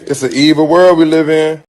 It's an evil world we live in.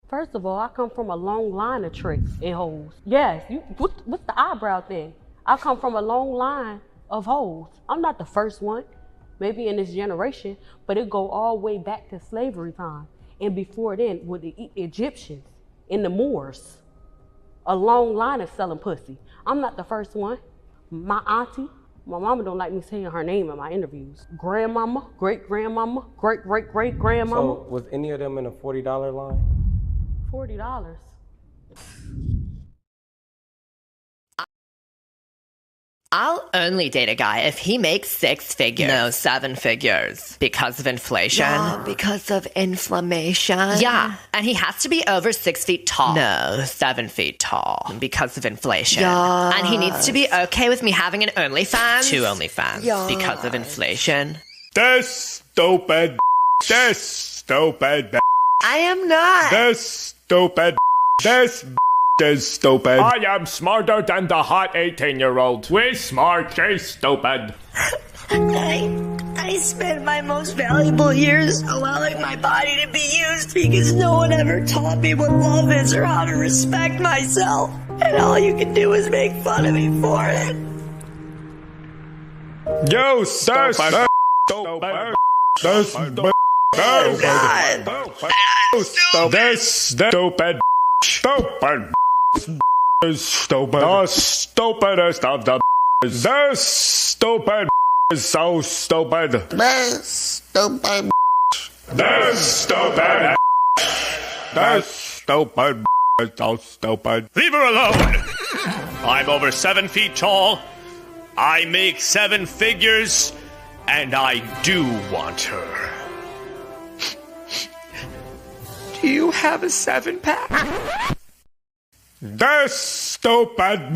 First of all, I come from a long line of tricks and hoes. Yes, what's the eyebrow thing? I come from a long line of hoes. I'm not the first one, maybe in this generation, but it go all the way back to slavery time. And before then, with the Egyptians and the Moors, a long line of selling pussy. I'm not the first one. My auntie, my mama don't like me saying her name in my interviews. Grandmama, great-grandmama, great-great-great-grandmama. So was any of them in a $40 line? $40. I'll only date a guy if he makes 6 figures. No, 7 figures. Because of inflation. Yeah, because of inflammation. Yeah, and he has to be over 6 feet tall. No, 7 feet tall. Because of inflation. Yes. And he needs to be okay with me having an OnlyFans. 2 OnlyFans. Yes. Because of inflation. This stupid. This stupid. I am not. This stupid. This is stupid. I am smarter than the hot 18-year-old. We smart, she's stupid. I spent my most valuable years allowing my body to be used because no one ever taught me what love is or how to respect myself. And all you can do is make fun of me for it. You stupid. Stupid. This stupid. Oh, God. This stupid. Stupid. Is stupid. The stupidest of the. This stupid is so stupid. This stupid. This stupid. This stupid is so stupid. Leave her alone. I'm over 7 feet tall. I make 7 figures, and I do want her. Do you have a 7-pack? This stupid.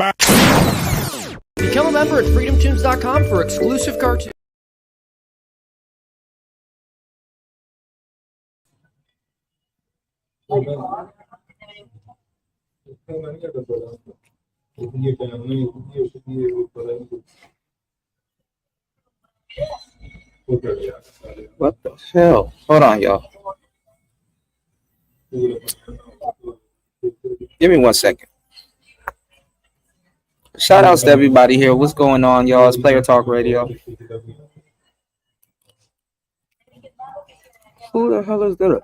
Become a member at freedomtunes.com for exclusive cartoons. What the hell? Hold on, y'all. Give me 1 second. Shout outs to everybody here. What's going on, y'all? It's Player Talk Radio. Who the hell is that?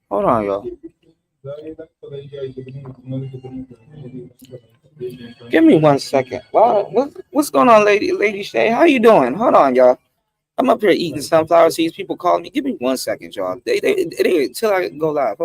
Hold on, y'all. Give me 1 second. Wow, what's going on, Lady Shay? How you doing? Hold on, y'all. I'm up here eating sunflower seeds. People calling me. Give me 1 second, y'all. They till I go live.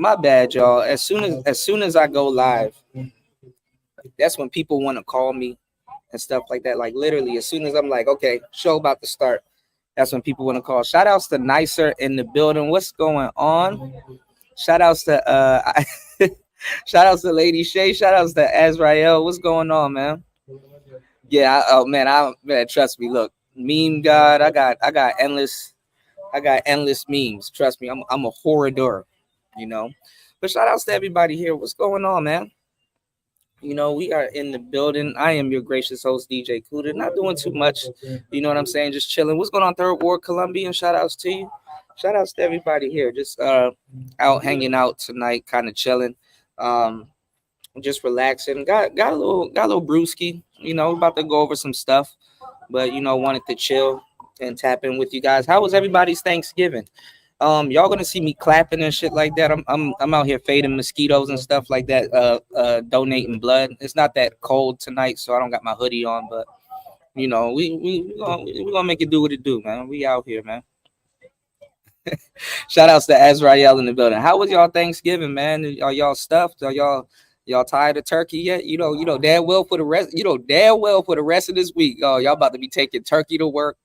My bad, y'all. As soon as I go live, that's when people want to call me and stuff like that. Like literally, as soon as I'm like, okay, show about to start, that's when people want to call. Shout outs to Nicer in the building. What's going on? Shout outs to shout outs to Lady Shay. Shout outs to Azrael. What's going on, man? Yeah, man, trust me. Look, meme god, I got endless memes. Trust me, I'm a hoarder, you know. But shout outs to everybody here. What's going on, man? You know, we are in the building. I am your gracious host, DJ Kuda. Not doing too much, you know what I'm saying? Just chilling. What's going on, Third Ward, Colombian? Shout outs to you. Shout outs to everybody here. Just out hanging out tonight, kind of chilling. Just relaxing. Got a little brewski. You know, about to go over some stuff, but you know, wanted to chill and tap in with you guys. How was everybody's Thanksgiving? Y'all gonna see me clapping and shit like that. I'm out here fading mosquitoes and stuff like that. Donating blood. It's not that cold tonight, so I don't got my hoodie on, but you know, we gonna make it do what it do, man. We out here, man. Shout outs to Azrael in the building. How was y'all Thanksgiving, man? Are y'all stuffed? Are y'all tired of turkey yet? You know damn well for the rest of this week. Oh, y'all about to be taking turkey to work.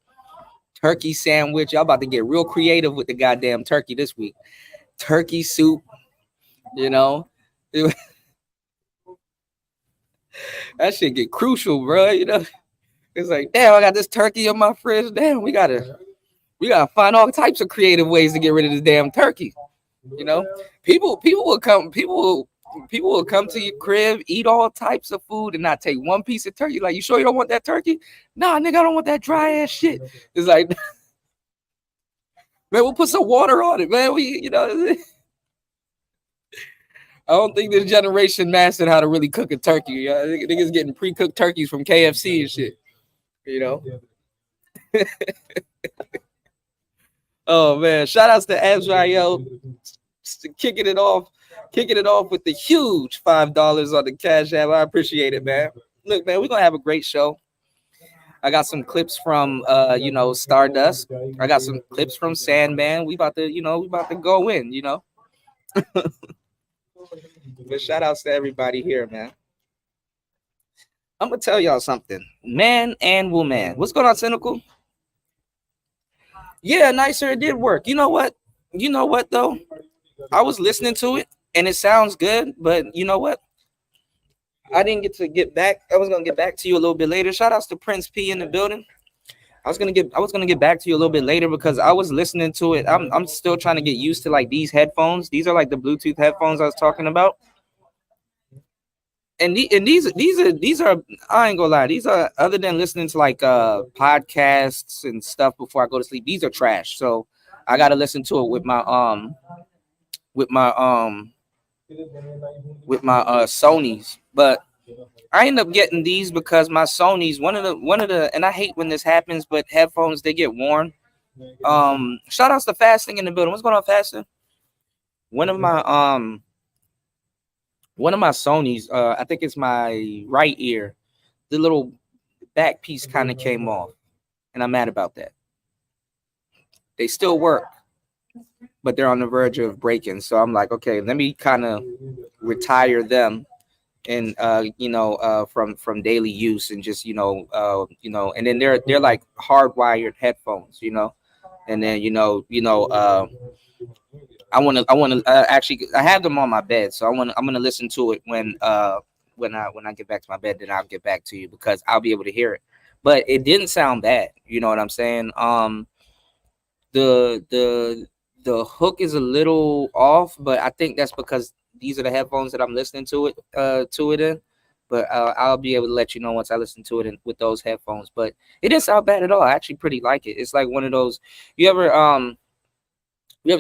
Turkey sandwich. Y'all about to get real creative with the goddamn turkey this week. Turkey soup, you know. That shit get crucial, bro. You know, it's like, damn, I got this turkey in my fridge. Damn, we gotta find all types of creative ways to get rid of this damn turkey. You know, people will come to your crib, eat all types of food, and not take one piece of turkey. Like, you sure you don't want that turkey? Nah, nigga, I don't want that dry ass shit. It's like, man, we'll put some water on it, man. I don't think this generation mastered how to really cook a turkey. I think niggas getting pre-cooked turkeys from KFC and shit. You know. Oh man, shout outs to Azrael kicking it off with the huge $5 on the Cash App. I appreciate it, man. Look, man, we're gonna have a great show. I got some clips from Stardust. I got some clips from Sandman. We about to go in, you know. But shout outs to everybody here, man. I'm gonna tell y'all something. Man and woman. What's going on, Cynical? Yeah, Nicer, it did work. You know what though? I was listening to it and it sounds good, but you know what? I didn't get back. I was gonna get back to you a little bit later. Shout outs to Prince P in the building. I was gonna get back to you a little bit later because I was listening to it. I'm still trying to get used to like these headphones. These are like the Bluetooth headphones I was talking about. And these are, I ain't gonna lie, these are, other than listening to like podcasts and stuff before I go to sleep, these are trash. So I gotta listen to it with my Sonys. But I end up getting these because my Sonys, one of the, and I hate when this happens, but headphones, they get worn. Shout outs to Fasting in the building. What's going on, Fasting? One of my Sonys, I think it's my right ear, the little back piece kind of came off, and I'm mad about that. They still work, but they're on the verge of breaking. So I'm like, okay, let me kind of retire them, and from daily use, and just and then they're like hardwired headphones, and then I want to actually, I have them on my bed, so I'm gonna listen to it when I get back to my bed. Then I'll get back to you because I'll be able to hear it. But it didn't sound bad, you know what I'm saying? The hook is a little off, but I think that's because these are the headphones that I'm listening to it in. But I'll be able to let you know once I listen to it with those headphones. But it didn't sound bad at all. I actually pretty like it. It's like one of those. You ever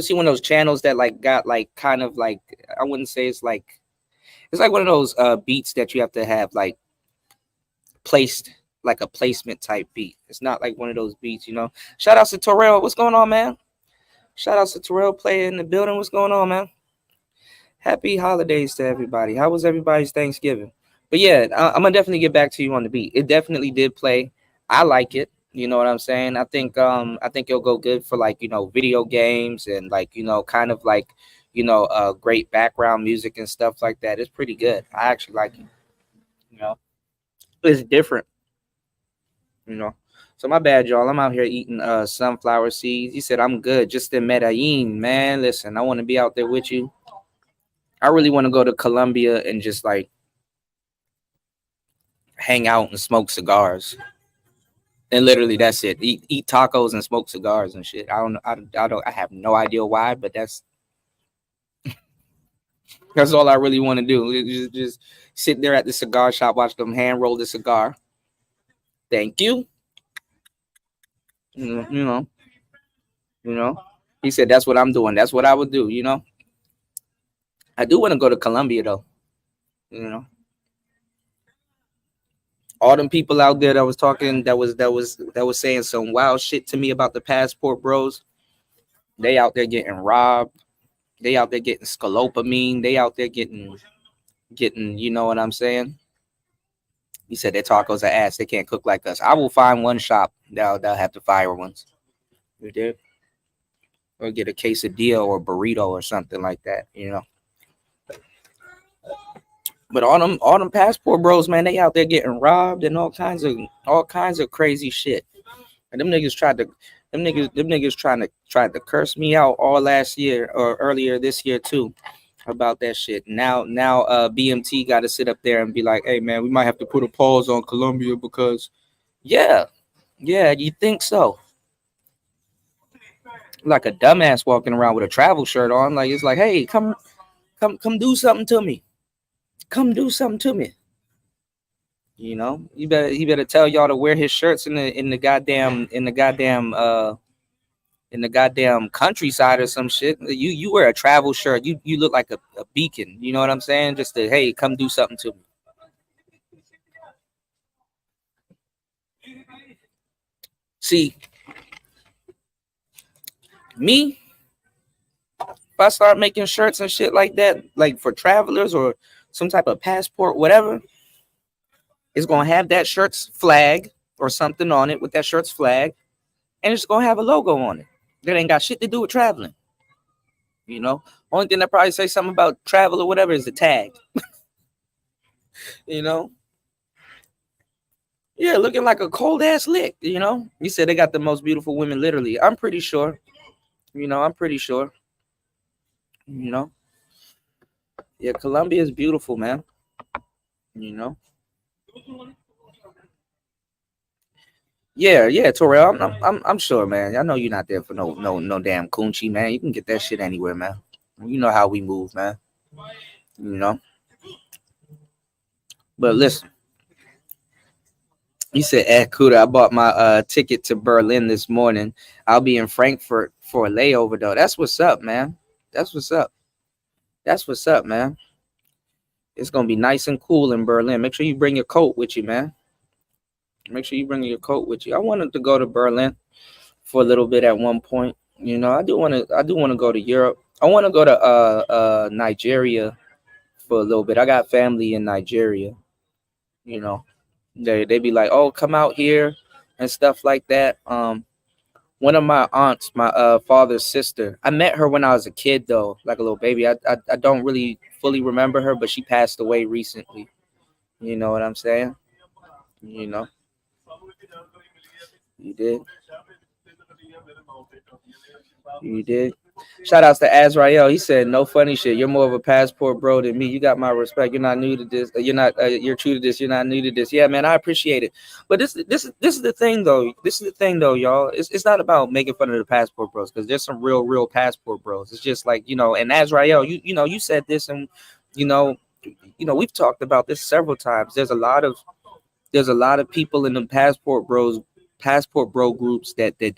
see one of those channels that like got like kind of like, I wouldn't say it's like one of those beats that you have to have like placed, like a placement type beat. It's not like one of those beats, Shout outs to Terrell. What's going on, man? Shout outs to Terrell Player in the building. What's going on, man? Happy holidays to everybody. How was everybody's Thanksgiving? But yeah, I'm gonna definitely get back to you on the beat. It definitely did play. I like it. You know what I'm saying? I think it'll go good for like, video games and like, kind of like, great background music and stuff like that. It's pretty good. I actually like it. It's different. So my bad, y'all. I'm out here eating sunflower seeds. He said I'm good. Just in Medellin, man. Listen, I want to be out there with you. I really want to go to Colombia and just like hang out and smoke cigars. And literally that's it. Eat tacos and smoke cigars and shit. I have no idea why, but that's all I really want to do. Just sit there at the cigar shop, watch them hand roll the cigar. Thank you. You know. He said that's what I'm doing. That's what I would do, I do want to go to Colombia though. All them people out there that was talking, that was saying some wild shit to me about the passport bros. They out there getting robbed. They out there getting scalopamine. They out there getting, you know what I'm saying? He said their tacos are ass. They can't cook like us. I will find one shop that'll have the fire ones. You did? Or get a quesadilla or burrito or something like that, But all them passport bros, man, they out there getting robbed and all kinds of crazy shit. And them niggas tried to curse me out all last year or earlier this year too about that shit. Now BMT got to sit up there and be like, hey man, we might have to put a pause on Colombia because yeah, you think so? Like a dumbass walking around with a travel shirt on, like it's like, hey, come do something to me. Come do something to me. You better tell y'all to wear his shirts in the goddamn countryside or some shit. You wear a travel shirt, you look like a beacon. You know what I'm saying? Just to, hey, come do something to me. See, me, if I start making shirts and shit like that, like for travelers or some type of passport, whatever, it's gonna have that shirt's flag or something on it with that shirt's flag, and it's gonna have a logo on it that ain't got shit to do with traveling. Only thing that probably say something about travel or whatever is the tag. Yeah, looking like a cold ass lick. You said they got the most beautiful women, literally. I'm pretty sure. I'm pretty sure. Yeah, Colombia is beautiful, man. Yeah, Terrell. I'm sure, man. I know you're not there for no damn coochie, man. You can get that shit anywhere, man. You know how we move, man. But listen, he said, Kuda, I bought my ticket to Berlin this morning. I'll be in Frankfurt for a layover though. That's what's up, man. That's what's up, man. It's gonna be nice and cool in Berlin. Make sure you bring your coat with you, man. Make sure you bring your coat with you. I wanted to go to Berlin for a little bit at one point. I do want to go to Europe. I want to go to Nigeria for a little bit. I got family in Nigeria. They be like, oh, come out here and stuff like that. One of my aunts, my father's sister, I met her when I was a kid though, like a little baby. I don't really fully remember her, but she passed away recently. You know what I'm saying? You did. You did. Shout outs to Azrael. He said, no funny shit. You're more of a passport bro than me. You got my respect. You're not new to this. You're true to this. You're not new to this. Yeah, man, I appreciate it. But this is the thing though. This is the thing though, y'all. It's not about making fun of the passport bros, because there's some real passport bros. It's just like, and Azrael, you said this, and we've talked about this several times. There's a lot of people in the passport bro groups that they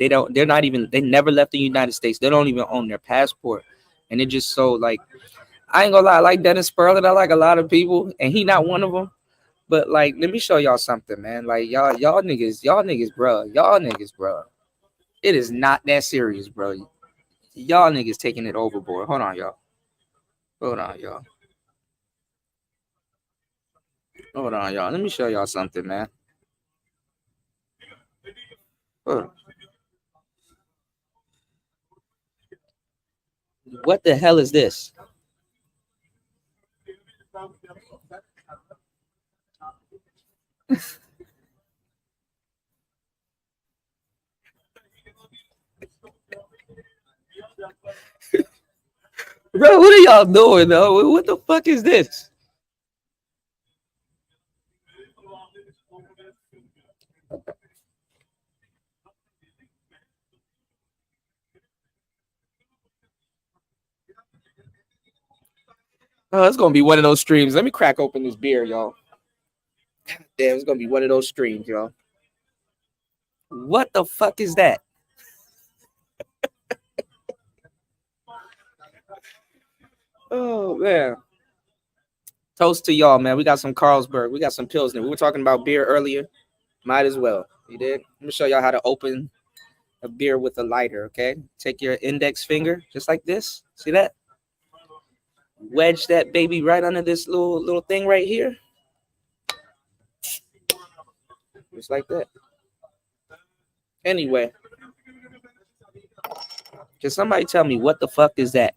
never left the United States. They don't even own their passport. And it just so like, I ain't gonna lie, I like Dennis Sperlin. I like a lot of people, and he not one of them. But like, let me show y'all something, man. Like y'all niggas, bro. It is not that serious, bro. Y'all niggas taking it overboard. Hold on, y'all. Let me show y'all something, man. What the hell is this? Bro, what are y'all doing, though? What the fuck is this? Oh, it's gonna be one of those streams. Let me crack open this beer, y'all. Damn, it's gonna be one of those streams, y'all. What the fuck is that? Oh man. Toast to y'all, man. We got some Carlsberg. We got some Pilsner. We were talking about beer earlier. Might as well. You did? Let me show y'all how to open a beer with a lighter, okay? Take your index finger, just like this. See that? Wedge that baby right under this little thing right here. Just like that. Anyway. Can somebody tell me what the fuck is that?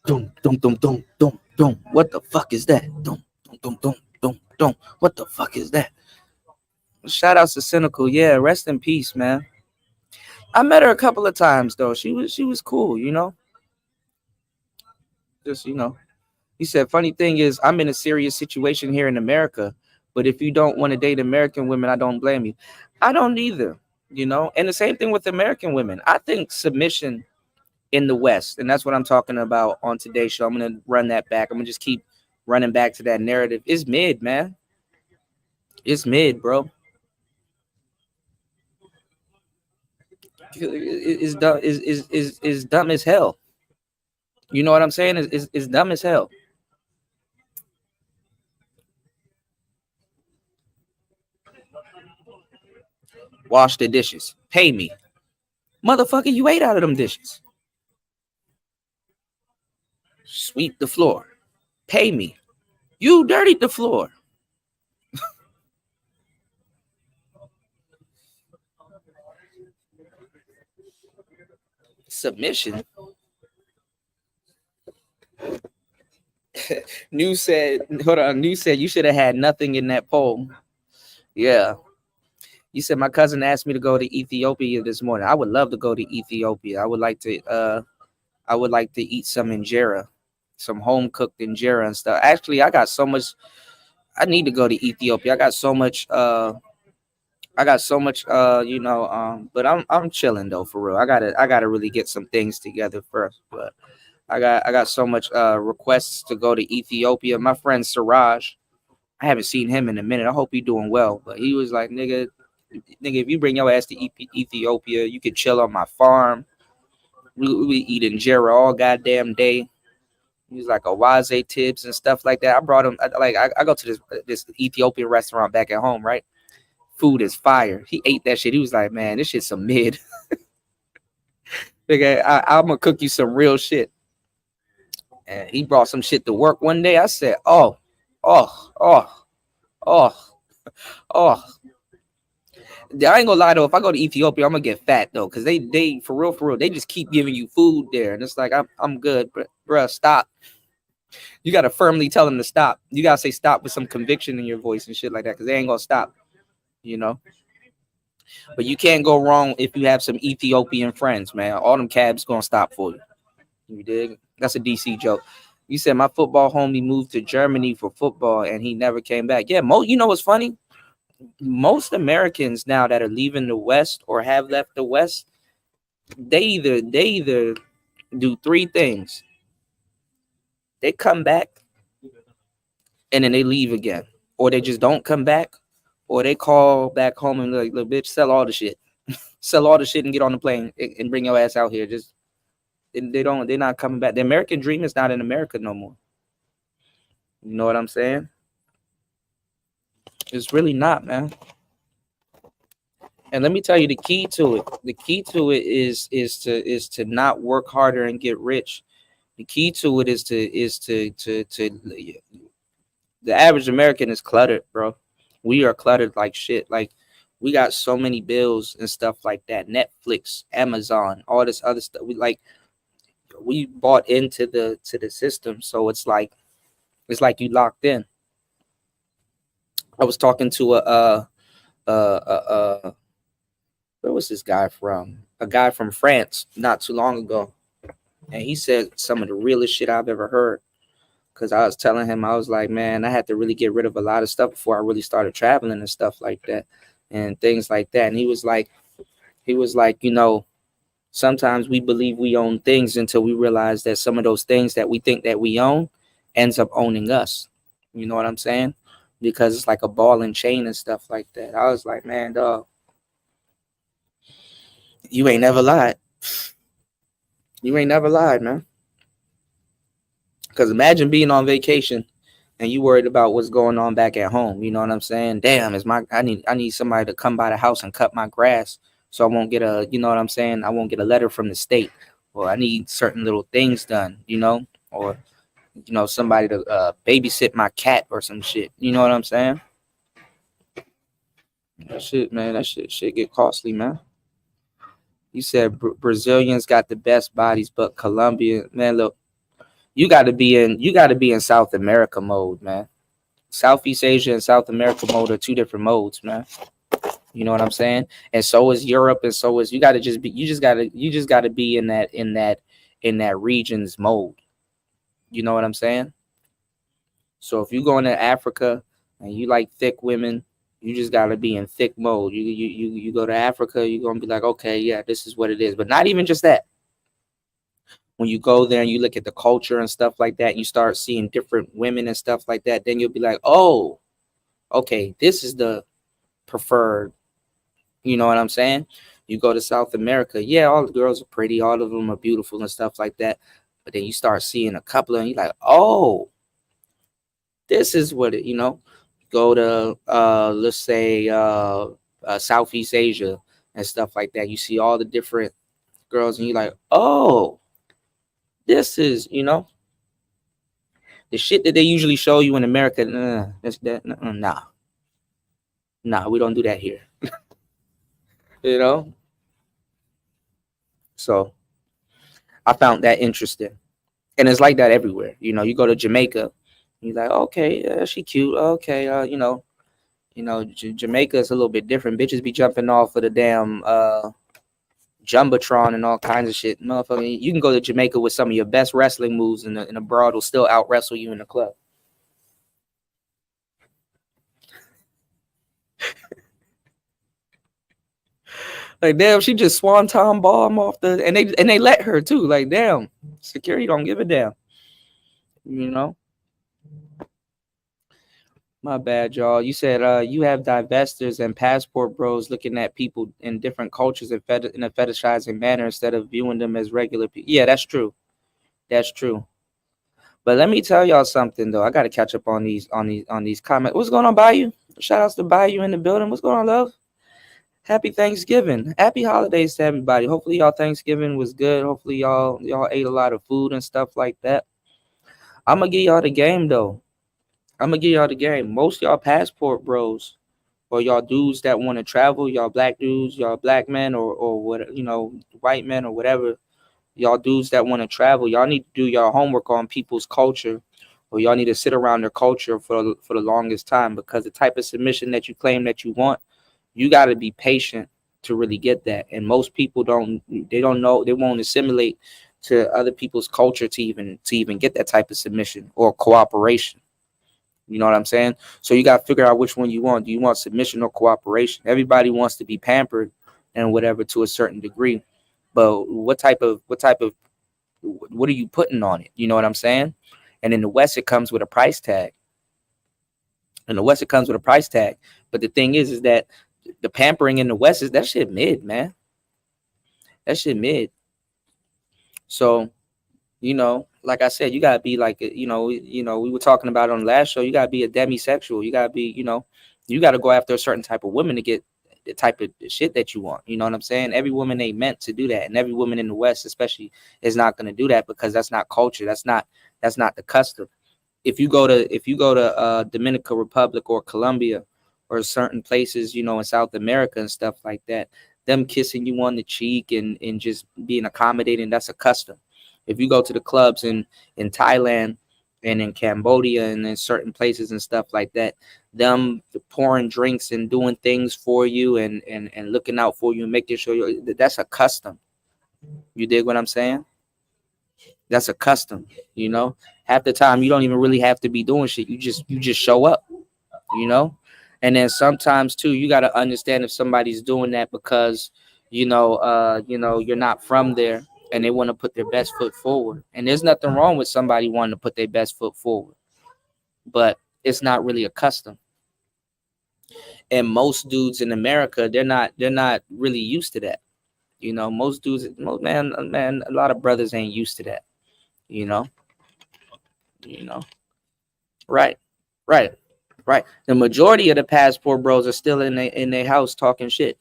Dum, dum, dum, dum, dum, dum. What the fuck is that? Dum, dum, dum, dum, dum, dum. What the fuck is that? Shout outs to Cynical. Yeah, rest in peace, man. I met her a couple of times though. She was cool, you know. Just, you know. He said, funny thing is, I'm in a serious situation here in America, but if you don't want to date American women, I don't blame you. I don't either, you know. And the same thing with American women. I think submission in the West, and that's what I'm talking about on today's show. I'm gonna run that back. I'm gonna just keep running back to that narrative. It's mid, man. It's mid, bro. It's dumb. Is dumb as hell. You know what I'm saying? Is dumb as hell. Wash the dishes. Pay me, motherfucker. You ate out of them dishes. Sweep the floor. Pay me. You dirtied the floor. Submission. News said, hold on. News said you should have had nothing in that poll. Yeah. You said my cousin asked me to go to Ethiopia this morning. I would love to go to Ethiopia. I would like to eat some injera, some home cooked injera and stuff. Actually, I got so much. I need to go to Ethiopia. I got so much. You know. But I'm chilling though, for real. I gotta really get some things together first. But I got so much requests to go to Ethiopia. My friend Siraj, I haven't seen him in a minute. I hope he's doing well. But he was like, nigga, if you bring your ass to Ethiopia, you can chill on my farm. We eat injera all goddamn day. He was like Awaze tips and stuff like that. I brought him. I go to this Ethiopian restaurant back at home, right? Food is fire. He ate that shit. He was like, man, this shit's some mid. Nigga, I'm gonna cook you some real shit. And he brought some shit to work one day. I said, oh. I ain't gonna lie though. If I go to Ethiopia, I'm gonna get fat though, because they for real, they just keep giving you food there, and it's like I'm good, bruh, stop. You gotta firmly tell them to stop. You gotta say stop with some conviction in your voice and shit like that, because they ain't gonna stop, you know. But you can't go wrong if you have some Ethiopian friends, man. All them cabs gonna stop for you. You dig? That's a DC joke. You said my football homie moved to Germany for football and he never came back. Yeah, you know what's funny? Most Americans now that are leaving the West or have left the West, they either do three things. They come back and then they leave again, or they just don't come back, or they call back home and like, little bitch, sell all the shit, sell all the shit and get on the plane and bring your ass out here. Just they're not coming back. The American dream is not in America no more. You know what I'm saying? It's really not, man. And let me tell you the key to it. The key to it is to not work harder and get rich. The key to it is to the average American is cluttered, bro. We are cluttered like shit. Like We got so many bills and stuff like that. Netflix, Amazon, all this other stuff. We bought into the system, so it's like you locked in. I was talking to where was this guy from? A guy from France not too long ago, and he said some of the realest shit I've ever heard. Because I was telling him, I was like, man, I had to really get rid of a lot of stuff before I really started traveling and stuff like that and things like that. And he was like, you know, sometimes we believe we own things until we realize that some of those things that we think that we own ends up owning us. You know what I'm saying? Because it's like a ball and chain and stuff like that. I was like, man, dog, you ain't never lied. You ain't never lied, man. Because imagine being on vacation and you worried about what's going on back at home. You know what I'm saying? Damn, I need somebody to come by the house and cut my grass so I won't get you know what I'm saying? I won't get a letter from the state. Or I need certain little things done, you know? Or, you know, somebody to babysit my cat or some shit. You know what I'm saying? That shit, man, that shit get costly, man. You said Brazilians got the best bodies, but Colombia, man, look. You got to be in South America mode, man. Southeast Asia and South America mode are two different modes, man. You know what I'm saying? And so is Europe, and so is you just gotta be in that region's mode. You know what I'm saying? So if you go into Africa and you like thick women, you just gotta be in thick mode. You go to Africa, you're gonna be like, okay, yeah, this is what it is. But not even just that. When you go there and you look at the culture and stuff like that, you start seeing different women and stuff like that, then you'll be like, oh, okay, this is the preferred. You know what I'm saying? You go to South America, yeah, all the girls are pretty, all of them are beautiful and stuff like that. But then you start seeing a couple of them, you're like, oh, this is what it, you know. Go to let's say Southeast Asia and stuff like that. You see all the different girls and you're like, oh, this is, you know, the shit that they usually show you in America. Nah, we don't do that here. You know? So I found that interesting. And it's like that everywhere. You know, you go to Jamaica, you're like, okay, she cute. Okay, Jamaica is a little bit different. Bitches be jumping off of the damn Jumbotron and all kinds of shit. Motherfucker, you can go to Jamaica with some of your best wrestling moves and a broad will still out wrestle you in the club. Like, damn, she just swanton bomb off and they let her too. Like, damn, security don't give a damn. You know? My bad, y'all. You said you have divestors and passport bros looking at people in different cultures in a fetishizing manner instead of viewing them as regular people. Yeah, that's true. That's true. But let me tell y'all something though. I gotta catch up on these comments. What's going on, Bayou? Shout outs to Bayou in the building. What's going on, love? Happy Thanksgiving. Happy holidays to everybody. Hopefully y'all Thanksgiving was good. Hopefully y'all ate a lot of food and stuff like that. I'm gonna give y'all the game though. Most y'all passport bros or y'all dudes that want to travel, y'all black dudes, y'all black men or what, you know, white men or whatever, y'all dudes that want to travel, y'all need to do your homework on people's culture, or y'all need to sit around their culture for the longest time, because the type of submission that you claim that you want, you got to be patient to really get that. And most people don't know, they won't assimilate to other people's culture to even get that type of submission or cooperation. You know what I'm saying? So you got to figure out which one you want. Do you want submission or cooperation? Everybody wants to be pampered and whatever to a certain degree, but what are you putting on it? You know what I'm saying? And in the West, it comes with a price tag. But the thing is that the pampering in the West is that shit mid, man. That shit mid. So, you know, like I said, you gotta be like, you know, we were talking about it on the last show. You gotta be a demisexual. You gotta be, you know, you gotta go after a certain type of woman to get the type of shit that you want. You know what I'm saying? Every woman ain't meant to do that, and every woman in the West, especially, is not gonna do that, because that's not culture. That's not the custom. If you go to Dominican Republic or Colombia or certain places, you know, in South America and stuff like that, them kissing you on the cheek and just being accommodating, that's a custom. If you go to the clubs in Thailand and in Cambodia and in certain places and stuff like that, them pouring drinks and doing things for you and looking out for you and making sure that's a custom. You dig what I'm saying? That's a custom, you know. Half the time you don't even really have to be doing shit. You just show up, you know. And then sometimes too, you got to understand if somebody's doing that because you're not from there and they want to put their best foot forward. And there's nothing wrong with somebody wanting to put their best foot forward, but it's not really a custom. And most dudes in America, they're not really used to that. You know, most dudes, man, a lot of brothers ain't used to that. You know, right, right, right. The majority of the passport bros are still in their house talking shit.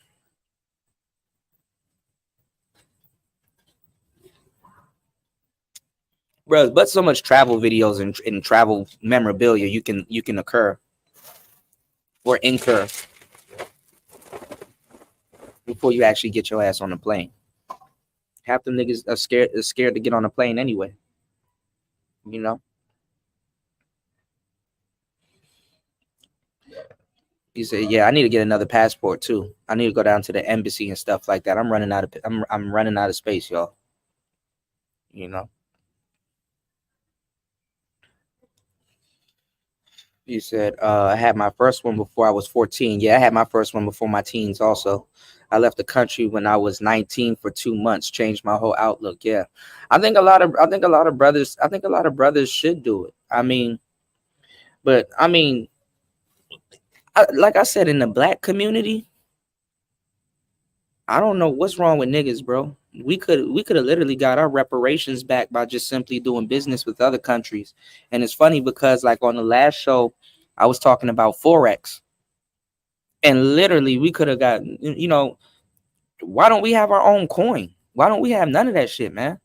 Bro, but so much travel videos and travel memorabilia you can occur or incur before you actually get your ass on the plane. Half them niggas are scared to get on a plane anyway. You know. He said, "Yeah, I need to get another passport too. I need to go down to the embassy and stuff like that. I'm running out of space, y'all. You know." He said, "I had my first one before I was 14. Yeah, I had my first one before my teens. Also, I left the country when I was 19 for 2 months. Changed my whole outlook. Yeah, I think a lot of brothers should do it. I mean, like I said, in the black community, I don't know what's wrong with niggas, bro. We could have literally got our reparations back by just simply doing business with other countries. And it's funny because like on the last show, I was talking about Forex. And literally we could have got, why don't we have our own coin? Why don't we have none of that shit, man?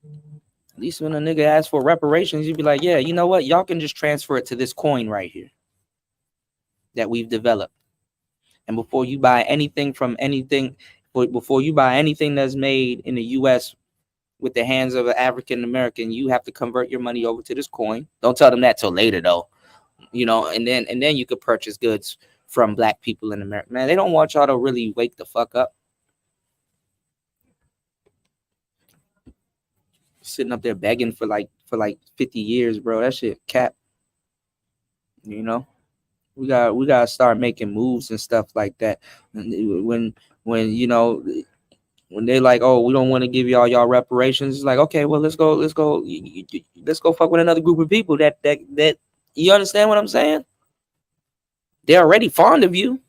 At least when a nigga asks for reparations, you'd be like, yeah, you know what? Y'all can just transfer it to this coin right here that we've developed. And before you buy anything that's made in the U.S. with the hands of an African American, you have to convert your money over to this coin. Don't tell them that till later, though. And then you could purchase goods from black people in America. Man, they don't want y'all to really wake the fuck up. Sitting up there begging for like 50 years, bro. That shit cap. You know. We gotta start making moves and stuff like that. When they're like, oh, we don't want to give y'all reparations, it's like, okay, well, let's go fuck with another group of people that you understand what I'm saying? They're already fond of you.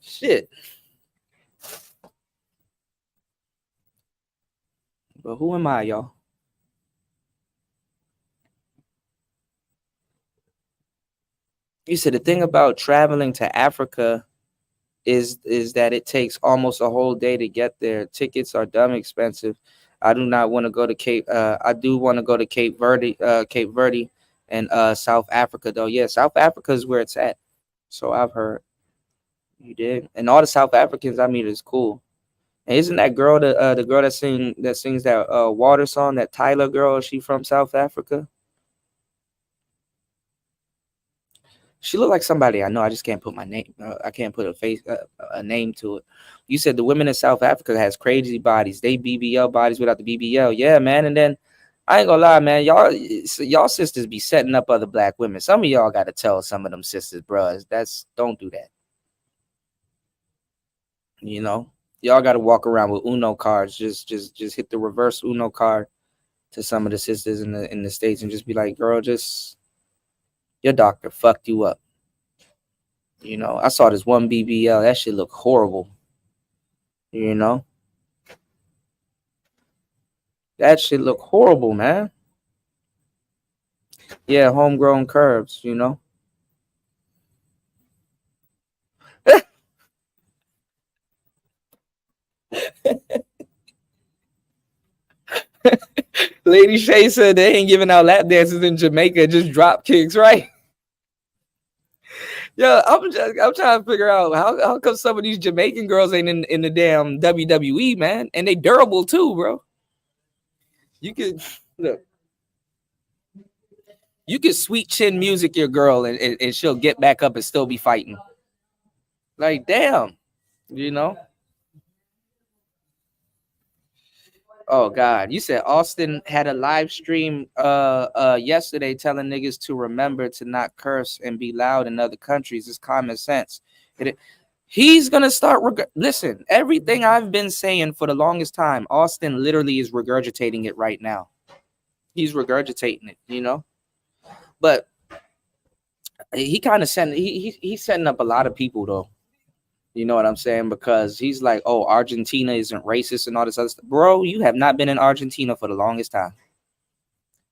Shit. But who am I, y'all? You said the thing about traveling to Africa is that it takes almost a whole day to get there. Tickets are dumb expensive. I do not want to go to Cape. I do want to go to Cape Verde, and South Africa though. Yeah, South Africa is where it's at. So I've heard. You did, and all the South Africans I meet is cool. And isn't that girl the girl that sings that water song, that Tyler girl? Is she from South Africa? She looked like somebody I know. I just can't put my name. I can't put a name to it. You said the women in South Africa has crazy bodies. They BBL bodies without the BBL. Yeah, man. And then I ain't gonna lie, man. Y'all sisters be setting up other black women. Some of y'all got to tell some of them sisters, bro. Don't do that. You know, y'all got to walk around with Uno cards. Just hit the reverse Uno card to some of the sisters in the States and just be like, girl, your doctor fucked you up. You know, I saw this one BBL. That shit looked horrible. You know? That shit looked horrible, man. Yeah, homegrown curves, you know? Lady Shay said they ain't giving out lap dances in Jamaica, just drop kicks, right? Yeah, I'm trying to figure out how come some of these Jamaican girls ain't in the damn WWE, man, and they durable too, bro. You could look, you could sweet chin music your girl and she'll get back up and still be fighting. Like, damn, you know. Oh God, you said Austin had a live stream yesterday telling niggas to remember to not curse and be loud in other countries. It's common sense. He's gonna start. Listen, everything I've been saying for the longest time, Austin literally is regurgitating it right now. He's regurgitating it, you know. But he kind of he's setting up a lot of people though. You know what I'm saying? Because he's like, oh, Argentina isn't racist and all this other stuff. Bro, you have not been in Argentina for the longest time.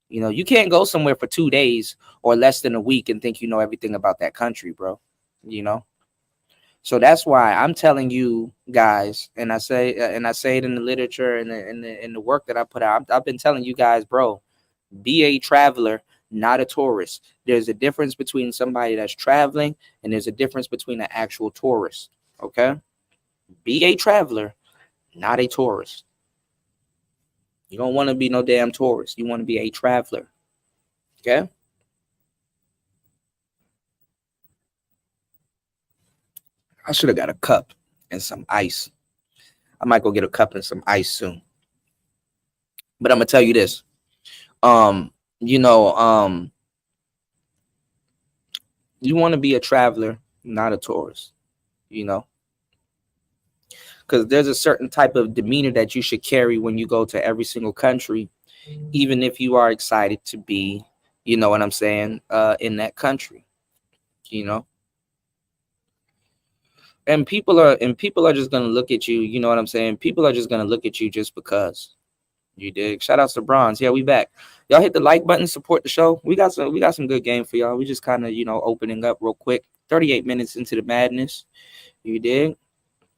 You know, you can't go somewhere for 2 days or less than a week and think you know everything about that country, bro. You know? So that's why I'm telling you guys, and I say it in the literature and in the work that I put out. I've been telling you guys, bro, be a traveler, not a tourist. There's a difference between somebody that's traveling and there's a difference between an actual tourist. Okay, be a traveler, not a tourist. You don't want to be no damn tourist. You want to be a traveler. Okay. I should have got a cup and some ice. I might go get a cup and some ice soon. But I'm gonna tell you this. You want to be a traveler, not a tourist. You know. Because there's a certain type of demeanor that you should carry when you go to every single country, even if you are excited to be, you know what I'm saying, in that country, you know. And people are just gonna look at you, you know what I'm saying. People are just gonna look at you just because. You dig? Shout outs to Bronze. Yeah, we back. Y'all hit the like button, support the show. We got some good game for y'all. We just kind of, you know, opening up real quick. 38 minutes into the madness. You dig?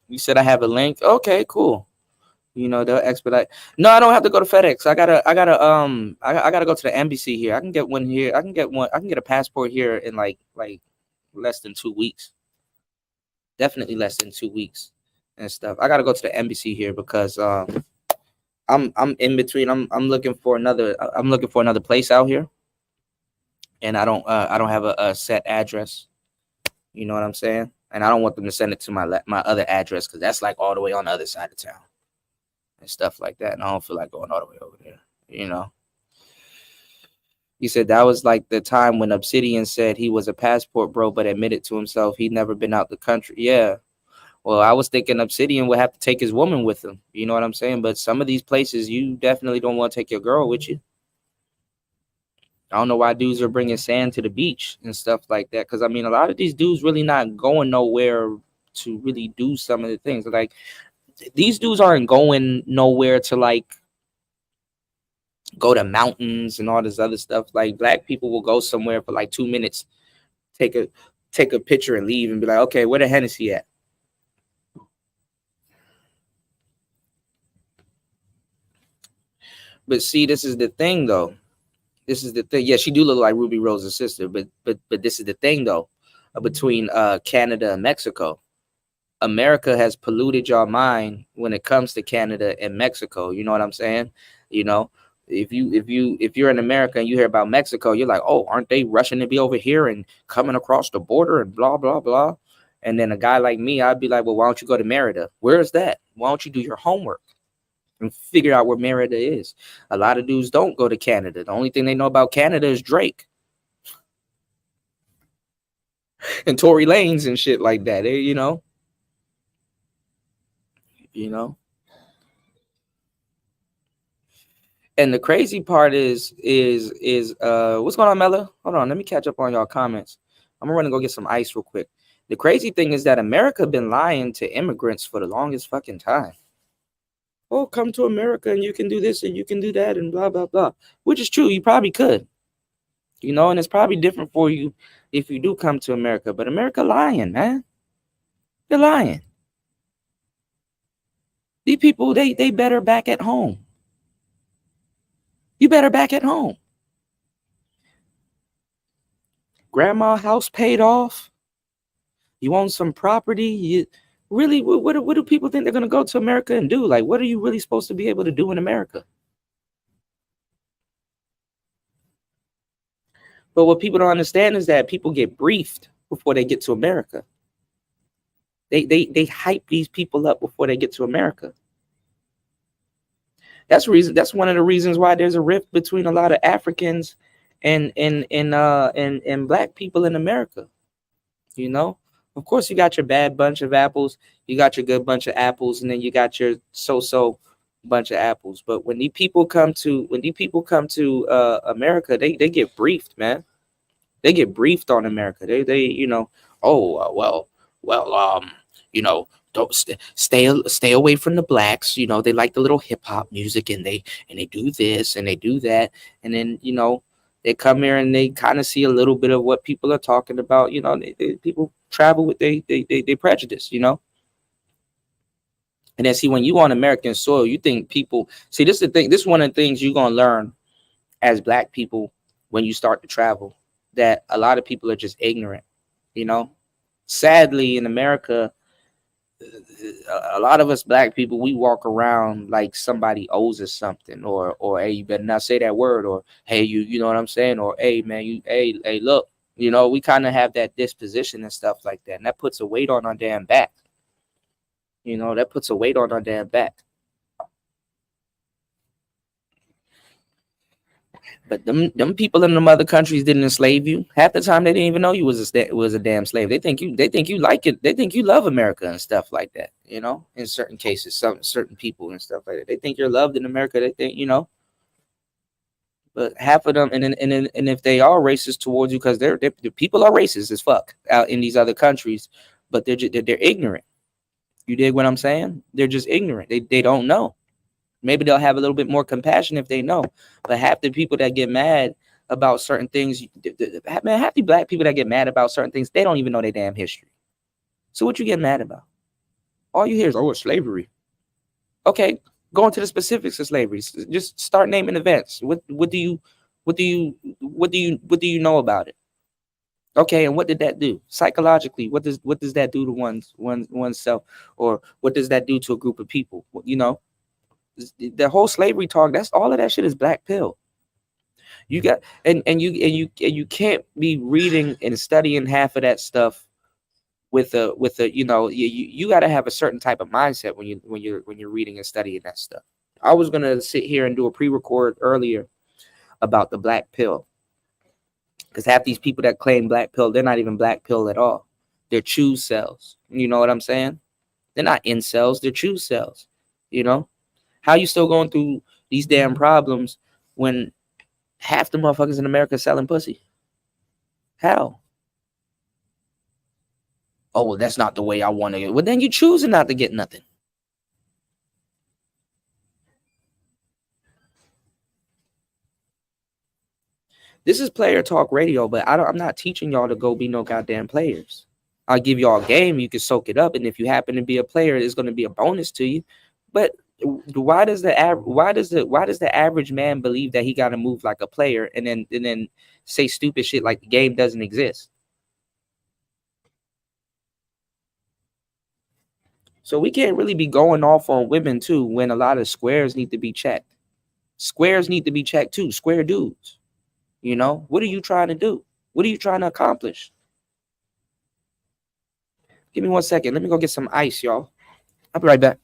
You said I have a link. Okay, cool. You know, they'll expedite. No, I don't have to go to FedEx. I gotta go to the embassy here. I can get one here. I can get a passport here in like less than 2 weeks. Definitely less than 2 weeks and stuff. I gotta go to the embassy here because I'm in between. I'm looking for another place out here, and I don't have a set address. You know what I'm saying? And I don't want them to send it to my other address because that's like all the way on the other side of town and stuff like that. And I don't feel like going all the way over there, you know. He said that was like the time when Obsidian said he was a passport bro, but admitted to himself he'd never been out the country. Yeah. Well, I was thinking Obsidian would have to take his woman with him. You know what I'm saying? But some of these places, you definitely don't want to take your girl with you. I don't know why dudes are bringing sand to the beach and stuff like that. Because, I mean, a lot of these dudes really not going nowhere to really do some of the things. Like, these dudes aren't going nowhere to, like, go to mountains and all this other stuff. Like, black people will go somewhere for, like, 2 minutes, take a picture and leave and be like, okay, where the Hennessy at? But see, this is the thing, though. This is the thing. Yeah, she do look like Ruby Rose's sister, but this is the thing though, between Canada and Mexico. America has polluted your mind when it comes to Canada and Mexico. You know what I'm saying? You know, if you're in America and you hear about Mexico, you're like, oh, aren't they rushing to be over here and coming across the border and blah blah blah. And then a guy like me, I'd be like, well, why don't you go to Merida? Where is that? Why don't you do your homework and figure out where Merida is? A lot of dudes don't go to Canada. The only thing they know about Canada is Drake and Tory Lanez and shit like that. You know. And the crazy part is what's going on, Mella? Hold on, let me catch up on y'all comments. I'm gonna go get some ice real quick. The crazy thing is that America been lying to immigrants for the longest fucking time. Oh, come to America and you can do this and you can do that and blah, blah, blah. Which is true. You probably could. You know, and it's probably different for you if you do come to America. But America lying, man. They're lying. These people, they better back at home. You better back at home. Grandma house paid off. You own some property. You really, what do people think they're gonna go to America and do? Like, what are you really supposed to be able to do in America? But what people don't understand is that people get briefed before they get to America. They hype these people up before they get to America. That's one of the reasons why there's a rift between a lot of Africans and black people in America. You know, of course, you got your bad bunch of apples, you got your good bunch of apples, and then you got your so-so bunch of apples. But when these people come to America, they get briefed, man. They get briefed on America. They oh you know, don't stay away from the blacks. You know, they like the little hip hop music, and they do this and they do that, and then they come here and they kind of see a little bit of what people are talking about. You know, people travel with they prejudice. You know, and then see when you on American soil, you think people see this is the thing. This is one of the things you're gonna learn as black people when you start to travel, that a lot of people are just ignorant. You know, sadly in America, a lot of us black people, we walk around like somebody owes us something, or hey, you better not say that word, or hey, you know what I'm saying, or hey man, hey look, we kind of have that disposition and stuff like that, and that puts a weight on our damn back. That puts a weight on our damn back. But them people in them other countries didn't enslave you. Half the time they didn't even know you was a damn slave. They think you like it. They think you love America and stuff like that. In certain cases, certain people and stuff like that. They think you're loved in America. They think But half of them, and if they are racist towards you, because the people are racist as fuck out in these other countries, but they're ignorant. You dig what I'm saying? They're just ignorant. They don't know. Maybe they'll have a little bit more compassion if they know. But half the people that get mad about certain things, man, half the black people that get mad about certain things, they don't even know their damn history. So what you get mad about? All you hear is, oh, it's slavery. Okay, go into the specifics of slavery. Just start naming events. What do you know about it? Okay, and what did that do psychologically? What does that do to oneself, or what does that do to a group of people? The whole slavery talk, that's all of that shit is black pill. You got you can't be reading and studying half of that stuff with a you got to have a certain type of mindset when you're reading and studying that stuff. I was gonna sit here and do a pre-record earlier about the black pill, because half these people that claim black pill, they're not even black pill at all. They're choose cells. You know what I'm saying? They're not incels. They're choose cells. How you still going through these damn problems when half the motherfuckers in America selling pussy? How? Oh, well, that's not the way I want to get. Well, then you choosing not to get nothing. This is Player Talk Radio, but I'm not teaching y'all to go be no goddamn players. I'll give y'all a game, you can soak it up, and if you happen to be a player, it's going to be a bonus to you. But why does the average man believe that he got to move like a player and then say stupid shit like the game doesn't exist? So we can't really be going off on women too when a lot of squares need to be checked. Squares need to be checked too. Square dudes. What are you trying to do? What are you trying to accomplish? Give me 1 second. Let me go get some ice, y'all. I'll be right back.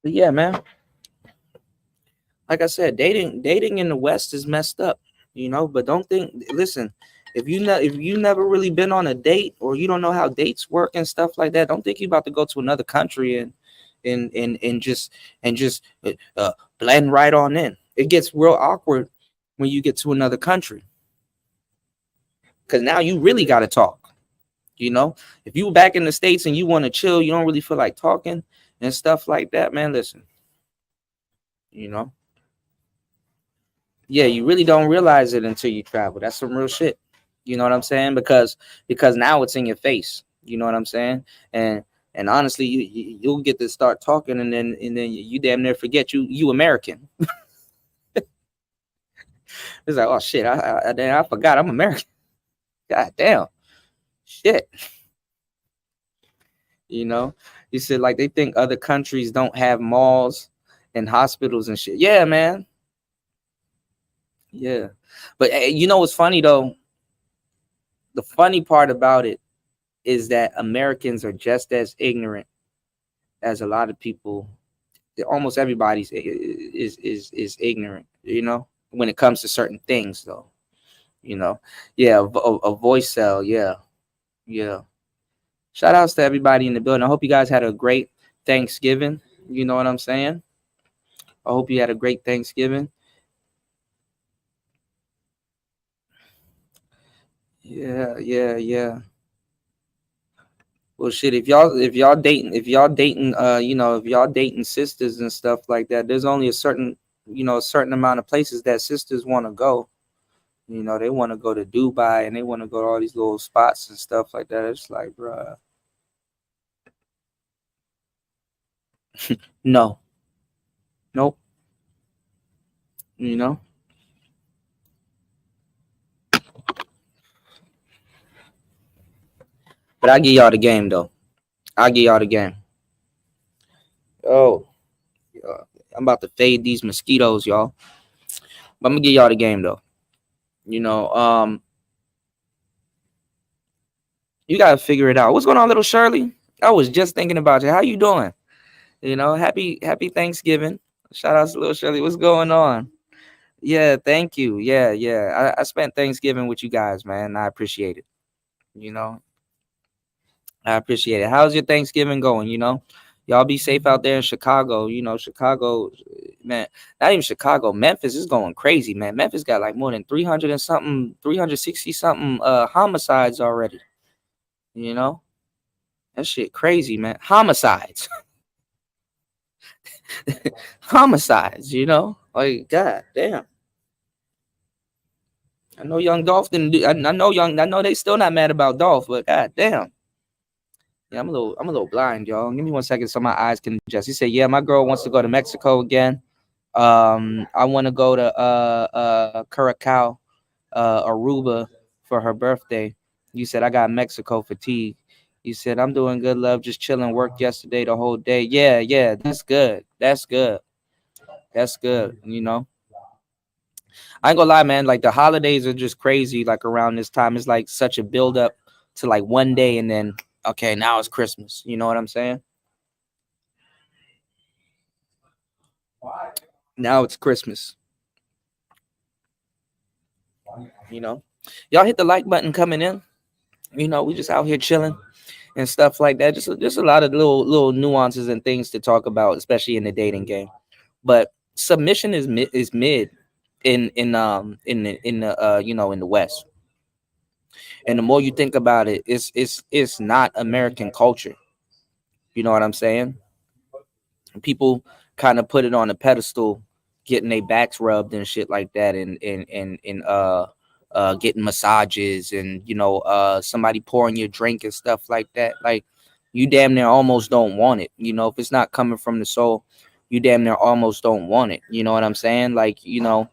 But yeah, man. Like I said, dating in the West is messed up, you know. But don't think. Listen, if you never really been on a date, or you don't know how dates work and stuff like that, don't think you about to go to another country and just blend right on in. It gets real awkward when you get to another country, because now you really got to talk. You know, if you back in the States and you want to chill, you don't really feel like talking and stuff like that, man. Listen, you know. Yeah, you really don't realize it until you travel. That's some real shit. You know what I'm saying? Because now it's in your face. You know what I'm saying? And honestly, you'll get to start talking, and then you damn near forget you American. It's like, oh shit, I forgot I'm American. God damn, shit. You know, you said like they think other countries don't have malls and hospitals and shit. Yeah, man. Yeah, but you know what's funny though? The funny part about it is that Americans are just as ignorant as a lot of people. Almost everybody's is ignorant, you know, when it comes to certain things, though. You know, yeah, a voice cell, yeah, yeah. Shout outs to everybody in the building. I hope you guys had a great Thanksgiving. You know what I'm saying? I hope you had a great Thanksgiving. Yeah, yeah, yeah. Well, shit. If y'all dating, you know, if y'all dating sisters and stuff like that, there's only a certain, you know, a certain amount of places that sisters want to go. You know, they want to go to Dubai and they want to go to all these little spots and stuff like that. It's like, bruh, no, nope. You know, but I give y'all the game though. I give y'all the game. Oh, yeah. I'm about to fade these mosquitoes, y'all. But I'm gonna give y'all the game though. You know, you gotta figure it out. What's going on, little Shirley? I was just thinking about you. How you doing? You know, happy Thanksgiving. Shout out to little Shirley. What's going on? Yeah, thank you. Yeah, yeah. I spent Thanksgiving with you guys, man. I appreciate it. You know, I appreciate it. How's your Thanksgiving going? You know, y'all be safe out there in Chicago. You know, Chicago, man, not even Chicago. Memphis is going crazy, man. Memphis got like more than 300 and something, 360 something homicides already. You know, that shit crazy, man. Homicides. Homicides, you know? Like, god damn. I know young Dolph didn't do. I know they still not mad about Dolph, but god damn. Yeah, I'm a little blind, y'all. Give me 1 second so my eyes can adjust. He said, "Yeah, my girl wants to go to Mexico again. I want to go to Curacao, Aruba for her birthday." You said I got Mexico fatigue. You said I'm doing good, love, just chilling. Worked yesterday the whole day. Yeah, yeah, that's good. That's good. That's good. You know. I ain't gonna lie, man. Like the holidays are just crazy. Like around this time, it's like such a build up to like one day, and then okay, now it's Christmas. You know what I'm saying? Now it's Christmas. You know, y'all hit the like button coming in. You know, we just out here chilling and stuff like that. Just a lot of little nuances and things to talk about, especially in the dating game. But submission is mid in the you know, in the West. And the more you think about it, it's not American culture. You know what I'm saying? People kind of put it on a pedestal, getting their backs rubbed and shit like that, and getting massages, and you know, somebody pouring your drink and stuff like that. Like you damn near almost don't want it. You know, if it's not coming from the soul, you damn near almost don't want it. You know what I'm saying? Like, you know,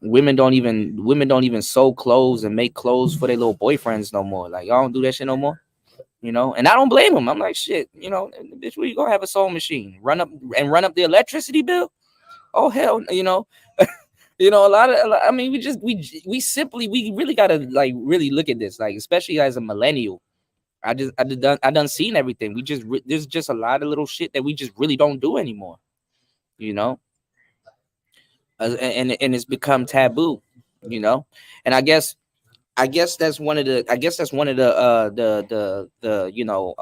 women don't even sew clothes and make clothes for their little boyfriends no more. Like y'all don't do that shit no more. You know, and I don't blame them. I'm like, shit, you know, bitch, where you gonna have a sewing machine? Run up the electricity bill? Oh hell, you know. You know, I mean, we really gotta like really look at this, like, especially as a millennial. I done seen everything. There's just a lot of little shit that we just really don't do anymore, you know. And it's become taboo, you know. And I guess that's one of the you know,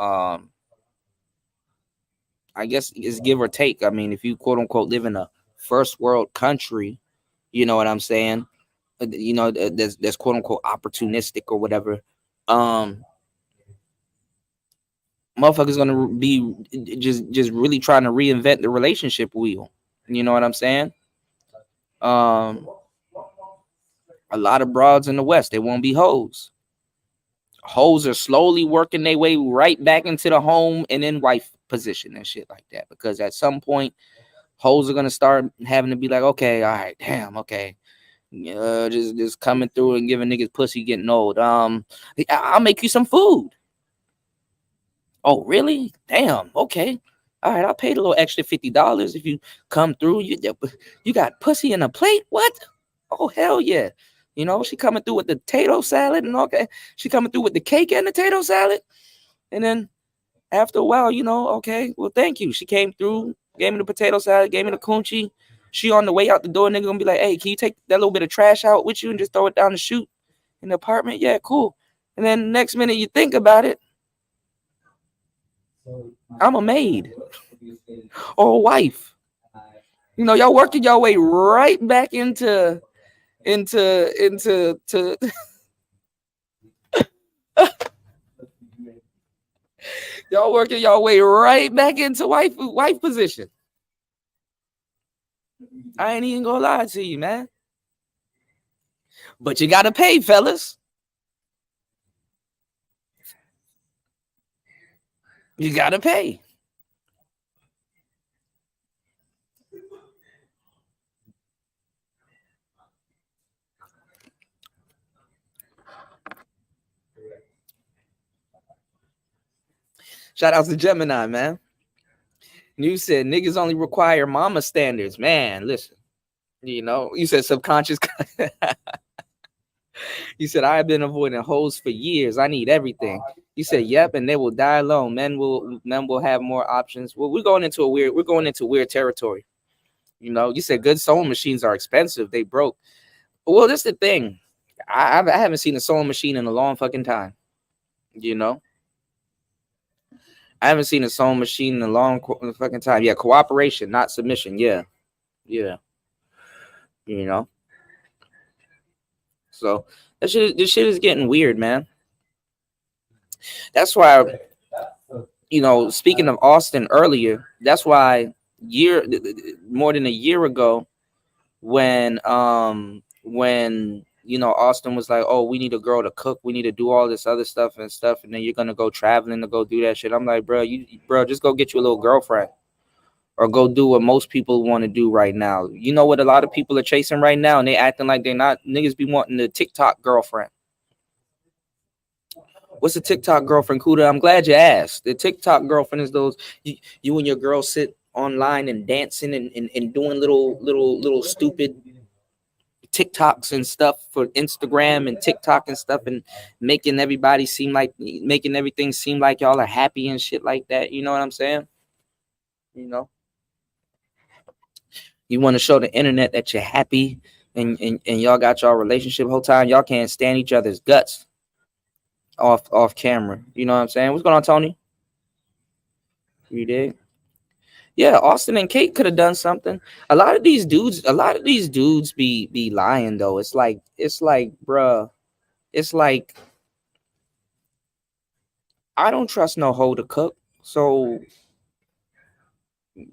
I guess it's give or take. I mean, if you quote unquote live in a first world country, you know what I'm saying? You know, there's quote unquote opportunistic or whatever. Motherfuckers gonna be just really trying to reinvent the relationship wheel. You know what I'm saying? A lot of broads in the West, they won't be hoes. Hoes are slowly working their way right back into the home and in wife position and shit like that. Because at some point, hoes are gonna start having to be like, okay, all right, damn, okay. Just coming through and giving niggas pussy getting old. I'll make you some food. Oh, really? Damn. Okay. All right. I'll pay the little extra $50 if you come through. You got pussy in a plate? What? Oh, hell yeah. You know, she coming through with the potato salad and okay. She coming through with the cake and the potato salad. And then after a while, you know, okay, well, thank you. She came through, gave me the potato salad, gave me the coochie. She on the way out the door, nigga gonna be like, hey, can you take that little bit of trash out with you and just throw it down the chute in the apartment? Yeah, cool. And then next minute you think about it, I'm a maid or a wife. You know, y'all working your way right back into y'all working your way right back into wife position. I ain't even gonna lie to you, man. But you gotta pay, fellas. You gotta pay. Shout out to Gemini, man. You said niggas only require mama standards. Man, listen. You know, you said subconscious. You said I've been avoiding hoes for years. I need everything. You said yep, and they will die alone. Men will have more options. Well, we're going into weird territory. You know, you said good sewing machines are expensive. They broke. Well, that's the thing. I haven't seen a sewing machine in a long fucking time. You know, I haven't seen a sewing machine in a long fucking time. Yeah, cooperation, not submission. Yeah. You know. So this shit is getting weird, man. That's why, you know, speaking of Austin earlier, that's why more than a year ago, when you know, Austin was like, oh, we need a girl to cook, we need to do all this other stuff, and then you're gonna go traveling to go do that shit. I'm like, bro, just go get you a little girlfriend. Or go do what most people want to do right now. You know what a lot of people are chasing right now, and they acting like they're not. Niggas be wanting the TikTok girlfriend. What's a TikTok girlfriend, Kuda? I'm glad you asked. The TikTok girlfriend is those you and your girl sit online and dancing and doing little stupid TikToks and stuff for Instagram and TikTok and stuff, and making everything seem like y'all are happy and shit like that. You know what I'm saying? You know. You want to show the internet that you're happy and y'all got y'all relationship whole time. Y'all can't stand each other's guts off camera. You know what I'm saying? What's going on, Tony? You did? Yeah, Austin and Kate could have done something. A lot of these dudes be lying though. It's like, bruh. It's like, I don't trust no hoe to cook. So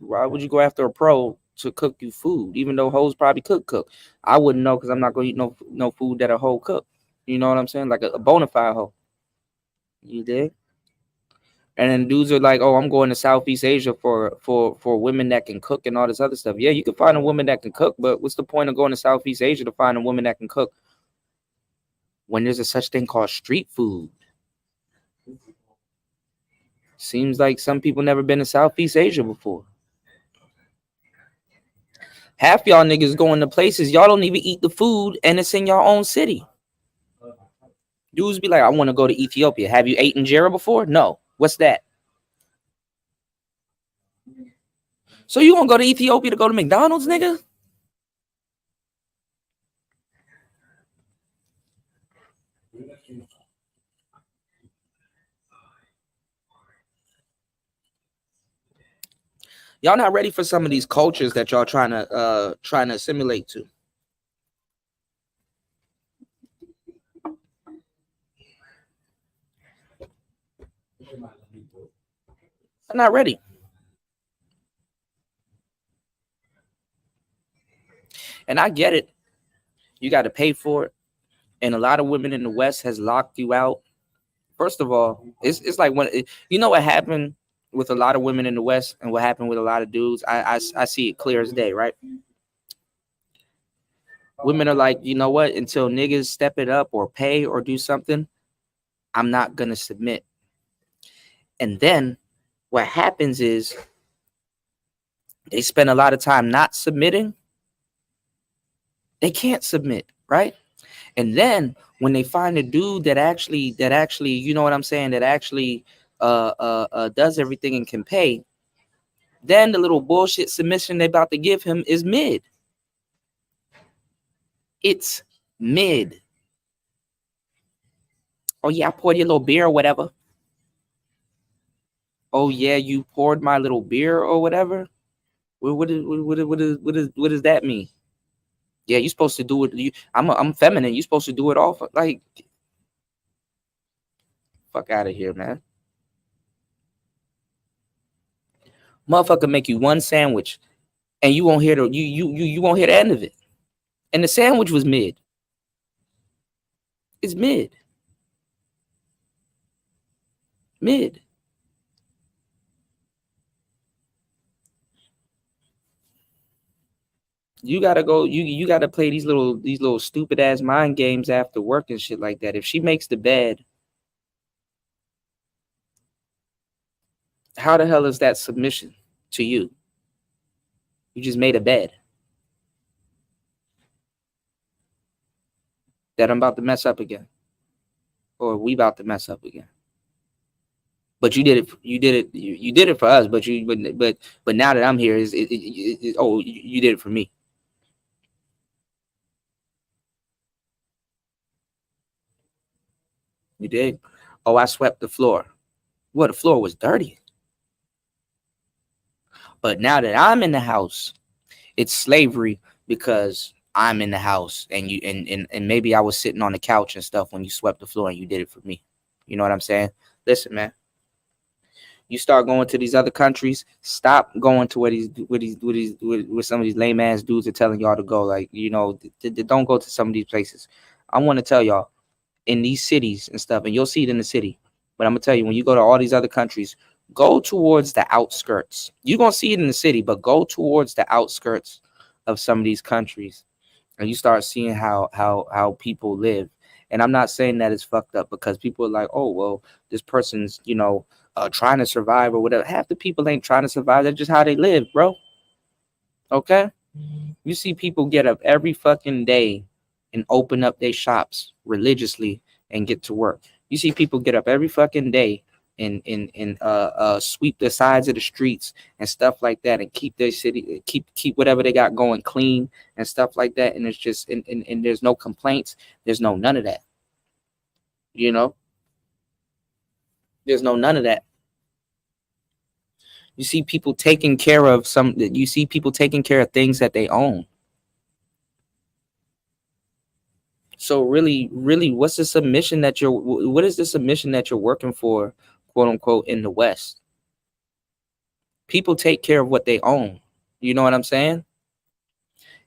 why would you go after a pro to cook you food, even though hoes probably cook? I wouldn't know because I'm not gonna eat no food that a hoe cook. You know what I'm saying? Like a bona fide hoe. You dig? And then dudes are like, oh, I'm going to Southeast Asia for women that can cook and all this other stuff. Yeah, you can find a woman that can cook, but what's the point of going to Southeast Asia to find a woman that can cook when there's a such thing called street food? Seems like some people never been to Southeast Asia before. Half y'all niggas going to places y'all don't even eat the food, and it's in your own city. Dudes be like, I want to go to Ethiopia. Have you ate injera before? No. What's that? So you want to go to Ethiopia to go to McDonald's, nigga? Y'all not ready for some of these cultures that y'all trying to assimilate to. I'm not ready. And I get it. You got to pay for it. And a lot of women in the West has locked you out. First of all, it's like when you know what happened with a lot of women in the West and what happened with a lot of dudes. I see it clear as day, right? Women are like, you know what? Until niggas step it up or pay or do something, I'm not gonna submit. And then what happens is they spend a lot of time not submitting. They can't submit, right? And then when they find a dude that actually, you know what I'm saying, that actually does everything and can pay, then the little bullshit submission they about to give him is mid. It's mid. Oh yeah, I poured your little beer or whatever. Oh yeah, you poured my little beer or whatever. What does that mean? Yeah, you're supposed to do it. I'm feminine. You're supposed to do it all. Like, fuck out of here, man. Motherfucker make you one sandwich, and you won't hear you won't hear the end of it. And the sandwich was mid. It's mid. Mid. You gotta go. You gotta play these little stupid ass mind games after work and shit like that. If she makes the bed, how the hell is that submission to you? You just made a bed that I'm about to mess up again, or we about to mess up again. But you did it. You did it for us. But now that I'm here, you did it for me. You did. Oh, I swept the floor. Well, the floor was dirty. But now that I'm in the house, it's slavery because I'm in the house and you and maybe I was sitting on the couch and stuff when you swept the floor and you did it for me. You know what I'm saying? Listen, man. You start going to these other countries, stop going to where some of these lame ass dudes are telling y'all to go. Like, you know, don't go to some of these places. I want to tell y'all in these cities and stuff, and you'll see it in the city. But I'm gonna tell you, when you go to all these other countries, go towards the outskirts. You're gonna see it in the city, but go towards the outskirts of some of these countries, and you start seeing how people live. And I'm not saying that it's fucked up because people are like, oh well, this person's, you know, trying to survive or whatever. Half the people ain't trying to survive. That's just how they live, bro. Okay? You see people get up every fucking day and open up their shops religiously and get to work. You see people get up every fucking day and sweep the sides of the streets and stuff like that and keep their city, keep whatever they got going clean and stuff like that. And it's just and there's no complaints. There's no none of that. You know? There's no none of that. You see people taking care of things that they own. So really, what is the submission that you're working for, quote unquote, in the West? People take care of what they own. You know what I'm saying?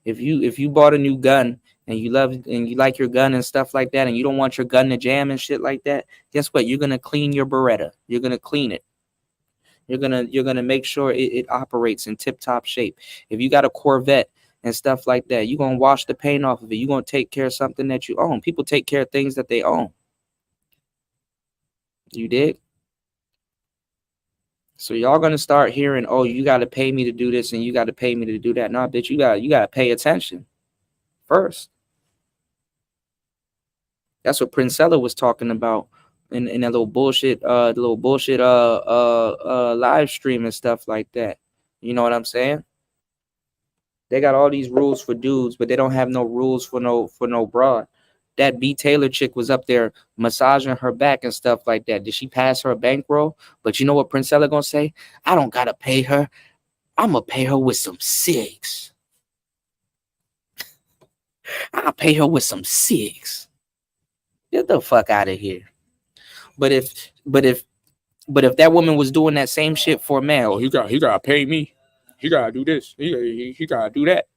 If you bought a new gun and you love and you like your gun and stuff like that, and you don't want your gun to jam and shit like that, guess what? You're gonna clean your Beretta. You're gonna clean it. You're gonna make sure it operates in tip-top shape. If you got a Corvette and stuff like that, you're gonna wash the paint off of it. You're gonna take care of something that you own. People take care of things that they own. You dig? So y'all gonna start hearing, oh, you gotta pay me to do this and you gotta pay me to do that. Nah, bitch, you gotta pay attention first. That's what Princella was talking about in that little bullshit, live stream and stuff like that. You know what I'm saying? They got all these rules for dudes, but they don't have no rules for no broad. That B Taylor chick was up there massaging her back and stuff like that. Did she pass her a bankroll? But you know what Princella gonna say? I don't gotta pay her. I'm gonna pay her with some cigs. I'll pay her with some cigs. Get the fuck out of here. But if that woman was doing that same shit for a man, oh, he gotta pay me. He gotta do this. He gotta do that.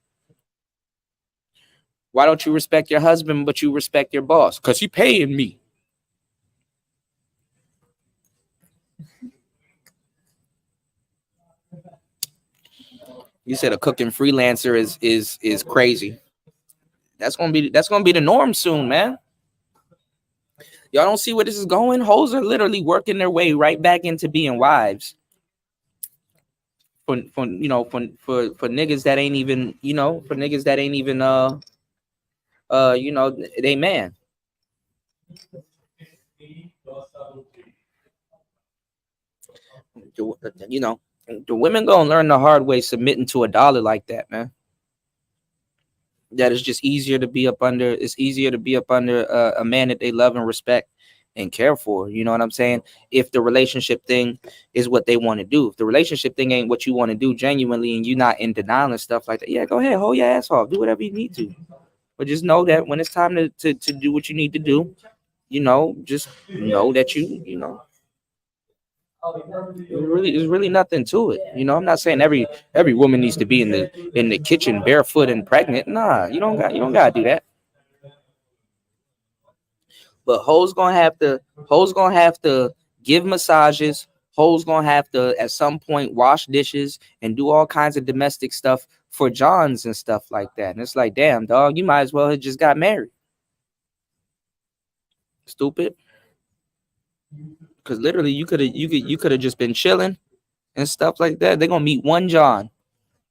Why don't you respect your husband, but you respect your boss? Because he paying me. You said a cooking freelancer is crazy. That's gonna be the norm soon, man. Y'all don't see where this is going? Hoes are literally working their way right back into being wives. For niggas that ain't even, they man. The women gonna learn the hard way submitting to $1 like that, man. That is just easier to be up under. It's easier to be up under a man that they love and respect and care for. You know what I'm saying? If the relationship thing is what they want to do, if the relationship thing ain't what you want to do genuinely, and you're not in denial and stuff like that, yeah, go ahead, hold your ass off, do whatever you need to. But just know that when it's time to do what you need to do, just know that there's really nothing to it. I'm not saying every woman needs to be in the kitchen barefoot and pregnant. Nah, you don't gotta do that. But hoes gonna have to give massages. Hoes gonna have to at some point wash dishes and do all kinds of domestic stuff for Johns and stuff like that. And it's like, damn, dog, you might as well have just got married. Stupid. Because literally you could have just been chilling and stuff like that. They're gonna meet one John,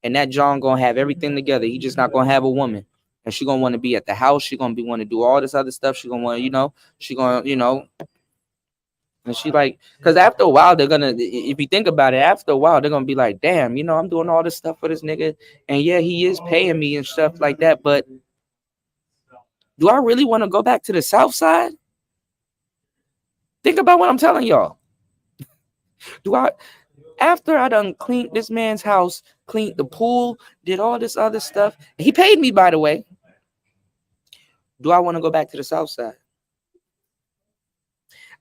and that John gonna have everything together. He just not gonna have a woman. And she gonna want to be at the house. She gonna want to do all this other stuff. She gonna want, and she like, because after a while they're gonna, if you think about it, after a while they're gonna be like, damn, I'm doing all this stuff for this nigga, and yeah, he is paying me and stuff like that. But do I really want to go back to the South Side? Think about what I'm telling y'all. After I done cleaned this man's house, cleaned the pool, did all this other stuff, he paid me, by the way. Do I want to go back to the South Side?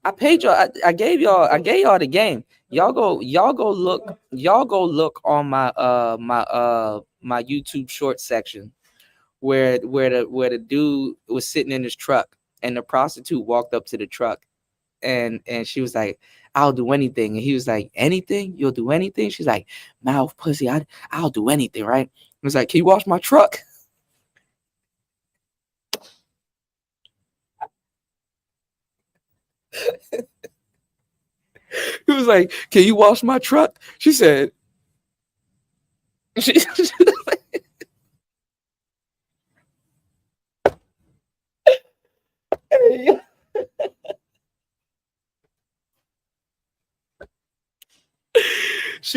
I paid y'all. I gave y'all the game. Y'all go look on my my YouTube short section where the dude was sitting in his truck and the prostitute walked up to the truck and she was like, I'll do anything. And he was like, anything? You'll do anything? She's like, mouth pussy, I'll do anything, right? He was like, can you wash my truck? He was like, can you wash my truck? She said, she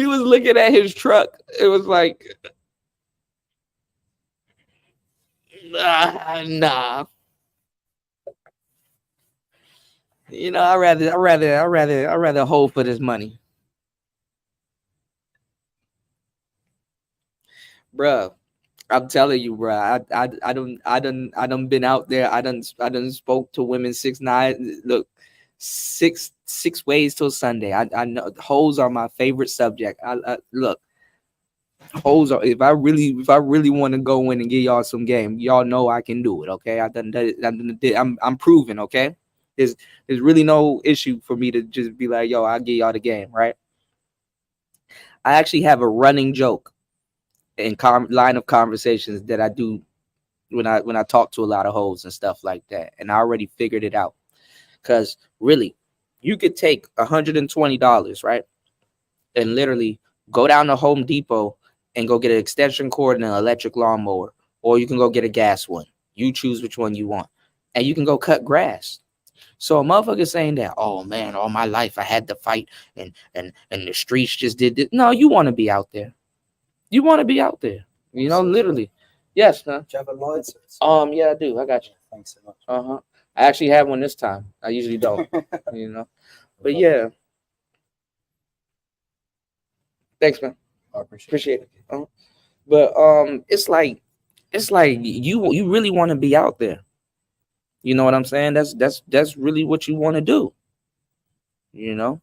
was looking at his truck. It was like, nah. I'd rather hold for this money. Bruh, I'm telling you, bruh. I done been out there. I done spoke to women 6'9". Look, six ways till Sunday. I know hoes are my favorite subject. Look, hoes are. If I really want to go in and give y'all some game, y'all know I can do it. Okay, I'm proven. Okay. There's really no issue for me to just be like, yo, I'll give y'all the game, right? I actually have a running joke in line of conversations that I do when I talk to a lot of hoes and stuff like that, and I already figured it out. Because really, you could take $120, right, and literally go down to Home Depot and go get an extension cord and an electric lawnmower, or you can go get a gas one. You choose which one you want. and you can go cut grass. So a motherfucker saying that, oh man, all my life I had to fight and the streets just did this. No, you want to be out there. You want to be out there. You know, literally. Yes, huh? Do you have a license? Yeah, I do. I got you. Thanks so much. Uh-huh. I actually have one this time. I usually don't. You know. But yeah. Thanks, man. I Appreciate it. But it's like you really want to be out there. You know what I'm saying? That's really what you want to do. You know.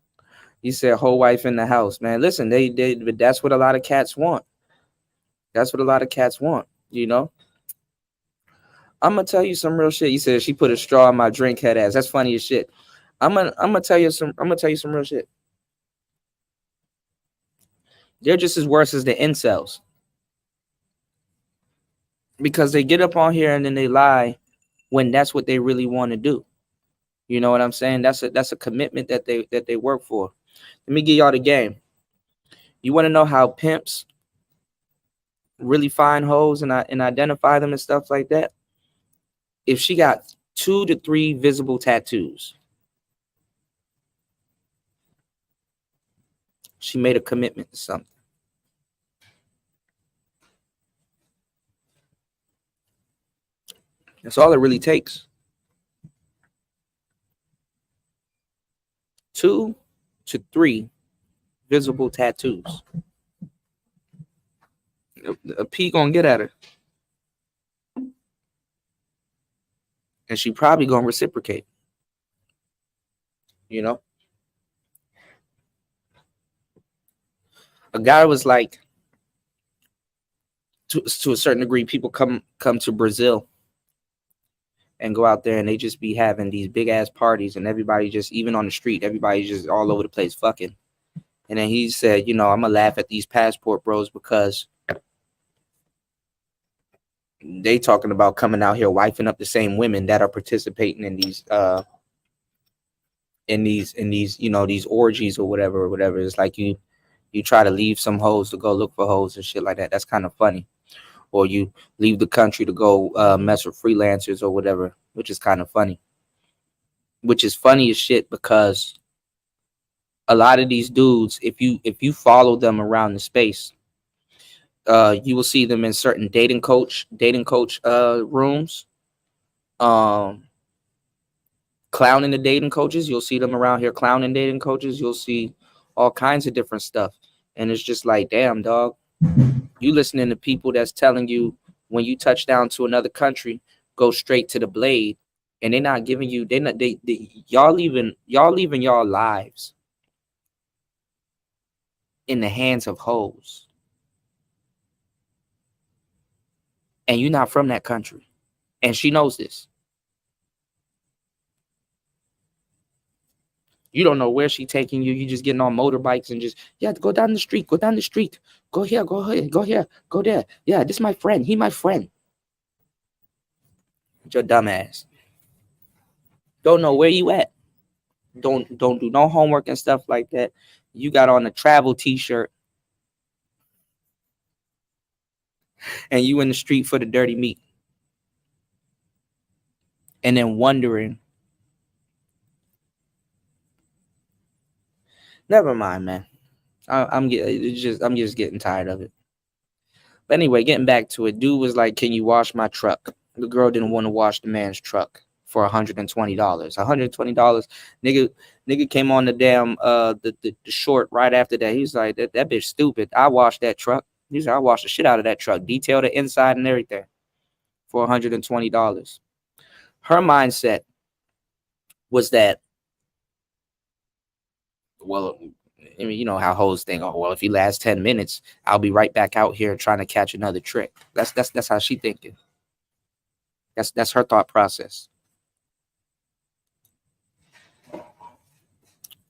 You said whole wife in the house, man. Listen, but that's what a lot of cats want. That's what a lot of cats want. You know. I'm gonna tell you some real shit. You said she put a straw in my drink, head ass. That's funny as shit. I'm gonna tell you some real shit. They're just as worse as the incels. Because they get up on here and then they lie when that's what they really want to do. You know what I'm saying? That's a commitment that they work for. Let me give y'all the game. You want to know how pimps really find hoes and identify them and stuff like that? If she got 2 to 3 visible tattoos, she made a commitment to something. That's all it really takes. 2 to 3 visible tattoos. A P gonna get at her. And she probably gonna reciprocate. You know? A guy was like, to a certain degree, people come to Brazil and go out there and they just be having these big ass parties and everybody just, even on the street, everybody just all over the place fucking. And then he said, you know, I'm gonna laugh at these passport bros because they talking about coming out here wifing up the same women that are participating in these you know, these orgies or whatever. It's like you try to leave some hoes to go look for hoes and shit like that. That's kind of funny. Or you leave the country to go mess with freelancers or whatever, which is kind of funny. Which is funny as shit because a lot of these dudes, if you follow them around the space, you will see them in certain dating coach rooms, clowning the dating coaches. You'll see them around here clowning dating coaches. You'll see all kinds of different stuff, and it's just like, damn, dog. You listening to people that's telling you when you touch down to another country, go straight to the blade, and they're not giving you. Y'all leaving y'all lives in the hands of hoes. And you're not from that country. And she knows this. You don't know where she taking you. You just getting on motorbikes and just, yeah, go down the street. Go down the street. Go here, go here, go here, go there. Yeah, this is my friend. He my friend. Your dumb ass. Don't know where you at. Don't do no homework and stuff like that. You got on a travel t-shirt. And you in the street for the dirty meat. And then wondering. Never mind, man. I'm just getting tired of it. But anyway, getting back to it, dude was like, "Can you wash my truck?" The girl didn't want to wash the man's truck for $120. $120. Nigga came on the damn the short right after that. He was like, that bitch stupid. I washed that truck. He said, I washed the shit out of that truck, detail the inside and everything for $120. Her mindset was that, well, I mean, you know how hoes think, oh, well, if he lasts 10 minutes, I'll be right back out here trying to catch another trick. That's how she thinking. That's her thought process.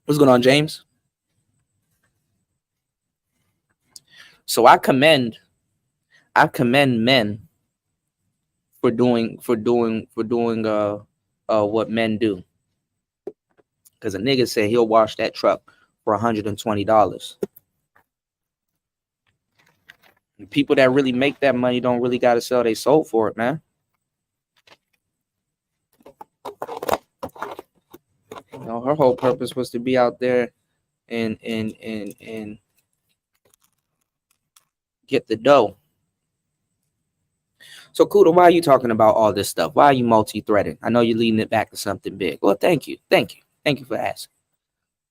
What's going on, James? So I commend men for doing what men do. Because a nigga said he'll wash that truck for $120. And people that really make that money don't really got to sell their soul for it, man. Her whole purpose was to be out there and get the dough. So, Kuda, why are you talking about all this stuff? Why are you multi-threading? I know you're leading it back to something big. Well, thank you for asking.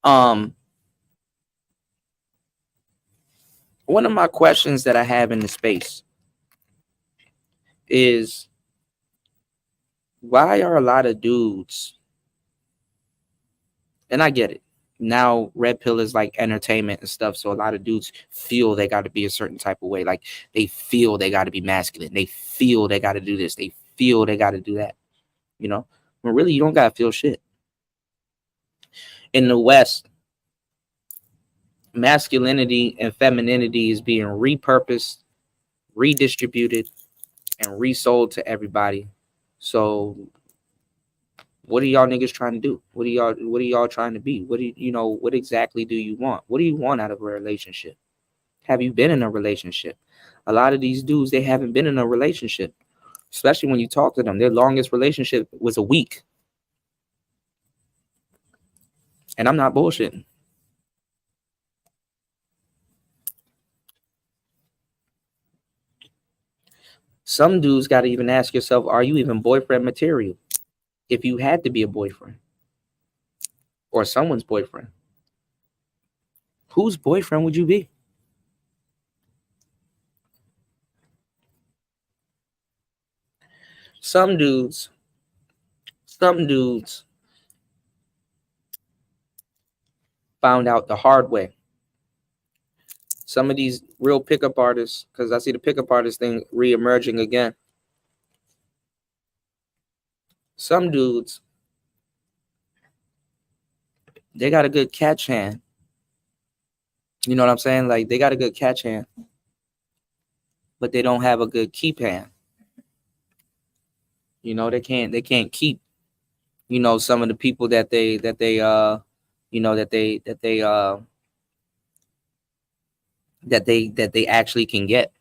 One of my questions that I have in the space is, why are a lot of dudes, and I get it, now red pill is like entertainment and stuff, so a lot of dudes feel they got to be a certain type of way, like they feel they got to be masculine, they feel they got to do this, they feel they got to do that, you know, but really you don't got to feel shit. In the West, masculinity and femininity is being repurposed, redistributed, and resold to everybody. So what are y'all niggas trying to do? What are y'all trying to be? What exactly do you want? What do you want out of a relationship? Have you been in a relationship? A lot of these dudes, they haven't been in a relationship, especially when you talk to them. Their longest relationship was a week. And I'm not bullshitting. Some dudes got to even ask yourself, are you even boyfriend material? If you had to be a boyfriend or someone's boyfriend, whose boyfriend would you be? Some dudes found out the hard way. Some of these real pickup artists, because I see the pickup artist thing re-emerging again. Some dudes, they got a good catch hand. You know what I'm saying? Like, they got a good catch hand, but they don't have a good keep hand. You know, they can't keep, you know, some of the people that they actually can get.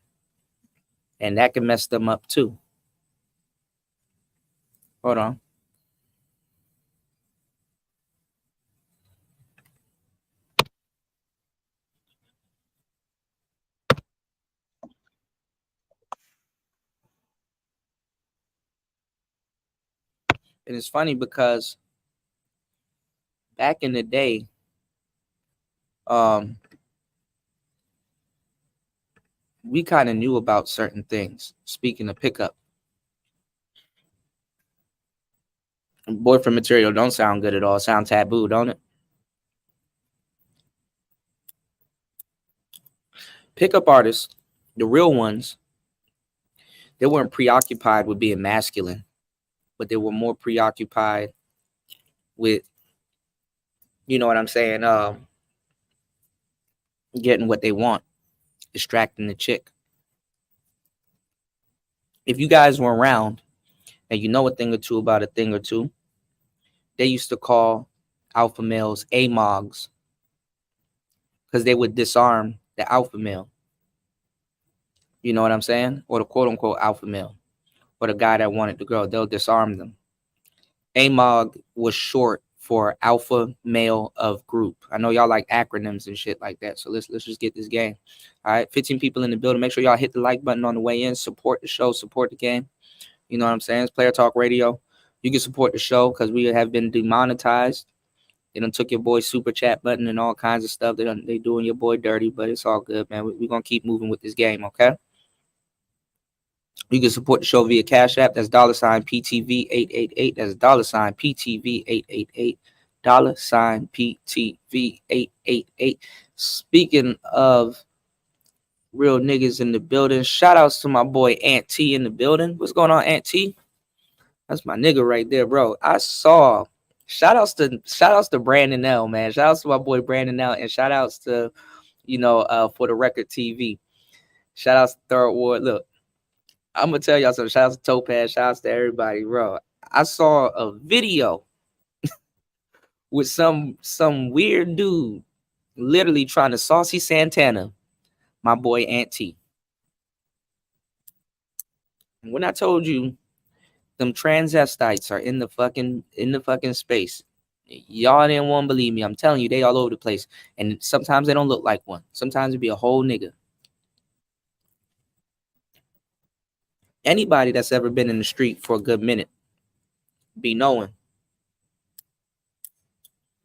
And that can mess them up too. Hold on. And it's funny because back in the day, we kind of knew about certain things. Speaking of pickup, boyfriend material don't sound good at all. Sound taboo, don't it? Pickup artists, the real ones, they weren't preoccupied with being masculine, but they were more preoccupied with, you know what I'm saying, getting what they want, distracting the chick. If you guys were around and you know a thing or two about a thing or two, they used to call alpha males AMOGs because they would disarm the alpha male. You know what I'm saying? Or the quote unquote alpha male, or the guy that wanted the girl. They'll disarm them. AMOG was short for alpha male of group. I know y'all like acronyms and shit like that, so let's just get this game. All right, 15 people in the building. Make sure y'all hit the like button on the way in. Support the show, support the game. You know what I'm saying? It's Player Talk Radio. You can support the show because we have been demonetized. They done took your boy's super chat button and all kinds of stuff. They doing your boy dirty, but it's all good, man. We're gonna keep moving with this game, okay? You can support the show via Cash App. That's $PTV888. That's $PTV888. $PTV888. Speaking of real niggas in the building, shout outs to my boy Aunt T in the building. What's going on, Aunt T? That's my nigga right there, bro. I saw shout outs to Brandon L, man. Shout outs to my boy Brandon L, and shout outs to, For the Record TV. Shout outs to Third Ward. Look, I'm gonna tell y'all some shout outs to Topaz, shout outs to everybody, bro. I saw a video with some weird dude literally trying to saucy Santana my boy Aunt T. When I told you them transvestites are in the fucking space, Y'all didn't want to believe me. I'm telling you, they all over the place. And sometimes they don't look like one. Sometimes it be a whole nigga. Anybody that's ever been in the street for a good minute be knowing.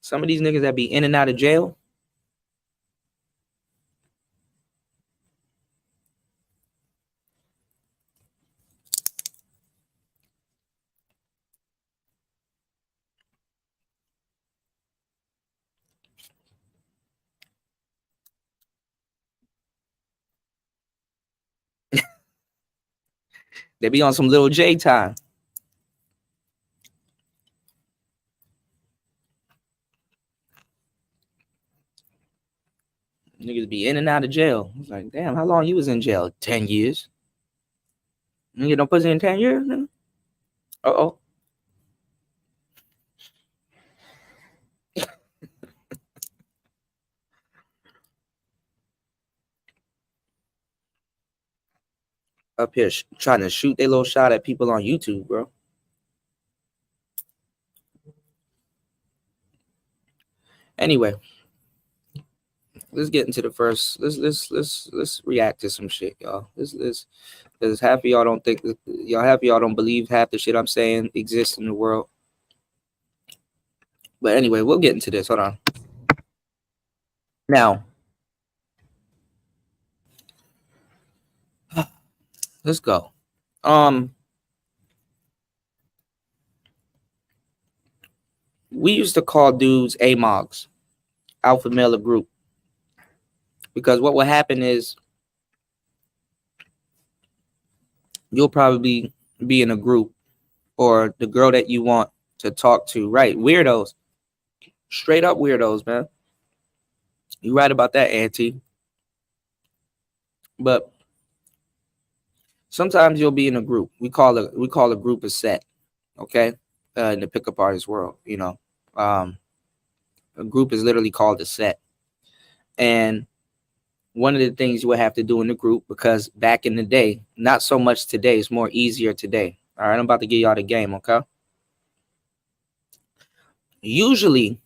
Some of these niggas that be in and out of jail, they be on some little J time. Niggas be in and out of jail. It's like, damn, how long you was in jail? 10 years. You get no pussy in 10 years? Uh-oh. Up here trying to shoot their little shot at people on YouTube, bro. Anyway, let's get into the first. Let's react to some shit, y'all. Let's because half of y'all don't think that, half of y'all don't believe half the shit I'm saying exists in the world. But anyway, we'll get into this. Hold on. Now, let's go. We used to call dudes AMOGs, alpha male group, because what will happen is you'll probably be in a group, or the girl that you want to talk to, right? Weirdos, straight up weirdos, man. You right about that, Auntie. But sometimes you'll be in a group. We call a group a set, okay? In the pickup artist world, you know, a group is literally called a set. And one of the things you would have to do in the group, because back in the day, not so much today, it's more easier today. All right, I'm about to give y'all the game, okay? Usually,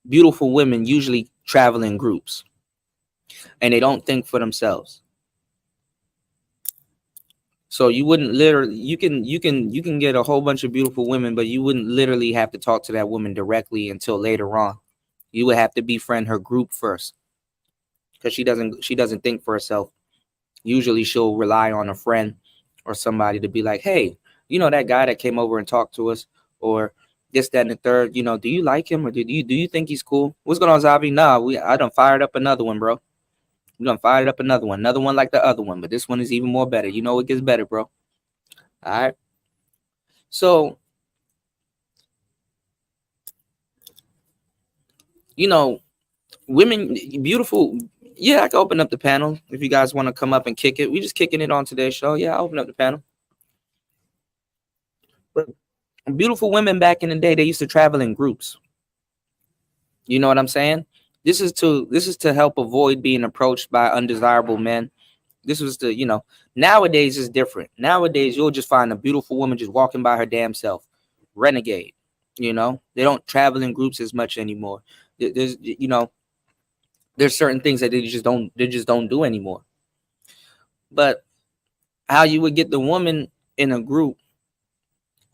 beautiful women usually travel in groups, and they don't think for themselves. So you wouldn't literally, you can get a whole bunch of beautiful women, but you wouldn't literally have to talk to that woman directly until later on. You would have to befriend her group first, because she doesn't think for herself. Usually she'll rely on a friend or somebody to be like, hey, you know, that guy that came over and talked to us, or this, that, and the third, you know, do you like him, or do you think he's cool? What's going on, Zabi? Nah, I done fired up another one, bro. We done fired up another one like the other one, but this one is even more better. You know, it gets better, bro. All right. So, you know, women, beautiful. Yeah, I can open up the panel if you guys want to come up and kick it. We just kicking it on today's show. Yeah, I'll open up the panel. But beautiful women back in the day, they used to travel in groups. You know what I'm saying? This is to help avoid being approached by undesirable men. This was the, you know, nowadays is different. Nowadays, you'll just find a beautiful woman just walking by her damn self. Renegade. You know, they don't travel in groups as much anymore. There's, you know, there's certain things that they just don't do anymore. But how you would get the woman in a group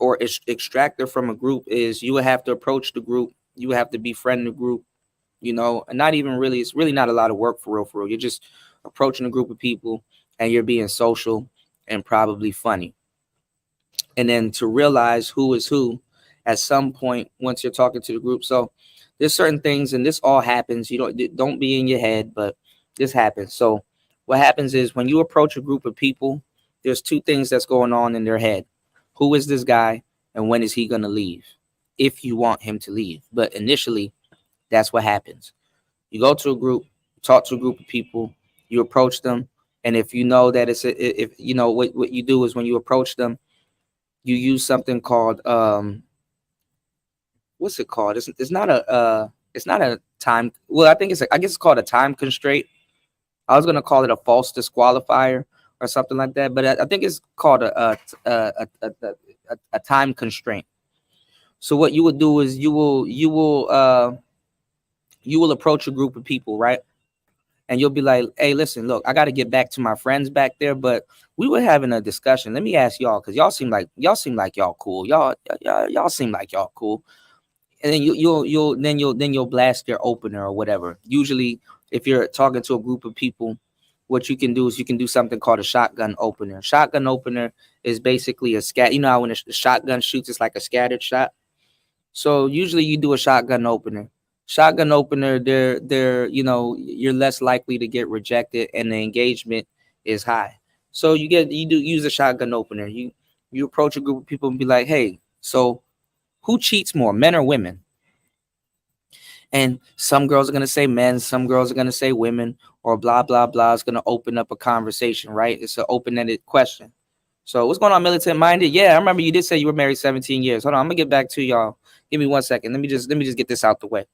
or extract her from a group is you would have to approach the group. You would have to befriend the group, you know, and not even really, it's really not a lot of work for real. You're just approaching a group of people and you're being social and probably funny. And then to realize who is who at some point once you're talking to the group. So there's certain things, and this all happens. You don't be in your head, but this happens. So what happens is when you approach a group of people, there's two things that's going on in their head. Who is this guy, and when is he going to leave? If you want him to leave. But initially, that's what happens. You go to a group, talk to a group of people, you approach them, and if you know that if you know what you do is when you approach them, you use something called what's it called? It's not a time. Well, I guess it's called a time constraint. I was gonna call it a false disqualifier or something like that, but I think it's called a time constraint. So what you would do is you will approach a group of people, right? And you'll be like, hey, listen, look, I got to get back to my friends back there, but we were having a discussion. Let me ask y'all, because y'all seem like y'all cool. Y'all seem like y'all cool. And then you'll blast their opener or whatever. Usually, if you're talking to a group of people, what you can do is you can do something called a shotgun opener. Shotgun opener is basically a scat. You know how when a shotgun shoots, it's like a scattered shot. So usually you do a shotgun opener. Shotgun opener, they're you're less likely to get rejected and the engagement is high. So you use a shotgun opener. You approach a group of people and be like, hey, so who cheats more, men or women? And some girls are gonna say men, some girls are gonna say women, or blah blah blah. It's gonna open up a conversation, right? It's an open-ended question. So what's going on, militant minded? Yeah, I remember you did say you were married 17 years. Hold on, I'm gonna get back to y'all. Give me 1 second. Let me just get this out the way.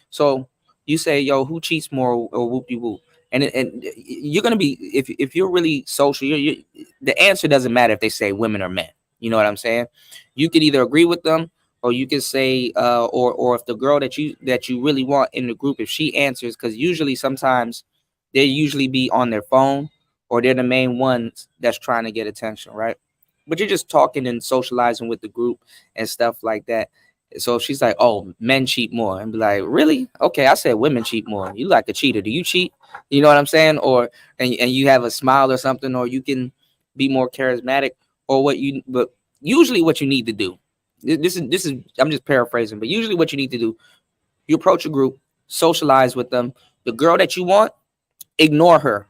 So you say, yo, who cheats more or whoop de whoop? And you're gonna be if you're really social, the answer doesn't matter if they say women or men. You know what I'm saying? You could either agree with them or you could say, or if the girl that you really want in the group, if she answers, because usually sometimes they usually be on their phone or they're the main ones that's trying to get attention, right? But you're just talking and socializing with the group and stuff like that. So if she's like, oh, men cheat more, and be like, really? Okay, I said women cheat more. You like a cheater. Do you cheat? You know what I'm saying? Or and you have a smile or something, or you can be more charismatic, or but usually what you need to do. This is I'm just paraphrasing, but usually what you need to do, you approach a group, socialize with them. The girl that you want, ignore her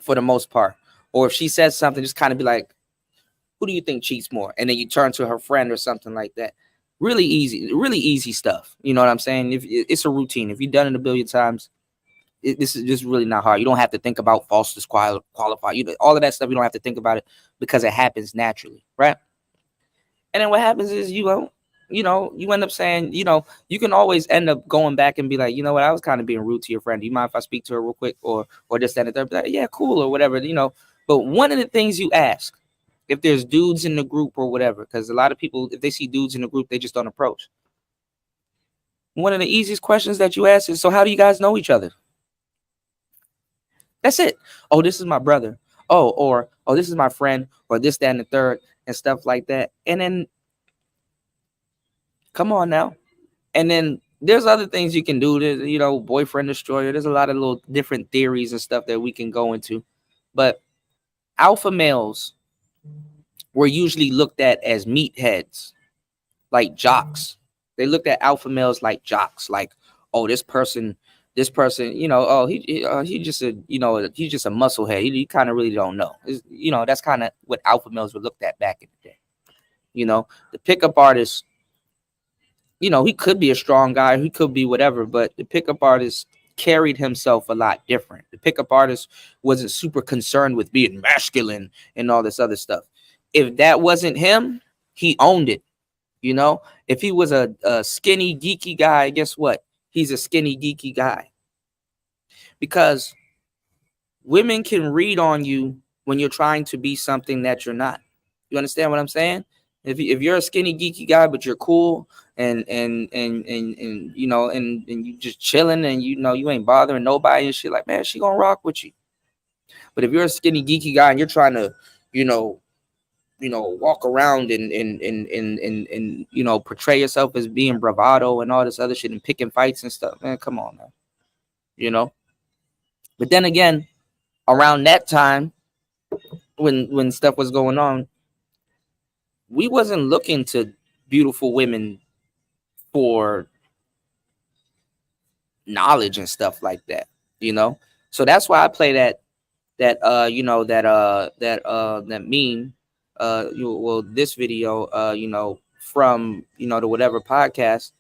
for the most part. Or if she says something, just kind of be like, who do you think cheats more? And then you turn to her friend or something like that. Really easy stuff. You know what I'm saying? If it's a routine, if you've done it a billion times, this is just really not hard. You don't have to think about false disqualify. All of that stuff, you don't have to think about it because it happens naturally, right? And then what happens is you end up saying, you can always end up going back and be like, you know what, I was kind of being rude to your friend. Do you mind if I speak to her real quick? Or just that and third? Like, yeah, cool, or whatever, But one of the things you ask, if there's dudes in the group or whatever, because a lot of people, if they see dudes in the group, they just don't approach. One of the easiest questions that you ask is, so how do you guys know each other? That's it. Oh, this is my brother. Oh, this is my friend, or this, that, and the third, and stuff like that. And then, come on now. And then there's other things you can do. There's, boyfriend destroyer. There's a lot of little different theories and stuff that we can go into. But alpha males were usually looked at as meatheads, like jocks. They looked at alpha males like jocks, like, oh, this person, he's just a, he's just a musclehead. He kind of really don't know. That's kind of what alpha males were looked at back in the day. The pickup artist, he could be a strong guy, he could be whatever, but the pickup artist carried himself a lot different. The pickup artist wasn't super concerned with being masculine and all this other stuff. If that wasn't him, he owned it. If he was a skinny, geeky guy, guess what? He's a skinny, geeky guy. Because women can read on you when you're trying to be something that you're not. You understand what I'm saying? If you're a skinny, geeky guy, but you're cool and you just chilling and you ain't bothering nobody and shit, like, man, she gonna rock with you. But if you're a skinny, geeky guy and you're trying to, walk around and portray yourself as being bravado and all this other shit and picking fights and stuff, man, come on, man. But then again, around that time, when stuff was going on, we wasn't looking to beautiful women for knowledge and stuff like that, So that's why I play that meme. This video, from the whatever podcast,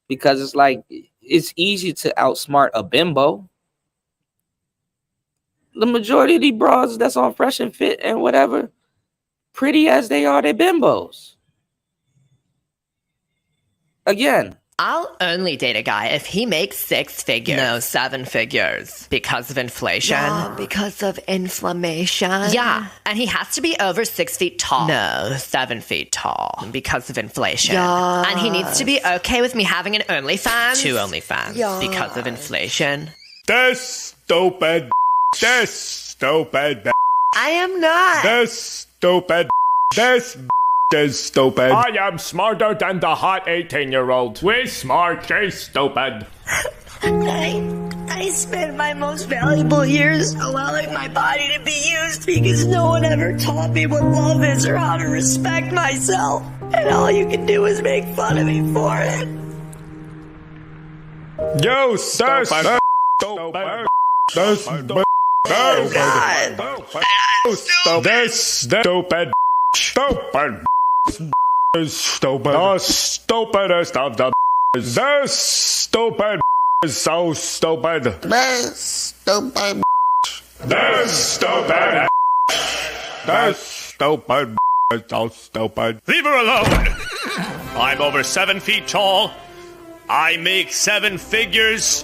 because it's like it's easy to outsmart a bimbo. The majority of these bras that's on Fresh and Fit and whatever, pretty as they are, they're bimbos. Again, I'll only date a guy if he makes 6 figures. No, 7 figures. Because of inflation. Yeah, because of inflammation. Yeah, and he has to be over 6 feet tall. No, 7 feet tall. Because of inflation. Yeah. And he needs to be okay with me having an OnlyFans. 2 OnlyFans. Yeah. Because of inflation. This stupid. This stupid. I am not. This stupid. This is stupid. I am smarter than the hot 18-year-old. We smart, she's stupid. I spent my most valuable years allowing my body to be used because no one ever taught me what love is or how to respect myself. And all you can do is make fun of me for it. You stupid. Stupid. Stupid. Oh, God. This stupid. Stupid. Stupid. The stupidest of the. This stupid is so stupid. This stupid. This stupid. This stupid is so stupid. Leave her alone. I'm over 7 feet tall. I make 7 figures,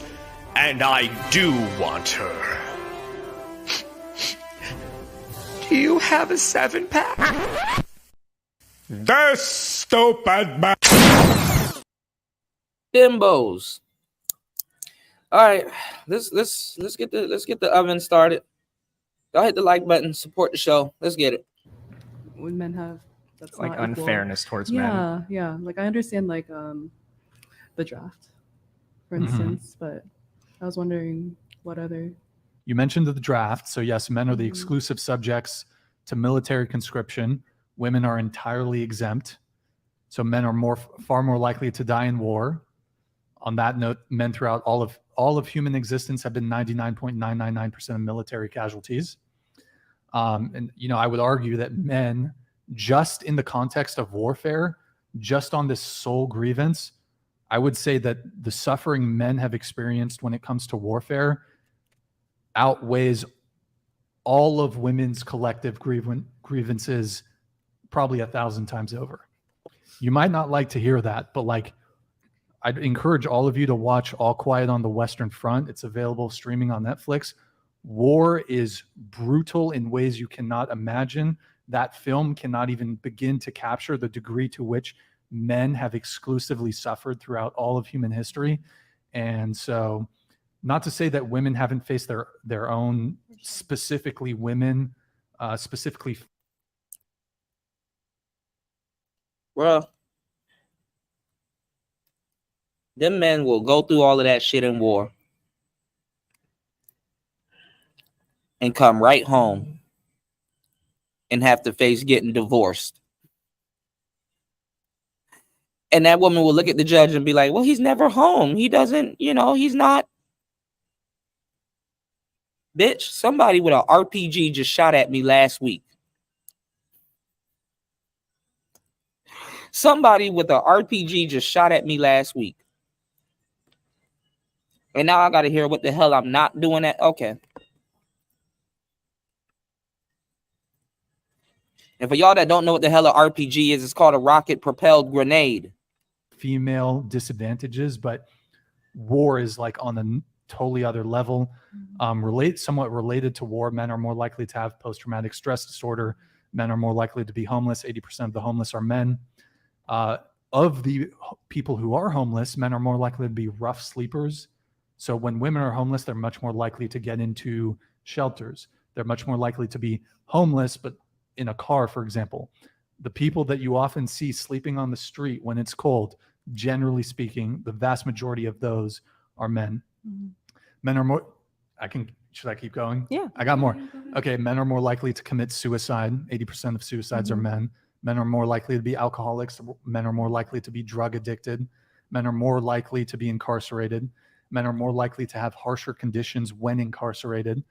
and I do want her. Do you have a 7-pack? This stupid Bimbos. All right, let's get the oven started. Y'all hit the like button, support the show. Let's get it. When men have that's like not unfairness equal. towards men. Yeah. Like I understand like the draft, for instance, but I was wondering what other. You mentioned the draft. So yes, men are the exclusive subjects to military conscription. Women are entirely exempt. So men are far more likely to die in war. On that note, men throughout all of human existence have been 99.999% of military casualties. And I would argue that men, just in the context of warfare, just on this sole grievance, I would say that the suffering men have experienced when it comes to warfare outweighs all of women's collective grievances probably 1,000 times over. You might not like to hear that, but I'd encourage all of you to watch All Quiet on the Western Front. It's available streaming on Netflix. War is brutal in ways you cannot imagine. That film cannot even begin to capture the degree to which men have exclusively suffered throughout all of human history. And so, not to say that women haven't faced their own, specifically women, specifically. Well, them men will go through all of that shit in war and come right home and have to face getting divorced. And that woman will look at the judge and be like, well, he's never home. He doesn't, he's not. Bitch, somebody with an RPG just shot at me last week. Somebody with an RPG just shot at me last week. And now I got to hear what the hell I'm not doing at. Okay. And for y'all that don't know what the hell an RPG is, it's called a rocket-propelled grenade. Female disadvantages, but war is on a totally other level. Somewhat related to war, men are more likely to have post-traumatic stress disorder. Men are more likely to be homeless. 80% of the homeless are men. Of the people who are homeless, men are more likely to be rough sleepers. So when women are homeless, they're much more likely to get into shelters. They're much more likely to be homeless, but in a car, for example. The people that you often see sleeping on the street when it's cold, generally speaking, the vast majority of those are men. Mm-hmm. Men are more, should I keep going? Yeah. I got more. Okay, men are more likely to commit suicide. 80% of suicides are men. Men are more likely to be alcoholics. Men are more likely to be drug addicted. Men are more likely to be incarcerated. Men are more likely to have harsher conditions when incarcerated.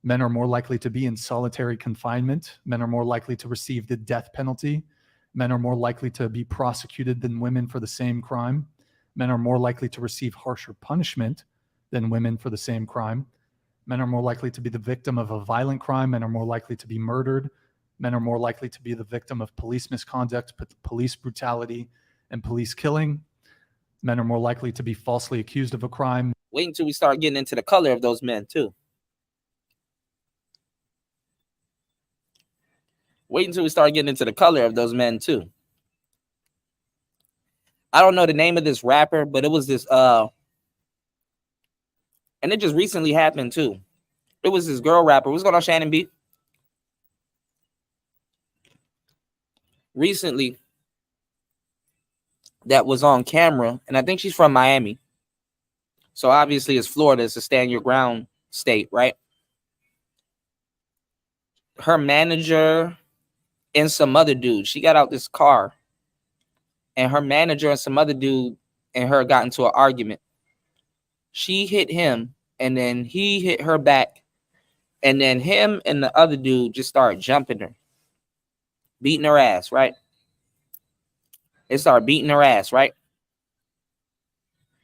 Men are more likely to be in solitary confinement. Men are more likely to receive the death penalty. Men are more likely to be prosecuted than women for the same crime. Men are more likely to receive harsher punishment than women for the same crime. Men are more likely to be the victim of a violent crime. Men are more likely to be murdered. Men are more likely to be the victim of police misconduct, police brutality, and police killing. Men are more likely to be falsely accused of a crime. Wait until we start getting into the color of those men, too. Wait until we start getting into the color of those men, too. I don't know the name of this rapper, but it was this, and it just recently happened, too. It was this girl rapper. What's going on, Shannon B? Recently, that was on camera, and I think she's from Miami. So obviously, it's Florida. It's a stand your ground state, right? Her manager and some other dude. She got out this car, and her manager and some other dude and her got into an argument. She hit him, and then he hit her back, and then him and the other dude just started jumping her, beating her ass, right? They started beating her ass, right?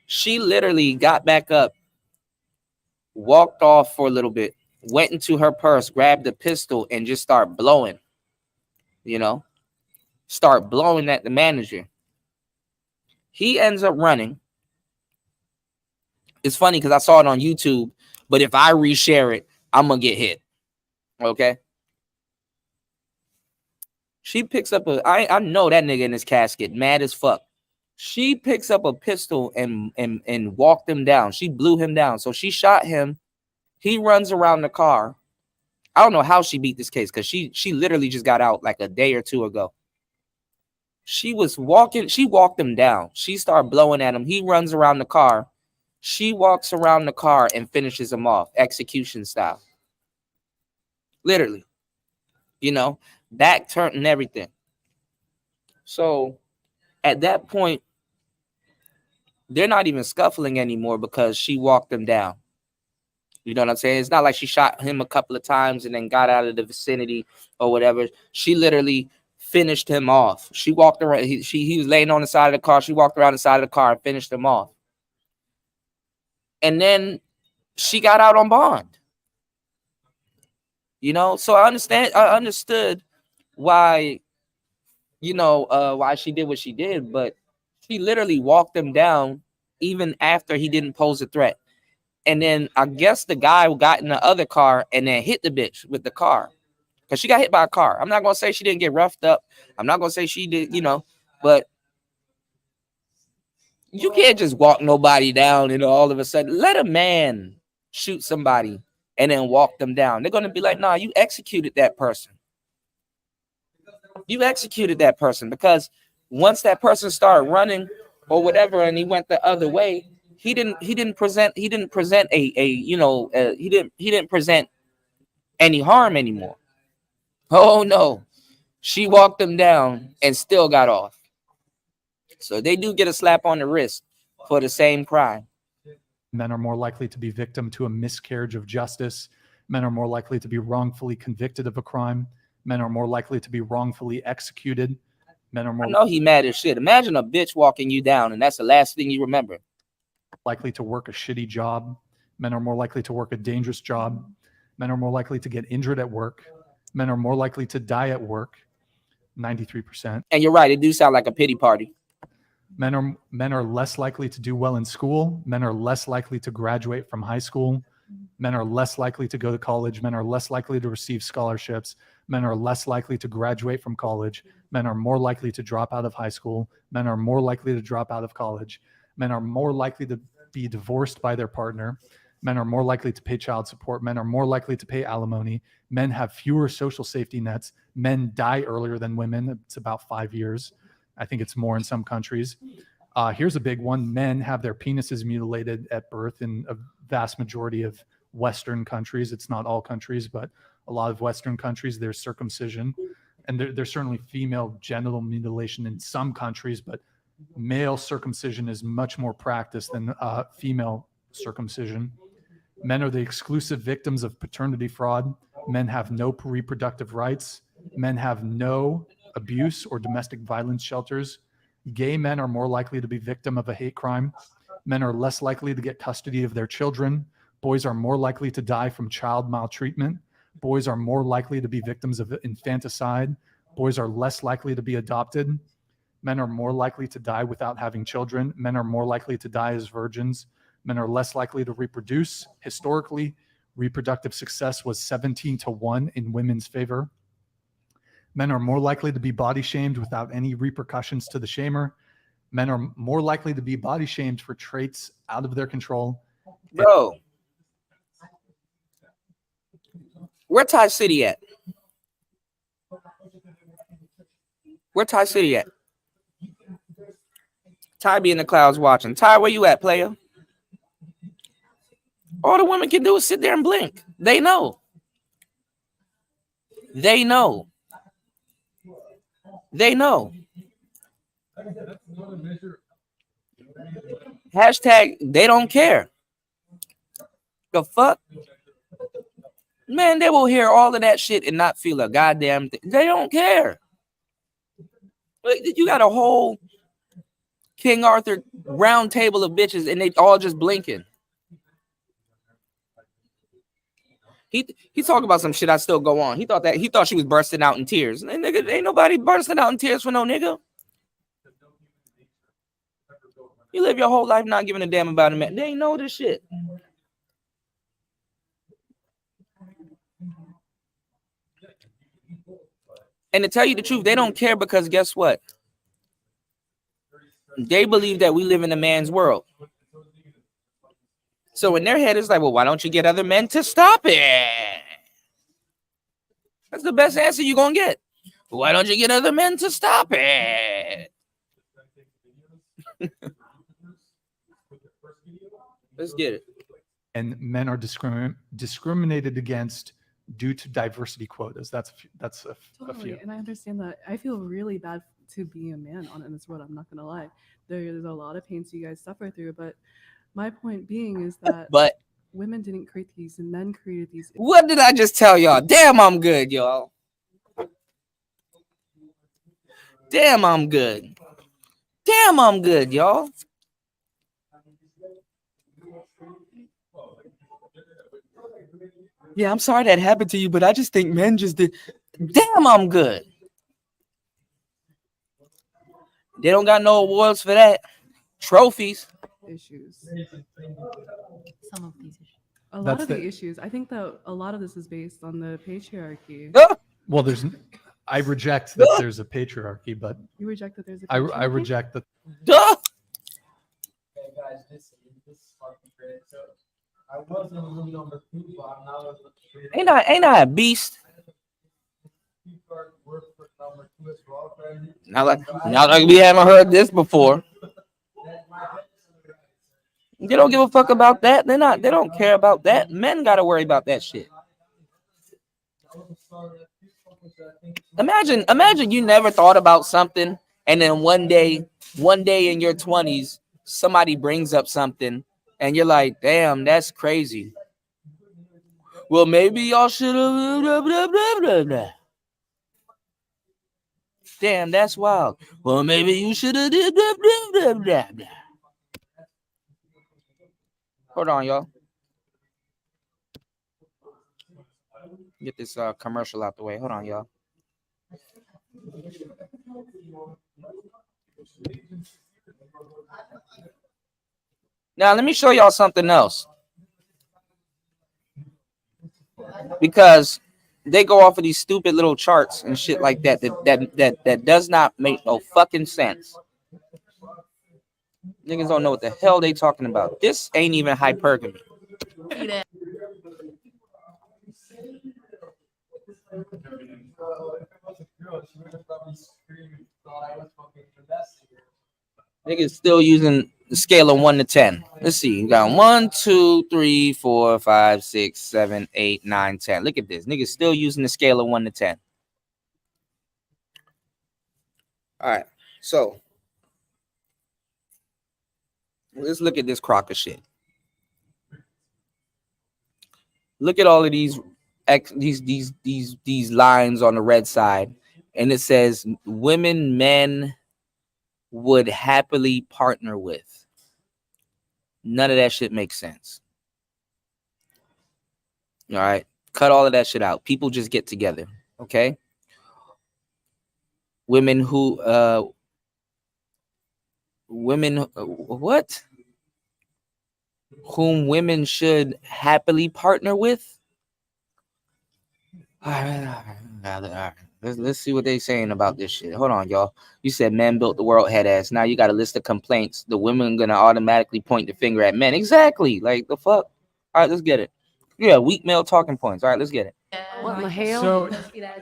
She literally got back up, walked off for a little bit, went into her purse, grabbed the pistol, and just started blowing. You know, start blowing at the manager. He ends up running. It's funny because I saw it on YouTube, but if I reshare it, I'm gonna get hit. Okay. She picks up I know that nigga in his casket, mad as fuck. She picks up a pistol and walked him down. She blew him down. So she shot him. He runs around the car. I don't know how she beat this case because she literally just got out like a day or two ago. She walked him down. She started blowing at him. He runs around the car. She walks around the car and finishes him off, execution style. Literally. You know, back turned and everything. So at that point, they're not even scuffling anymore because she walked him down. You know what I'm saying? It's not like she shot him a couple of times and then got out of the vicinity or whatever. She literally finished him off. She walked around. He was laying on the side of the car. She walked around the side of the car and finished him off. And then she got out on bond. You know, so I understood why, you know, why she did what she did, but she literally walked him down even after he didn't pose a threat. And then I guess the guy got in the other car and then hit the bitch with the car because she got hit by a car. I'm not going to say she didn't get roughed up. I'm not going to say she did, you know, but you can't just walk nobody down and all of a sudden let a man shoot somebody and then walk them down. They're going to be like, nah, you executed that person. You executed that person because once that person started running or whatever and he went the other way, he didn't present any harm anymore. Oh no. She walked him down and still got off. So they do get a slap on the wrist for the same crime. Men are more likely to be victim to a miscarriage of justice. Men are more likely to be wrongfully convicted of a crime. Men are more likely to be wrongfully executed. Men are more I know he mad as shit. Imagine a bitch walking you down and that's the last thing you remember. Likely to work a shitty job. Men are more likely to work a dangerous job. Men are more likely to get injured at work. Men are more likely to die at work. 93%. And you're right, it do sound like a pity party. Men are less likely to do well in school. Men are less likely to graduate from high school. Men are less likely to go to college. Men are less likely to receive scholarships. Men are less likely to graduate from college. Men are more likely to drop out of high school. Men are more likely to drop out of college. Men are more likely to be divorced by their partner. Men are more likely to pay child support. Men are more likely to pay alimony. Men have fewer social safety nets. Men die earlier than women. It's about 5 years. I think it's more in some countries. Here's a big one. Men have their penises mutilated at birth in a vast majority of Western countries. It's not all countries, but a lot of Western countries, there's circumcision. And there's certainly female genital mutilation in some countries, but male circumcision is much more practiced than female circumcision. Men are the exclusive victims of paternity fraud. Men have no reproductive rights. Men have no abuse or domestic violence shelters. Gay men are more likely to be victim of a hate crime. Men are less likely to get custody of their children. Boys are more likely to die from child maltreatment. Boys are more likely to be victims of infanticide. Boys are less likely to be adopted. Men are more likely to die without having children. Men are more likely to die as virgins. Men are less likely to reproduce. Historically, reproductive success was 17-1 in women's favor. Men are more likely to be body shamed without any repercussions to the shamer. Men are more likely to be body shamed for traits out of their control. Bro, where Ty City at? Where Ty City at? Ty be in the clouds watching. Ty, where you at, player? All the women can do is sit there and blink. They know. They know. They know. Hashtag they don't care. The fuck? Man, they will hear all of that shit and not feel a goddamn thing. They don't care. You got a whole King Arthur round table of bitches and they all just blinking. He talking about some shit I still go on. He thought she was bursting out in tears. And nigga, ain't nobody bursting out in tears for no nigga. You live your whole life not giving a damn about a man. They ain't know this shit. And to tell you the truth, they don't care because guess what? They believe that we live in a man's world. So in their head, it's like, well, why don't you get other men to stop it? That's the best answer you're going to get. Why don't you get other men to stop it? Let's get it. And men are discriminated against due to diversity quotas. That's a Totally. few. And I understand that. I feel really bad to be a man in this world. I'm not going to lie. There's a lot of pains you guys suffer through, but my point being is that women didn't create these, and men created these. What did I just tell y'all? Damn, I'm good, y'all. Damn, I'm good. Damn, I'm good, y'all. Yeah, I'm sorry that happened to you, but I just think men just did. Damn, I'm good. They don't got no awards for that. Trophies. Issues. Some of these issues. A lot of the issues. I think that a lot of this is based on the patriarchy. Well, I reject that there's a patriarchy, but You reject that there's a patriarchy? I reject that. Duh! Okay, guys, this is fucking great. So I was in room number 2, but I'm now in Ain't I a beast? Now like we haven't heard this before. They don't give a fuck about that. They don't care about that. Men gotta worry about that shit. Imagine you never thought about something, and then one day in your 20s, somebody brings up something, and you're like, damn, that's crazy. Well, maybe y'all should have. Damn, that's wild. Well, maybe you should have did blah. Hold on, y'all. Get this commercial out the way. Hold on, y'all. Now, let me show y'all something else. Because they go off of these stupid little charts and shit like that does not make no fucking sense. Niggas don't know what the hell they talking about. This ain't even hypergamy. Niggas still using the scale of 1 to 10. Let's see. You got 1, 2, 3, 4, 5, 6, 7, 8, 9, 10. Look at this. Niggas still using the scale of 1 to 10. All right. So let's look at this crock of shit. Look at all of these lines on the red side, and it says women men would happily partner with. None of that shit makes sense. All right. Cut all of that shit out. People just get together. Okay. Women who women, what? Whom women should happily partner with? All right. Let's see what they saying about this shit. Hold on, y'all. You said men built the world, head ass. Now you got a list of complaints. The women gonna automatically point the finger at men. Exactly. Like the fuck. All right, let's get it. Yeah, weak male talking points. All right, let's get it. What the hell?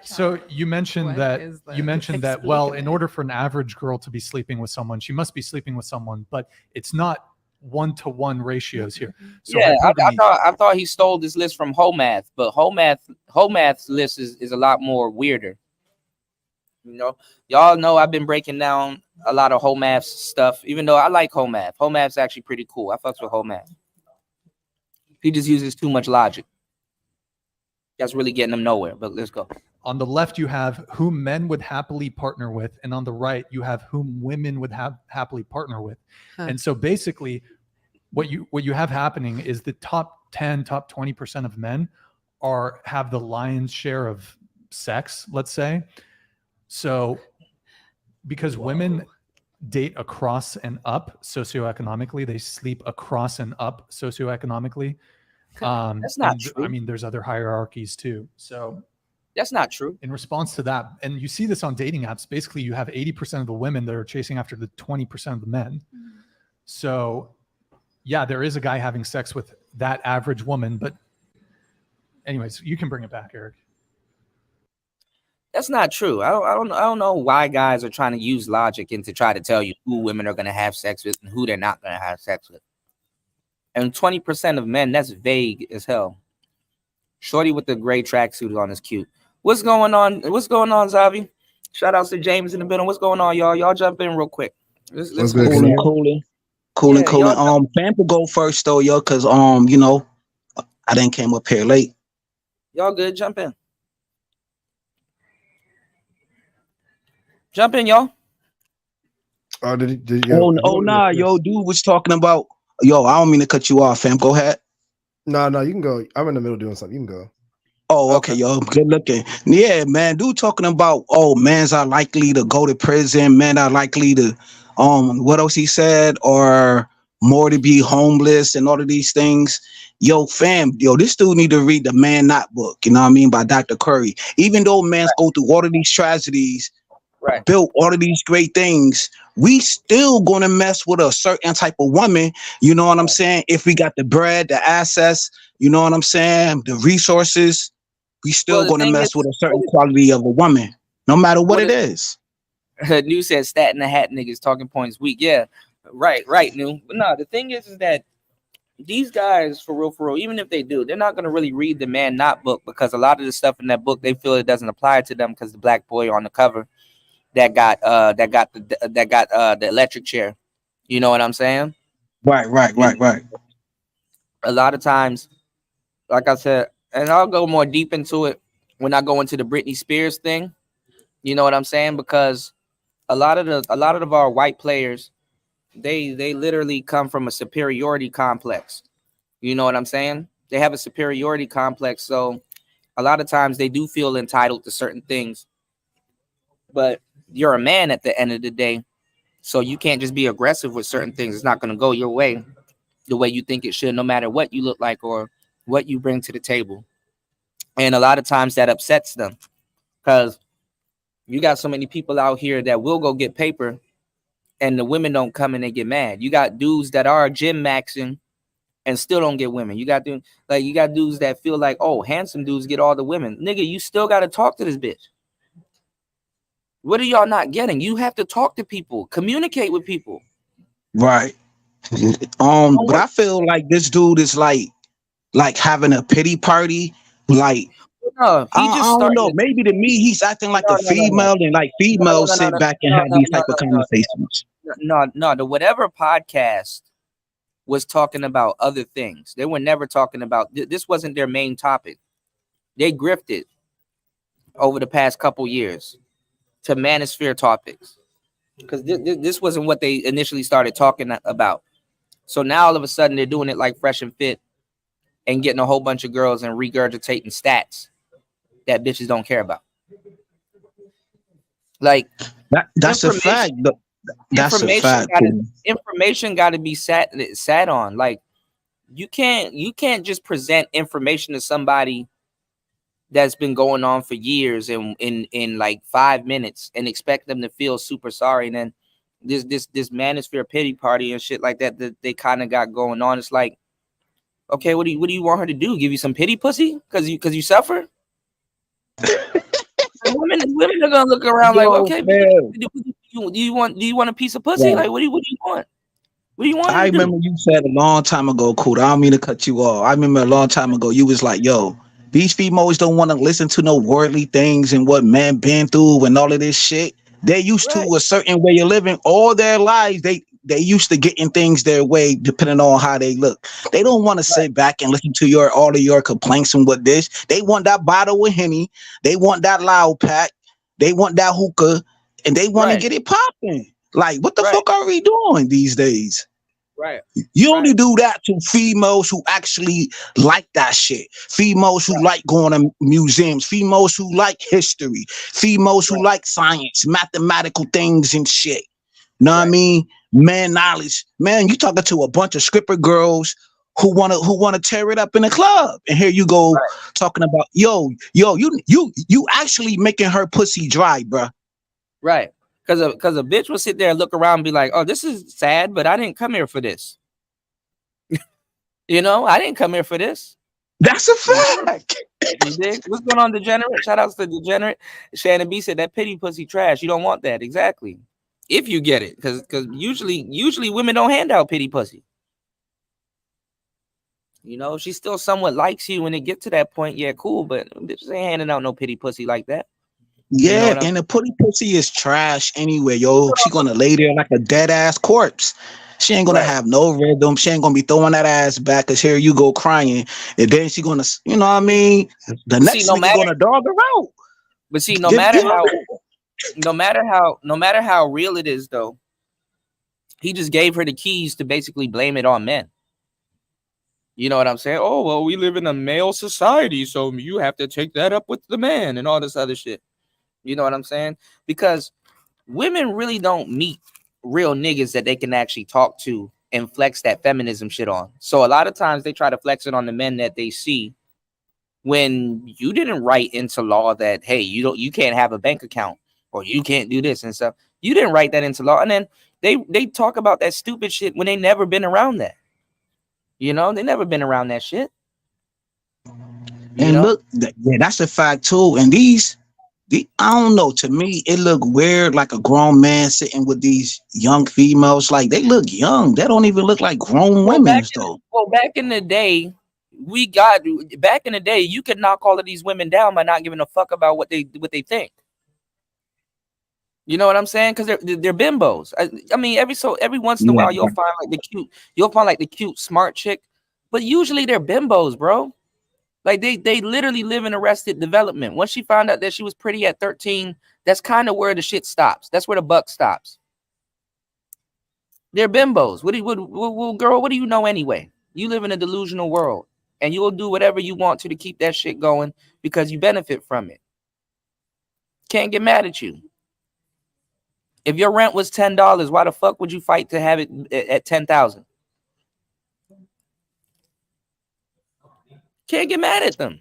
So you mentioned that well, in order for an average girl to be sleeping with someone, she must be sleeping with someone, but it's not 1-to-1 ratios here. So yeah, I thought he stole this list from Homath, but Homath's list is a lot more weirder. You know, y'all know I've been breaking down a lot of Homath's stuff, even though I like Homath. Homath's actually pretty cool. I fucks with Homath. He just uses too much logic. That's really getting him nowhere, but let's go. On the left, you have whom men would happily partner with, and on the right, you have whom women would happily partner with. And so basically, what you have happening is the top 10, top 20% of men have the lion's share of sex, let's say. So because women date across and up socioeconomically, they sleep across and up socioeconomically. That's not true. I mean, there's other hierarchies too. So that's not true. In response to that, and you see this on dating apps, basically you have 80% of the women that are chasing after the 20% of the men. So yeah, there is a guy having sex with that average woman, but anyways, you can bring it back, Eric. That's not true. I don't know why guys are trying to use logic and to try to tell you who women are going to have sex with and who they're not going to have sex with. And 20% of men, that's vague as hell. Shorty with the gray tracksuit on is cute. What's going on? What's going on, Zavi? Shout out to James in the building. What's going on, y'all? Y'all jump in real quick. Let's Cool. Fam will go first though, yo, because you know, I didn't came up here late. Y'all good? Jump in. Jump in, y'all. Did you nah, yo, dude was talking about. Yo, I don't mean to cut you off, fam. Go ahead. No, you can go. I'm in the middle doing something. You can go. Oh, okay, yo, good looking. Yeah, man, dude talking about, men's are likely to go to prison. Men are likely to, what else he said? Or more to be homeless and all of these things. Yo, fam, this dude need to read the Man Not book, you know what I mean, by Dr. Curry. Even though mans go through all of these tragedies, built all of these great things, we still gonna mess with a certain type of woman, you know what I'm saying? If we got the bread, the assets, you know what I'm saying, the resources, we still gonna mess with a certain quality of a woman, no matter what it is. New said stat in the hat niggas talking points weak. Yeah, right, New. But no, the thing is that these guys, for real, even if they do, they're not gonna really read the Man Not book, because a lot of the stuff in that book, they feel it doesn't apply to them because the black boy on the cover that got the electric chair. You know what I'm saying? Right. A lot of times, like I said, and I'll go more deep into it when I go into the Britney Spears thing. You know what I'm saying? Because a lot of our white players, they literally come from a superiority complex. You know what I'm saying? They have a superiority complex, so a lot of times they do feel entitled to certain things. But you're a man at the end of the day, so you can't just be aggressive with certain things. It's not going to go your way, the way you think it should, no matter what you look like or what you bring to the table. And a lot of times that upsets them, because you got so many people out here that will go get paper and the women don't come and they get mad. You got dudes that are gym maxing and still don't get women. You got dudes that feel like, oh, handsome dudes get all the women. Nigga, you still got to talk to this bitch. What are y'all not getting? You have to talk to people, communicate with people. Right. But I feel like this dude is like having a pity party. Like, no, I don't know. Maybe to me, he's acting like a female, and like females sit back and have these type of conversations. No, the whatever podcast was talking about other things. They were never talking about, this wasn't their main topic. They grifted over the past couple years to manosphere topics, because this wasn't what they initially started talking about. So now all of a sudden they're doing it like Fresh and Fit and getting a whole bunch of girls and regurgitating stats that bitches don't care about. Like that's a fact. That's a fact. Information got to be sat on. Like you can't just present information to somebody that's been going on for years in like 5 minutes and expect them to feel super sorry. And then this manosphere pity party and shit like that they kind of got going on. It's like, okay, what do you want her to do? Give you some pity pussy because you suffer? women are gonna look around like, okay, do you want a piece of pussy? Like, what do you want? What do you want? I remember you said a long time ago, Cool. I don't mean to cut you off. I remember a long time ago, you was like, yo, these females don't want to listen to no worldly things and what men been through and all of this shit. They're used to a certain way of living all their lives. They used to getting things their way depending on how they look. They don't want to sit back and listen to all of your complaints and what this. They want that bottle of Henny. They want that loud pack. They want that hookah. And they want to get it popping. Like, what the fuck are we doing these days? Right. You only do that to females who actually like that shit. Females who like going to museums. Females who like history. Females who like science, mathematical things and shit. Know what I mean? Man, knowledge. Man, you talking to a bunch of stripper girls who wanna tear it up in the club. And here you go talking about, yo, you actually making her pussy dry, bruh. Right. Because a bitch will sit there and look around and be like, oh, this is sad, but I didn't come here for this. I didn't come here for this. That's a fact. What's going on, Degenerate? Shout outs to Degenerate. Shannon B said that pity pussy trash. You don't want that. Exactly. If you get it. Because usually women don't hand out pity pussy. If she still somewhat likes you when it get to that point, yeah, cool. But bitches ain't handing out no pity pussy like that. Yeah, and the putty pussy is trash anyway, yo. She gonna lay there like a dead ass corpse. She ain't gonna have no rhythm. She ain't gonna be throwing that ass back because here you go crying, and then she gonna, you know what I mean? The next nigga gonna dog her out. But see, no matter how real it is, though, he just gave her the keys to basically blame it on men. You know what I'm saying? Oh well, we live in a male society, so you have to take that up with the man and all this other shit. You know what I'm saying? Because women really don't meet real niggas that they can actually talk to and flex that feminism shit on. So a lot of times they try to flex it on the men that they see when you didn't write into law that, hey, you can't have a bank account or you can't do this and stuff. You didn't write that into law. And then they talk about that stupid shit when they never been around that. They never been around that shit. And look, that's a fact too. And I don't know. To me, it look weird, like a grown man sitting with these young females. Like they look young. They don't even look like grown women, though. Back in the day, you could knock all of these women down by not giving a fuck about what they think. You know what I'm saying? Because they're bimbos. I mean, every once in a while you'll find like the cute smart chick, but usually they're bimbos, bro. Like they literally live in arrested development. Once she found out that she was pretty at 13, that's kind of where the shit stops. That's where the buck stops. They're bimbos. Girl, what do you know anyway? You live in a delusional world, and you'll do whatever you want to keep that shit going because you benefit from it. Can't get mad at you. If your rent was $10, why the fuck would you fight to have it at $10,000? Can't get mad at them.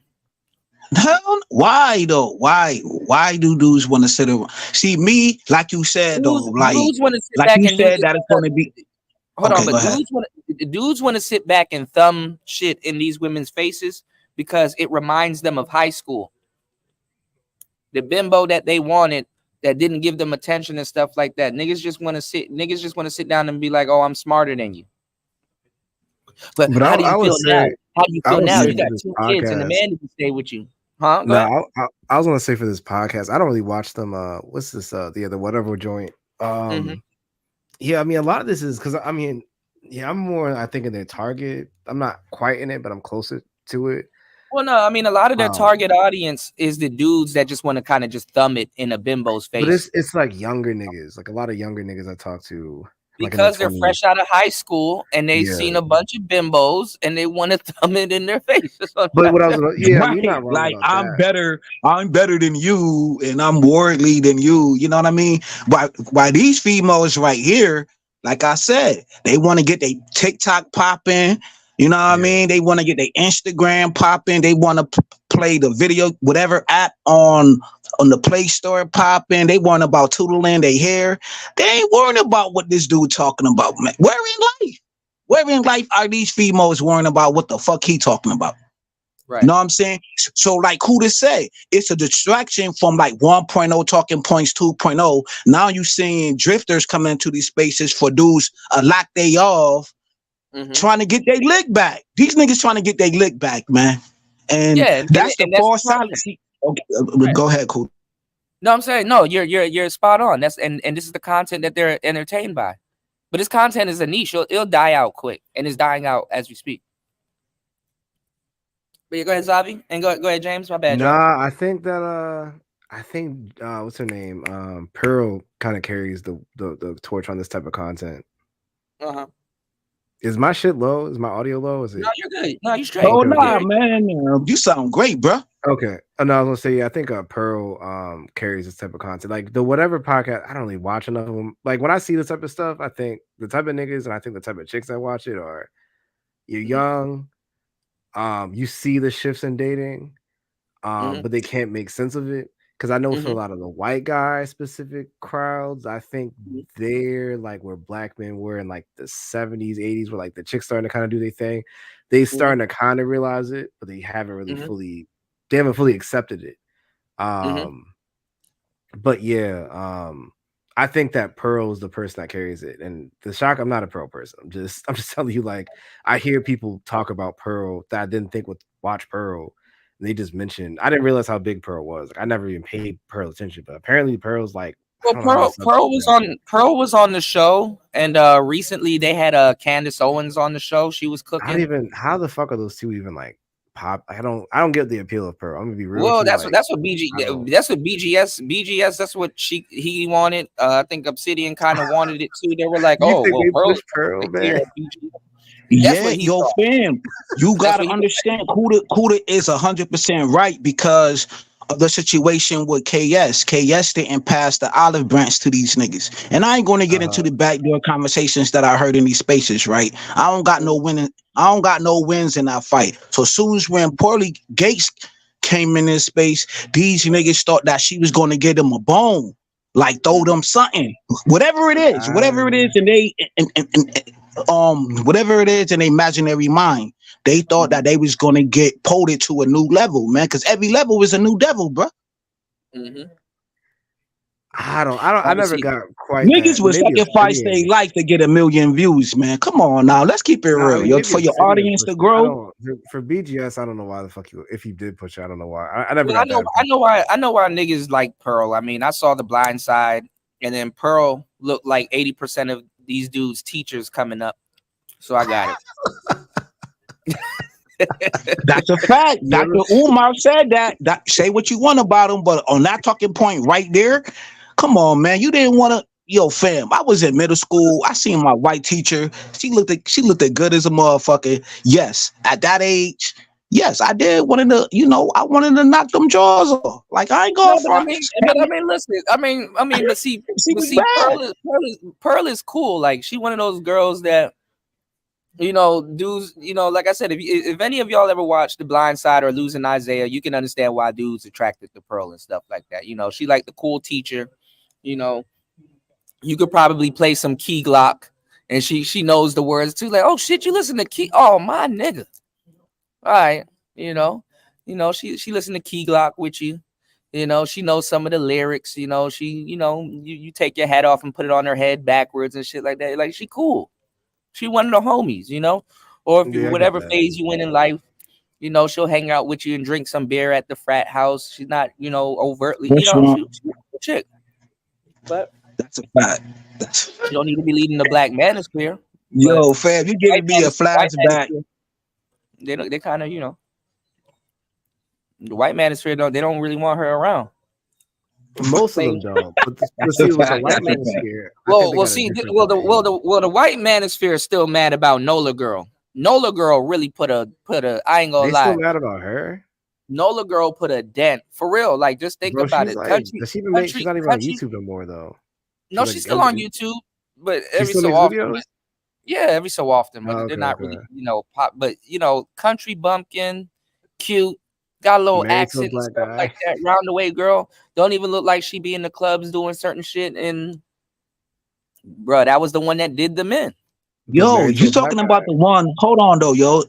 Why though? Why do dudes want to sit around? See me, like you said though, like you said that it's going to be. Hold on, but dudes want to sit back and thumb shit in these women's faces because it reminds them of high school. The bimbo that they wanted that didn't give them attention and stuff like that. Niggas just want to sit down and be like, "Oh, I'm smarter than you." But how do you feel now? How do you feel now? You got 2 kids and the man didn't stay with you. Huh? No, I was gonna say for this podcast, I don't really watch them. What's this? The other whatever joint. Yeah, I mean, a lot of this is because I'm more. I think in their target. I'm not quite in it, but I'm closer to it. Well, no, I mean, a lot of their target audience is the dudes that just want to kind of just thumb it in a bimbo's face. But it's like younger niggas, like a lot of younger niggas I talk to Because they're fresh out of high school and they seen a bunch of bimbos and they want to thumb it in their faces. But what I was, Right. I mean, you're not wrong Like about I'm that. better than you, and I'm worldly than you. You know what I mean? Why these females right here, like I said, they want to get their TikTok popping. You know what I mean? They want to get their Instagram popping. They want to play the video, whatever app on the Play Store popping. They want about tootling their hair. They ain't worrying about what this dude talking about, man. Where in life are these females worrying about what the fuck he talking about? Right. You know what I'm saying? So like who to say? It's a distraction from like 1.0 talking points 2.0. Now you seeing drifters coming into these spaces for dudes a lock they off, trying to get their lick back. These niggas trying to get their lick back, man. And that's the false fallacy. Okay, go ahead, cool. No, I'm saying no. You're spot on. That's and this is the content that they're entertained by. But this content is a niche. It'll die out quick, and it's dying out as we speak. But yeah, go ahead, Zavi, and go ahead, James. My bad. Nah, I think that what's her name? Pearl kind of carries the torch on this type of content. Is my shit low? Is my audio low? Is it? No, you're good. No, you straight. Oh nah, man, you sound great, bro. Okay. No, I was gonna say, I think Pearl carries this type of content. Like the whatever podcast, I don't really watch enough of them. Like when I see this type of stuff, I think the type of niggas and I think the type of chicks that watch it are you're young, you see the shifts in dating, but they can't make sense of it. Because I know for a lot of the white guy specific crowds, I think they're like where black men were in like the 70s, 80s, where like the chicks starting to kind of do their thing. They starting to kind of realize it, but they haven't really fully accepted it. But yeah, I think that Pearl is the person that carries it. And the shock, I'm not a Pearl person. I'm just telling you, like, I hear people talk about Pearl that I didn't think would watch Pearl. And they just mentioned, I didn't realize how big Pearl was. Like, I never even paid Pearl attention, but apparently Pearl's like, well, Pearl was on the show, and recently they had Candace Owens on the show. She was cooking. How the fuck are those two even like pop? I don't get the appeal of Pearl. I'm gonna be real. Well, that's what BGS. That's what he wanted. I think Obsidian kind of wanted it too. They were like, Pearl, man. Yeah, yo, fam, you gotta understand, Kuda is 100% right because of the situation with KS. KS didn't pass the olive branch to these niggas, and I ain't going to get into the backdoor conversations that I heard in these spaces. Right, I don't got no winning. I don't got no wins in that fight. So as soon as when Pearly Gates came in this space, these niggas thought that she was going to get them a bone, like throw them something, whatever it is, and they whatever it is in their imaginary mind, they thought that they was gonna get pulled to a new level, man. Because every level is a new devil, bro. I never got quite. Niggas would sacrifice their life to get 1 million views, man. Come on now, let's keep it real, yo, for your audience to grow. For BGS, I don't know why the fuck if he did push it, I don't know why. I never. I know why niggas like Pearl. I mean, I saw The Blind Side, and then Pearl looked like 80% of these dudes' teachers coming up, so I got it. That's a fact. Dr. Umar said that. Say what you want about him, but on that talking point right there, come on, man. You didn't want to. Yo, fam, I was in middle school. I seen my white teacher. She looked good as a motherfucker. Yes, at that age, yes, I did wanted to. I wanted to knock them jaws off. Like I ain't going for it. Listen. But see, Pearl is cool. Like she one of those girls that. Dudes, like I said, if any of y'all ever watched The Blind Side or Losing Isaiah, you can understand why dudes attracted to Pearl and stuff like that. She like the cool teacher. You could probably play some Key Glock, and she knows the words too. Like, oh shit, you listen to Key? Oh my nigga. All right, she listen to Key Glock with you. She knows some of the lyrics. You take your hat off and put it on her head backwards and shit like that. Like she cool. She one of the homies, or if whatever phase you in life, she'll hang out with you and drink some beer at the frat house. She's not, overtly, she's a chick. But that's a fact. You don't need to be leading the Black Manosphere. Yo, fam, you giving me a flashback. They kind of, the White Manosphere, they don't really want her around. Most of them don't. But see, with the white manosphere, the white manosphere is still mad about Nola Girl. Nola Girl really put a. I ain't gonna they lie. still mad about her. Nola Girl put a dent for real. Like, just think about it. Like, does she even make? She's not even on YouTube no more, though. No, she's still on YouTube, but every so often. Yeah, every so often, but they're not really, pop. But country bumpkin, cute, got a little accent and stuff like that. Round the way girl, don't even look like she be in the clubs doing certain shit. And bro, that was the one that did the men. Yo, you talking about the one? Hold on though, yo.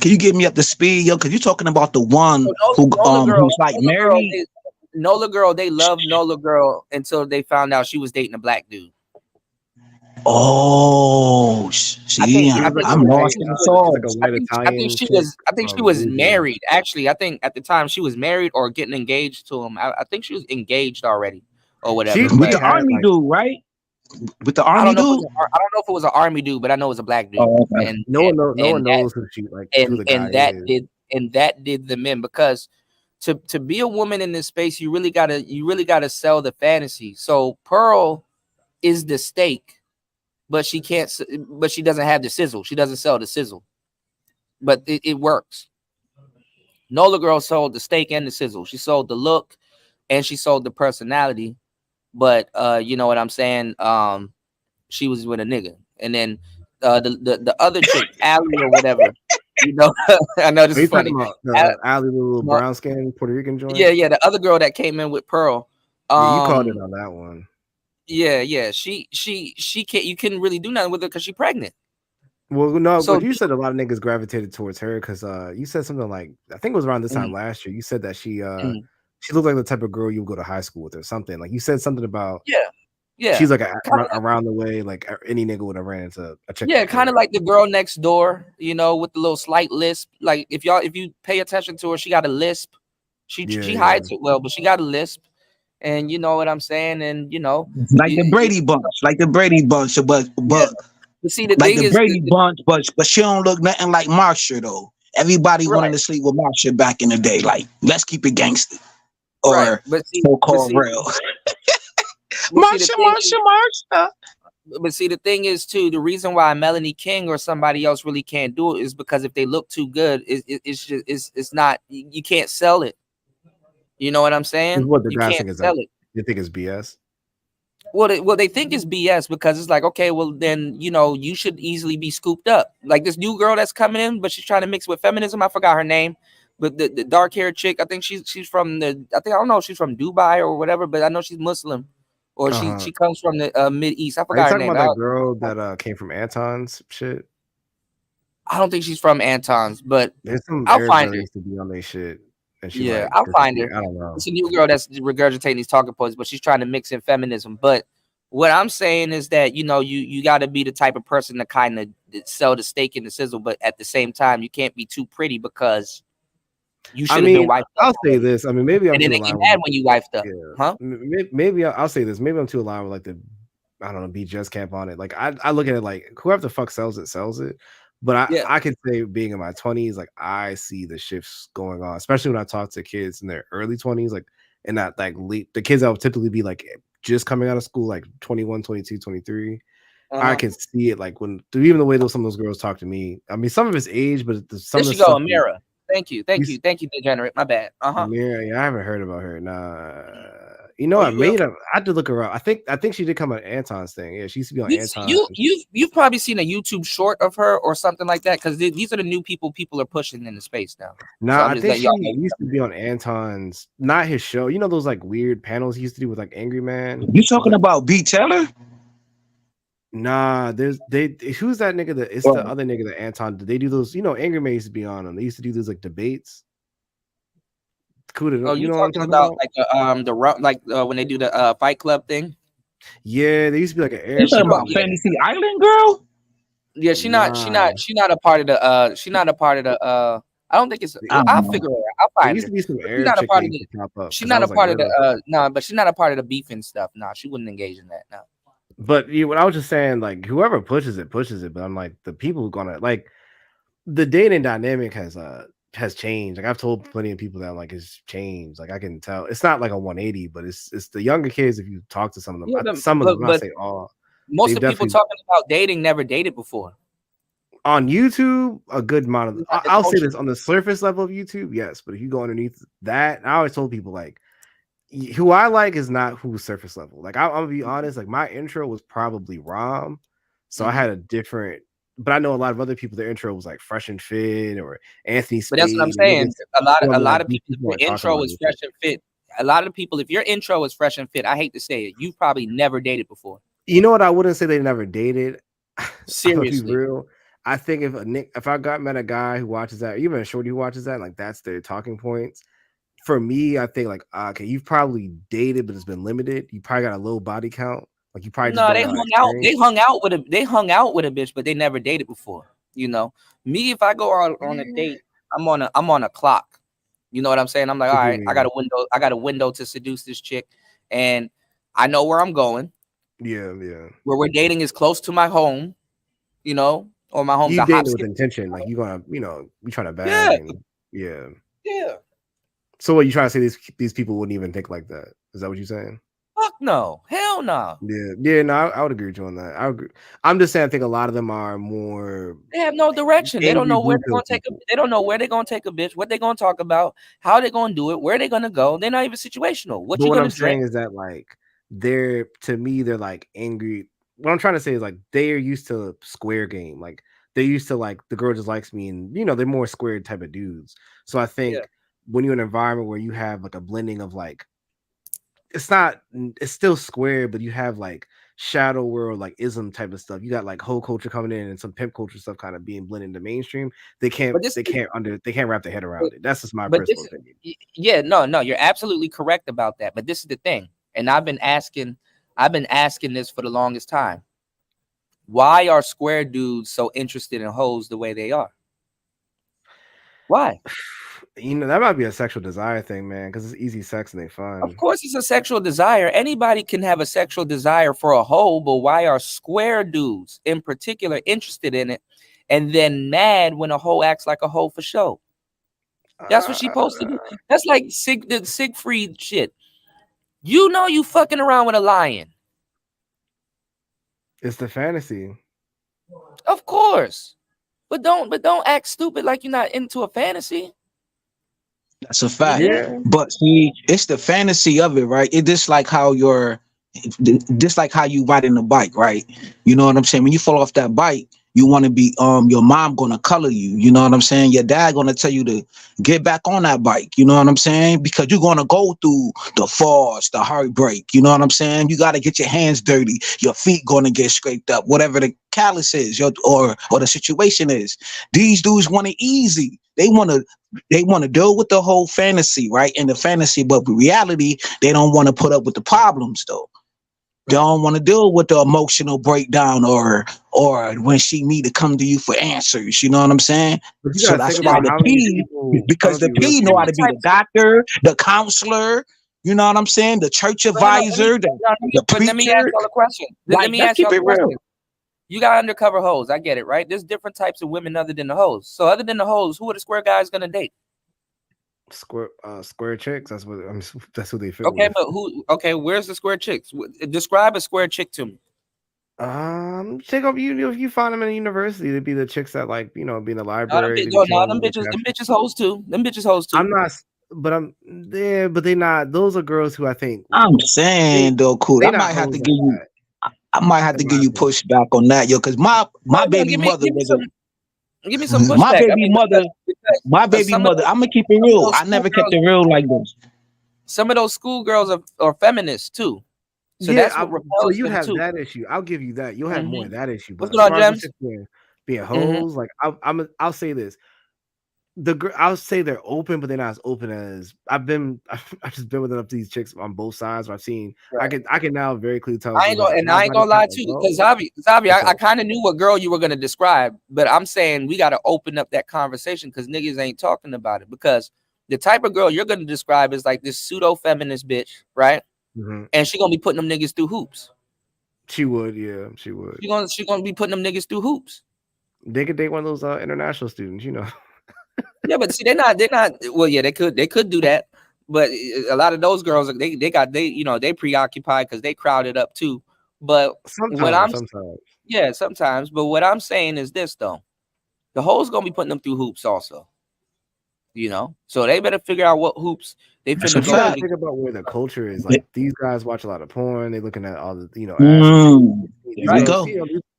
Can you get me up to speed, yo? Because you talking about the one who's like married. Nola Girl, they loved Nola Girl until they found out she was dating a black dude. Oh, see, I'm lost in the sauce. I think she was married. Actually, I think at the time she was married or getting engaged to him. I think she was engaged already or whatever. With the army dude, right? With the army dude. I don't know if it was an army dude, but I know it was a black dude. Oh, okay. And no one knows who she like. That did the men, because to be a woman in this space, you really gotta sell the fantasy. So Pearl is the steak, but she doesn't have the sizzle. She doesn't sell the sizzle, but it works. Nola Girl sold the steak and the sizzle. She sold the look and she sold the personality. But you know what I'm saying? She was with a nigga, and then the other chick, Allie or whatever. I know this is funny. Allie, the little brown skin Puerto Rican joint. Yeah, the other girl that came in with Pearl. You called it on that one. Yeah. She can't. You couldn't really do nothing with her because she's pregnant. Well, no, so, but you said a lot of niggas gravitated towards her because you said something like, I think it was around this time last year. You said that she looked like the type of girl you would go to high school with or something. Like you said something about she's like around the way, like any nigga would have ran into a chick. Yeah, kind of like the girl next door, with the little slight lisp. Like if you pay attention to her, she got a lisp. She hides it well, but she got a lisp. And you know what I'm saying? And like the Brady Bunch, but see, the thing is, Brady Bunch, but she don't look nothing like Marsha though. Everybody wanted to sleep with Marsha back in the day. Like, let's keep it gangster or so-called real. Marsha. But see, the thing is too, the reason why Melanie King or somebody else really can't do it is because if they look too good, it's not, you can't sell it. You know what I'm saying? What the guys think is that? You think it's BS? Well, they think it's BS because it's like, okay, well then you should easily be scooped up. Like this new girl that's coming in, but she's trying to mix with feminism. I forgot her name, but the dark haired chick. I think she's from I don't know if she's from Dubai or whatever, but I know she's Muslim, or she comes from the Mid East. I forgot her name. About that girl that came from Anton's shit. I don't think she's from Anton's, but some I'll find her. To be on their shit. Yeah, I'll find her. I don't know. It's a new girl that's regurgitating these talking points, but she's trying to mix in feminism. But what I'm saying is that you got to be the type of person to kind of sell the steak and the sizzle, but at the same time you can't be too pretty because you should have been wifed up. I'll say this. I mean, maybe I'm and then they get mad when you wifed up, huh? Maybe I'll say this. Maybe I'm too aligned with like the BGS camp on it. Like I look at it like whoever the fuck sells it. But I could say being in my 20s, like I see the shifts going on, especially when I talk to kids in their early 20s, like and not like the kids that would typically be like just coming out of school, like 21, 22, 23. I can see it like even the way some of those girls talk to me. I mean, some of it's age, but some of the stuff. Amira. Thank you, Degenerate. My bad. Amira, yeah, I haven't heard about her. Nah. I had to look her up. I think she did come on Anton's thing. Yeah, she used to be on Anton's. You've probably seen a YouTube short of her or something like that because these are the new people are pushing into space now. No, I think she used to be on Anton's, not his show. You know those like weird panels he used to do with like Angry Man. You talking about B. Taylor? Nah, who's that nigga? The other nigga that Anton. They do those. Angry Man used to be on them. They used to do those like debates. You know what I'm talking about? Like when they do the Fight Club thing. Yeah, they used to be like an air. You talking about Fantasy Island girl? Yeah, she's not a part of the. She's not a part of the. I don't think it's. I'll figure it out. I'll find used to be some air. She's not a part of the. She's not a part of the. No, but she's not a part of the beefing stuff. No, she wouldn't engage in that. No. But what I was just saying, like whoever pushes it. But I'm like the people who gonna like the dating dynamic has has changed. Like I've told plenty of people that like it's changed. Like I can tell it's not like a 180, but it's the younger kids. If you talk to some of them, Yeah, some of them, not but say all. most They've of the people definitely talking about dating never dated before. on YouTube. A good amount of Not the I'll say culture. this on the surface level of YouTube, yes. But if you go underneath that, I always told people like who I like is not who's surface level. Like I'm gonna be honest. Like my intro was probably Rom, so I had a different. But I know a lot of other people. Their intro was like Fresh and Fit or Anthony Spade. But that's what I'm saying. A lot of people, if your intro is fresh and fit, a lot of people, if your intro is fresh and fit, I hate to say it, you probably never dated before. You know what? I wouldn't say they never dated. Seriously, I'm gonna be real. I think if I met a guy who watches that, even a shorty who watches that, like that's their talking points. For me, I think like okay, you've probably dated, but it's been limited. You probably got a low body count. Like you probably just they hung out. They hung out with a. They hung out with a bitch, but they never dated before. You know, me if I go out on a date, I'm on a clock. You know what I'm saying? I'm like, all right, I got a window. I got a window to seduce this chick, and I know where I'm going. Yeah. Where we're dating is close to my home. You know, or my home's you a dating hop, with skip. intention, like you gonna, you trying to bag, Yeah. and Yeah. So what you trying to say? These people wouldn't even think like that? Is that what you're saying? Fuck no, hell no. Yeah. No, I would agree with you on that. I agree. I'm just saying, I think a lot of them are more. They have no direction. They don't know where they're gonna take they don't know where they're gonna take a bitch, what they're gonna talk about, how they're gonna do it, where they're gonna go. They're not even situational. What But you what gonna I'm saying drink? is that like they're like angry. What I'm trying to say is like they are used to square game. Like they're used to like the girl just likes me, and they're more square type of dudes. So I think when you're in an environment where you have like a blending of like it's still square, but you have like shadow world, like ism type of stuff. You got like whole culture coming in and some pimp culture stuff kind of being blended into mainstream. They can't wrap their head around it. That's just my personal opinion. Yeah, no, you're absolutely correct about that. But this is the thing, and I've been asking this for the longest time. Why are square dudes so interested in hoes the way they are? Why? That might be a sexual desire thing, man, because it's easy sex and they fun. Of course, it's a sexual desire. Anybody can have a sexual desire for a hoe, but why are square dudes in particular interested in it and then mad when a hoe acts like a hoe for show? That's what she supposed to do. That's like the Siegfried shit. You know you fucking around with a lion. It's the fantasy. Of course. But don't act stupid like you're not into a fantasy. That's a fact. But see, it's the fantasy of it, right? It just like how you riding a bike, right? You know what I'm saying? When you fall off that bike, you want to be your mom gonna color you. You know what I'm saying? Your dad gonna tell you to get back on that bike. You know what I'm saying? Because you're gonna go through the falls, the heartbreak. You know what I'm saying? You gotta get your hands dirty. Your feet gonna get scraped up. Whatever the callus is, or the situation is. These dudes want it easy. They want to deal with the whole fantasy, right? In the fantasy, but in reality, they don't want to put up with the problems though. They don't want to deal with the emotional breakdown or when she need to come to you for answers. You know what I'm saying? So that's why the P, because the P know how to be the doctor, the counselor. You know what I'm saying? The church advisor, the preacher. Let me ask y'all a question. Let me ask y'all a question. You got undercover hoes. I get it, right? There's different types of women other than the hoes. So other than the hoes, who are the square guys gonna date? Square chicks. That's who they fit. Okay, with. but who? Okay, where's the square chicks? Describe a square chick to me. Check up you if you find them in a university, they'd be the chicks that like be in the library. Them bitches hoes too. Them bitches hoes too. I'm not, but I'm there, but they not. Those are girls who I think. I'm saying though, cool. I might have to give you. I might have to give you pushback on that, yo, because my baby mother was give me some pushback. My baby mother. I'm gonna keep it real. I never kept it real like this. Some of those schoolgirls are feminists too. So that's what repels so you them have too. that issue. I'll give you that. You'll have more of that issue. But What's going on, James? Being hoes, like I'll say this. I'll say they're open, but they're not as open as I've just been with enough of these chicks on both sides. Where I've seen, I can now very clearly tell. I ain't gonna lie to you, because Zavi, I kind of knew what girl you were gonna describe, but I'm saying we got to open up that conversation because niggas ain't talking about it. Because the type of girl you're gonna describe is like this pseudo feminist bitch, right? Mm-hmm. And she gonna be putting them niggas through hoops. She would, yeah, she would. She gonna be putting them niggas through hoops. They could date one of those international students, you know. Yeah, but see, they're not. Well, yeah, they could do that, but a lot of those girls, they preoccupied because they crowded up too. But sometimes. Yeah, sometimes. But what I'm saying is this though, the hoes gonna be putting them through hoops also. So they better figure out what hoops they finna go through. Think about where the culture is. Like these guys watch a lot of porn. They're looking at all the There we go.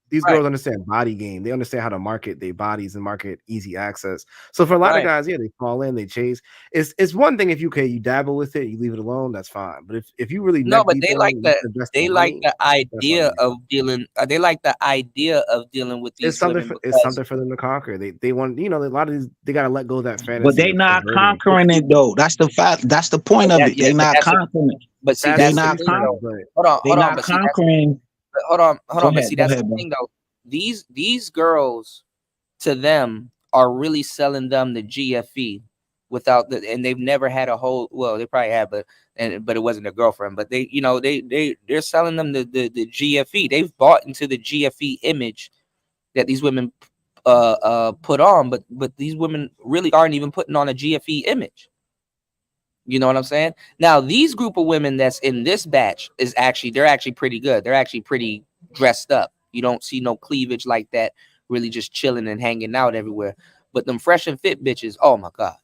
These girls understand body game. They understand how to market their bodies and market easy access. So for a lot of guys, they fall in, they chase. It's one thing if you dabble with it, you leave it alone, that's fine. But if you really but they like that. They like the idea of dealing. They like the idea of dealing with these. It's something for them to conquer. They want a lot of these. They got to let go of that fantasy. But they not conquering it though. That's the fact. That's the point of it. They not conquering it. But see, they're not conquering. Hold on. But see, that's the thing though. These girls, to them, are really selling them the GFE without and they've never had a whole. Well, they probably have, but it wasn't their girlfriend. But they're selling them the GFE. They've bought into the GFE image that these women put on, but these women really aren't even putting on a GFE image. You know what I'm saying? Now, these group of women that's in this batch they're actually pretty good. They're actually pretty dressed up. You don't see no cleavage like that, really just chilling and hanging out everywhere. But them fresh and fit bitches, oh my God.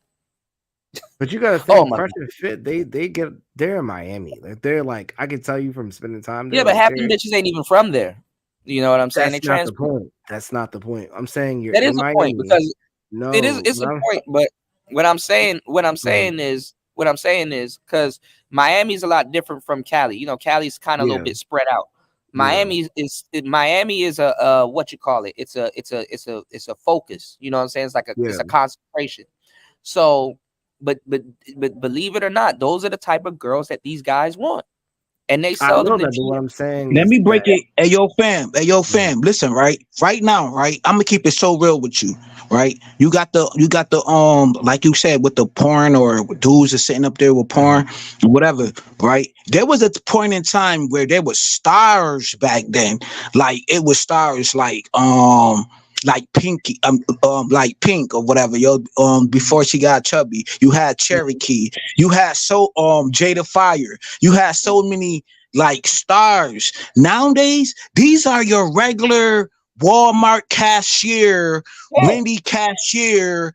But you gotta think fresh and fit, they're in Miami. They're like, I can tell you from spending time there. Yeah, but half them bitches ain't even from there. You know what I'm saying? That's not the point. That's not the point. I'm saying that is a point because it's a point. But what I'm saying is because Miami's a lot different from Cali. Cali's kind of a little bit spread out. Miami is a what you call it? It's a focus. You know what I'm saying? It's like it's a concentration. So, but believe it or not, those are the type of girls that these guys want, and they sell them. What I'm saying. Let me break it. Hey yo, fam. Listen, right now, right. I'm gonna keep it so real with you, right? You got the like you said with the porn or dudes are sitting up there with porn, whatever, right? There was a point in time where there was stars back then, like it was stars like Pinky, like Pink or whatever, before she got chubby. You had Cherokee, you had Jada Fire, you had so many like stars. Nowadays, these are your regular Walmart cashier, Wendy cashier,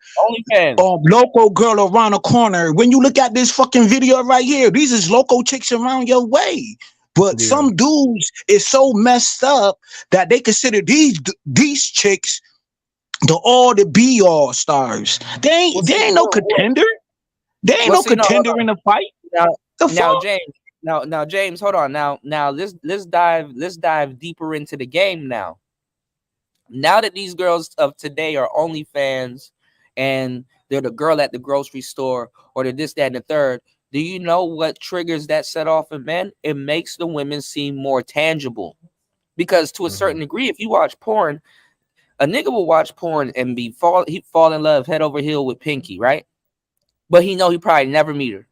local girl around the corner. When you look at this fucking video right here, these is local chicks around your way. But some dudes is so messed up that they consider these chicks the be-all stars. They ain't no contender. They ain't no contender in the fight. Now, James, hold on. Now let's dive deeper into the game now. Now that these girls of today are OnlyFans and they're the girl at the grocery store or they're this, that, and the third, do you know what triggers that set off in men? It makes the women seem more tangible. Because to a certain degree, if you watch porn, a nigga will watch porn and fall in love head over heel with Pinky, right? But he probably never meet her.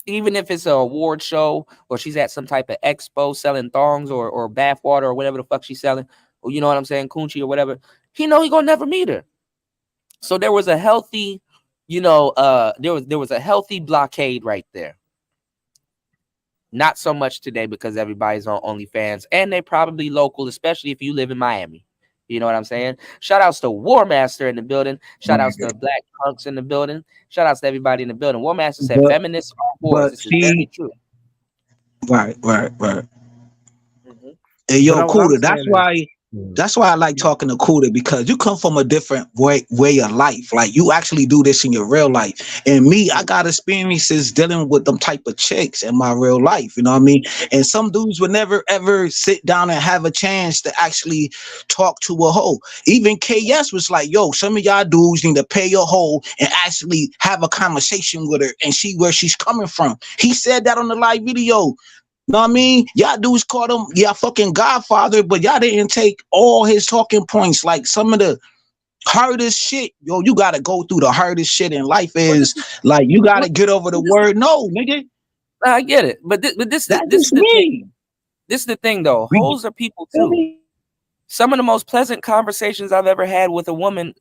Even if it's an award show or she's at some type of expo selling thongs or bath water or whatever the fuck she's selling, or you know what I'm saying, coochie or whatever, he gonna never meet her. So there was a healthy, there was a healthy blockade right there. Not so much today because everybody's on OnlyFans and they're probably local, especially if you live in Miami. You know what I'm saying? Shout outs to War Master in the building. Shout outs to Black Punks in the building. Shout outs to everybody in the building. War Master said feminists are wars. This is very true. Right. Hey, yo, Kuda, that's why I like talking to Kuda, because you come from a different way of life. Like, you actually do this in your real life. And me, I got experiences dealing with them type of chicks in my real life. You know what I mean? And some dudes would never, ever sit down and have a chance to actually talk to a hoe. Even KS was like, yo, some of y'all dudes need to pay your hoe and actually have a conversation with her and see where she's coming from. He said that on the live video. Know what I mean? Y'all dudes called him fucking Godfather, but y'all didn't take all his talking points. Like, some of the hardest shit, you gotta go through the hardest shit in life is like, you gotta get over the word no, nigga. I get it, but this is the thing. This is the thing though. Hoes are people too. Some of the most pleasant conversations I've ever had with a woman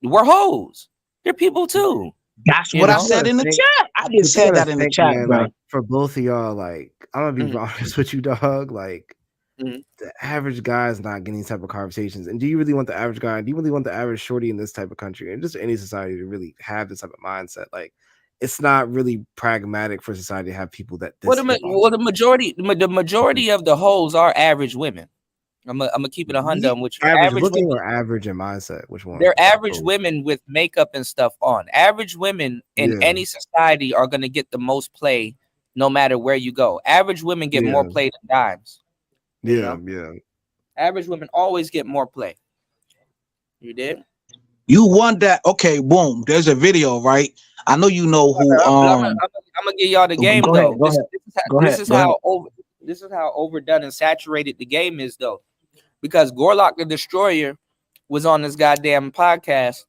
were hoes. They're people too. That's You what I know? said in the chat. I But just you said gotta that in the think, chat, man, bro. like for both of y'all, like I'm gonna be honest with you, dog. Like Mhm. the average guy is not getting these type of conversations. And do you really want the average guy? Do you really want the average shorty in this type of country and just any society to really have this type of mindset? Like it's not really pragmatic for society to have people that this hip hop. The majority of the hoes are average women. I'm gonna keep it 100 with you. Average Average looking women, or average in mindset? Which one? they're average women with makeup and stuff on. Average women in Yeah. any society are gonna get the most play, no matter where you go. Average women get more Yeah. play than dimes. You Yeah, know? yeah. Average women always get more play. You did? You want that? Okay, boom. There's a video, right? I know you know who. I'm gonna give y'all the game Go though. ahead. Go ahead. Go This ahead. is Go ahead. this is how overdone and saturated the game is though, because Gorlock the Destroyer was on this goddamn podcast,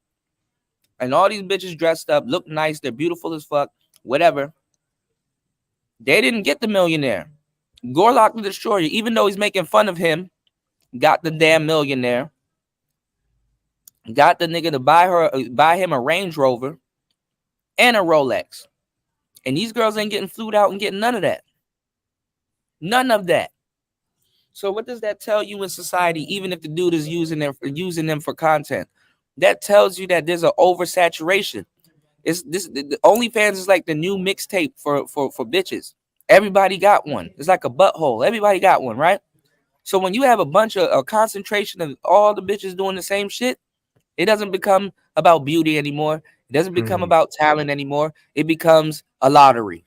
and all these bitches dressed up, look nice, they're beautiful as fuck, whatever. They didn't get the millionaire. Gorlock the Destroyer, even though he's making fun of him, got the damn millionaire. Got the nigga to buy him a Range Rover and a Rolex. And these girls ain't getting flued out and getting none of that. None of that. So what does that tell you in society, even if the dude is using them for content? That tells you that there's an oversaturation. The OnlyFans is like the new mixtape for bitches. Everybody got one. It's like a butthole. Everybody got one, right? So when you have a concentration of all the bitches doing the same shit, it doesn't become about beauty anymore. It doesn't become about talent anymore. It becomes a lottery.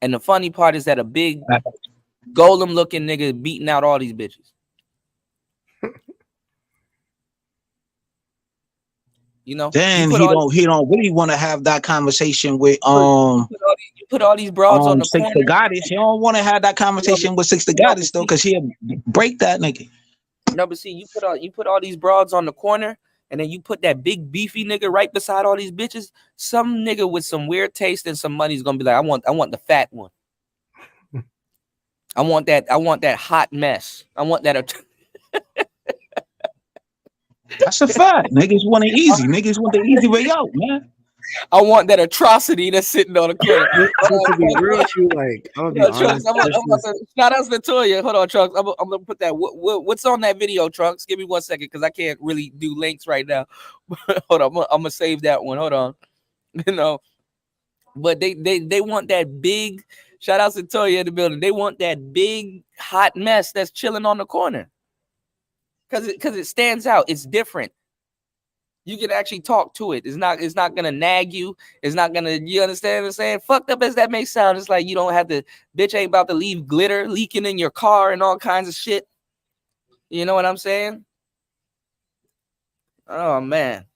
And the funny part is that a big golem looking nigga beating out all these bitches. You know, Then he don't really want to have that conversation with you put all these broads on the Six corner. the Goddess. He don't want to have that conversation with Six the Goddess though, because he'll break that nigga. No, but see, you put all these broads on the corner, and then you put that big beefy nigga right beside all these bitches. Some nigga with some weird taste and some money is gonna be like, I want the fat one. I want that hot mess. I want that. That's a fact. Niggas want it easy. Niggas want the easy way out, man. I want that atrocity that's sitting on the corner. To be real with you, like I'm gonna be honest. Shout out to Toya. Hold on, Trunks. I'm gonna put that. What's on that video, Trunks? Give me 1 second because I can't really do links right now. Hold on, I'm gonna save that one. Hold on. You know, but they want that big. Shout out to Toya in the building. They want that big hot mess that's chilling on the corner because it stands out. It's different. You can actually talk to it. It's not gonna nag you. It's not gonna, you understand what I'm saying? Fucked up as that may sound, it's like you don't have to, bitch ain't about to leave glitter leaking in your car and all kinds of shit. You know what I'm saying? Oh man.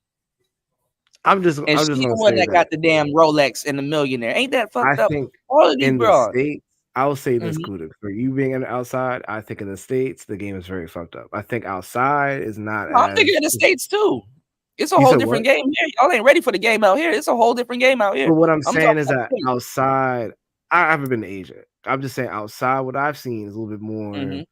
I'm just She's the one that got the damn Rolex and the millionaire. Ain't that fucked up? Think all of these in bros. the States, I will say this, Kuda, for you being on the outside, I think in the States the game is very fucked up. I think outside is not. I'm thinking in the States too. It's a whole different game here. Y'all ain't ready for the game out here. It's a whole different game out here. But what I'm saying is that outside, I haven't been to Asia. I'm just saying outside, what I've seen is a little bit more.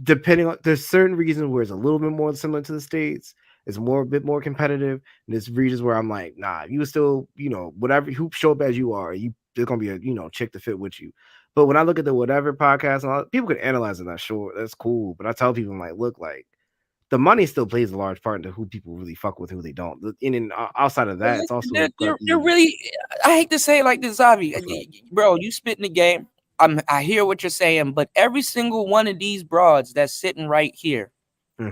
Depending on, there's certain regions where it's a little bit more similar to the States. It's a bit more competitive. And there's regions where I'm like, nah, you still, whatever, who show up as you are, there's gonna be a, chick to fit with you. But when I look at the whatever podcast, and all, people can analyze it. Not sure that's cool, but I tell people, I'm like, look, like. The money still plays a large part into who people really fuck with, who they don't. And outside of that, it's also you're really. I hate to say it like this, Zavi, bro. You spit in the game. I hear what you're saying, but every single one of these broads that's sitting right here,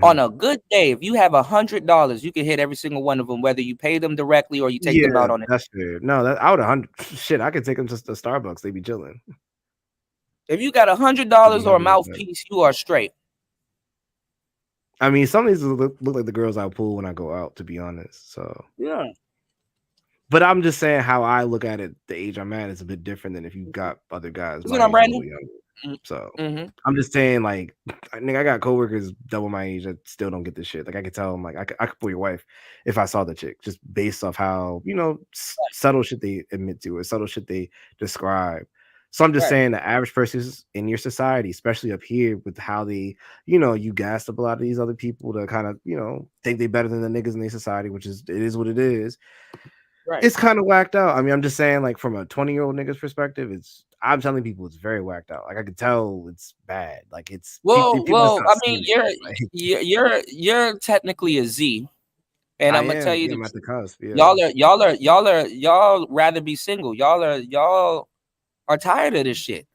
on a good day, if you have $100, you can hit every single one of them, whether you pay them directly or you take them out on it. That's fair. No, I would 100. Shit, I could take them to the Starbucks. They be chilling. If you got $100 or a mouthpiece, you are straight. I mean, some of these look like the girls I pull when I go out, to be honest. So yeah. But I'm just saying how I look at it. The age I'm at is a bit different than if you got other guys. So I'm just saying, like, I got coworkers double my age that still don't get this shit. Like, I could tell them, like, I could pull your wife if I saw the chick, just based off how subtle shit they admit to or subtle shit they describe. So I'm just Right. saying the average person in your society, especially up here with how they, you gassed up a lot of these other people to kind of, think they better than the niggas in their society, which is, it is what it is. Right. It's kind of whacked out. I mean, I'm just saying, like, from a 20-year-old nigga's perspective, I'm telling people it's very whacked out. Like, I could tell it's bad. Like, it's people just not I seeing mean, it. Like, you're technically a Z, and I I'm gonna tell am. you Yeah, I'm the at the cusp. Yeah. y'all rather be single. Y'all are tired of this shit.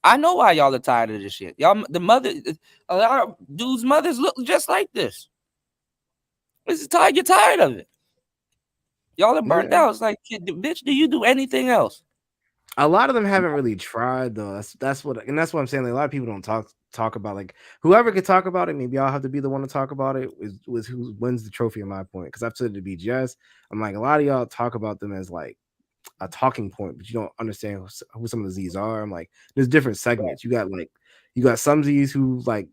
I know why y'all are tired of this shit. Y'all, a lot of dudes' mothers look just like this. This is tired. You're tired of it. Y'all are burnt Yeah. out. It's like, bitch, do you do anything else? A lot of them haven't really tried though. That's what I'm saying. Like, a lot of people don't talk about, like, whoever could talk about it. Maybe I'll have to be the one to talk about it. Was who wins the trophy in my point? Because I've said it to be Jess. I'm like, a lot of y'all talk about them as like a talking point, but you don't understand who some of the Z's are. I'm like, there's different segments. You got some Z's who like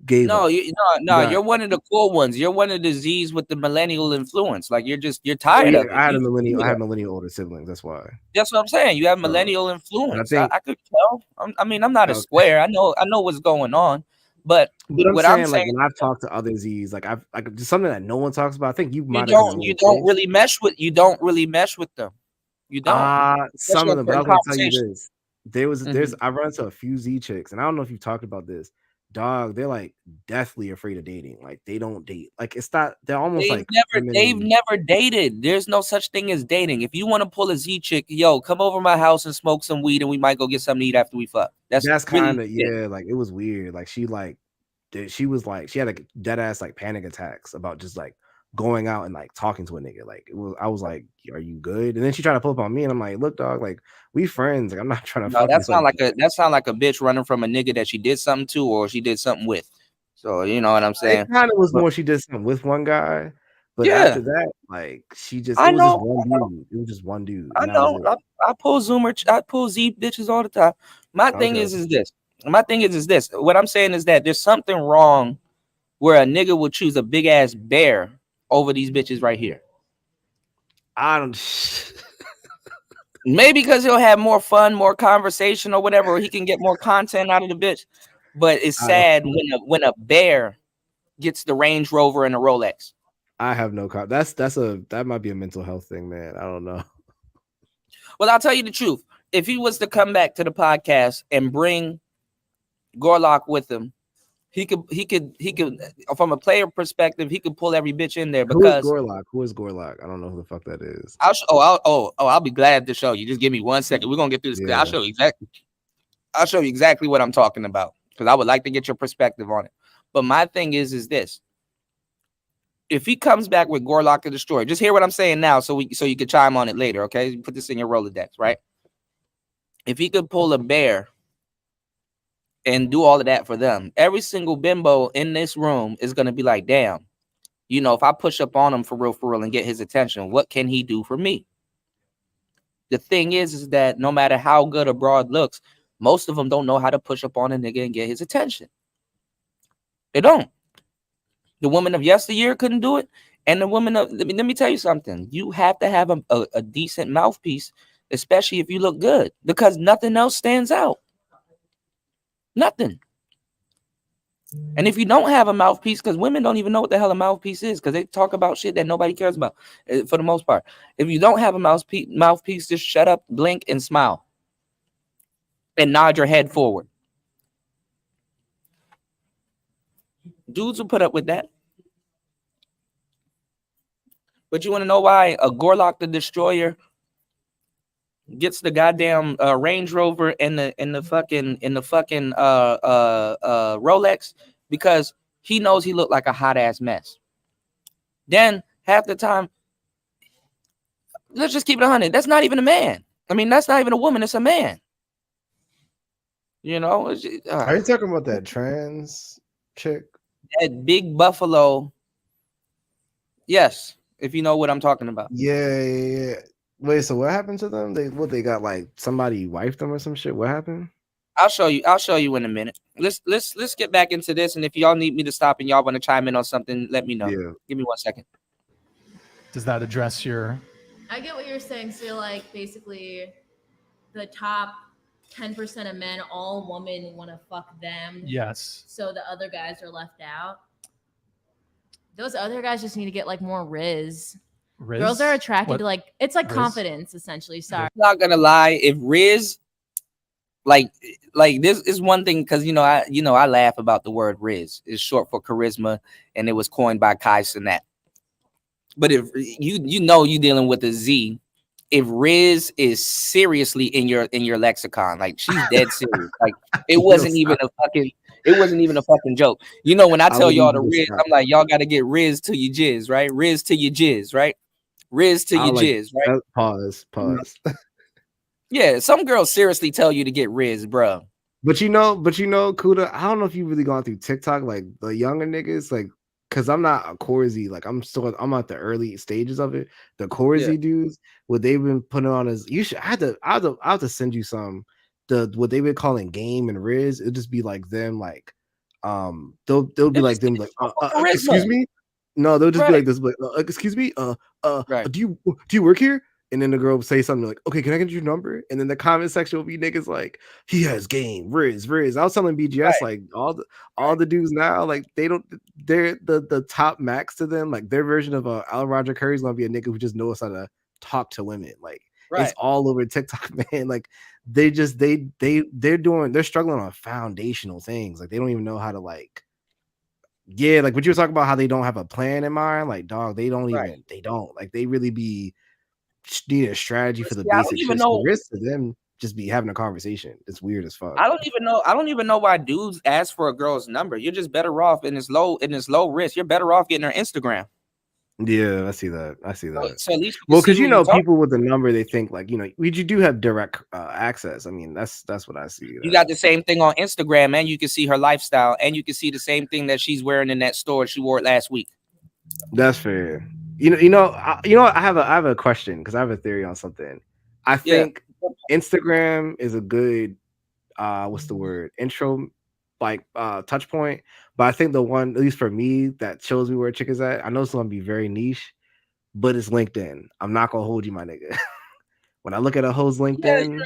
gave up. You're one of the cool ones. You're one of the Z's with the millennial influence. Like you're Oh, tired yeah, of it. I had millennial older siblings. That's why. That's what I'm saying. You have So, millennial and influence. I think I could tell. I'm not a okay. square. I know what's going on. But I'm what saying, I'm like, saying, when I've talked to other Z's, like, I've like just something that no one talks about. I think you you might have been don't really mesh with them. You don't. Some Especially of them, but I in was gonna tell you conversation. this. There's I run into a few Z chicks, and I don't know if you talked about this. Dog, they're like deathly afraid of dating. Like, they don't date. Like, it's not. They're almost like They've never dated. There's no such thing as dating. If you want to pull a Z chick, yo, come over my house and smoke some weed, and we might go get something to eat after we fuck. That's kind really of yeah. Like, it was weird. Like, she had like dead ass like panic attacks about just like going out and like talking to a nigga. Like, I was like, are you good? And then she tried to pull up on me, and I'm like, look, dog, like, we friends. Like, I'm not trying to No, fuck that you. sound like a bitch running from a nigga that she did something to or she did something with. So you know what I'm saying? It kind of was more she did something with one guy, but Yeah. after that, like, it was just one dude. It was just one dude. I And that was know. it. I pull I pull Z bitches all the time. My thing Okay. is this. My thing is this. What I'm saying is that there's something wrong where a nigga will choose a big ass bear over these bitches right here. I don't. Maybe because he'll have more fun, more conversation, or whatever, or he can get more content out of the bitch. But it's sad when a bear gets the Range Rover and a Rolex. I have no that might be a mental health thing, man. I don't know. Well, I'll tell you the truth. If he was to come back to the podcast and bring Gorlock with him, he could from a player perspective, he could pull every bitch in there because Who is Gorlock? I don't know who the fuck that is. I'll be glad to show you. Just give me 1 second. We're gonna get through this. Yeah. I'll show you exactly what I'm talking about because I would like to get your perspective on it. But my thing is this. If he comes back with Gorlock the Destroyer, just hear what I'm saying now so you can chime on it later, okay? Put this in your Rolodex, right? If he could pull a bear and do all of that for them, every single bimbo in this room is going to be like, damn, you know, if I push up on him for real and get his attention, what can he do for me? The thing is that no matter how good a broad looks, most of them don't know how to push up on a nigga and get his attention. They don't. The woman of yesteryear couldn't do it. And the woman of, let me tell you something. You have to have a decent mouthpiece, especially if you look good, because nothing else stands out. Nothing. And if you don't have a mouthpiece, because women don't even know what the hell a mouthpiece is, because they talk about shit that nobody cares about for the most part. If you don't have a mouthpiece, just shut up, blink, and smile. And nod your head forward. Dudes will put up with that. But you want to know why a Gorlock the Destroyer gets the goddamn Range Rover and the fucking Rolex? Because he knows he looked like a hot ass mess. Then half the time, let's just keep it 100. That's not even a man. I mean, that's not even a woman. It's a man. You know? Are you talking about that trans chick? That big buffalo. Yes. If you know what I'm talking about. Yeah. Wait, so what happened to them? They got like somebody wifed them or some shit? What happened? I'll show you in a minute. Let's get back into this. And if y'all need me to stop and y'all want to chime in on something, let me know. Yeah. Give me 1 second. Does that address your? I get what you're saying. So like basically the top 10% of men, all women want to fuck them. Yes. So the other guys are left out. Those other guys just need to get like more Riz. Girls are attracted to like, it's like confidence essentially. Sorry. I'm not gonna lie. If Riz, like this is one thing, because I laugh about the word Riz. It's short for charisma, and it was coined by Kai Cenat. But if you're dealing with a Z, if Riz is seriously in your lexicon, like she's dead serious. Like it wasn't even a fucking joke. When I tell y'all to Riz, I'm like, y'all got to get Riz to your jizz, right? Riz to your jizz, right? Riz to your jizz, right? Pause. Yeah, some girls seriously tell you to get Riz, bro. But Kuda, I don't know if you've really gone through TikTok, like the younger niggas, like, cause I'm not a Corzi, like I'm at the early stages of it. The Corzi dudes, what they've been putting on is I have to send you some what they've been calling game and Riz. It'll just be like them, like they'll be like them, like excuse me. No, they'll just be like this, like excuse me, do you work here? And then the girl will say something like, okay, can I get your number? And then the comment section will be niggas like, he has game, Riz. I was telling BGS, like all the dudes now, like they're the top max to them. Like their version of Al Roger Curry's gonna be a nigga who just knows how to talk to women. Like it's all over TikTok, man. Like they're struggling on foundational things. Like they don't even know how to like what you were talking about, how they don't have a plan in mind. Like dog, they don't like they really need a strategy for the basic shit. The risk to them just be having a conversation. It's weird as fuck. I don't even know why dudes ask for a girl's number. You're just better off in this low risk. You're better off getting her Instagram. Yeah, I see that. So at least because people with the number, they think like you do have direct access. I mean, that's what I see. You got the same thing on Instagram, and you can see her lifestyle, and you can see the same thing that she's wearing in that store. She wore it last week. That's fair. I have a question, because I have a theory on something. I think Instagram is a good intro, like touch point. But I think the one, at least for me, that shows me where a chick is at, I know it's gonna be very niche, but it's LinkedIn. I'm not gonna hold you, my nigga. When I look at a hoe's LinkedIn,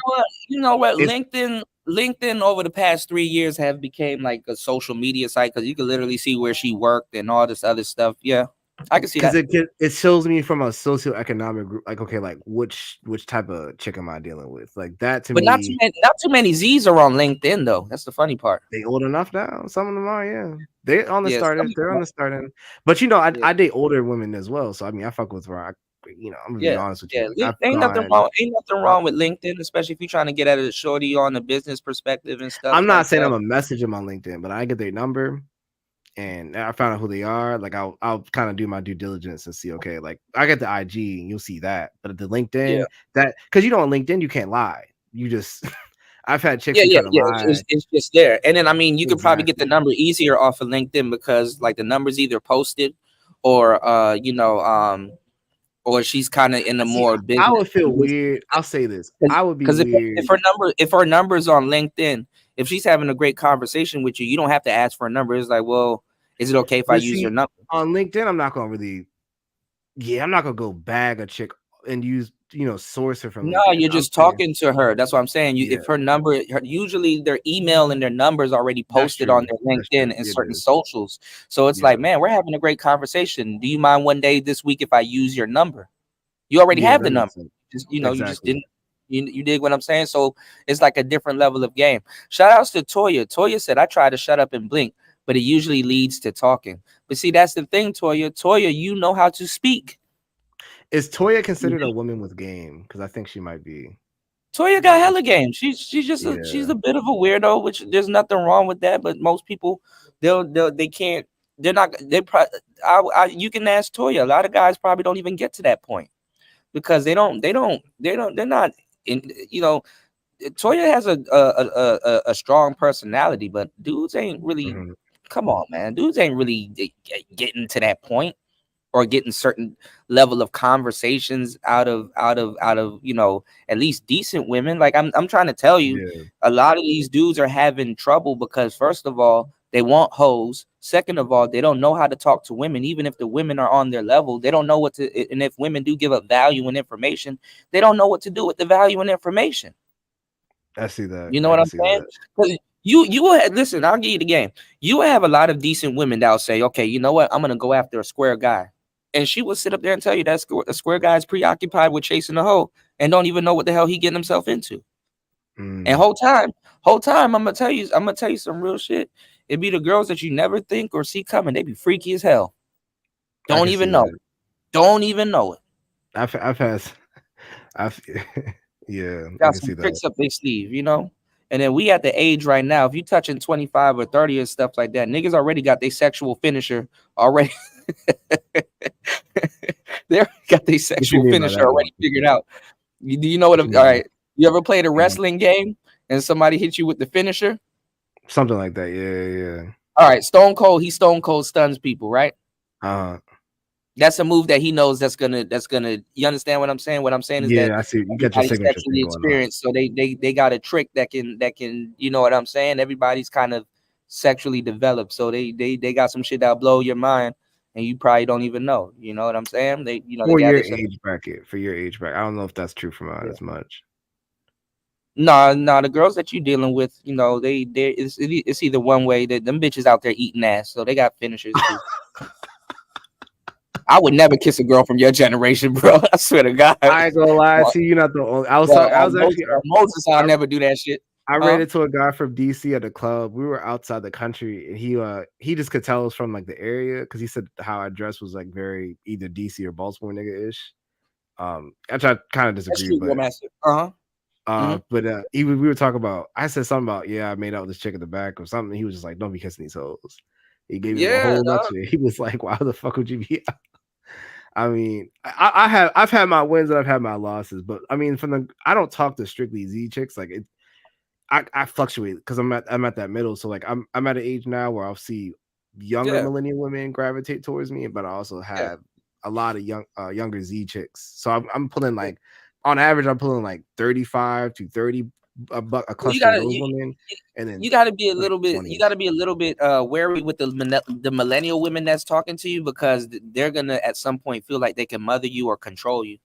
you know what? LinkedIn over the past 3 years have became like a social media site, because you can literally see where she worked and all this other stuff. Yeah. I can see that. It shows me from a socioeconomic group, like, okay, like which type of chick am I dealing with? Like that to me. But not too many Z's are on LinkedIn though. That's the funny part. They old enough now. Some of them are, yeah. They're on the starting. They're on the starting. But I date older women as well. So I mean, I fuck with her. I'm gonna be honest with you. Ain't nothing wrong with LinkedIn, especially if you're trying to get at a shorty on the business perspective and stuff. I'm not saying I'm a message them on LinkedIn, but I get their number. And I found out who they are. Like I'll kind of do my due diligence and see. Okay, like I get the IG, and you'll see that. But at the LinkedIn, that because on LinkedIn you can't lie. You just I've had chicks. Lie. It's just there. And then I mean, you could probably get the number easier off of LinkedIn, because like the number's either posted or or she's kind of in a more business. I would feel weird. I'll say this. I would be weird if her number's on LinkedIn. If she's having a great conversation with you, you don't have to ask for a number. It's like, well, is it okay if I use your number? On LinkedIn, I'm not gonna go bag a chick and use, source her from LinkedIn. No, you're just talking to her. That's what I'm saying. If her number, usually their email and their number is already posted on their LinkedIn and certain socials. So it's like, man, we're having a great conversation. Do you mind one day this week if I use your number? You already have the number. You just didn't. You dig what I'm saying? So it's like a different level of game. Shout outs to Toya. Toya said, I try to shut up and blink, but it usually leads to talking. But see, that's the thing, Toya. Toya, you know how to speak. Is Toya considered a woman with game? Because I think she might be. Toya got hella game. She's just she's a bit of a weirdo, which there's nothing wrong with that. But most people, you can ask Toya. A lot of guys probably don't even get to that point, because they're not Toya has a strong personality, but dudes ain't really. Come on, man. Dudes ain't really getting to that point, or getting certain level of conversations out of at least decent women. Like I'm trying to tell you, a lot of these dudes are having trouble because, first of all, they want hoes. Second of all, they don't know how to talk to women. Even if the women are on their level, they don't know what to. And if women do give up value and information, they don't know what to do with the value and information. I see that. You know what I'm saying? Because you will listen. I'll give you the game. You will have a lot of decent women that'll say, "Okay, you know what? I'm gonna go after a square guy," and she will sit up there and tell you that a square guy is preoccupied with chasing a hoe and don't even know what the hell he getting himself into. And whole time, I'm gonna tell you some real shit. It be the girls that you never think or see coming. They be freaky as hell. Don't even know. Don't even know it. I've yeah, I Got can some see that. tricks up their sleeve, you know. And then we at the age right now. If you touching 25 or 30 and stuff like that, niggas already got their sexual finisher already. They got their sexual finisher already figured out. Do you know what? All right. You ever played a wrestling game and somebody hit you with the finisher? Something like that. Yeah. All right. Stone Cold. He Stone Cold stuns people, right? That's a move that he knows that's gonna. You understand what I'm saying? What I'm saying is that I see. You get your signature sexually experienced, so they got a trick that can. You know what I'm saying? Everybody's kind of sexually developed, so they got some shit that'll blow your mind, and you probably don't even know. You know what I'm saying? For your age bracket. I don't know if that's true for mine as much. No, the girls that you dealing with, you know, it's either one way that them bitches out there eating ass, so they got finishers too. I would never kiss a girl from your generation, bro. I swear to God. I ain't gonna lie. See, you're not the only. I was actually Moses. I'll never do that shit. I ran into a guy from DC at the club. We were outside the country, and he just could tell us from like the area because he said how I dressed was like very either DC or Baltimore nigga ish. I tried kind of disagree, but but we were talking about. I said something about I made out with this chick in the back or something. He was just like, "Don't be kissing these hoes." He gave me a whole bunch of it. He was like, "Why the fuck would you be?" I mean, I've had my wins and I've had my losses, but I mean, I don't talk to strictly Z chicks. Like I fluctuate because I'm at that middle. So like I'm at an age now where I'll see younger millennial women gravitate towards me, but I also have a lot of younger Z chicks. So I'm pulling like on average, I'm pulling like 35 to 30 a cluster of those women, and then you got to be a little bit. 20. You got to be a little bit wary with the millennial women that's talking to you because they're gonna at some point feel like they can mother you or control you.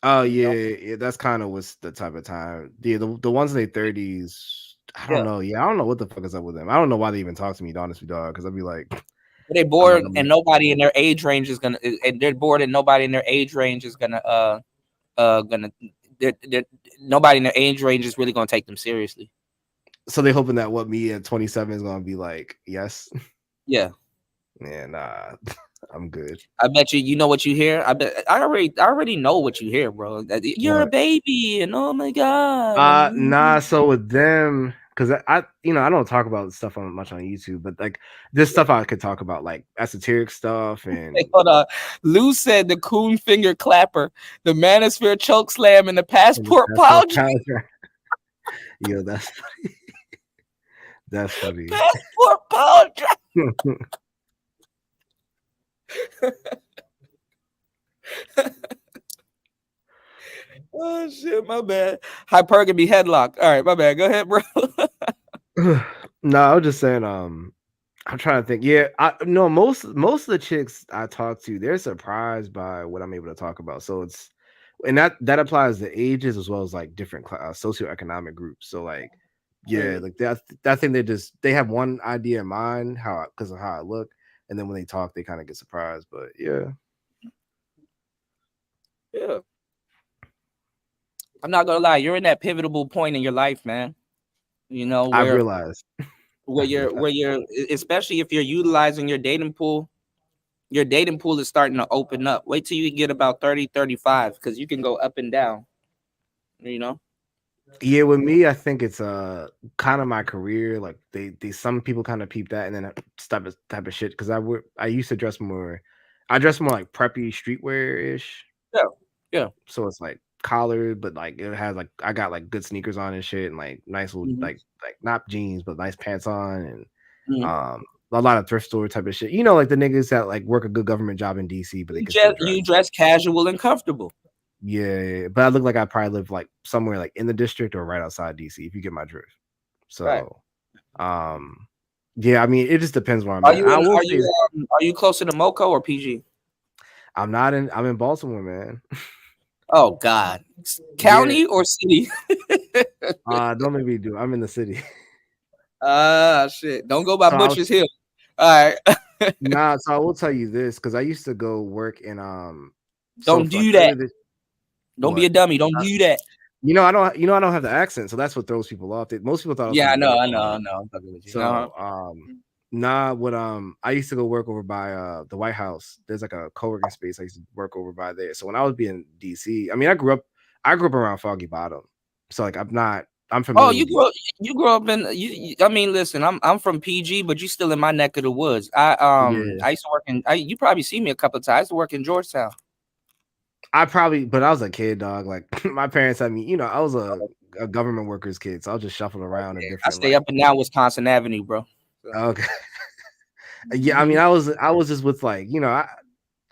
Oh yeah, that's kind of what's the type of time. The ones in their 30s, I don't know. I don't know what the fuck is up with them. I don't know why they even talk to me, honestly, dog. Because I'd be like, they're bored and nobody in their age range is gonna. And they're bored and nobody in their age range is gonna nobody in their age range is really gonna take them seriously. So they're hoping that what me at 27 is gonna be like, yes. Yeah. Yeah, nah. I'm good. I bet you know what you hear. I already know what you hear, bro. You're a baby, and oh my god. Nah. So with them, because I don't talk about stuff much on YouTube, but like this stuff I could talk about, like esoteric stuff and. Hey, hold on. Lou said the coon finger clapper, the manosphere choke slam, and the passport power drive. Yo, that's funny. That's funny. Passport power drive. Oh shit, my bad. Hypergamy headlock. All right, my bad. Go ahead, bro. No, I was just saying. I'm trying to think. Yeah, most of the chicks I talk to, they're surprised by what I'm able to talk about. So that applies to ages as well as like different socioeconomic groups. So like, like that thing they have one idea in mind because of how I look. And then when they talk, they kind of get surprised. But yeah. I'm not gonna lie, you're in that pivotal point in your life, man. You know, I realized where you're, especially if you're utilizing your dating pool is starting to open up. Wait till you get about 30, 35, because you can go up and down. You know. Yeah, with me, I think it's kind of my career. Like they some people kind of peep that and then type of shit. Because I used to dress more. I dress more like preppy streetwear ish. Yeah. So it's like collared, but like it has like I got like good sneakers on and shit, and like nice little like not jeans, but nice pants on, and a lot of thrift store type of shit. You know, like the niggas that like work a good government job in DC, but you dress casual and comfortable. Yeah, but I look like I probably live like somewhere like in the district or right outside DC, if you get my drift. So, yeah, I mean, it just depends where I'm at. Are you closer to Moco or PG? I'm in Baltimore, man. Oh God, county or city? Don't make me do. I'm in the city. Shit. Don't go by So Butcher's Hill. All right. Nah, so I will tell you this because I used to go work in Don't do that. Don't be a dummy. Don't do that. I don't have the accent, so that's what throws people off. Most people thought I was I know. I'm talking with you. So I used to go work over by the White House. There's like a co-working space I used to work over by there. So when I was being DC, I mean I grew up around Foggy Bottom. So like I'm familiar. Oh, you grew up in I mean, listen, I'm from PG, but you still in my neck of the woods. I used to work in you probably see me a couple of times. I used to work in Georgetown. But I was a kid, dog. Like my parents had me, I was a government worker's kid, so I'll just shuffle around in different. I stay up and down Wisconsin Avenue, bro. Okay. Yeah, I mean, I was just with like,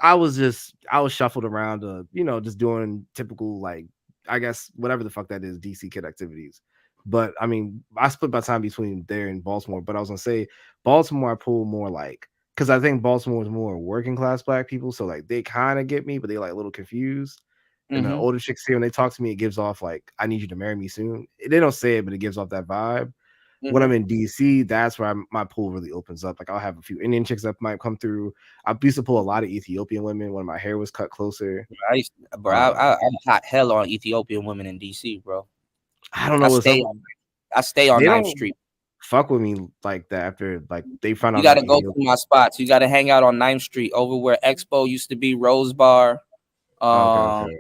I was shuffled around to, just doing typical like, I guess whatever the fuck that is, DC kid activities. But I mean, I split my time between there and Baltimore. But I was gonna say Baltimore, I pull more like because I think Baltimore is more working class black people, so like they kind of get me, but they like a little confused. And the older chicks here, when they talk to me, it gives off like I need you to marry me soon. They don't say it, but it gives off that vibe. When I'm in DC, that's where my pool really opens up. Like I'll have a few Indian chicks that might come through. I used to pull a lot of Ethiopian women when my hair was cut closer. I'm hot hell on Ethiopian women in DC, bro. I don't know what's up. I stay on 9th Street. Fuck with me like that after like they found out. You gotta go to my spots. You gotta hang out on 9th Street over where Expo used to be, Rose Bar. Okay.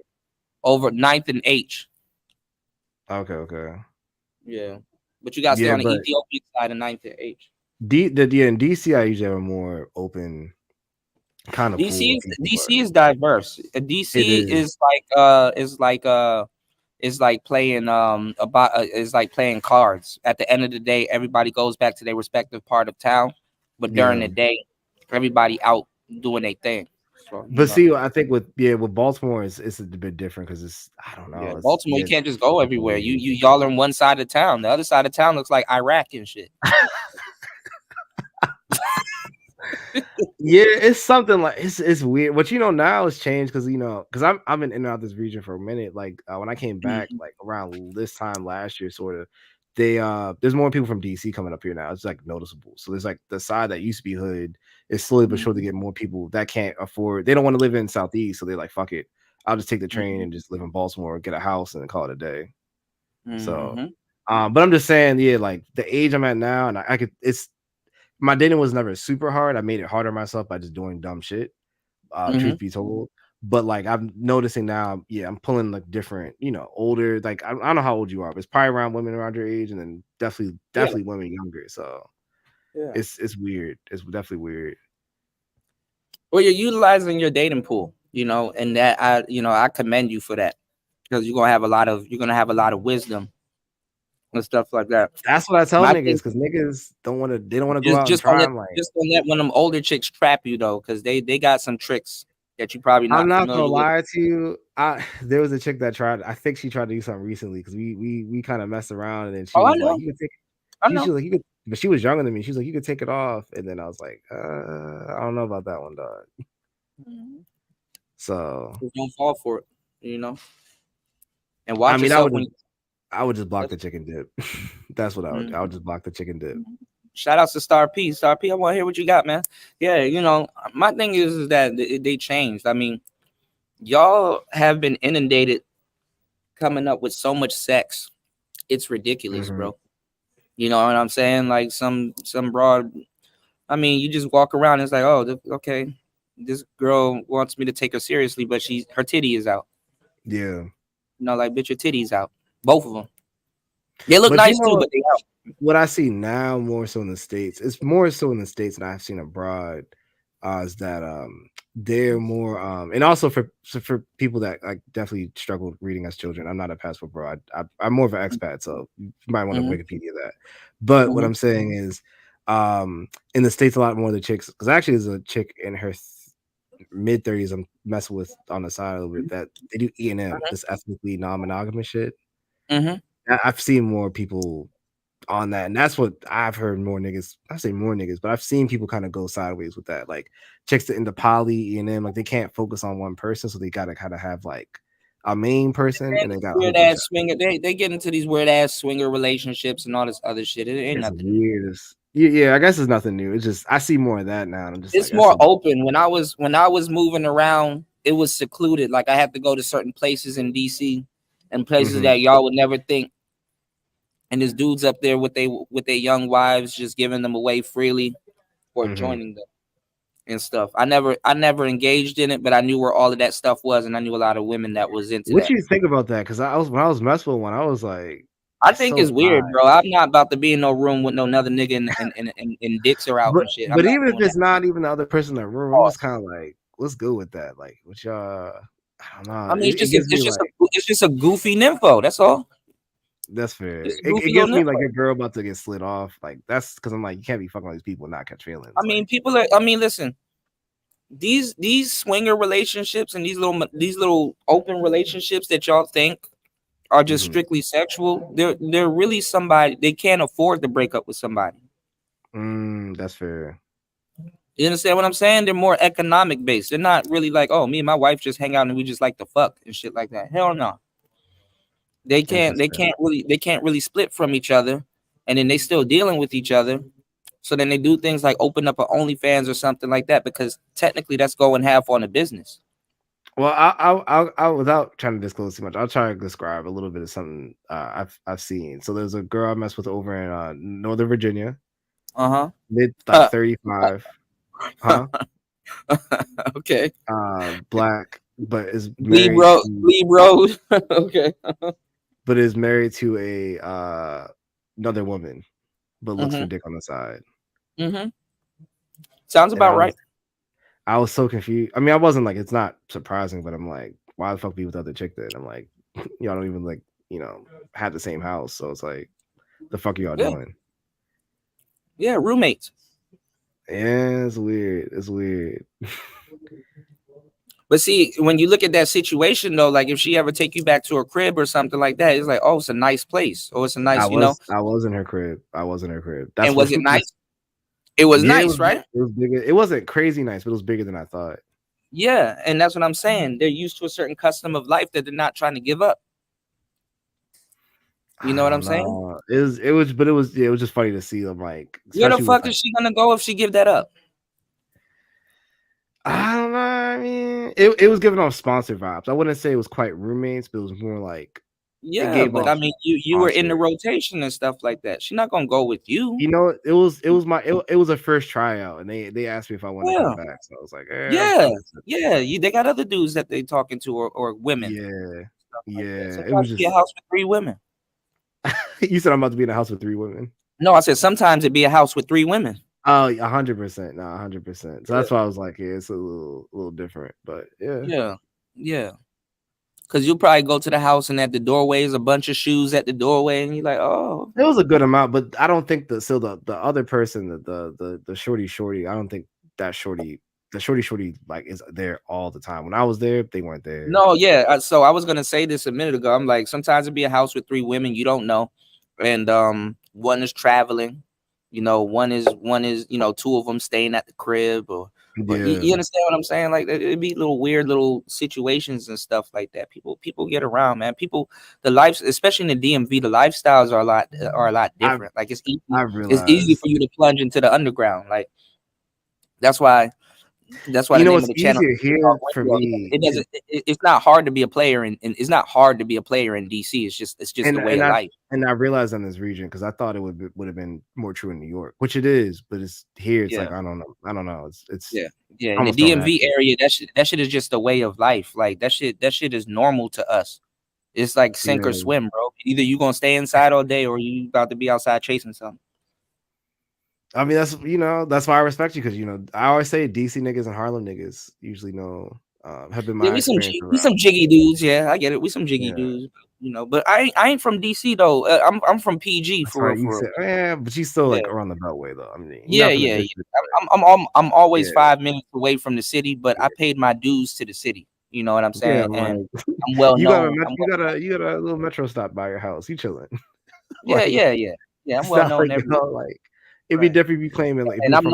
Over 9th and H. Okay. Yeah. But you gotta stay on the Ethiopian side of 9th and H. In DC, I usually have a more open kind of DC is diverse. DC is like playing is like playing cards. At the end of the day, everybody goes back to their respective part of town, but during the day, everybody out doing their thing. So, see, I think with Baltimore it's a bit different because I don't know. Yeah, Baltimore, you can't just go everywhere. Y'all are on one side of town. The other side of town looks like Iraq and shit. Yeah, it's something like it's weird. But now it's changed because I've been in and out this region for a minute. Like when I came back, like around this time last year, sort of, there's more people from DC coming up here now. It's like noticeable. So there's like the side that used to be hood is slowly but surely get more people that can't afford. They don't want to live in Southeast, so they're like, fuck it, I'll just take the train and just live in Baltimore, get a house, and call it a day. So, but I'm just saying, like the age I'm at now, and I could. My dating was never super hard. I made it harder myself by just doing dumb shit. Truth be told. But like I'm noticing now, I'm pulling like different, older. Like I don't know how old you are, but it's probably around women around your age, and then definitely women younger. So it's weird. It's definitely weird. Well, you're utilizing your dating pool, and that I commend you for that because you're gonna have a lot of wisdom and stuff like that. That's what I tell niggas because niggas don't want to. They don't want to go out and try. Just don't let one of them older chicks trap you though, because they got some tricks that you probably not. I'm not gonna lie to you. There was a chick that tried. I think she tried to do something recently because we kind of messed around and then she was like, "You could take." She was like, "You could," but she was younger than me. She was like, "You could take it off," and then I was like, "I don't know about that one, dog." So don't fall for it, And watch yourself. I would just block the chicken dip. That's what I would. I would just block the chicken dip. Shout outs to Star P. Star P, I want to hear what you got, man. Yeah, my thing is that they changed. I mean, y'all have been inundated coming up with so much sex. It's ridiculous, bro. You know what I'm saying? Like some broad. I mean, you just walk around. It's like, oh, okay, this girl wants me to take her seriously, but her titty is out. Yeah. Like, bitch, your titty's out. Both of them. They look nice too, but they out. What I see now more so in the States, it's more so in the States than I've seen abroad, is that they're more and also for people that like definitely struggled reading as children. I'm not a passport bro. I'm more of an expat, so you might want to Wikipedia that. But what I'm saying is in the States a lot more of the chicks, because actually there's a chick in her mid 30s I'm messing with on the side a little bit that they do E&M, this ethnically non-monogamous shit. I've seen more people on that, and that's what I've heard more niggas. I say more niggas, but I've seen people kind of go sideways with that. Like chicks that into poly E&M, like they can't focus on one person, so they gotta kind of have like a main person, and they got weird ass swinger. They get into these weird ass swinger relationships and all this other shit. It ain't It's nothing weird. Yeah, I guess it's nothing new. It's just I see more of that now. And I'm just it's like, more open. When I was moving around, it was secluded. Like I had to go to certain places in DC and places that y'all would never think. And there's dudes up there with their young wives just giving them away freely or joining them and stuff. I never engaged in it, but I knew where all of that stuff was, and I knew a lot of women that was into what that. you think about that? Because when I was messing with one, I was like, I think it's weird, bro. I'm not about to be in no room with no another nigga and dicks are out and shit. But even if it's not even the other person in the room, I'm just kind of like, what's good with that? Like, what y'all? I don't know. I mean, it's just a goofy nympho. That's all. That's fair. It gives me like a girl about to get slid off. Like that's because I'm like, you can't be fucking with these people and not catch feelings. I mean, people are. I mean, listen. These swinger relationships and these little open relationships that y'all think are just strictly sexual, they're really somebody they can't afford to break up with somebody. That's fair. You understand what I'm saying? They're more economic based. They're not really like, oh, me and my wife just hang out and we just like to fuck and shit like that. Hell no. They can't really split from each other, and then they still dealing with each other. So then they do things like open up an OnlyFans or something like that, because technically that's going half on the business. Well, I without trying to disclose too much, I'll try to describe a little bit of something I've seen. So there's a girl I messed with over in Northern Virginia. Mid 35. Okay. Black, but is married Lee Road. Okay. But is married to a another woman, but looks for dick on the side. Sounds about right. I was so confused. I mean, I wasn't like, it's not surprising, but I'm like, why the fuck be with the other chick then? I'm like, y'all don't even like, have the same house. So it's like, the fuck are y'all doing? Yeah, roommates. Yeah, it's weird. It's weird. But see, when you look at that situation though, like if she ever take you back to her crib or something like that, it's like, oh, it's a nice place. Oh, it's a nice, I was in her crib. That's and was it nice? It was nice, right? It was bigger. It wasn't crazy nice, but it was bigger than I thought. Yeah, and that's what I'm saying. They're used to a certain custom of life that they're not trying to give up. You know what I'm saying? It was just funny to see them like. Where the fuck is she gonna go if she give that up? I don't know. I mean, it was giving off sponsor vibes. I wouldn't say it was quite roommates, but it was more like. Yeah, but I mean, you were in the rotation and stuff like that. She's not gonna go with you. You know, it was a first tryout, and they asked me if I wanted to come back. So I was like, they got other dudes that they talking to or women. It was just a house with 3 women. You said I'm about to be in a house with 3 women. No, I said sometimes it'd be a house with 3 women. Oh, 100%. No, 100%. So that's why I was like, it's a little different, but yeah. Because you'll probably go to the house and at the doorway is a bunch of shoes at the doorway, and you're like, oh, it was a good amount, but I don't think the other person, the shorty, I don't think that shorty like is there all the time. When I was there, they weren't there. No, yeah. So I was gonna say this a minute ago. I'm like, sometimes it'd be a house with 3 women you don't know, and one is traveling. One is 2 of them staying at the crib, or you understand what I'm saying? Like it'd be little weird little situations and stuff like that. People get around, man. The lives, especially in the DMV, the lifestyles are a lot different. Like it's easy for you to plunge into the underground. Like that's why the name of the channel here for me. It's not hard to be a player, and it's not hard to be a player in DC. It's just the way of life. And I realized in this region, because I thought it would have been more true in New York, which it is, but it's here. It's like I don't know. It's in the DMV area, that shit is just a way of life. Like that shit is normal to us. It's like sink or swim, bro. Either you gonna stay inside all day, or you about to be outside chasing something. I mean, that's why I respect you, because I always say DC niggas and Harlem niggas usually have been my experience. We some jiggy dudes, I get it. We some jiggy dudes, But I ain't from DC though. I'm from PG for real. But you still like around the Beltway though. I mean, I'm always 5 minutes away from the city, but I paid my dues to the city. You know what I'm saying? Yeah, and I'm well known. You got a little metro stop by your house. You chilling? Yeah. I'm well known. Like, it'd be different if you claiming like. And I'm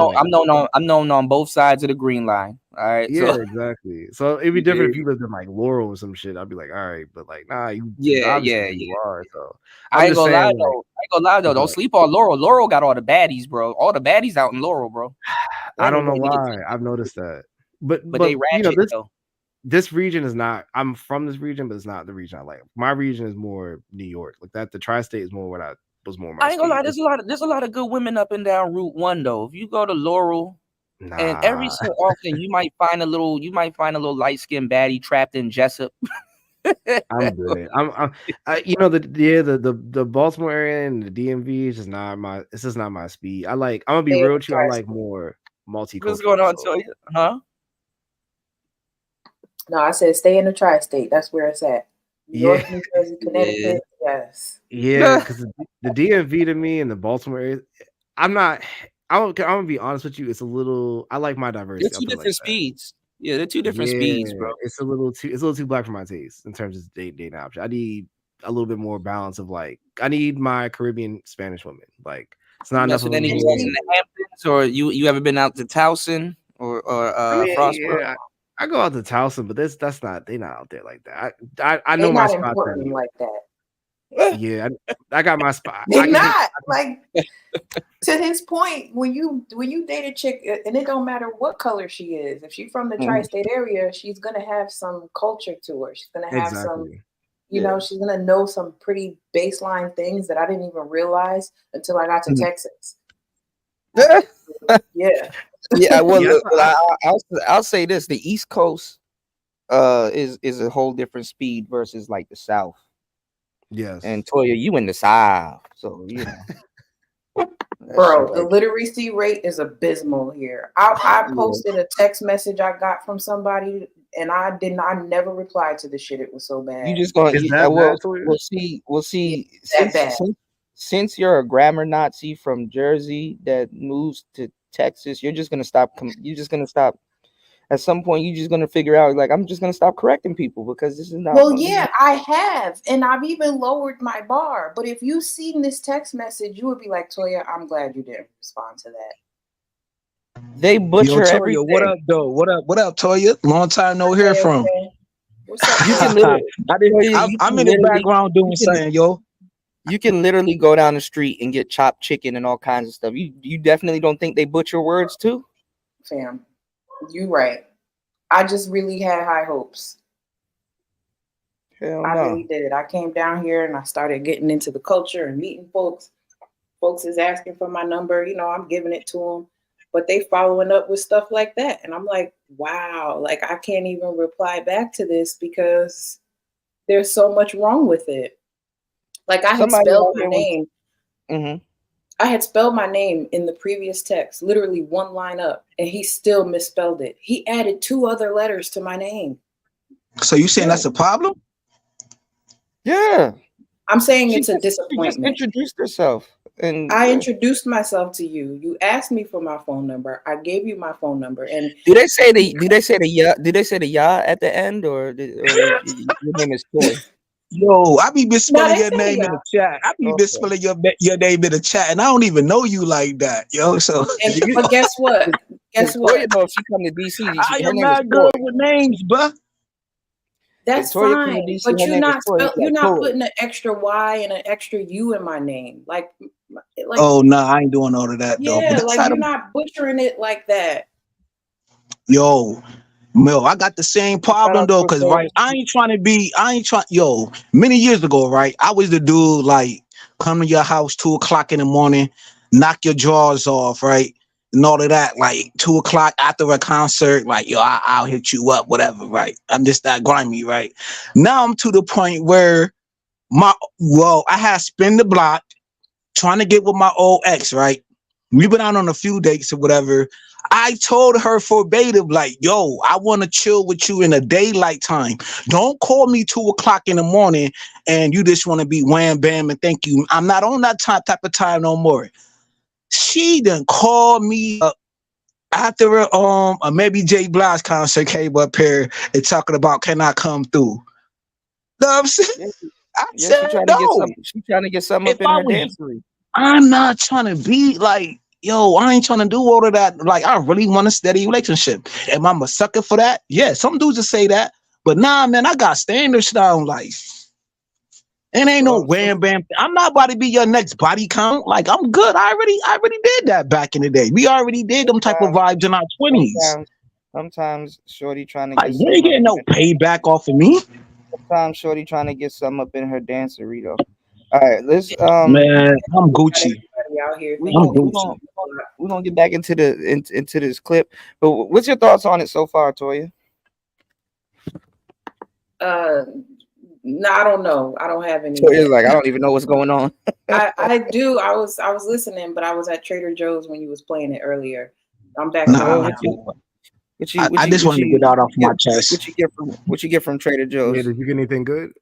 known on both sides of the green line. All right. Yeah, So exactly. So it'd be different if you lived in like Laurel or some shit. I'd be like, all right, but like, nah, you obviously where you are. So I I'm ain't just gonna saying, lie like, though. I ain't gonna lie though. Don't sleep on Laurel. Laurel got all the baddies, bro. All the baddies out in Laurel, bro. I don't know Anyway, why. I've noticed that. But they you ratchet know, though. this region is not. I'm from this region, but it's not the region I like. My region is more New York. Like that, the tri-state is more what I was more my I ain't gonna lie. speed. There's a lot of good women up and down Route 1 though. If you go to Laurel, and every Nah. so often you might find a little light skinned baddie trapped in Jessup. I'm good. You know, the Baltimore area and the DMV is just not my. It's just not my speed. I'm gonna be real with you. I like more multicultural. What's going on, so. Toya? Huh? No, I said stay in the tri-state. That's where it's at. New York, New Jersey, Connecticut. Yes. Yeah, because the DMV to me and the Baltimore area, I'm gonna be honest with you. It's a little. I like my diversity. They're two different speeds. Yeah, they're two different speeds, bro. It's a little too black for my taste in terms of dating option. I need a little bit more balance of like. I need my Caribbean Spanish women. Like it's not enough of any girls in the Hamptons, or you ever been out to Towson or Frostboro? Yeah, I go out to Towson, but that's not. They're not out there like that. I know They're my not spot. important like that. Yeah, I got my spot. They're not like to his point. When you date a chick, and it don't matter what color she is. If she's from the tri-state area, she's gonna have some culture to her. She's gonna have some, you know, she's gonna know some pretty baseline things that I didn't even realize until I got to Texas. Yeah. Yeah. Well, look, I'll say this: the East Coast is a whole different speed versus like the South. Yes. And Toya, you in the South, so you know. Bro, the literacy rate is abysmal here. I posted a text message I got from somebody, and I never replied to the shit. It was so bad. You just gonna we'll see. Since you're a grammar Nazi from Jersey that moves to Texas, you're just gonna stop. At some point, you're just gonna figure out, like, I'm just gonna stop correcting people because this is not. Well, yeah, I have, and I've even lowered my bar. But if you seen this text message, you would be like, Toya, I'm glad you didn't respond to that. They butcher everything. What up, though? What up, Toya? Long time no hear from. What's up? You can literally, I'm in the background doing something, yo. You can literally go down the street and get chopped chicken and all kinds of stuff. You definitely don't think they butcher words too? Fam, you right. I just really had high hopes. Hell I no. really did. I came down here and I started getting into the culture and meeting folks. Folks is asking for my number. You know, I'm giving it to them. But they following up with stuff like that. And I'm like, wow, like I can't even reply back to this because there's so much wrong with it. Like I had spelled my name. I had spelled my name in the previous text, literally one line up, and he still misspelled it. He added 2 other letters to my name. So you saying that's a problem? Yeah. I'm saying it's a disappointment. She just introduced herself. And I introduced myself to you. You asked me for my phone number. I gave you my phone number. And do they say the ya at the end, or your name is Toy? Yo, I be misspelling your name in the chat. I be misspelling your name in the chat, and I don't even know you like that, yo. So, but guess what? Guess what? You know, if she come to DC, I am not good with names, bruh. That's fine, but you're not putting an extra Y and an extra U in my name, like. Oh no, I ain't doing all of that though. Yeah, like you're not butchering it like that. Yo, I got the same problem though, cause right, yo, many years ago, right, I was the dude like come to your house 2:00 in the morning, knock your drawers off, right, and all of that, like 2:00 after a concert, like yo, I'll hit you up, whatever, right. I'm just that grimy, right. Now I'm to the point where I had spin the block, trying to get with my old ex, right. We've been out on a few dates or whatever. I told her verbatim, like, yo, I want to chill with you in a daylight time. Don't call me 2:00 in the morning and you just want to be wham bam and thank you. I'm not on that type of time no more. She done called me up after a maybe J Blige concert came up here and talking about can I come through. You know what I'm saying? She's trying to get something up in her dancery. I'm not trying to be like, yo, I ain't trying to do all of that. Like, I really want a steady relationship. Am I a sucker for that? Yeah, some dudes will say that. But nah, man, I got standards down. Like, it ain't no wham bam. I'm not about to be your next body count. Like, I'm good. I already did that back in the day. We already did them type of vibes in our 20s. Sometimes Shorty trying to Like, get you ain't getting no payback off of me. Sometimes Shorty trying to get something up in her dancery though. All right, let's Man, I'm Gucci. Out here we're I'm gonna, Gucci. we gonna get back into into this clip. But what's your thoughts on it so far, Toya? No, I don't know. I don't have any. Toya's like, I don't even know what's going on. I do. I was listening, but I was at Trader Joe's when you was playing it earlier. I'm back. Nah, I just wanted to get out off my chest. What you get from Trader Joe's? Yeah, did you get anything good?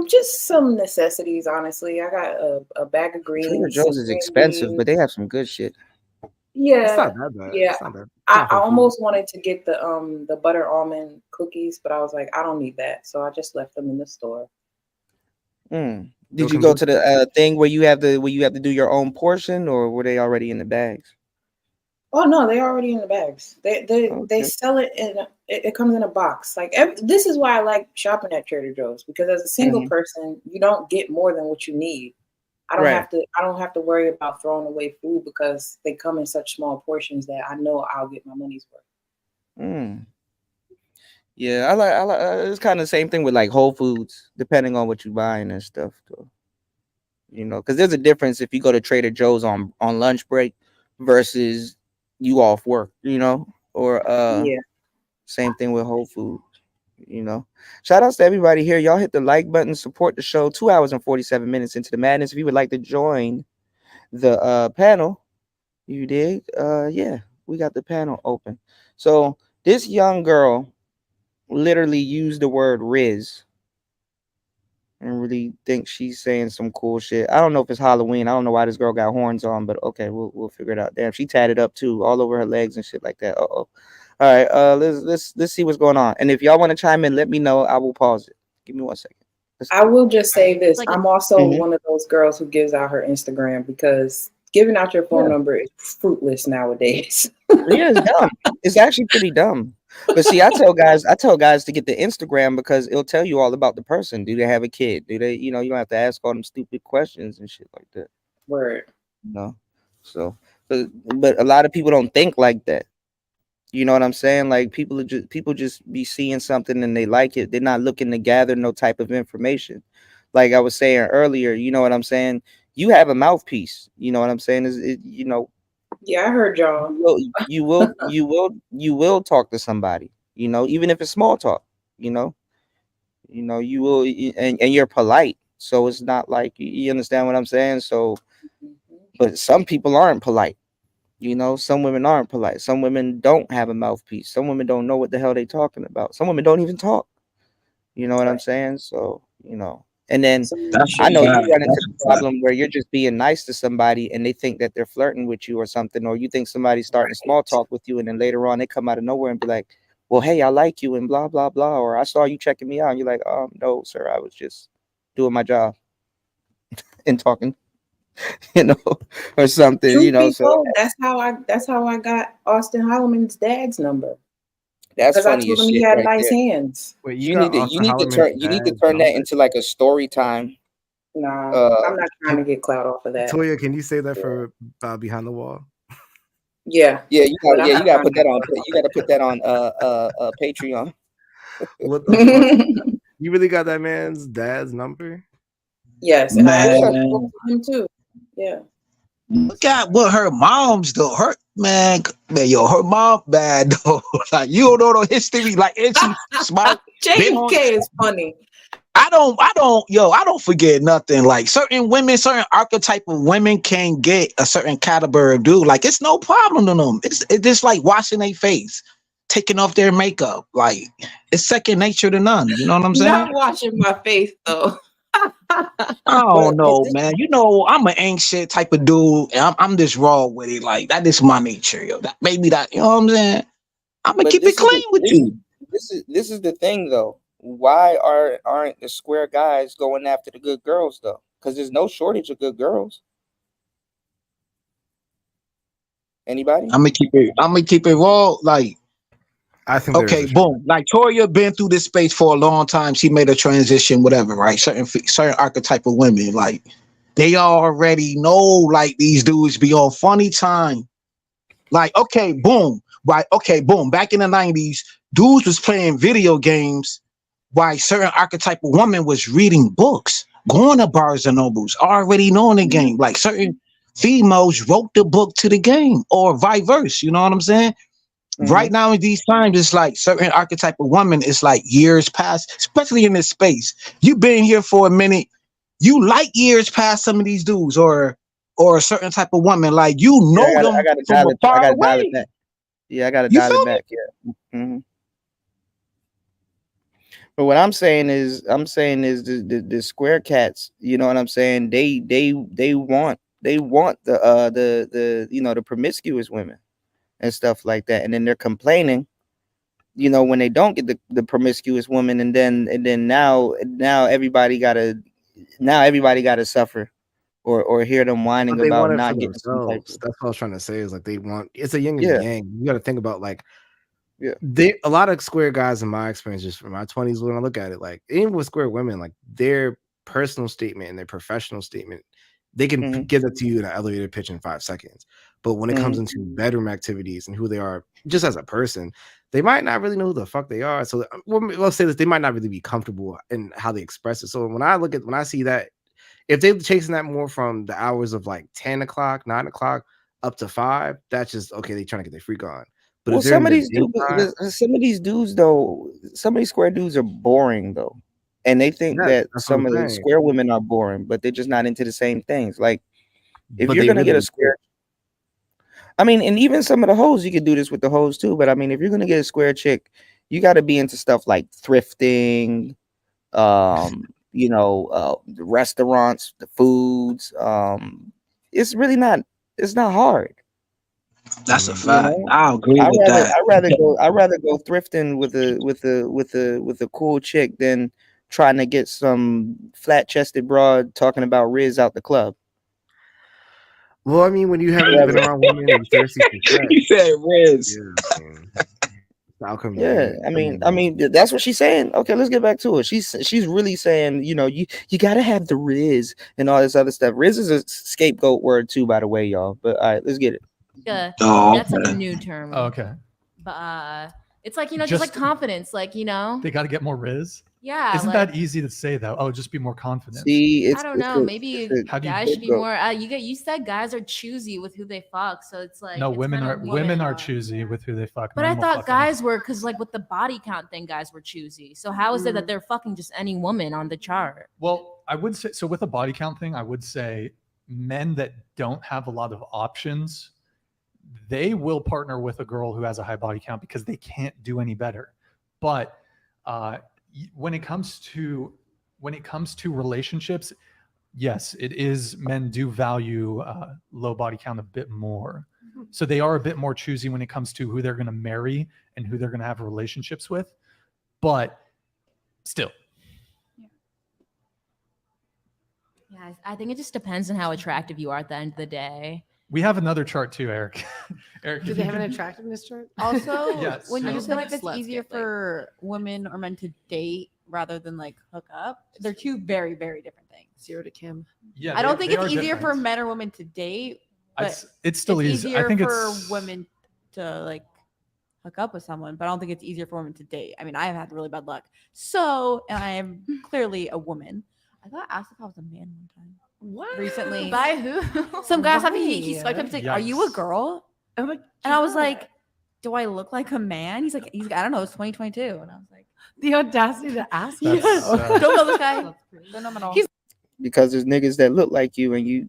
Just some necessities. Honestly, I got a bag of greens. Trader Joe's is expensive, but they have some good shit. Yeah, It's not that bad. yeah. It's not bad. It's I not for food. almost wanted to get the butter almond cookies, but I was like, I don't need that, so I just left them in the store. Did you go to the thing where you have to do your own portion, or were they already in the bags? Oh no, they're already in the bags. They sell it it comes in a box. Like this is why I like shopping at Trader Joe's, because as a single person, you don't get more than what you need. I don't have to worry about throwing away food because they come in such small portions that I know I'll get my money's worth. Yeah, I like it's kind of the same thing with like Whole Foods, depending on what you're buying and stuff, though. You know, because there's a difference if you go to Trader Joe's on lunch break versus you off work, you know, or same thing with Whole Foods, you know. Shout outs to everybody here. Y'all hit the like button, support the show. 2 hours and 47 minutes into the madness. If you would like to join the panel, you dig? Yeah, we got the panel open. So this young girl literally used the word Riz and really think she's saying some cool shit. I don't know if it's Halloween. I don't know why this girl got horns on, but okay, we'll figure it out. Damn, she tatted up too, all over her legs and shit like that. All right, let's see what's going on. And if y'all want to chime in, let me know. I will pause it. Give me 1 second. I will just say this. I'm also one of those girls who gives out her Instagram, because giving out your phone number is fruitless nowadays. Yeah, it's dumb. It's actually pretty dumb. But see, I tell guys to get the Instagram because it'll tell you all about the person. Do they have a kid? Do they, you know, you don't have to ask all them stupid questions and shit like that. Word. You know? So, but a lot of people don't think like that. You know what I'm saying? Like people just be seeing something and they like it. They're not looking to gather no type of information. Like I was saying earlier, you know what I'm saying? You have a mouthpiece. You know what I'm saying? You know. Yeah, I heard y'all. You will talk to somebody, you know, even if it's small talk, you know, you will, and you're polite. So it's not like, you understand what I'm saying? So, but some people aren't polite, you know, some women aren't polite. Some women don't have a mouthpiece. Some women don't know what the hell they talking about. Some women don't even talk, you know what I'm saying? So, you know. And then I know you run into the problem where you're just being nice to somebody and they think that they're flirting with you or something, or you think somebody's starting small talk with you, and then later on they come out of nowhere and be like, well, hey, I like you and blah, blah, blah. Or I saw you checking me out. And you're like, no, sir, I was just doing my job and talking, you know, or something, you know. So that's how I got Austin Holloman's dad's number. That's funny. I told him he had nice hands. Wait, you need to turn that into like a story time. Nah, I'm not trying to get clout off of that. Toya, can you say that for Behind the Wall? Yeah, you gotta put that on. You gotta put that on Patreon. What the fuck? You really got that man's dad's number? Yes, and I actually spoke to him too. Yeah. Look at what her mom's though. Her man, her mom bad though. Like, you don't know the history. Like, and she smart. JK is funny. I don't forget nothing. Like, certain women, certain archetype of women can get a certain caliber of dude. Like, it's no problem to them. It's just like washing their face, taking off their makeup. Like, it's second nature to none. You know what I'm saying? Not washing my face though. I don't know, man. You know, I'm an anxious type of dude, and I'm just raw with it. Like, that is my nature, yo. That maybe that, you know what I'm saying? I'm gonna keep it clean with you. This is the thing though. Why aren't the square guys going after the good girls though? Because there's no shortage of good girls. Anybody? I'm gonna keep it raw. Like, I think okay, boom. Like Toria been through this space for a long time. She made a transition, whatever, right? Certain archetype of women, like they already know, like these dudes be on funny time. Like, okay, boom, right? Okay, boom. Back in the 90s, dudes was playing video games while certain archetype of woman was reading books, going to Barnes and Nobles, already knowing the game. Like certain females wrote the book to the game, or vice versa. You know what I'm saying? Right now in these times, it's like certain archetype of woman, it's like years past, especially in this space. You've been here for a minute. You like years past some of these dudes, or a certain type of woman, like you know them from far away. Yeah, I gotta dial it back. Yeah. But what I'm saying is the square cats. You know what I'm saying? They want the the promiscuous women and stuff like that, and then they're complaining, when they don't get the promiscuous woman, and then now everybody gotta suffer or hear them whining But they about want it not for getting some type themselves. That's what I was trying to say. Is like they want it's a yin and Yeah. yang. You got to think about like Yeah. a lot of square guys in my experience, just from my 20s, when I look at it, like even with square women, like their personal statement and their professional statement, they can give it to you in an elevator pitch in 5 seconds. But when it comes into bedroom activities and who they are just as a person, they might not really know who the fuck they are. So let's say this, they might not really be comfortable in how they express it. So when I see that, if they're chasing that more from the hours of like 10 o'clock, 9 o'clock up to 5, that's just okay. They're trying to get their freak on. But Well, some of these dudes though, some of these square dudes are boring though, and they think that some of the square women are boring, but they're just not into the same things. Like if you're gonna get a square, I mean, and even some of the hoes, you could do this with the hoes too. But I mean, if you're gonna get a square chick, you got to be into stuff like thrifting, the restaurants, the foods. It's really not. It's not hard. That's a fact. I agree with that. I'd rather go thrifting with a cool chick than trying to get some flat chested broad talking about Riz out the club. Well, I mean, when you haven't been around women and thirsty for sex, you said Riz. Yeah, I mean, that's what she's saying. Okay, let's get back to it. She's really saying, you gotta have the Riz and all this other stuff. Riz is a scapegoat word too, by the way, y'all. But all right, let's get it. Yeah, Oh, that's like a new term. Okay. But it's like, just like confidence, like, They got to get more Riz. Yeah. Isn't that easy to say though? Oh, just be more confident. See, I don't know. Maybe guys should be more. You said guys are choosy with who they fuck, so it's like No, it's women kind of are choosy with who they fuck. But I Men will thought fuck guys were, because like with the body count thing, guys were choosy. So how is it that they're fucking just any woman on the chart? Well, I would say so with a body count thing. I would say men that don't have a lot of options, they will partner with a girl who has a high body count because they can't do any better. But when it comes to relationships, yes, it is, men do value low body count a bit more. So they are a bit more choosy when it comes to who they're going to marry and who they're going to have relationships with. But still. Yeah, I think it just depends on how attractive you are at the end of the day. We have another chart too, Eric. Eric, Do they have an attractiveness chart? Also, Yes. when you So- feel like it's easier for women or men to date rather than like hook up, they're two very, very different things. Zero to Kim. Yeah, I don't think they it's are easier different. for men or women to date, but It's still easy. easier I think for it's women to like hook up with someone, but I don't think it's easier for women to date. I mean, I have had really bad luck. So, and I am clearly a woman. I got asked if I was a man one time. What? Recently. By who? Some guy asked me, Why? he swiped up, he's like, "Are you a Yikes. girl?" I'm like, And I was like, "Do I look like a man?" He's like, I don't know, it's 2022. And I was like, the audacity to ask. That's, don't know this guy. Don't know him at all. Because there's niggas that look like you and you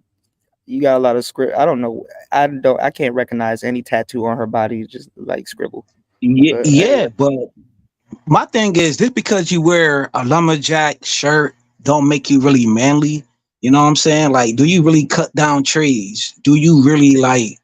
got a lot of script. I don't know. I can't recognize any tattoo on her body, just like scribble. Yeah, but my thing is this: because you wear a lumberjack shirt, don't make you really manly. You know what I'm saying? Like, do you really cut down trees? Do you really like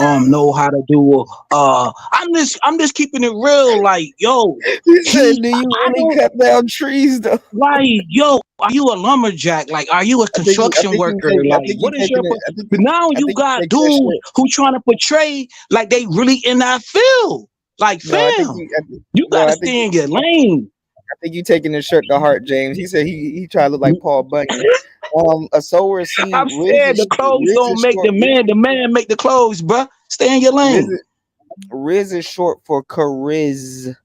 know how to do I'm just keeping it real, like, yo, He said, do you really cut down trees though? like, yo, are you a lumberjack? Like, are you a construction worker? Like, what is your but now you got dudes who trying to portray like they really in that field. Like, fam, you gotta stay in your lane. I think you taking his shirt to heart, James. He said he tried to look like Paul Bunyan. A sower seed. I'm saying the clothes don't make the man make the clothes, bruh. Stay in your lane. Riz is short for charisma.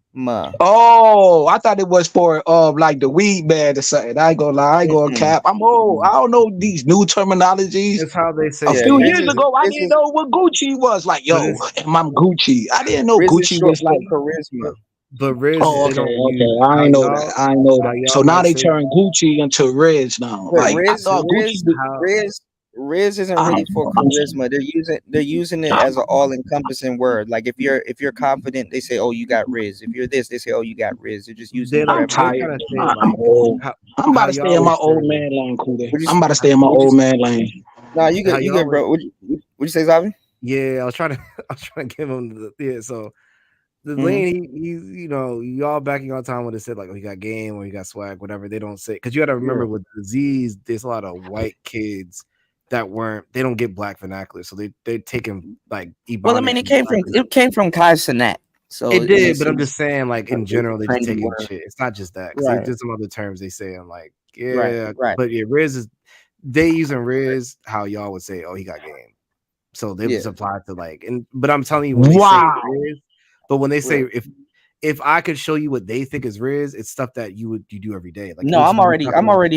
Oh, I thought it was for like the weed man or something. I ain't gonna lie, I ain't gonna cap. I'm old. I don't know these new terminologies. That's how they say. A few years ago, I didn't know what Gucci was. Like, yo, am I Gucci? I didn't know Gucci was like charisma. But Riz, oh, okay. I ain't know that. I ain't know that. So now they turn Gucci into Riz now. Like, I thought Riz isn't really for charisma. They're using it as an all-encompassing word. Like if you're confident, they say, "Oh, you got Riz." If you're this, they say, "Oh, you got Riz." They're just using it. I'm tired. I'm old. I'm about to stay in my old man lane, Kude. I'm about to stay in my old man lane. Nah, you good, bro. What'd you say, Zavi? Yeah, I was trying to give him so the lane he's y'all backing on time when they said like, oh, he got game or he got swag, whatever. They don't say, because you got to remember with disease, there's a lot of white kids that they don't get black vernacular, so they take him like well, I mean, it came from Kai Cenat, so it did, but I'm just saying, like, in general, they just taking shit. It's not just that, because there's some other terms they say. I'm like, yeah, right. But yeah, Riz is they using Riz how y'all would say, oh, he got game, so they just apply to like, but I'm telling you, when they say Riz, but when they say if I could show you what they think is Riz, it's stuff that you do every day. Like, no, I'm already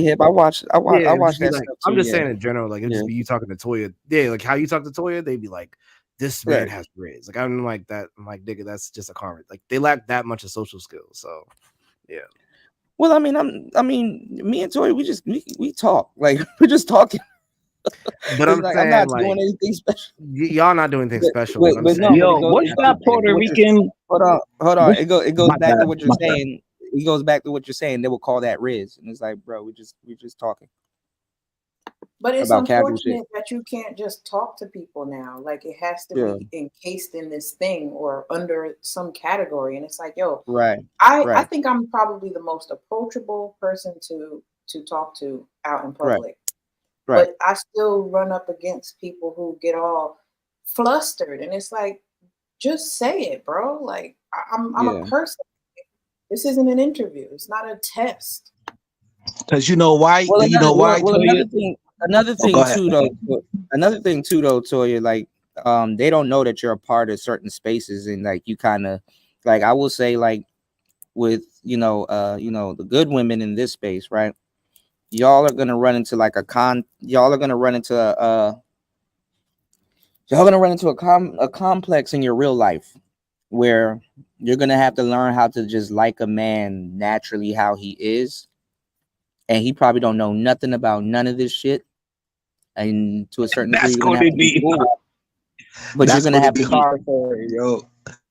hip. I watch that like, stuff. I'm just saying in general, like, it'd just be you talking to Toya. Yeah, like how you talk to Toya, they'd be like, this man has Riz. Like, I'm like that. I'm like, nigga, that's just a comment. Like, they lack that much of social skills. So yeah. Well, I mean, me and Toya, we talk. Like, we're just talking. But I'm like, saying, I'm not like, doing anything special. Y'all not doing anything special. But yo, what's that Puerto Rican? Hold on. It goes back to what you're saying. It goes back to what you're saying. They will call that Riz, and it's like, bro, we just talking. But it's about unfortunate that you can't just talk to people now. Like, it has to be encased in this thing or under some category. And it's like, yo, I think I'm probably the most approachable person to talk to out in public. Right. But I still run up against people who get all flustered, and it's like, just say it, bro. Like, I'm a person. This isn't an interview. It's not a test. Because you know why? Well, you know why? Well, another thing too, though, Toya, like, they don't know that you're a part of certain spaces, and like, you kind of, like, I will say, like, with the good women in this space, right? Y'all are gonna run into like a complex in your real life where you're gonna have to learn how to just like a man naturally how he is, and he probably don't know nothing about none of this shit. And to a certain degree, you're gonna have to be cool. But you're gonna have to be hard for her, yo.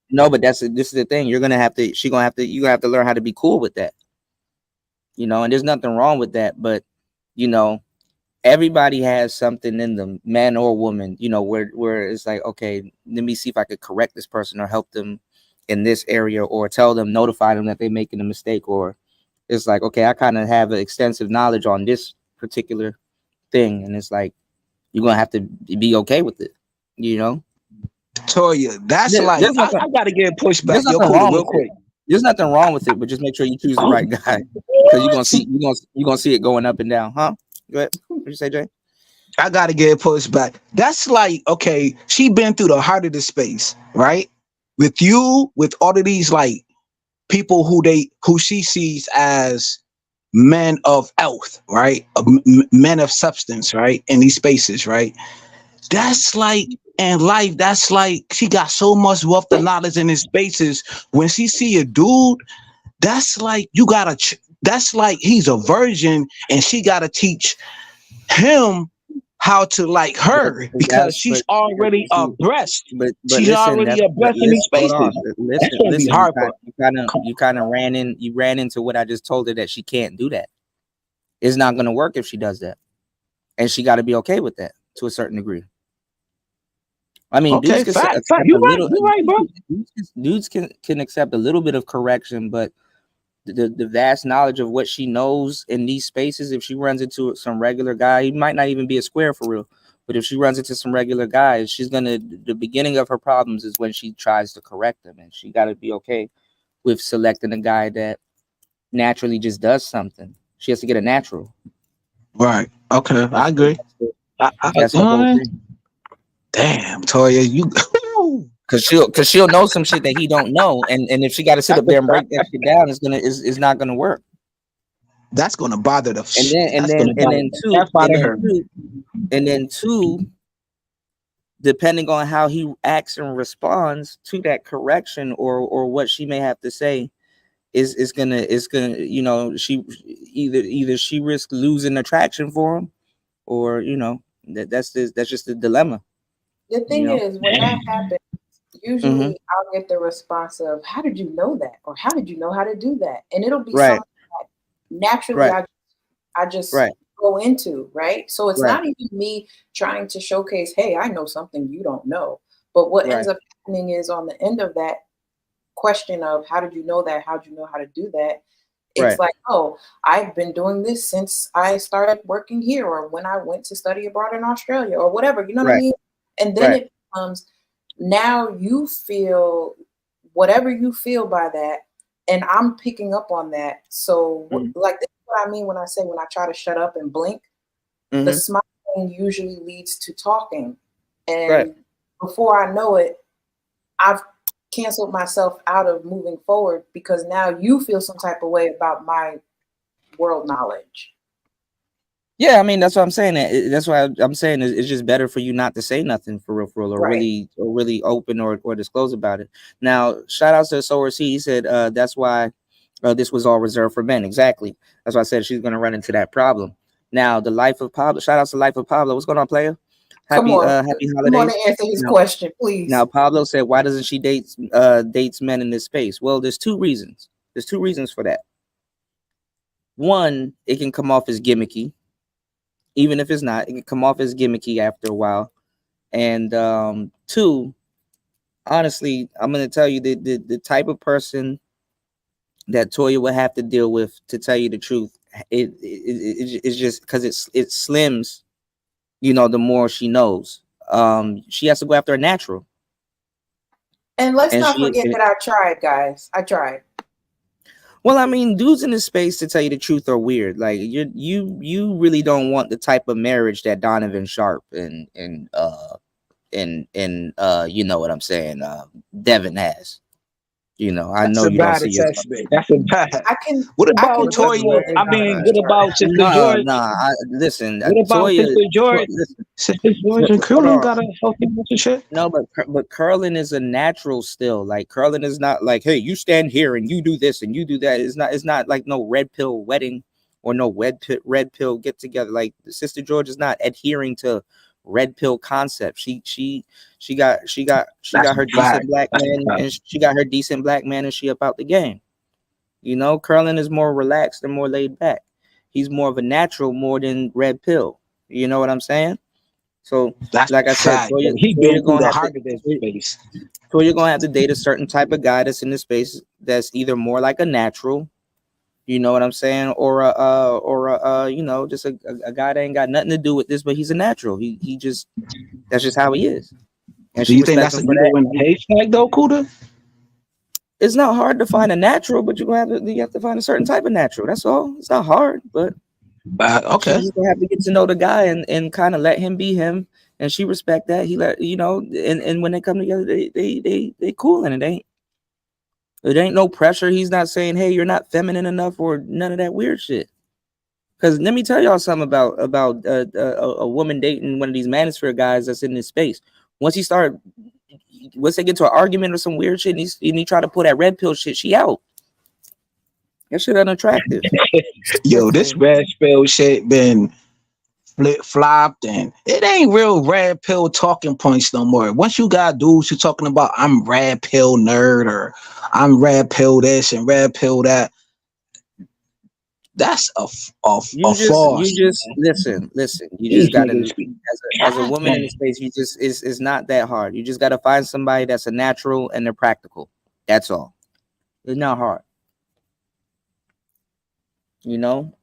No, but this is the thing. You're gonna have to. You're gonna have to learn how to be cool with that. And there's nothing wrong with that, but everybody has something in them, man or woman, where it's like, okay, let me see if I could correct this person or help them in this area, or notify them that they're making a mistake, or it's like, okay, I kind of have an extensive knowledge on this particular thing, and it's like, you're gonna have to be okay with it, Toya, that's like, I gotta get pushback real quick. There's nothing wrong with it, but just make sure you choose the right guy, because you're gonna see it going up and down, huh? Go ahead. What you say, Jay? I gotta get pushback. That's like, okay, she been through the heart of the space, right? With all of these like people who she sees as men of health, right? Men of substance, right? In these spaces, right? That's like, in life, that's like, she got so much wealth of knowledge in his spaces. When she see a dude, that's like, that's like he's a virgin, and she gotta teach him how to like her, because she's already abreast. But she's already abreast in these spaces. Listen, you kind of ran into what I just told her, that she can't do that. It's not gonna work if she does that, and she got to be okay with that to a certain degree. I mean, Okay, dudes can fact. accept You a right. little. You right, bro. Dudes can accept a little bit of correction, but the vast knowledge of what she knows in these spaces, if she runs into some regular guy, he might not even be a square for real. But if she runs into some regular guys, the beginning of her problems is when she tries to correct them, and she got to be okay with selecting a guy that naturally just does something. She has to get a natural. Right. Okay. I agree. That's the whole thing. Damn, Toya, you. Cause she'll know some shit that he don't know, and if she got to sit up there and break that shit down, it's not gonna work. That's gonna bother the. And then two, depending on how he acts and responds to that correction or what she may have to say, is gonna you know, she either she risks losing attraction for him, or you know that's just the dilemma. The thing is, when that happens, usually I'll get the response of, "How did you know that?" or "How did you know how to do that?" And it'll be something that naturally I just go into, right? So it's not even me trying to showcase, "Hey, I know something you don't know." But what ends up happening is on the end of that question of "How did you know that? How did you know how to do that?" It's like, "Oh, I've been doing this since I started working here, or when I went to study abroad in Australia, or whatever." You know what I mean? And then it becomes, now you feel whatever you feel by that, and I'm picking up on that. So like, this is what I mean when I say, when I try to shut up and blink, the smiling usually leads to talking. And before I know it, I've canceled myself out of moving forward, because now you feel some type of way about my world knowledge. Yeah, I mean, that's what I'm saying. That's why I'm saying it's just better for you not to say nothing for real, or really open or disclose about it. Now, shout out to Sower C. He said that's why this was all reserved for men. Exactly. That's why I said she's going to run into that problem. Now, the Life of Pablo. Shout out to Life of Pablo. What's going on, player? Happy holidays. Come on and answer his question, please. Now, Pablo said, why doesn't she dates men in this space? Well, there's two reasons. There's two reasons for that. One, it can come off as gimmicky. Even if it's not, it can come off as gimmicky after a while. And two, honestly, I'm going to tell you the type of person that Toya would have to deal with, to tell you the truth, it's just because it slims, you know, the more she knows. She has to go after a natural. And let's not forget that I tried, guys. I tried. Well, I mean, dudes in this space, to tell you the truth, are weird. Like you really don't want the type of marriage that Donovan Sharp and you know what I'm saying, Devin has. You know, I know you don't see yourself. That's a bad. What about Toya? I mean, what about Sister George? Listen. What about Toya, Sister George? Sister George and Curlin got a healthy relationship. No, but Curlin is a natural still. Like, Curlin is not like, hey, you stand here and you do this and you do that. It's not like no red pill wedding or no red pill get together. Like, Sister George is not adhering to red pill concept. She got her decent black man, and she got her decent black man, and she about the game. You know, Curlin is more relaxed and more laid back. He's more of a natural more than red pill. You know what I'm saying? So like I said, Toya gonna have to date a certain type of guy that's in the space that's either more like a natural, you know what I'm saying, or you know, just a guy that ain't got nothing to do with this, but he's a natural. He just, that's just how he is. And do you think that's a needle in the haystack though, Kuda? It's not hard to find a natural, but you have to find a certain type of natural. That's all. It's not hard, but okay. She's gonna have to get to know the guy and kind of let him be him, and she respect that. He let, you know, and when they come together, they cool, and it ain't no pressure. He's not saying, hey, you're not feminine enough or none of that weird shit. Because let me tell y'all something about a woman dating one of these manosphere guys that's in this space. Once they get to an argument or some weird shit, and he try to pull that red pill shit, she out. That shit unattractive. Yo, this red pill shit been flip-flopped, and it ain't real red pill talking points no more. Once you got dudes who talking about I'm red pill nerd or I'm red pill this and red pill that, That's a You farce. just listen. You These just gotta, niggas be as a woman in the space, you just it's not that hard. You just gotta find somebody that's a natural and they're practical. That's all. It's not hard. You know,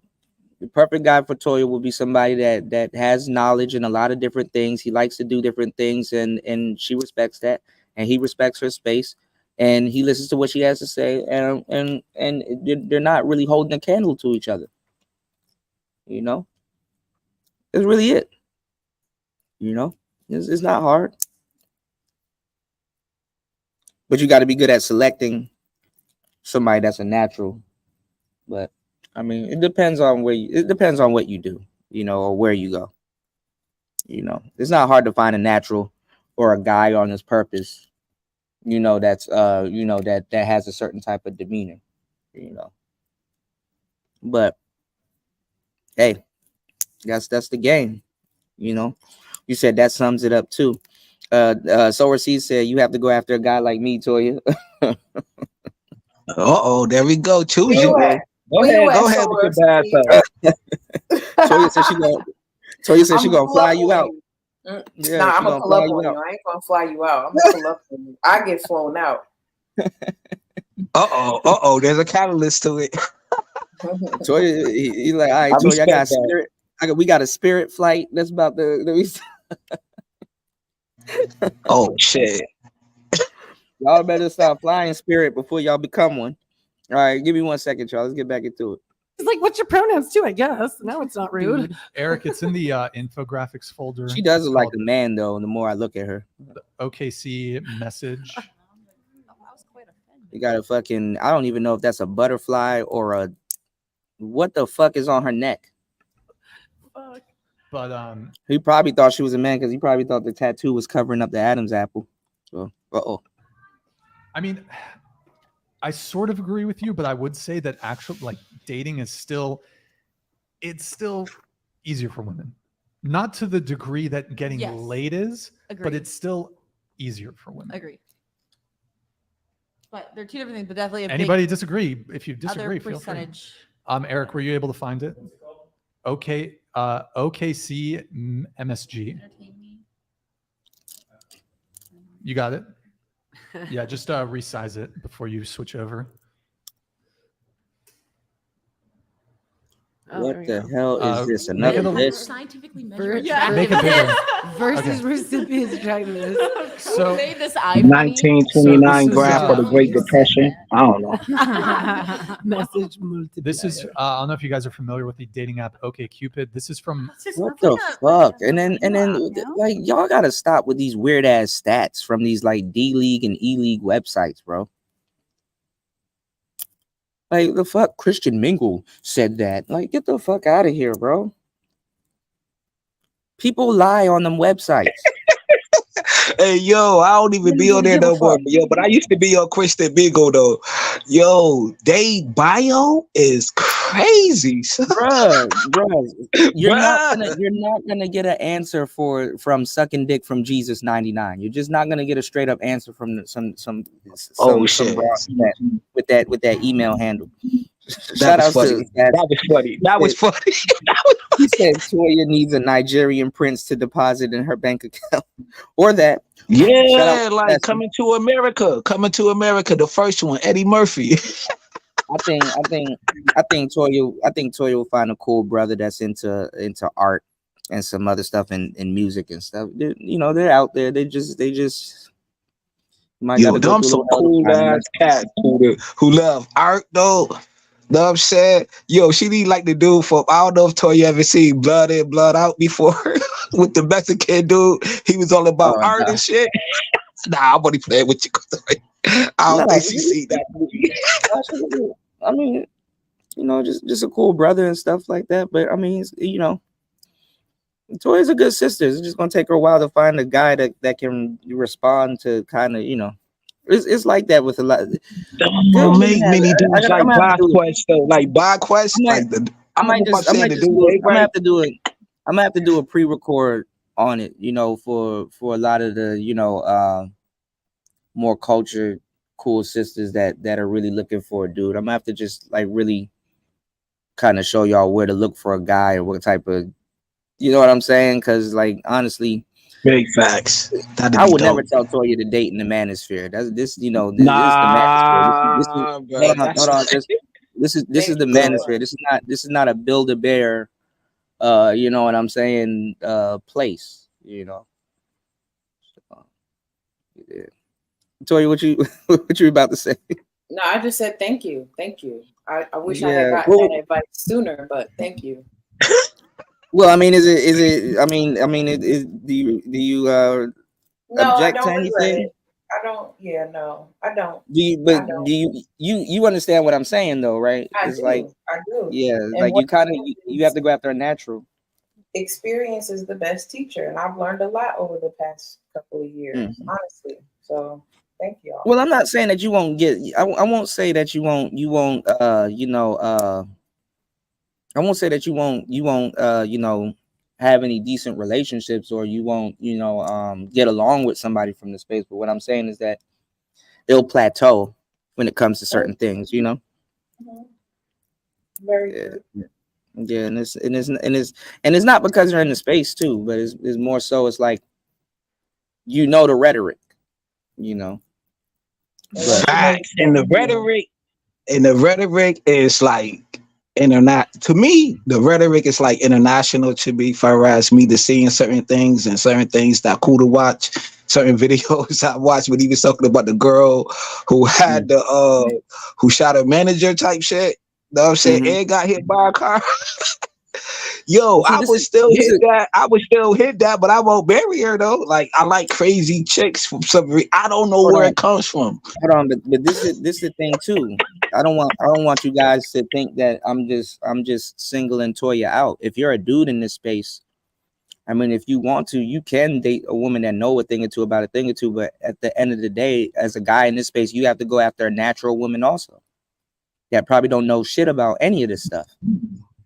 the perfect guy for Toya will be somebody that has knowledge in a lot of different things. He likes to do different things, and she respects that, and he respects her space, and he listens to what she has to say, and they're not really holding a candle to each other. You know, that's really it. You know, it's not hard, but you got to be good at selecting somebody that's a natural. But I mean, it depends on it depends on what you do, you know, or where you go. You know, it's not hard to find a natural or a guy on his purpose, you know, that's you know, that has a certain type of demeanor, you know. But hey, that's the game, you know. You said that sums it up too. Sower C said you have to go after a guy like me, Toya. There we go. Choose Where you. you at? Go Where you ahead, at, go ahead with your Sower bad C? side. Toya said she I'm gonna pull fly up you on out. you. Yeah, Nah, she I'm gonna gonna pull fly up you on out. you. I ain't gonna fly you out. I'm gonna pull up on you. I get flown out. There's a catalyst to it. Toya, he like, all right, I Toya, I got a respect that. spirit. We got a spirit flight that's about to. Oh shit. Y'all better stop flying Spirit before y'all become one. All right, give me 1 second, y'all. Let's get back into it. It's like, what's your pronouns too? I guess now it's not rude. Eric, it's in the infographics folder. She does It's look like called a man, though. The more I look at her, the OKC message. you got a fucking. I don't even know if that's a butterfly or a. What the fuck is on her neck? Fuck. But he probably thought she was a man because he probably thought the tattoo was covering up the Adam's apple. So, I mean, I sort of agree with you, but I would say that actually, like, dating is still, it's still easier for women. Not to the degree that getting laid is, but it's still easier for women. Agree. But they're two different things, but definitely a Anybody big disagree? If you disagree, feel free. Eric, were you able to find it? Okay, OKC MSG. You got it? Yeah, just resize it before you switch over. what the hell is this? Another list? Scientifically measured. measured. Make it bigger. Versus recipient's attractiveness. So made this iPhone. 1929 graph for the Great Depression. I don't know. Message multiplier. This is I don't know if you guys are familiar with the dating app OkCupid. This is from What the fuck? And then like y'all gotta stop with these weird ass stats from these like D League and E League websites, bro. Like the fuck Christian Mingle said that. Like, get the fuck out of here, bro. People lie on them websites. Hey, yo, I don't even be on there no more. But I used to be on Christian Mingle though. Yo, they bio is crazy, son. Bruh. You're not gonna get an answer from sucking dick from Jesus 99. You're just not gonna get a straight up answer from some shit. broad with that email handle. That was funny. That was funny. He said Toya needs a Nigerian prince to deposit in her bank account, or that. Yeah, like Coming to America, the first one, Eddie Murphy. I think Toya will find a cool brother that's into art and some other stuff and music and stuff. They're out there. They just might Yo, them some cool ass cats who love art though. Know what I'm saying? Yo, she need like the dude from, I don't know if Toya ever seen Blood In, Blood Out before with the Mexican dude. He was all about art and shit. Nah, I'm only playing with you. I don't think she seen that movie. I mean, just a cool brother and stuff like that. But I mean, Toya's a good sister. It's just gonna take her a while to find a guy that can respond to kind of, It's like that with a lot. Don't make many dudes like ByQuest though. Like ByQuest, I'm gonna have to do a pre-record on it, for a lot of the more cultured cool sisters that are really looking for a dude. I'm gonna have to just like really kind of show y'all where to look for a guy or what type of, you know what I'm saying? Because like honestly, big facts. That'd I be would never dope. tell Toya to date in the manosphere. That's this, you know, this is the manosphere. Nah, bro. Hold on. This is the manosphere. This is not a build a bear. You know what I'm saying? Place. You know. Yeah. Toya, what you what you about to say? No, I just said thank you. Thank you. I wish I Yeah. had gotten that advice sooner, but thank you. Well, I mean, is it? I mean, do you No, I object to don't regret anything? it. I don't. Yeah, no, I don't. Do you? I But don't. do you understand what I'm saying though, right? I It's like, do. I do. yeah, And like what you kind of you have to go after a natural. experience is the best teacher, and I've learned a lot over the past couple of years, honestly. So thank y'all. Well, I'm not saying that you won't get. I won't say that you won't. I won't say that you won't. Have any decent relationships, or you won't. Get along with somebody from the space. But what I'm saying is that it'll plateau when it comes to certain things. Very good. Yeah, and it's not because you're in the space too, but it's more so it's like the rhetoric, But Facts. And the rhetoric is like to me, the rhetoric is like international to me, far as me to seeing certain things that cool to watch. Certain videos I watched when he was talking about the girl who had who shot a manager type shit. Know what I'm saying? And got hit by a car. Yo, I would still hit that, but I won't marry her though. Like I like crazy chicks from some I don't know where it comes from. Hold on, but this is the thing too. I don't want you guys to think that I'm just singling Toya out. If you're a dude in this space, I mean, if you want to, you can date a woman that know a thing or two about a thing or two. But at the end of the day, as a guy in this space, you have to go after a natural woman also that probably don't know shit about any of this stuff.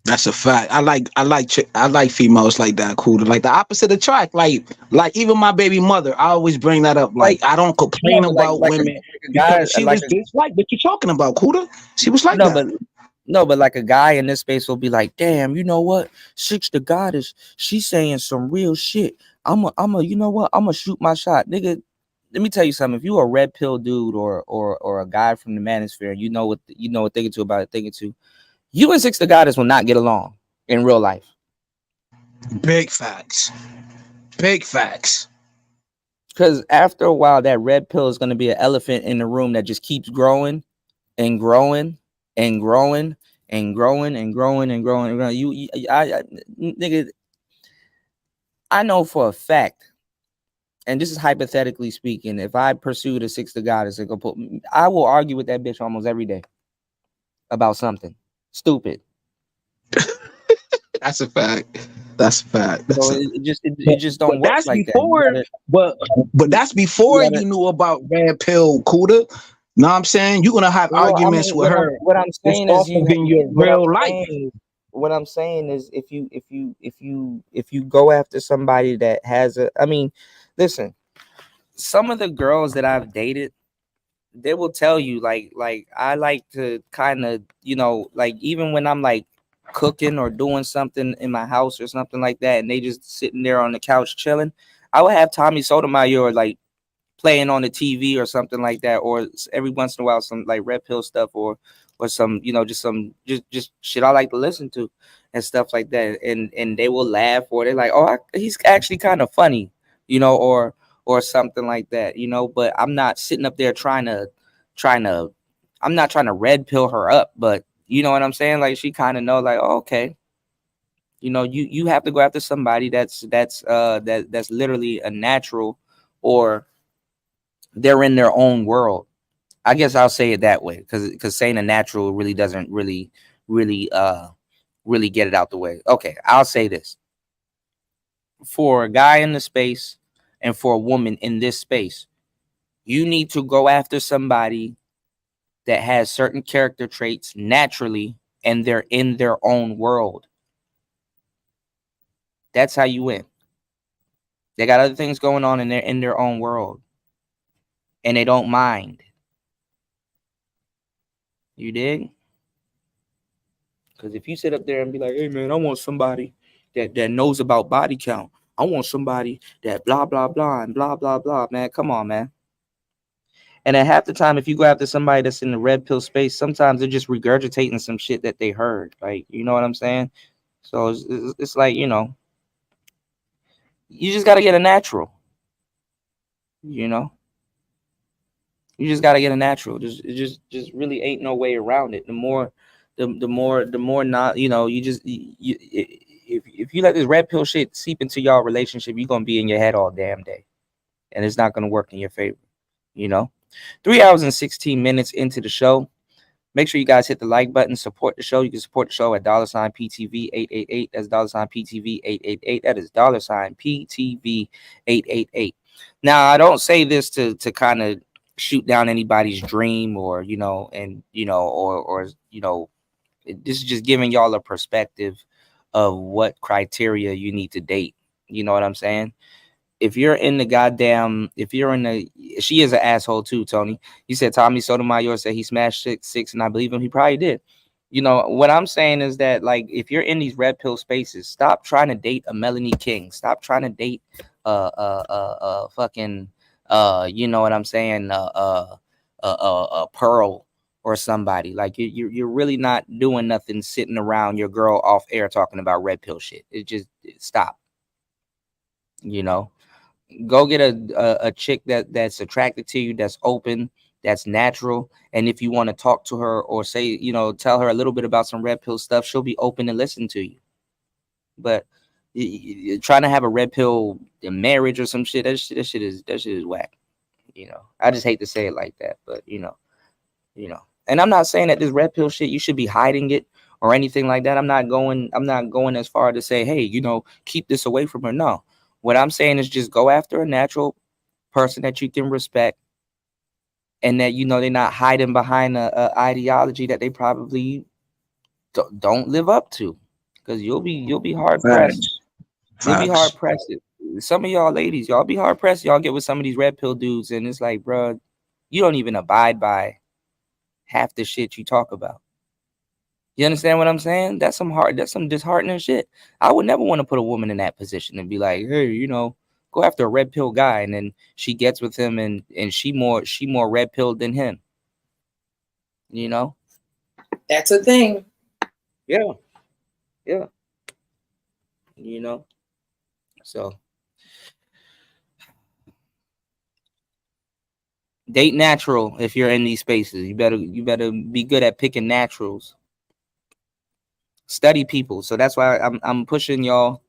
That's a fact. I like females like that, cool. Like the opposite attract. Like even my baby mother, I always bring that up. Like I don't complain about women because she was just like what you talking about, Kuda. She was like that. But like a guy in this space will be like, damn, you know what? Six the goddess, she's saying some real shit. I'm a shoot my shot, nigga. Let me tell you something. If you a red pill dude or a guy from the manosphere, you know what thinking to about it, thinking to. You and Six the Goddess will not get along in real life. Big facts. Big facts. Because after a while, that red pill is going to be an elephant in the room that just keeps growing and growing and growing and growing and growing and growing and growing. Nigga, I know for a fact, and this is hypothetically speaking, if I pursued a Six the Goddess, I will argue with that bitch almost every day about something stupid. That's a fact. That's a fact. So it just don't work that's like before, that. But that's before you knew about red pill, Kuda. Know what I'm saying? You're gonna have arguments with her. What I'm saying is in your real life. What I'm saying is if you go after somebody that has listen, some of the girls that I've dated, they will tell you like I like to kind of, like even when I'm like cooking or doing something in my house or something like that, and they just sitting there on the couch chilling, I would have Tommy Sotomayor like playing on the TV or something like that, or every once in a while some like red pill stuff or some just shit I like to listen to and stuff like that, and they will laugh or they're like, oh, he's actually kind of funny, or something like that, but I'm not sitting up there trying to I'm not trying to red pill her up, but you know what I'm saying? Like she kind of know like, oh, okay, you have to go after somebody that's literally a natural, or they're in their own world. I guess I'll say it that way, because saying a natural really doesn't really get it out the way. Okay, I'll say this. For a guy in the space and for a woman in this space, you need to go after somebody that has certain character traits naturally and they're in their own world. That's how you win. They got other things going on and they're in their own world. And they don't mind. You dig? Because if you sit up there and be like, hey man, I want somebody that knows about body count. I want somebody that blah blah blah and blah blah blah, man. Come on, man. And at half the time, if you go after somebody that's in the red pill space, sometimes they're just regurgitating some shit that they heard. Like, you know what I'm saying? So it's like, you know, you just got to get a natural. You know, you just got to get a natural. Just really ain't no way around it. The more not, you know, if you let this red pill shit seep into y'all relationship, you're gonna be in your head all damn day, and it's not gonna work in your favor. You know. 3 hours and 16 minutes into the show. Make sure you guys hit the like button, support the show. You can support the show at $PTV888. That's $PTV888. That is $PTV888. Now, I don't say this to kind of shoot down anybody's dream or, you know, and, you know, or you know, this is just giving y'all a perspective of what criteria you need to date. You know what I'm saying? If you're in the she is an asshole too, Tony. You said Tommy Sotomayor said he smashed six, and I believe him. He probably did. You know, what I'm saying is that, like, if you're in these red pill spaces, stop trying to date a Melanie King. Stop trying to date fucking you know what I'm saying, a Pearl or somebody. Like, you're really not doing nothing sitting around your girl off air talking about red pill shit. Stop. You know. Go get a chick that's attracted to you, that's open, that's natural. And if you want to talk to her or say, you know, tell her a little bit about some red pill stuff, she'll be open to listen to you. But you're trying to have a red pill marriage or some shit, that shit is whack. You know, I just hate to say it like that, but you know. And I'm not saying that this red pill shit, you should be hiding it or anything like that. I'm not going as far to say, hey, you know, keep this away from her. No. What I'm saying is just go after a natural person that you can respect, and that, you know, they're not hiding behind a ideology that they probably don't live up to, because you'll be hard pressed. You'll be hard pressed. Some of y'all ladies, y'all be hard pressed. Y'all get with some of these red pill dudes, and it's like, bro, you don't even abide by half the shit you talk about. You understand what I'm saying? That's some disheartening shit. I would never want to put a woman in that position and be like, hey, you know, go after a red pill guy, and then she gets with him and she more red pilled than him. You know? That's a thing. Yeah. Yeah. You know? So date natural if you're in these spaces. You better be good at picking naturals. Study people. So that's why I'm pushing y'all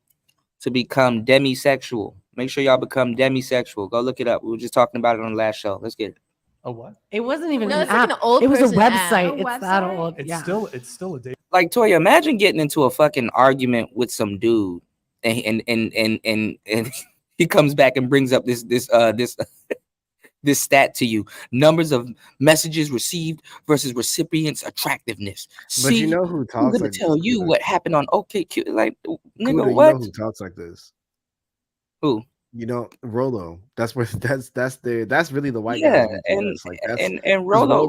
to become demisexual. Make sure y'all become demisexual. Go look it up. We were just talking about it on the last show. Let's get it. A what? It wasn't even No, an it's app. like an old it was a person app. website. A It's that website? old. It's still a date. Like, Toya, imagine getting into a fucking argument with some dude, and he comes back and brings up this this stat to you: numbers of messages received versus recipients' attractiveness. But you know who I'm talks gonna like tell this? you what happened on OkCupid. Like, nigga, Kuda, what? You know who talks like this? Who? You know, Rolo. That's where that's really the white Yeah, guy. and Like that's and Rolo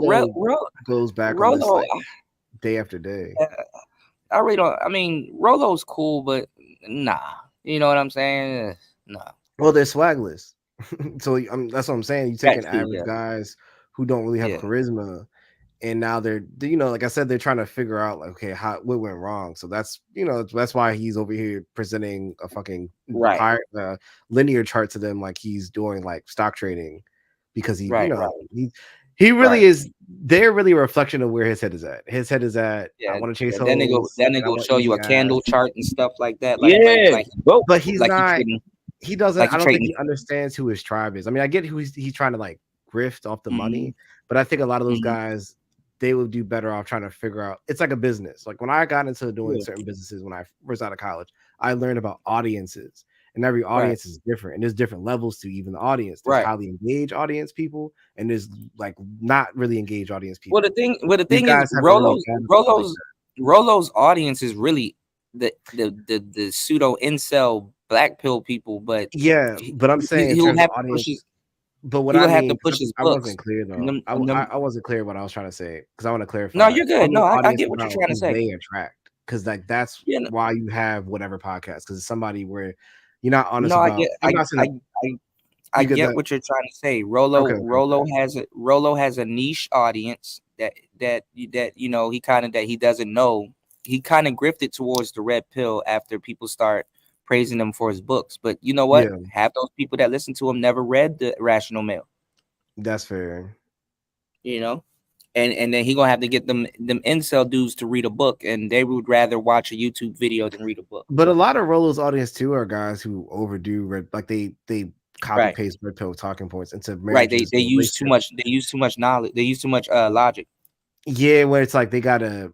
goes back on Rolo. this like day after day. I really don't. I mean, Rolo's cool, but nah. You know what I'm saying? Nah. Well, they're swagless. So that's what I'm saying. You taking That's true, average yeah. guys who don't really have Yeah. charisma, and now they're, you know, like I said, they're trying to figure out like, okay, what went wrong. So that's, you know, that's why he's over here presenting a fucking linear chart to them like he's doing like stock trading, because he, you know, he really is. They're really a reflection of where his head is at. His head is at, I want to chase hoes. Then they go show you a candle chart and stuff like that. Like, but he's like not. He doesn't. like I don't think he understands who his tribe is. I mean, I get who he's trying to like grift off the money, but I think a lot of those guys, they would do better off trying to figure out. It's like a business. Like when I got into doing certain businesses when I first out of college, I learned about audiences, and every audience is different, and there's different levels to even the audience. There's highly engaged audience people, and there's like not really engaged audience people. Well, the thing is, Rolo's audience is really the pseudo incel black pill people, but but I'm saying he'll have audience, to push his, but what he'll I have mean, to push his I books. wasn't clear though. I wasn't clear what I was trying to say, because I want to clarify. No, you're good. No, I get what you're trying to say. They attract. because like that's Yeah, no. why you have whatever podcast, because it's somebody where you're not honest No, about. I'm not saying I because get that, what you're trying to say. okay. Rolo has a niche audience that you know he doesn't know. He kind of grifted towards the red pill after people start praising him for his books. But you know what? Yeah. Half those people that listen to him never read the Rational Male. That's fair. You know, and then he gonna have to get them incel dudes to read a book, and they would rather watch a YouTube video than read a book. But a lot of Rolo's audience too are guys who overdo red, like they copy paste red pill talking points into marriages. They use too much. They use too much knowledge. They use too much logic. Yeah, where it's like they gotta.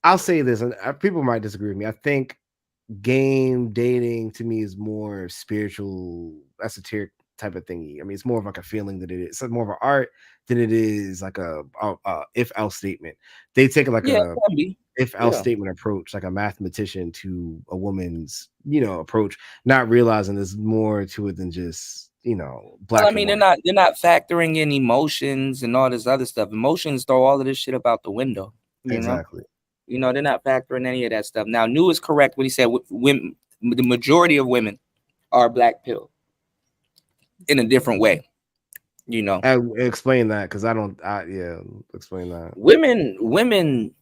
I'll say this, and people might disagree with me. I think game dating to me is more spiritual, esoteric type of thingy. I mean, it's more of like a feeling than it is. It's more of an art than it is like a if else statement. They take like a if else statement approach, like a mathematician to a woman's approach, not realizing there's more to it than just black. Well, I mean, they're not factoring in emotions and all this other stuff. Emotions throw all of this shit about the window. Exactly. You know, they're not factoring any of that stuff. Now, New is correct when he said women, the majority of women are black pill in a different way. You know, explain that because I don't. Explain that. Women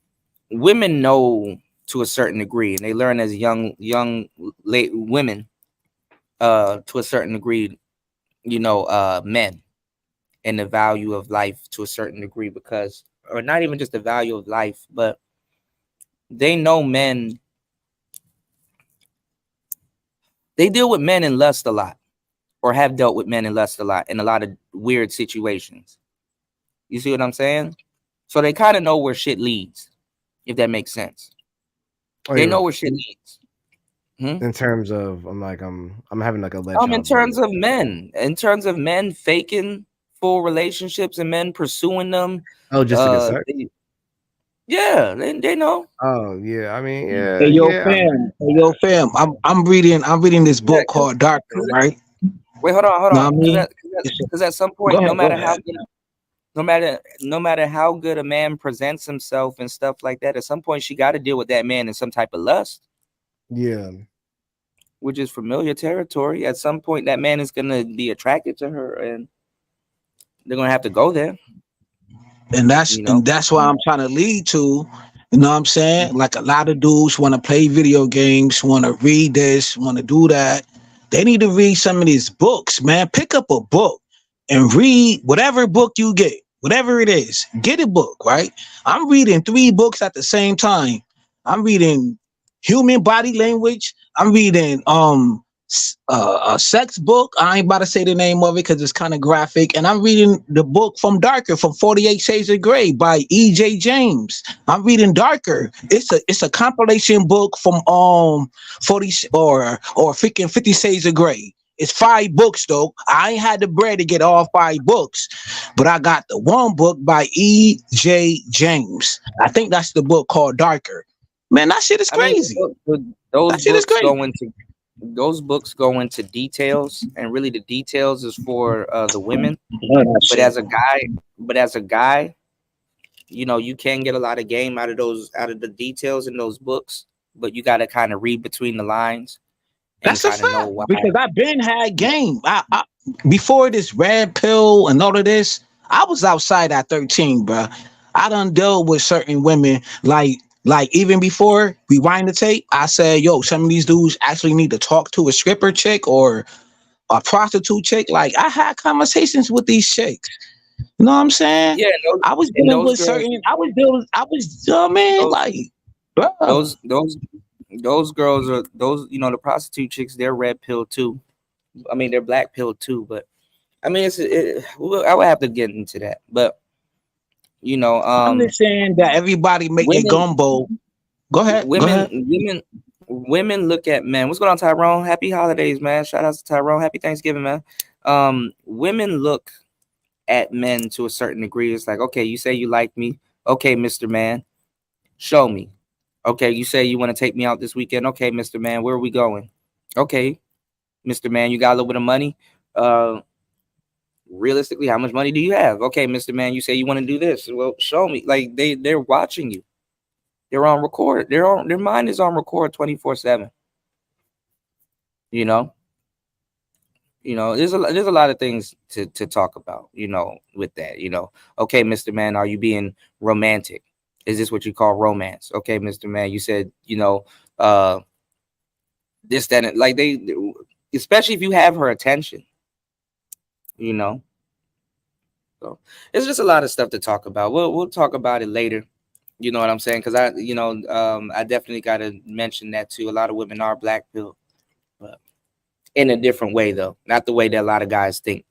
know to a certain degree, and they learn as young late women to a certain degree. Men and the value of life to a certain degree, because, or not even just the value of life, but they know men. They deal with men in lust a lot, or have dealt with men in lust a lot in a lot of weird situations. You see what I'm saying? So they kind of know where shit leads, if that makes sense. They know where shit leads. In terms of, I'm having like a in terms of men faking full relationships and men pursuing them. Oh, just to get sex? They know. Oh yeah, I mean, yeah. Hey yo, fam. I'm reading this book called Darker, right? Wait, hold on. Know what I mean? Because at some point, no matter how good a man presents himself and stuff like that, at some point she got to deal with that man in some type of lust. Yeah. Which is familiar territory. At some point, that man is gonna be attracted to her, and they're gonna have to go there. And that's why I'm trying to lead to. You know what I'm saying? Like a lot of dudes want to play video games, want to read this, want to do that. They need to read some of these books, man. Pick up a book and read whatever book you get, whatever it is. Get a book, right? I'm reading 3 books at the same time. I'm reading Human Body Language. I'm reading a sex book. I ain't about to say the name of it because it's kind of graphic. And I'm reading the book from Darker, from 48 Shades of Grey by E.J. James. I'm reading Darker. It's a compilation book from 50 Shades of Grey. It's 5 books though. I ain't had the bread to get all 5 books, but I got the one book by E.J. James. I think that's the book called Darker. Man, that shit is crazy. Those books go into details, and really the details is for the women. But as a guy, you can get a lot of game out of the details in those books, but you got to kind of read between the lines. That's a fact, because I've been had game. I before this red pill and all of this, I was outside at 13, bro. I done dealt with certain women like even before we wind the tape, I said, yo, some of these dudes actually need to talk to a stripper chick or a prostitute chick. Like I had conversations with these chicks. You know what I'm saying? Yeah, I was dealing with certain. Those girls are the prostitute chicks. They're red pill too. I mean, they're black pill too. But I mean, I would have to get into that. But I'm just saying that everybody make a gumbo. Go ahead. Women look at men. What's going on, Tyrone? Happy holidays, man. Shout out to Tyrone. Happy Thanksgiving, man. Women look at men to a certain degree. It's like, okay, you say you like me. Okay, Mr. Man, show me. Okay, you say you want to take me out this weekend. Okay, Mr. Man, where are we going? Okay, Mr. Man, you got a little bit of money. Realistically, how much money do you have? Okay, Mr. Man, you say you want to do this. Well, show me. Like they're watching you. They're on record. Their mind is on record 24/7. You know, there's a lot of things to talk about, with that, Okay, Mr. Man, are you being romantic? Is this what you call romance? Okay, Mr. Man, you said, this, that, and like especially if you have her attention, So it's just a lot of stuff to talk about. We'll talk about it later. You know what I'm saying? Because I definitely got to mention that too. A lot of women are black pill, but in a different way though, not the way that a lot of guys think.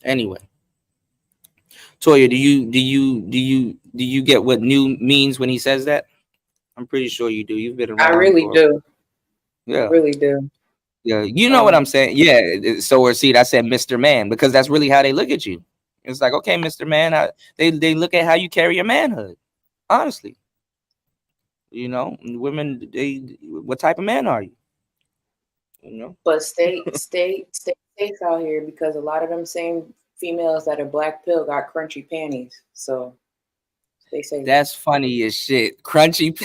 Anyway, Toya, do you get what new means when he says that? I'm pretty sure you do. You've been around. I really do. Yeah, I really do. Yeah, you know what I'm saying? Yeah. So or see, I said Mr. Man because that's really how they look at you. It's like, okay, Mr. Man, they look at how you carry your manhood. Honestly, women, what type of man are you? But stay safe out here because a lot of them same females that are black pill got crunchy panties. So stay safe. That's funny as shit. Crunchy.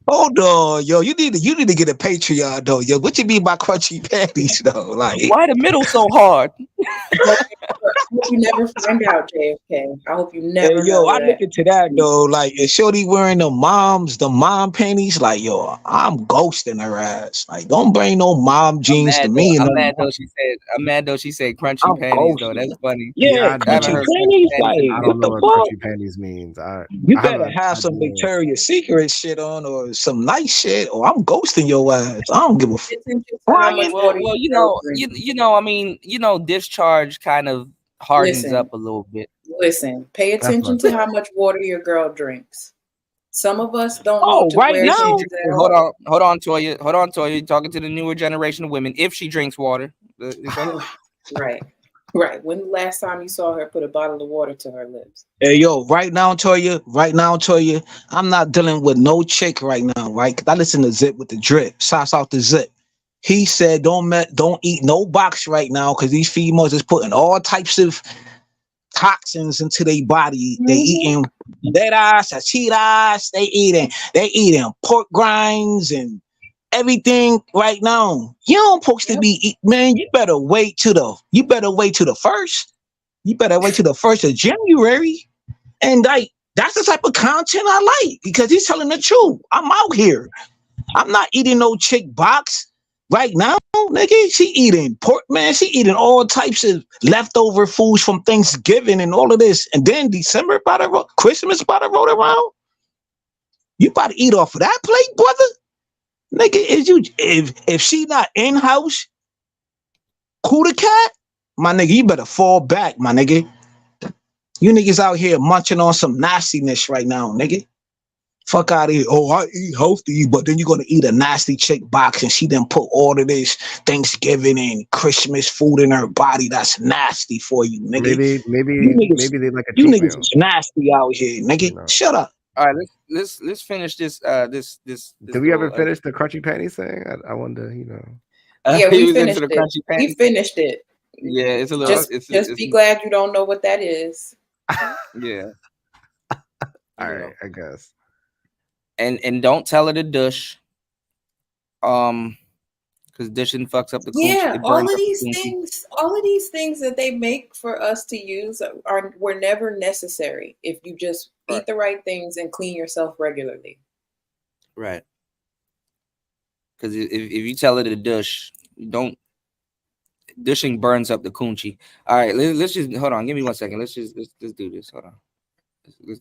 Hold on, yo. You need to get a Patreon though, yo. What you mean by crunchy panties though? Like, why the middle so hard? I hope you never find out, JFK. I hope you never. Hey, yo, I look into that though. Like, is Shorty wearing the mom panties? Like, yo, I'm ghosting her ass. Like, don't bring no mom jeans to me. I'm mad though. She said crunchy panties though. That's funny. Yeah, crunchy panties. Like, I don't know what crunchy panties means. You better have some Victoria's Secret shit on or some nice shit, or I'm ghosting your ass. I don't give a fuck. Well, I mean, discharge kind of hardens up a little bit. Listen, pay attention to how much water your girl drinks. Some of us don't know to right where now. she drinks at all. Hold on, Toya. You're talking to the newer generation of women. If she drinks water, Right. When the last time you saw her put a bottle of water to her lips? Hey, yo, right now, Toya, I'm not dealing with no chick right now, right? 'Cause I listen to Zip with the drip. Shouts out to Zip. He said, don't eat no box right now because these females is putting all types of toxins into their body. They eating dead eyes, sachitas. They eating pork grinds and everything right now. You don't supposed to be man. You better wait to the first. You better wait to the 1st of January. And that's the type of content I like because he's telling the truth. I'm out here. I'm not eating no chick box. Right now, nigga, she eating pork, man. She eating all types of leftover foods from Thanksgiving and all of this. And then December Christmas about to roll around. You about to eat off of that plate, brother? Nigga, if she not in house, cool the cat, my nigga, you better fall back, my nigga. You niggas out here munching on some nastiness right now, nigga. Fuck out of here. Oh, I eat healthy, but then you're gonna eat a nasty chick box and she then put all of this Thanksgiving and Christmas food in her body that's nasty for you, nigga. Maybe they like a you treat niggas meal. is nasty out here, nigga. Shut up. All right, let's finish this. This. Did we ever finish the crunchy panties thing? I wonder, Yeah, we finished the it. crunchy panties. We finished it. Yeah, it's a little. Just be glad you don't know what that is. Yeah. All right, I guess. And don't tell her to dush. Because dishing fucks up the coochie. Yeah, all of these things that they make for us to use were never necessary if you just eat the right things and clean yourself regularly. Right. Because if you tell her to dush, dushing burns up the coochie. All right, let's just hold on. Give me 1 second. Let's do this. Hold on. Let's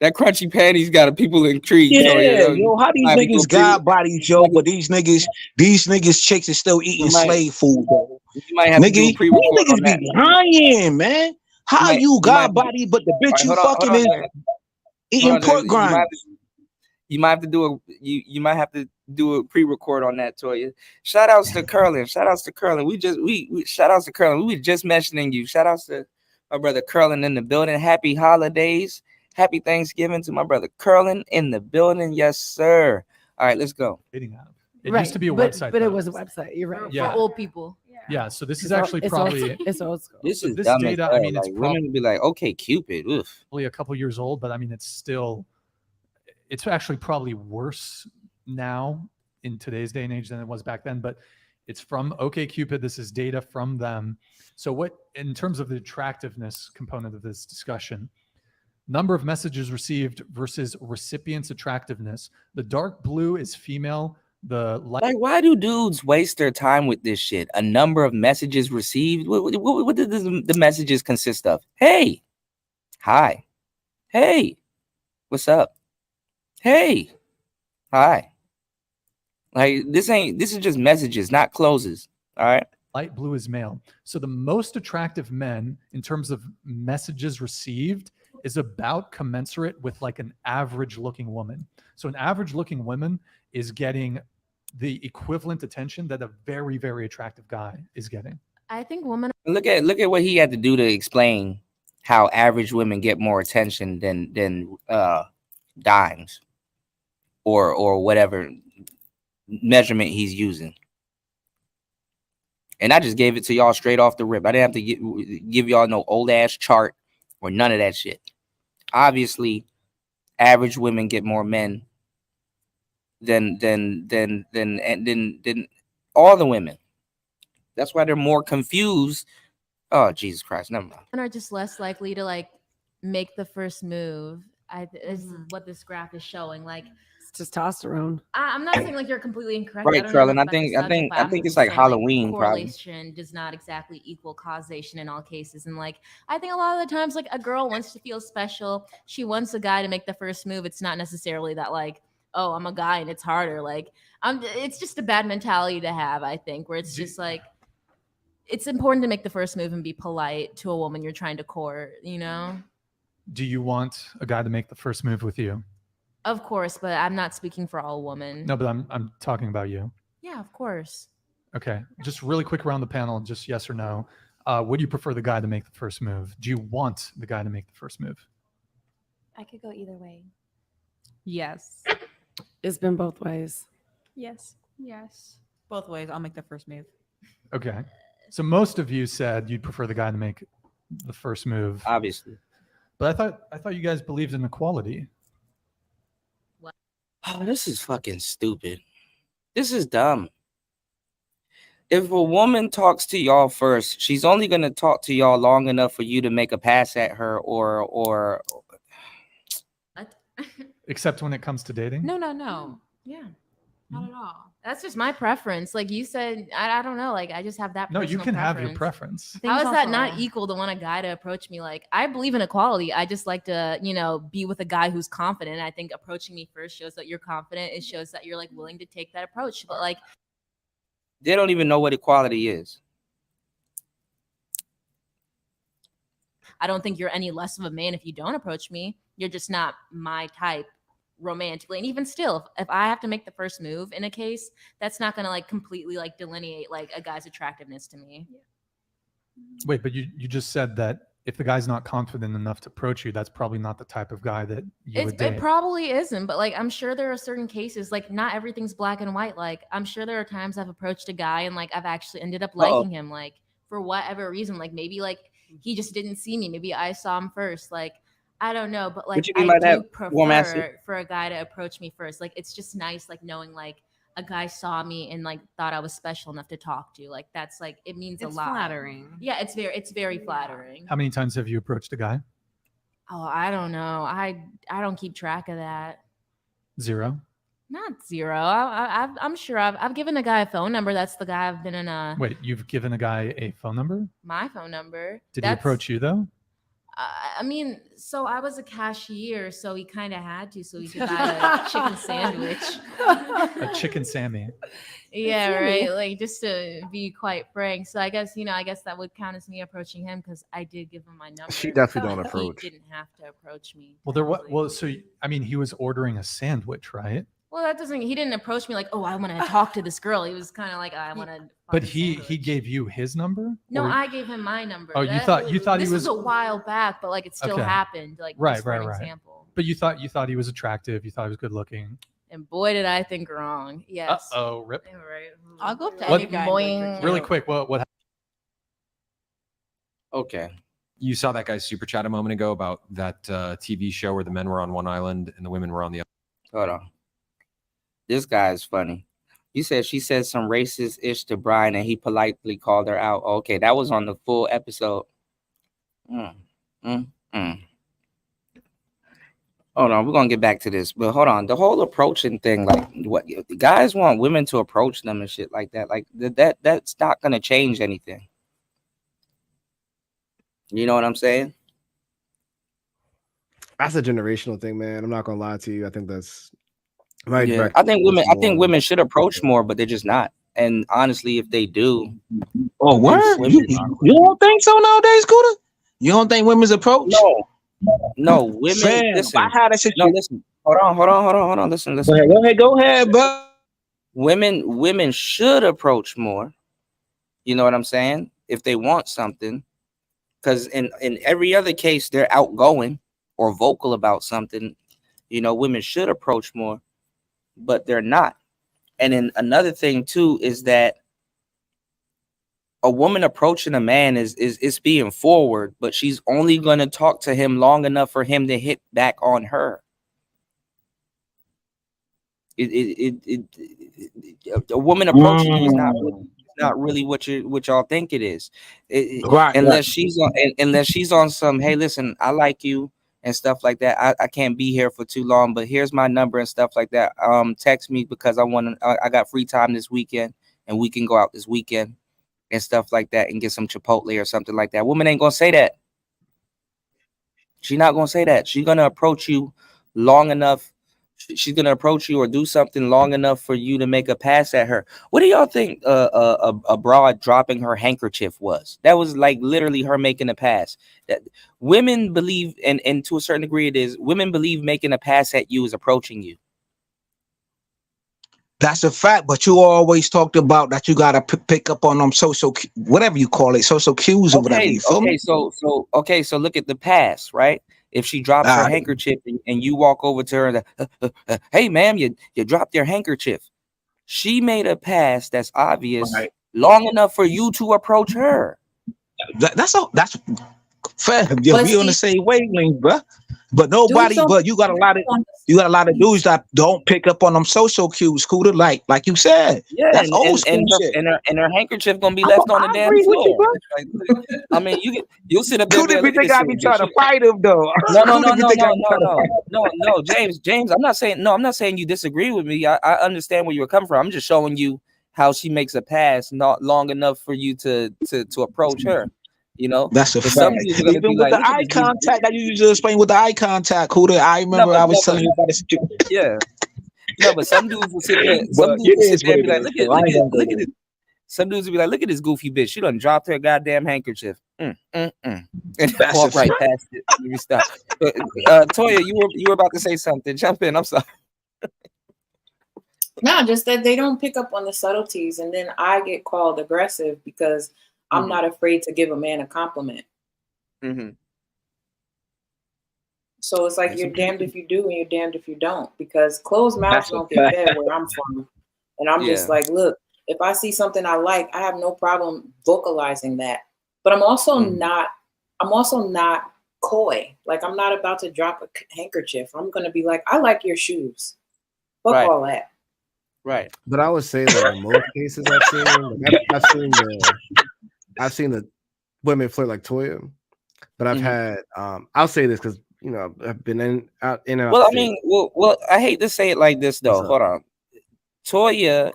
that crunchy panties got people intrigued. Yeah, yo, how these niggas got bodies, yo, but these niggas chicks is still eating slave food, bro. You might have to do a pre-record on that. Be lying, man. How you got body, but the bitch you fucking is eating pork grinds? You might have to do you might have to do a pre-record on that, Toya. Shout outs to Curlin. Shout outs to Curlin. We shout outs to Curlin. We were just mentioning you. Shout outs to my brother Curlin in the building. Happy holidays. Happy Thanksgiving to my brother Curlin in the building. Yes, sir. All right, let's go. It used to be a website. But it was a website. You're right. For old people. Yeah, so this is It's old- actually it's probably old- it's old school. This so is this dumb as data. hell. I mean, it's like, women would be like, okay, Cupid. Oof. probably a couple years old, but I mean, it's actually probably worse now in today's day and age than it was back then. But it's from OkCupid. This is data from them. So what, in terms of the attractiveness component of this discussion, number of messages received versus recipient's attractiveness. The dark blue is female. The light. Like, why do dudes waste their time with this shit? A number of messages received. What did the messages consist of? Hey, hi, hey, what's up? Hey, hi. Like, this is just messages, not closes. All right. Light blue is male. So the most attractive men in terms of messages received is about commensurate with like an average looking woman. So an average looking woman is getting the equivalent attention that a very, very attractive guy is getting. I think women. Look at what he had to do to explain how average women get more attention than dimes or whatever measurement he's using. And I just gave it to y'all straight off the rip. I didn't have to give y'all no old ass chart or none of that shit. Obviously, average women get more men than all the women. That's why they're more confused. Oh, Jesus Christ, never mind. Women are just less likely to like make the first move. Is what this graph is showing. Like, it's testosterone. I'm not saying like you're completely incorrect. Right, Trellin. I think it's like Halloween. Correlation does not exactly equal causation in all cases, and like I think a lot of the times, like a girl wants to feel special. She wants a guy to make the first move. It's not necessarily that like, oh, I'm a guy and it's harder. Like, it's just a bad mentality to have. I think where it's just like, it's important to make the first move and be polite to a woman you're trying to court. You know. Do you want a guy to make the first move with you? Of course, but I'm not speaking for all women. No, but I'm talking about you. Yeah, of course. Okay, just really quick around the panel, just yes or no. Would you prefer the guy to make the first move? Do you want the guy to make the first move? I could go either way. Yes. It's been both ways. Yes. Yes. Both ways. I'll make the first move. Okay. So most of you said you'd prefer the guy to make the first move. Obviously. But I thought you guys believed in equality. Oh, this is fucking stupid. This is dumb. If a woman talks to y'all first, she's only gonna talk to y'all long enough for you to make a pass at her or Except when it comes to dating? No. Yeah. Not at all. That's just my preference. Like you said, I don't know. Like I just have that. No, you can have your preference. How is that not equal to want a guy to approach me? Like I believe in equality. I just like to, be with a guy who's confident. I think approaching me first shows that you're confident. It shows that you're like willing to take that approach. But like, they don't even know what equality is. I don't think you're any less of a man if you don't approach me. You're just not my type romantically. And even still, if I have to make the first move in a case, that's not going to like completely like delineate like a guy's attractiveness to me. Wait, but you just said that if the guy's not confident enough to approach you, that's probably not the type of guy that you would date. It probably isn't, but like I'm sure there are certain cases, like not everything's black and white. Like I'm sure there are times I've approached a guy and like I've actually ended up liking him, like for whatever reason. Like maybe like he just didn't see me. Maybe I saw him first. Like I don't know, but like I do prefer for a guy to approach me first. Like it's just nice, like knowing like a guy saw me and like thought I was special enough to talk to. Like that's like it means a lot. Flattering. Yeah, it's very flattering. How many times have you approached a guy? Oh, I don't know. I don't keep track of that. 0? Not 0. I'm sure I've given a guy a phone number. That's the guy I've been in a. Wait, you've given a guy a phone number? My phone number. Did he approach you though? I mean, so I was a cashier, so he kind of had to, so he could buy a chicken sandwich. A chicken Sammy. Yeah, right. Like just to be quite frank. So I guess that would count as me approaching him because I did give him my number. She definitely don't approach. He didn't have to approach me. So I mean, he was ordering a sandwich, right? Well, he didn't approach me like, oh, I want to talk to this girl. He was kind of like, I want to. But he gave you his number? No, I gave him my number. Oh, you thought he was. This was a while back, but like it still happened. Like right. Example. But you thought he was attractive. You thought he was good looking. And boy, did I think wrong. Yes. Rip. Yeah, right. I'll go up to What- any guy. and be like, Boing. Really quick, what Okay. You saw that guy's super chat a moment ago about that TV show where the men were on one island and the women were on the other. Hold on. This guy is funny. You said she said some racist ish to Brian and he politely called her out. Okay, that was on the full episode. Hold on, we're gonna get back to this, but hold on. The whole approaching thing, like what guys want women to approach them and shit like that, like that's not gonna change anything. You know what I'm saying? That's a generational thing, man. I'm not gonna lie to you. I think that's Yeah, I think women should approach more, but they're just not. And honestly, if they do, oh, word, you don't think so nowadays, Scooter? You don't think women's approach? No, women. Fam, Listen, I had a situation. no, listen. Hold on. Listen. Go ahead, bro. Women should approach more. You know what I'm saying? If they want something, because in every other case they're outgoing or vocal about something. You know, women should approach more, but they're not. And then another thing too is that a woman approaching a man is being forward, but she's only going to talk to him long enough for him to hit back on her. A woman approaching you is not really what y'all think it is. Unless she's on some, hey, listen, I like you and stuff like that. I can't be here for too long, but here's my number and stuff like that. Text me because I got free time this weekend and we can go out this weekend and stuff like that and get some Chipotle or something like that. Woman ain't gonna say that. She's not gonna say that. She's gonna approach you long enough. She's gonna approach you or do something long enough for you to make a pass at her. What do y'all think a broad dropping her handkerchief was? That was like literally her making a pass. That women believe, and to a certain degree it is, women believe making a pass at you is approaching you. That's a fact, but you always talked about that you gotta pick up on them social, whatever you call it, social cues or whatever. You feel me? So look at the pass, right? If she drops her handkerchief and you walk over to her and hey, ma'am, you dropped your handkerchief. She made a pass that's obvious, long enough for you to approach her. That's fair. Yeah, we on the same wavelength, bro. But nobody, but you got a lot of dudes that don't pick up on them social cues, Scooter. Like you said, yeah, that's old school shit. And her handkerchief gonna be left on the damn floor. I mean, you'll sit up there. Scooter, think I be trying to fight him though? No, James. I'm not saying you disagree with me. I understand where you're coming from. I'm just showing you how she makes a pass not long enough for you to approach her. You know, that's a fact. Even with the eye contact that you usually explain with the eye contact, Huda, I remember I was telling you about this. Yeah. No, but some dudes will sit there. Some dudes will sit there and be like, look at it. Some dudes will be like, look at this goofy bitch. She done dropped her goddamn handkerchief. And walk right past it. Let me stop. Toya, you were about to say something. Jump in. I'm sorry. No, just that they don't pick up on the subtleties, and then I get called aggressive because I'm not afraid to give a man a compliment. Mm-hmm. So it's like you're damned if you do and you're damned if you don't, because closed mouths don't get fed where I'm from. And I'm just like, look, if I see something I like, I have no problem vocalizing that. But I'm also not coy. Like, I'm not about to drop a handkerchief. I'm going to be like, I like your shoes. Fuck all that. Right. But I would say that in most cases I've seen the women flirt like Toya, but I've had I'll say this because I've been in and out. Well, I mean, well, I hate to say it like this though. Hold on, Toya,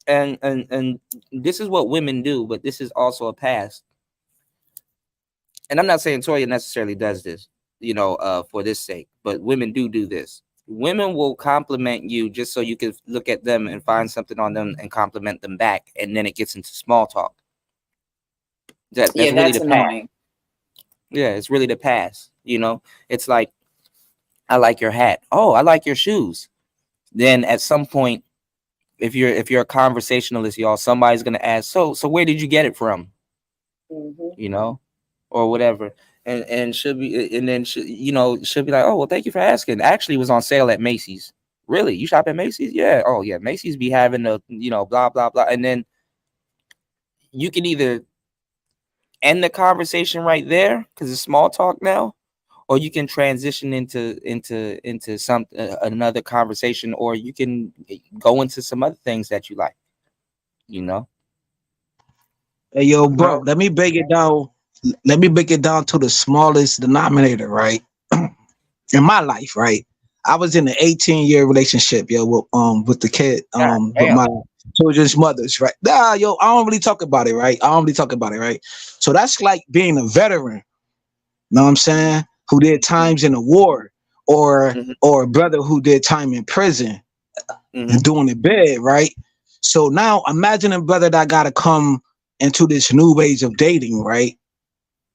and this is what women do, but this is also a past. And I'm not saying Toya necessarily does this, for this sake, but women do this. Women will compliment you just so you can look at them and find something on them and compliment them back, and then it gets into small talk. That's really the annoying. Yeah, it's really the pass. It's like, I like your hat. Oh, I like your shoes. Then at some point, if you're a conversationalist, y'all, somebody's gonna ask, so where did you get it from? Or whatever. And she'll be like, oh well, thank you for asking. Actually, it was on sale at Macy's. Really? You shop at Macy's? Yeah. Oh yeah, Macy's be having the, you know, blah blah blah, and then you can either end the conversation right there because it's small talk now, or you can transition into some another conversation, or you can go into some other things that you like, you know. Hey, yo, bro, let me break it down. Let me break it down to the smallest denominator, right? In my life, right? I was in an 18-year relationship, yo, with the kid, with my children's mothers, right? Nah, yo, I don't really talk about it, right? So that's like being a veteran, know what I'm saying? Who did times in the war, or a brother who did time in prison and doing it bad, right? So now imagine a brother that gotta come into this new age of dating, right?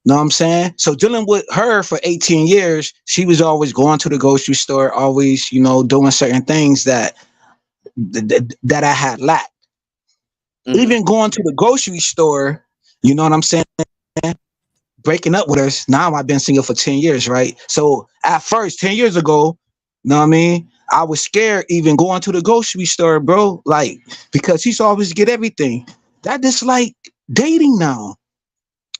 Know what I'm saying? So dealing with her for 18 years, she was always going to the grocery store, always, you know, doing certain things that I had lacked. Even going to the grocery store, you know what I'm saying? Breaking up with us. Now I've been single for 10 years, right? So at first, 10 years ago, know what I mean? I was scared even going to the grocery store, bro, like, because she's always get everything. That is like dating now.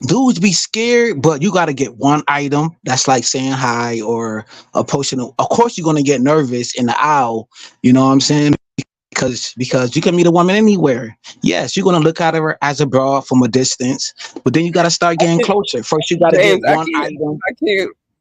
Dudes be scared, but you got to get one item that's like saying hi or a potion. Of course, you're going to get nervous in the aisle, you know what I'm saying? Because you can meet a woman anywhere. Yes, you're going to look at her as a broad from a distance, but then you got to start getting closer. First, you got to get one item.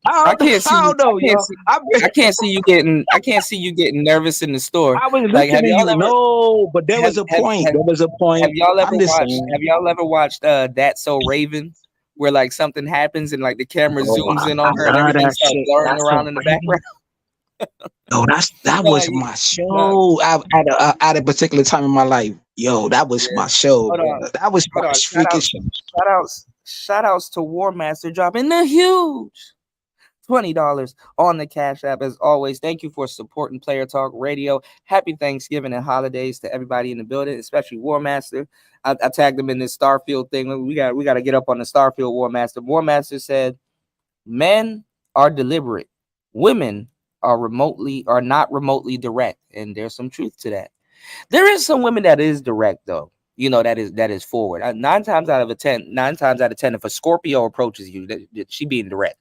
I can't see you. know, yo. I can't see you getting. I can't see you getting nervous in the store. I was Like, have listening to y'all you. ever? No, but there was a point. There was a point. Have y'all ever I'm just watched? saying. Have y'all ever watched That's So Raven, where like something happens and like the camera zooms in on her and I love everything that starts shit. blurring That's around so in the crazy. background? Yo, that was my show at a particular time in my life. Yo, that was my show, Hold bro. on. That was my Hold on. freaking show. Shout outs to War Master dropping the huge $20 on the Cash App. As always, thank you for supporting Player Talk Radio. Happy Thanksgiving and holidays to everybody in the building, especially War Master. I tagged him in this Starfield thing. We got to get up on the Starfield War Master. War Master said, "Men are deliberate. Women are not remotely direct." And there's some truth to that. There is some women that is direct though. You know, that is forward. 9 times out of 10, if a Scorpio approaches you, she being direct.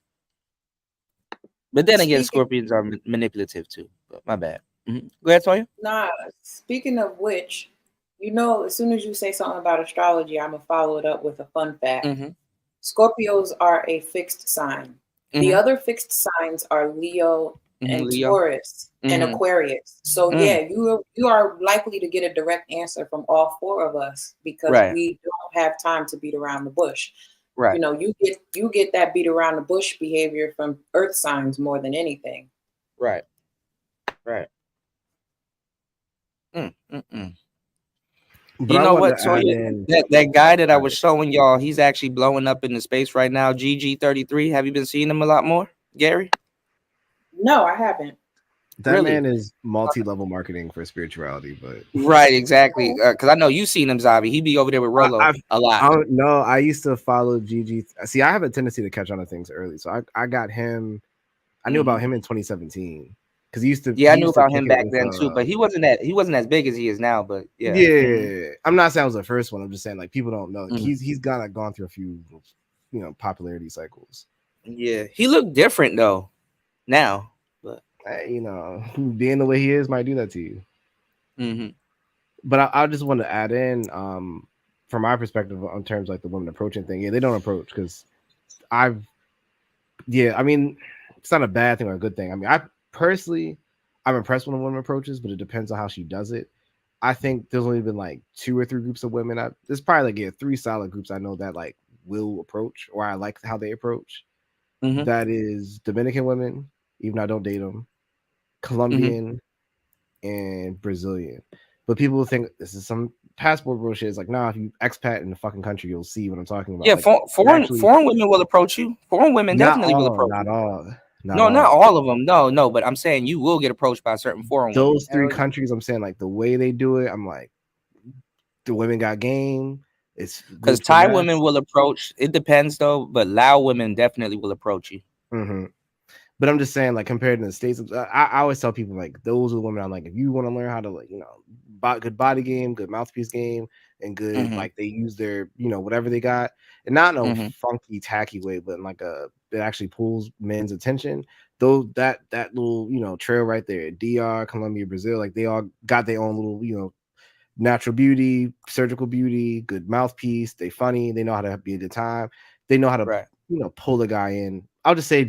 But then again, Scorpions are manipulative too. But my bad. Go ahead, Tonya. Nah, speaking of which, you know, as soon as you say something about astrology, I'm going to follow it up with a fun fact. Scorpios are a fixed sign. The other fixed signs are Leo and Leo. Taurus and Aquarius. So yeah, you are likely to get a direct answer from all 4 of us because we don't have time to beat around the bush. Right. You know, you get that beat around the bush behavior from earth signs more than anything. Right. But You I know wanted what? to So add in- that guy that I was showing y'all, he's actually blowing up in the space right now. GG33. Have you been seeing him a lot more, Gary? No, I haven't. That Really? man is multi-level marketing for spirituality, but Right, exactly. Because I know you seen him, Zabi. He be over there with Rolo a lot. No, I used to follow GG. See, I have a tendency to catch on to things early, so I got him. I knew about him in 2017 because he used to. Yeah, I he knew used to about him kick it back with, then too, but he wasn't as big as he is now. But yeah, yeah. I'm not saying I was the first one. I'm just saying like people don't know. Like, Mhm. He's gone through a few, popularity cycles. Yeah, he looked different though now, but being the way he is might do that to you. But I just want to add in, from my perspective, on terms like the women approaching thing. Yeah, they don't approach because I mean, it's not a bad thing or a good thing. I mean, I'm impressed when a woman approaches, but it depends on how she does it. I think there's only been like 2 or 3 groups of women. There's probably like 3 solid groups I know that like will approach, or I like how they approach. That is Dominican women, even though I don't date them, Colombian, and Brazilian. But people think this is some passport bullshit. It's like, nah, if you expat in the fucking country, you'll see what I'm talking about. yeah, Like, foreign women will approach you. Foreign women definitely will approach. Not all. Not all of them. No, but I'm saying you will get approached by certain foreign women. Those 3 countries, I'm saying like the way they do it, I'm like, the women got game. It's because Thai women will approach. It depends though, but Lao women definitely will approach you. But I'm just saying, like, compared to the States, I always tell people, like, those are the women I'm like, if you want to learn how to, like, good body game, good mouthpiece game, and good, like, they use their, whatever they got, and not in a funky, tacky way, but in like it actually pulls men's attention. Though that little, trail right there, DR, Colombia, Brazil, like, they all got their own little, natural beauty, surgical beauty, good mouthpiece. They funny. They know how to be at the time. They know how to, pull the guy in. I'll just say,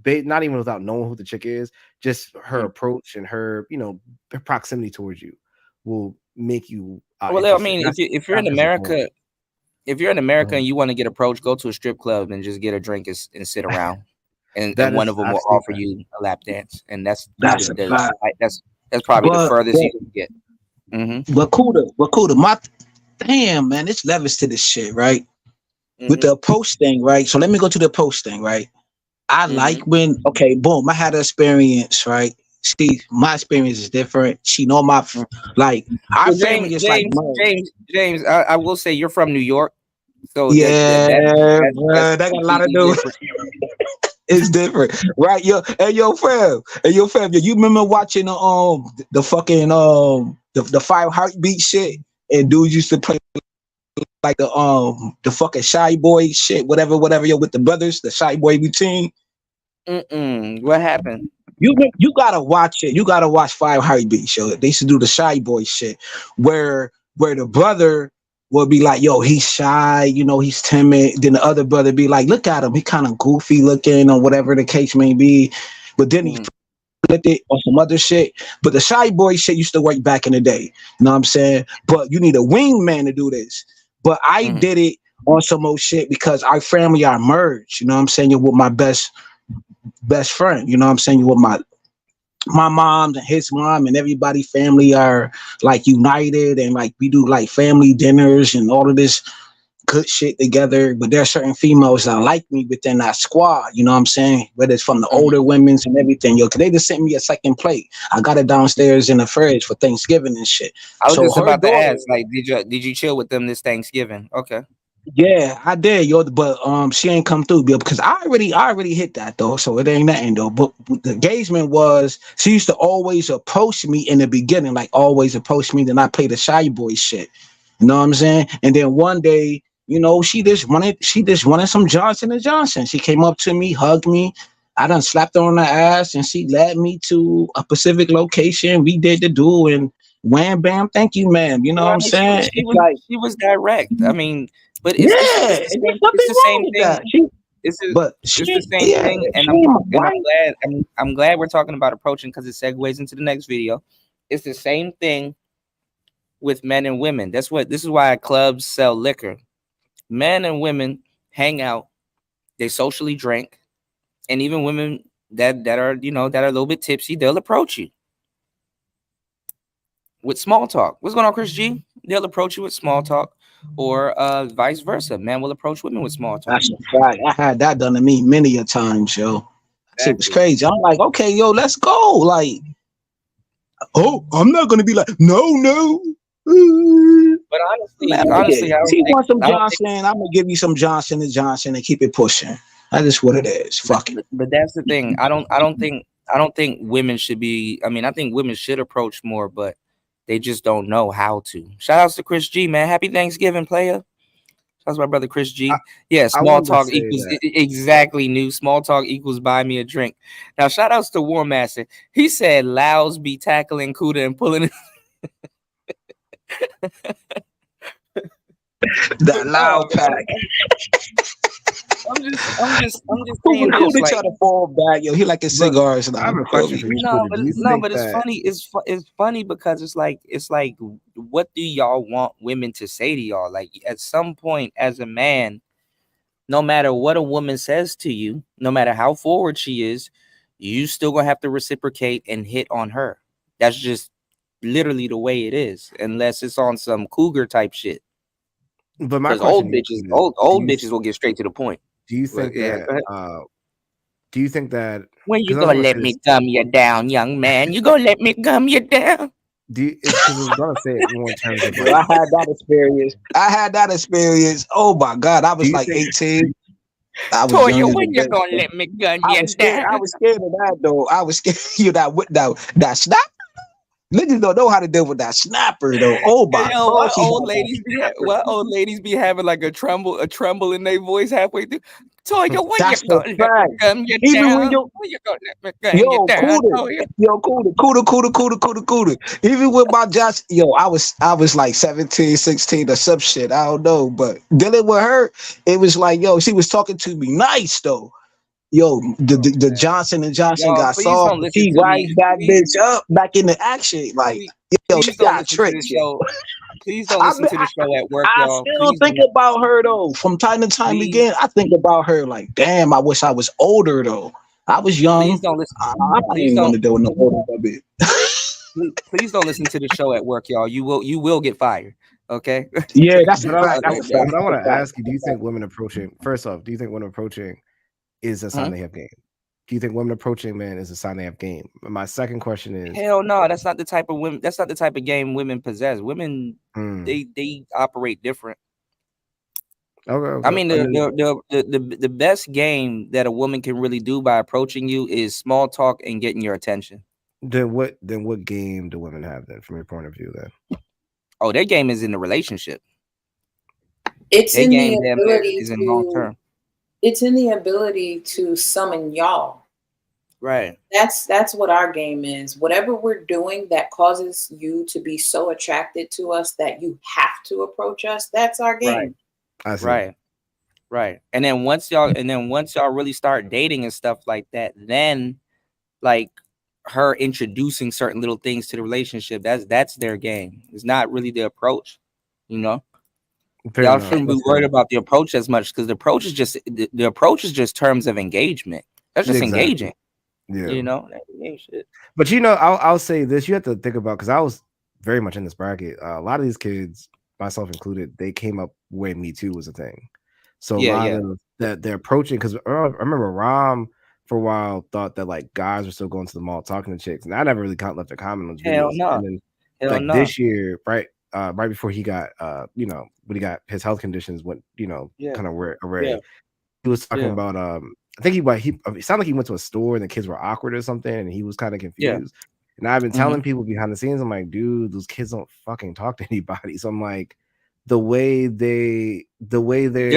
not even without knowing who the chick is, just her approach and her, her proximity towards you will make you. Well, I mean, if you're in America, and you want to get approached, go to a strip club and just get a drink and sit around, and one of them will offer you a lap dance, and that's probably the furthest you can get. But Kuda, my damn man, it's levels to this shit, right? With the approach thing, right? So let me go to the approach thing, right? I like when, boom, I had an experience, right? See, my experience is different. She know my, like, our family is like, James, I will say you're from New York. So that got a lot to do. It's different, right? Yo, fam, you remember watching the fucking the 5 Heartbeat shit, and dudes used to play like the fucking Shy Boy shit, whatever, yo, with the brothers, the Shy Boy routine. What happened? You gotta watch it. You gotta watch 5 Heartbeat show. They used to do the Shy Boy shit, where the brother would be like, yo, he's shy, he's timid. Then the other brother be like, look at him, he kind of goofy looking, or whatever the case may be. But then he flipped it on some other shit. But the Shy Boy shit used to work back in the day. You know what I'm saying? But you need a wingman to do this. But I did it on some old shit because our family are merged. You know what I'm saying? You're with my best friend. You know what I'm saying? You're with my mom and his mom and everybody family are like united, and like we do like family dinners and all of this good shit together. But there are certain females that like me within that squad, you know what I'm saying? Whether it's from the older women's and everything, cause they just sent me a second plate. I got it downstairs in the fridge for Thanksgiving and shit. I was just about to ask, like, did you chill with them this Thanksgiving? Okay. Yeah, I did, but she ain't come through, because I already hit that though, so it ain't nothing though. But the engagement was, she used to always approach me in the beginning, like always approach me. Then I play the Shy Boy shit, you know what I'm saying? And then one day, she just wanted some Johnson & Johnson. She came up to me, hugged me. I done slapped her on the ass, and she led me to a specific location. We did the do, and wham bam, thank you, ma'am. You know what I'm saying? She was direct. I mean. But it's the same thing. It's the same thing, and I'm glad we're talking about approaching, because it segues into the next video. It's the same thing with men and women. This is why clubs sell liquor. Men and women hang out, they socially drink, and even women that are a little bit tipsy, they'll approach you with small talk. What's going on, Chris G? They'll approach you with small talk. Or vice versa. Men will approach women with small talk. That's a fact. I had that done to me many a times, yo. It was crazy. I'm like, okay, yo, let's go. Like, oh, I'm not gonna be like, no. But honestly, if you want some Johnson, I'm gonna give you some Johnson & Johnson and keep it pushing. That is what it is. Fuck it. But that's the thing. I don't think women should be. I mean, I think women should approach more, but they just don't know how to. Shout outs to Chris G, man. Happy Thanksgiving, player. Shout out to my brother Chris G. Small talk equals exactly new. Small talk equals buy me a drink. Now, shout outs to War Master. He said Laos be tackling Kuda and pulling that loud pack. I'm just saying Who this, try to fall back, yo? He like his cigars now. I have a question for you. But it's funny. It's funny because it's like, what do y'all want women to say to y'all? Like, at some point, as a man, no matter what a woman says to you, no matter how forward she is, you still gonna have to reciprocate and hit on her. That's just literally the way it is, unless it's on some cougar type shit. But my old bitches will get straight to the point. Do you think that when you gonna let me gum you down, young man? You gonna let me gum you down? Because I was gonna say it more in terms of I had that experience. Oh my god, I was like 18. I was Toya, young as a when you bitch. gonna let me gun I you was scared. down? I was scared of that though. I was scared of that snap. Niggas don't know how to deal with that snapper though. Oh Hey, my yo, god, what she old had that ladies be snapper. what old ladies be having like a tremble in their voice halfway through? Toya, when you That's a gonna let fact. me gun you Even when down? you When you gonna let me gun you yo down, cooler, Toya? yo cooler. Even with my just yo, I was like 17, 16 or some shit. I don't know, but dealing with her, it was like yo, she was talking to me nice though. Yo, the Johnson and Johnson Y'all, got please soft. don't listen She to me. rised that bitch up back into action. Like yo, she Please don't got listen to the tricks, yo. show. Please don't listen to the show at work, I y'all. still Please think don't. about her though. From time to time Please, again, I think about her like, damn, I wish I was older though. I was please young. don't listen. I Please ain't want don't. to deal with no older woman. Please don't listen to the show at work, y'all. You will get fired. Okay. Yeah, that's a But fact. That's a fact. but I That's want a to fact. ask you: do you think women approaching? First off, do you think women approaching is a sign they have game? Do you think women approaching men is a sign they have game? And my second question is: Hell no, that's not the type of women. That's not the type of game women possess. Women, they operate different. Okay. I mean, the best game that a woman can really do by approaching you is small talk and getting your attention. Then what game do women have then, from your point of view? Then Oh, their game is in the relationship. It's Their in the game damn near ability is in long to. term. It's in the ability to summon y'all. Right. That's what our game is. Whatever we're doing that causes you to be so attracted to us that you have to approach us, that's our game. Right. And then once y'all really start dating and stuff like that, then like her introducing certain little things to the relationship, that's their game. It's not really the approach, you know. Y'all shouldn't be worried about the approach as much because the approach is just terms of engagement. That's just Exactly. engaging. Yeah. You know, that ain't shit. But you know, I'll say this: you have to think about, because I was very much in this bracket. A lot of these kids, myself included, they came up when Me Too was a thing. So a lot of that they're approaching, because I remember Rom for a while thought that like guys were still going to the mall talking to chicks, and I never really left a comment on his Hell videos. no. And then this year, right before he got when he got his health conditions went kind of array, he was talking about I think he it sounded like he went to a store and the kids were awkward or something, and he was kind of confused. And I've been telling people behind the scenes, I'm like, dude, those kids don't fucking talk to anybody. So I'm like, the way they're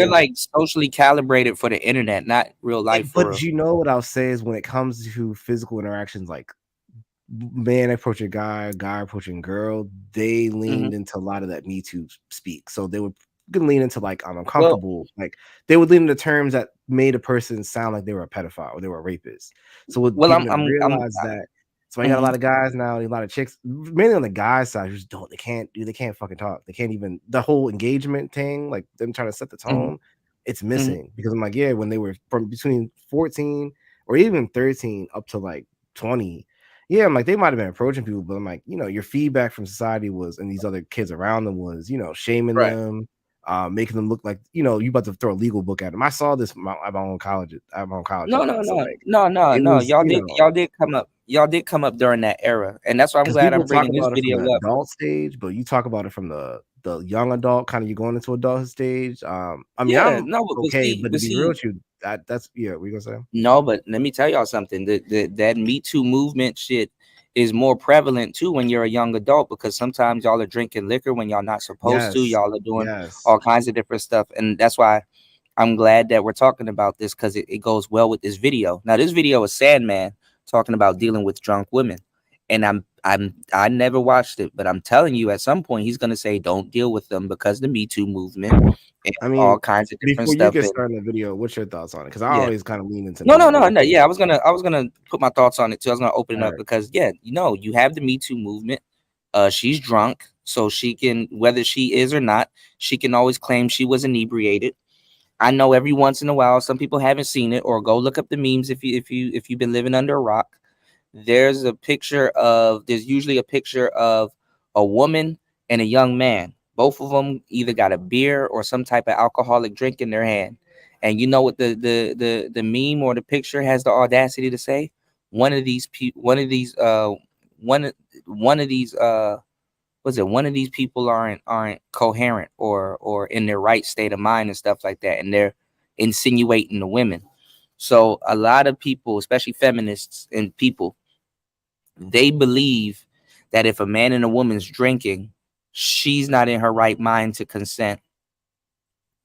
like socially calibrated for the internet, not real life. But you know what I'll say is, when it comes to physical interactions, like man approaching guy approaching girl, they leaned into a lot of that Me Too speak. So they would lean into like, I'm uncomfortable. Like they would lean into terms that made a person sound like they were a pedophile or they were a rapist. So what people didn't realize that. So I got a lot of guys now, a lot of chicks, mainly on the guy side, who just they can't fucking talk. They can't even, the whole engagement thing, like them trying to set the tone, it's missing. Because I'm like, yeah, when they were from between 14 or even 13 up to like 20, yeah, I'm like, they might have been approaching people, but I'm like, your feedback from society was, and these other kids around them was, shaming them, making them look like, you about to throw a legal book at them. I saw this at my own college. No. Y'all did come up during that era, and that's why I'm glad I'm bringing this video up. Adult stage, but you talk about it from the young adult, kind of you going into adult stage. I mean, I'm okay, but to be real with you, that's we gonna say no. But let me tell y'all something. That Me Too movement shit is more prevalent too when you're a young adult, because sometimes y'all are drinking liquor when y'all not supposed to. Y'all are doing all kinds of different stuff, and that's why I'm glad that we're talking about this, because it goes well with this video. Now, this video is Sandman talking about dealing with drunk women, and I never watched it, but I'm telling you, at some point he's gonna say don't deal with them because the Me Too movement and all kinds of different stuff. Before you get started in the video, what's your thoughts on it? Because I always kind of lean into no. Yeah, I was gonna put my thoughts on it too. I was gonna open it up because you have the Me Too movement. She's drunk, so she can, whether she is or not, she can always claim she was inebriated. I know every once in a while, some people haven't seen it, or go look up the memes if you've been living under a rock. There's usually a picture of a woman and a young man. Both of them either got a beer or some type of alcoholic drink in their hand. And you know what the meme or the picture has the audacity to say? One of these people aren't coherent or in their right state of mind and stuff like that, and insinuating to women. So a lot of people, especially feminists and people, they believe that if a man and a woman's drinking, she's not in her right mind to consent.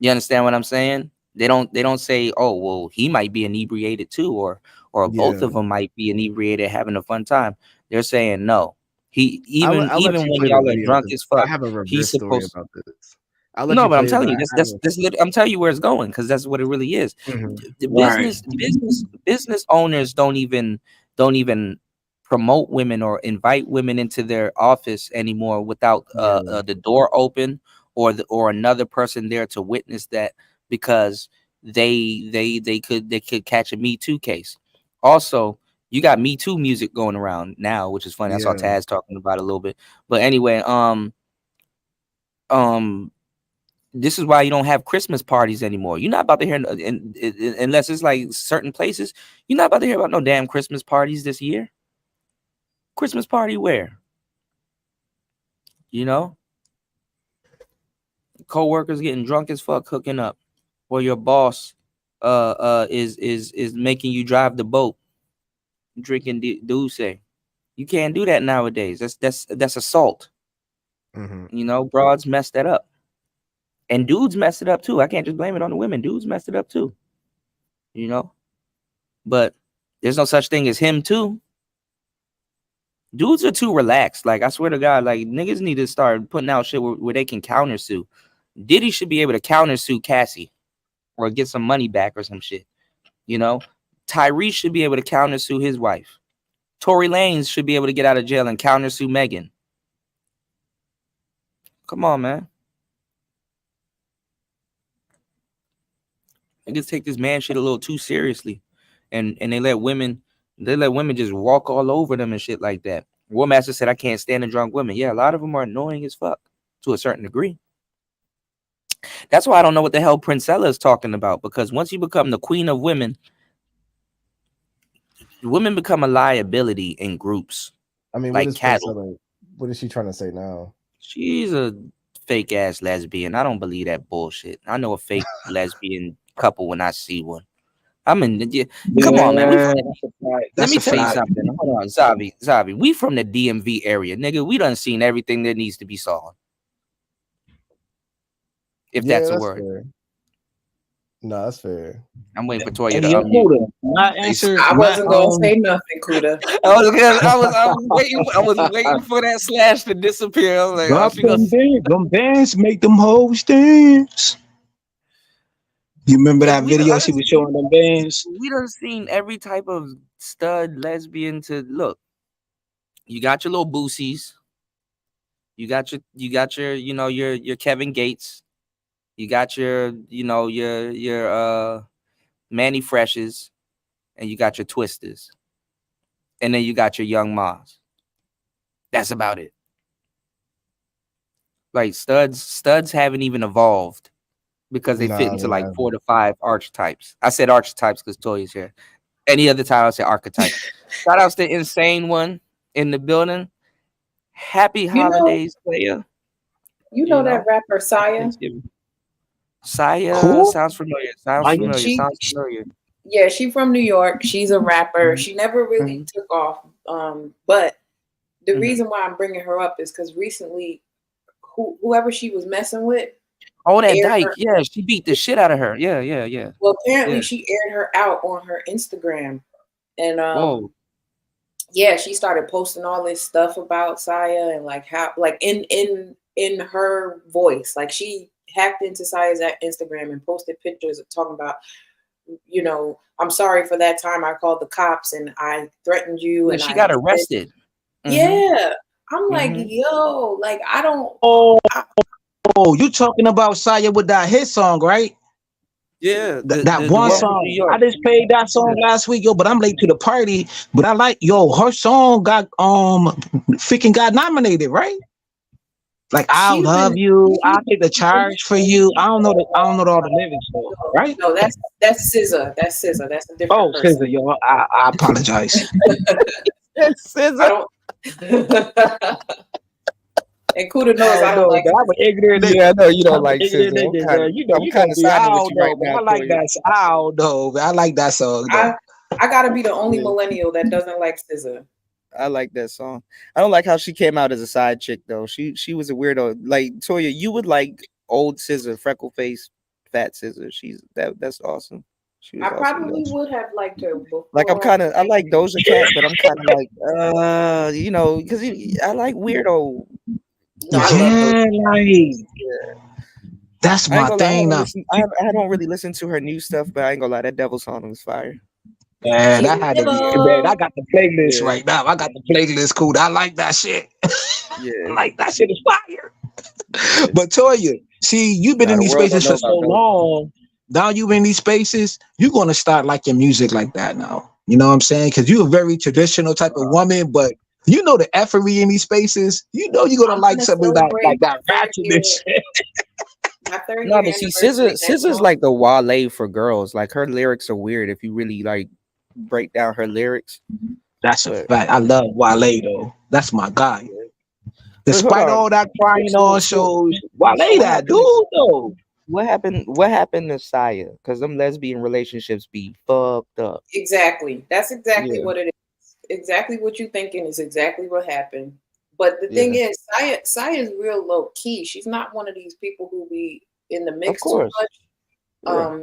You understand what I'm saying? They don't say, oh, well, he might be inebriated too, or both of them might be inebriated having a fun time. They're saying no. I'll let Even you when play the y'all are video, drunk 'cause as fuck, I have a he's reverse story supposed. about this. I'll let No, you but I'm play it, telling but you, I'm telling you where it's going, because that's what it really is. The business owners don't even promote women or invite women into their office anymore without the door open or another person there to witness that, because they could catch a Me Too case. Also, you got Me Too music going around now, which is funny. I saw Yeah. Taz talking about it a little bit, but anyway, this is why you don't have Christmas parties anymore. You're not about to hear, unless it's like certain places, you're not about to hear about no damn Christmas parties this year. Christmas party where? You know? Co-workers getting drunk as fuck hooking up. Or your boss is making you drive the boat, drinking Douce. You can't do that nowadays. That's assault. You know, broads messed that up. And dudes messed it up too. I can't just blame it on the women. Dudes messed it up too. You know? But there's no such thing as him too. Dudes are too relaxed. Like, I swear to God, like, niggas need to start putting out shit where they can countersue. Diddy should be able to countersue Cassie or get some money back or some shit. You know? Tyrese should be able to countersue his wife. Tory Lanez should be able to get out of jail and countersue Megan. Come on, man. Niggas take this man shit a little too seriously. And they let women just walk all over them and shit like that. War Master said, I can't stand the drunk women. Yeah, a lot of them are annoying as fuck to a certain degree. That's why I don't know what the hell Princella is talking about, because once you become the queen of women, women become a liability in groups. I mean, like cattle. What is she trying to say now? She's a fake ass lesbian. I don't believe that bullshit. I know a fake lesbian couple when I see one. I mean, come on, man. Let me tell you something. Hold on, Zavi. We from the DMV area, nigga. We done seen everything that needs to be saw. If that's a word. Fair. No, that's fair. I'm waiting for Toya Hey, to yo, unmute. I wasn't gonna say nothing, Kuda. I was waiting for that slash to disappear. I was like, Drop them bands, make them hoes dance. You remember that video she was showing them bands? We done seen every type of stud lesbian to look. You got your little boosies. You got your your Kevin Gates. You got your Manny Freshes, and you got your Twisters. And then you got your Young Mars. That's about it. Like studs haven't even evolved because they fit into like 4 to 5 archetypes. I said archetypes because Toya's here. Any other time I say archetype. Shout outs to Insane One in the building. Happy holidays, player. You know that rapper Saya? Saya sounds familiar. Sounds familiar. Yeah, she from New York. She's a rapper. She never really took off. But the reason why I'm bringing her up is because recently, whoever she was messing with. Oh, that dyke. Yeah, she beat the shit out of her. Yeah. Well, apparently she aired her out on her Instagram. And yeah, she started posting all this stuff about Saya and like how, like in her voice, like she hacked into Saya's Instagram and posted pictures of talking about, I'm sorry for that time I called the cops and I threatened you. And she got arrested. Yeah. I'm like, yo, like I don't. Oh, you talking about Saya with that hit song, right? Yeah, that one song. I just played that song last week, but I'm late to the party. But I like, her song got freaking got nominated, right? Like I love you, I'll take the charge for you. I don't know all the lyrics, though, right? No, that's SZA. That's SZA. That's a different person. SZA, yo, I apologize. SZA. And Kuda knows I don't like. I'm an ignorant nigga. Yeah, I know you don't I'm like an ignorant SZA. nigga, man. You know, I'm you kind gonna of be. I siding with don't you know, right man. now, I like Toya. that. I don't know, man. I like that song though. I gotta be the only millennial that doesn't like SZA. I like that song. I don't like how she came out as a side chick though. She was a weirdo. Like Toya, you would like old SZA, freckle face, fat SZA. That's awesome. She was I awesome. probably would have liked her before. Like I like Doja Cat, but I'm kind of like you know, because I like weirdo. No, I love that's I ain't my gonna lie, thing now. I don't really listen to her new stuff, but I ain't gonna lie, that Devil song was fire. Man, that had to be. Man, I got the playlist Yeah. right now. I got the playlist. Cool. I like that shit. Yeah, like that shit is fire. But Toya, see, you've been in these spaces for so long. Now you in these spaces, you're gonna start liking music like that now. You know what I'm saying? Because you're a very traditional type of woman, but you know the effery in these spaces. You know you're gonna like something like that ratchet and shit. No, but see, SZA's like the Wale for girls. Like her lyrics are weird if you really like break down her lyrics. That's a fact. I love Wale though. That's my guy. Despite all that crying on shows, Wale that dude though. What happened to Saya? Because them lesbian relationships be fucked up. Exactly. That's exactly Yeah. what it is. Exactly what you're thinking is exactly what happened. But the thing is, Saya is real low key. She's not one of these people who be in the mix too course. much. Yeah.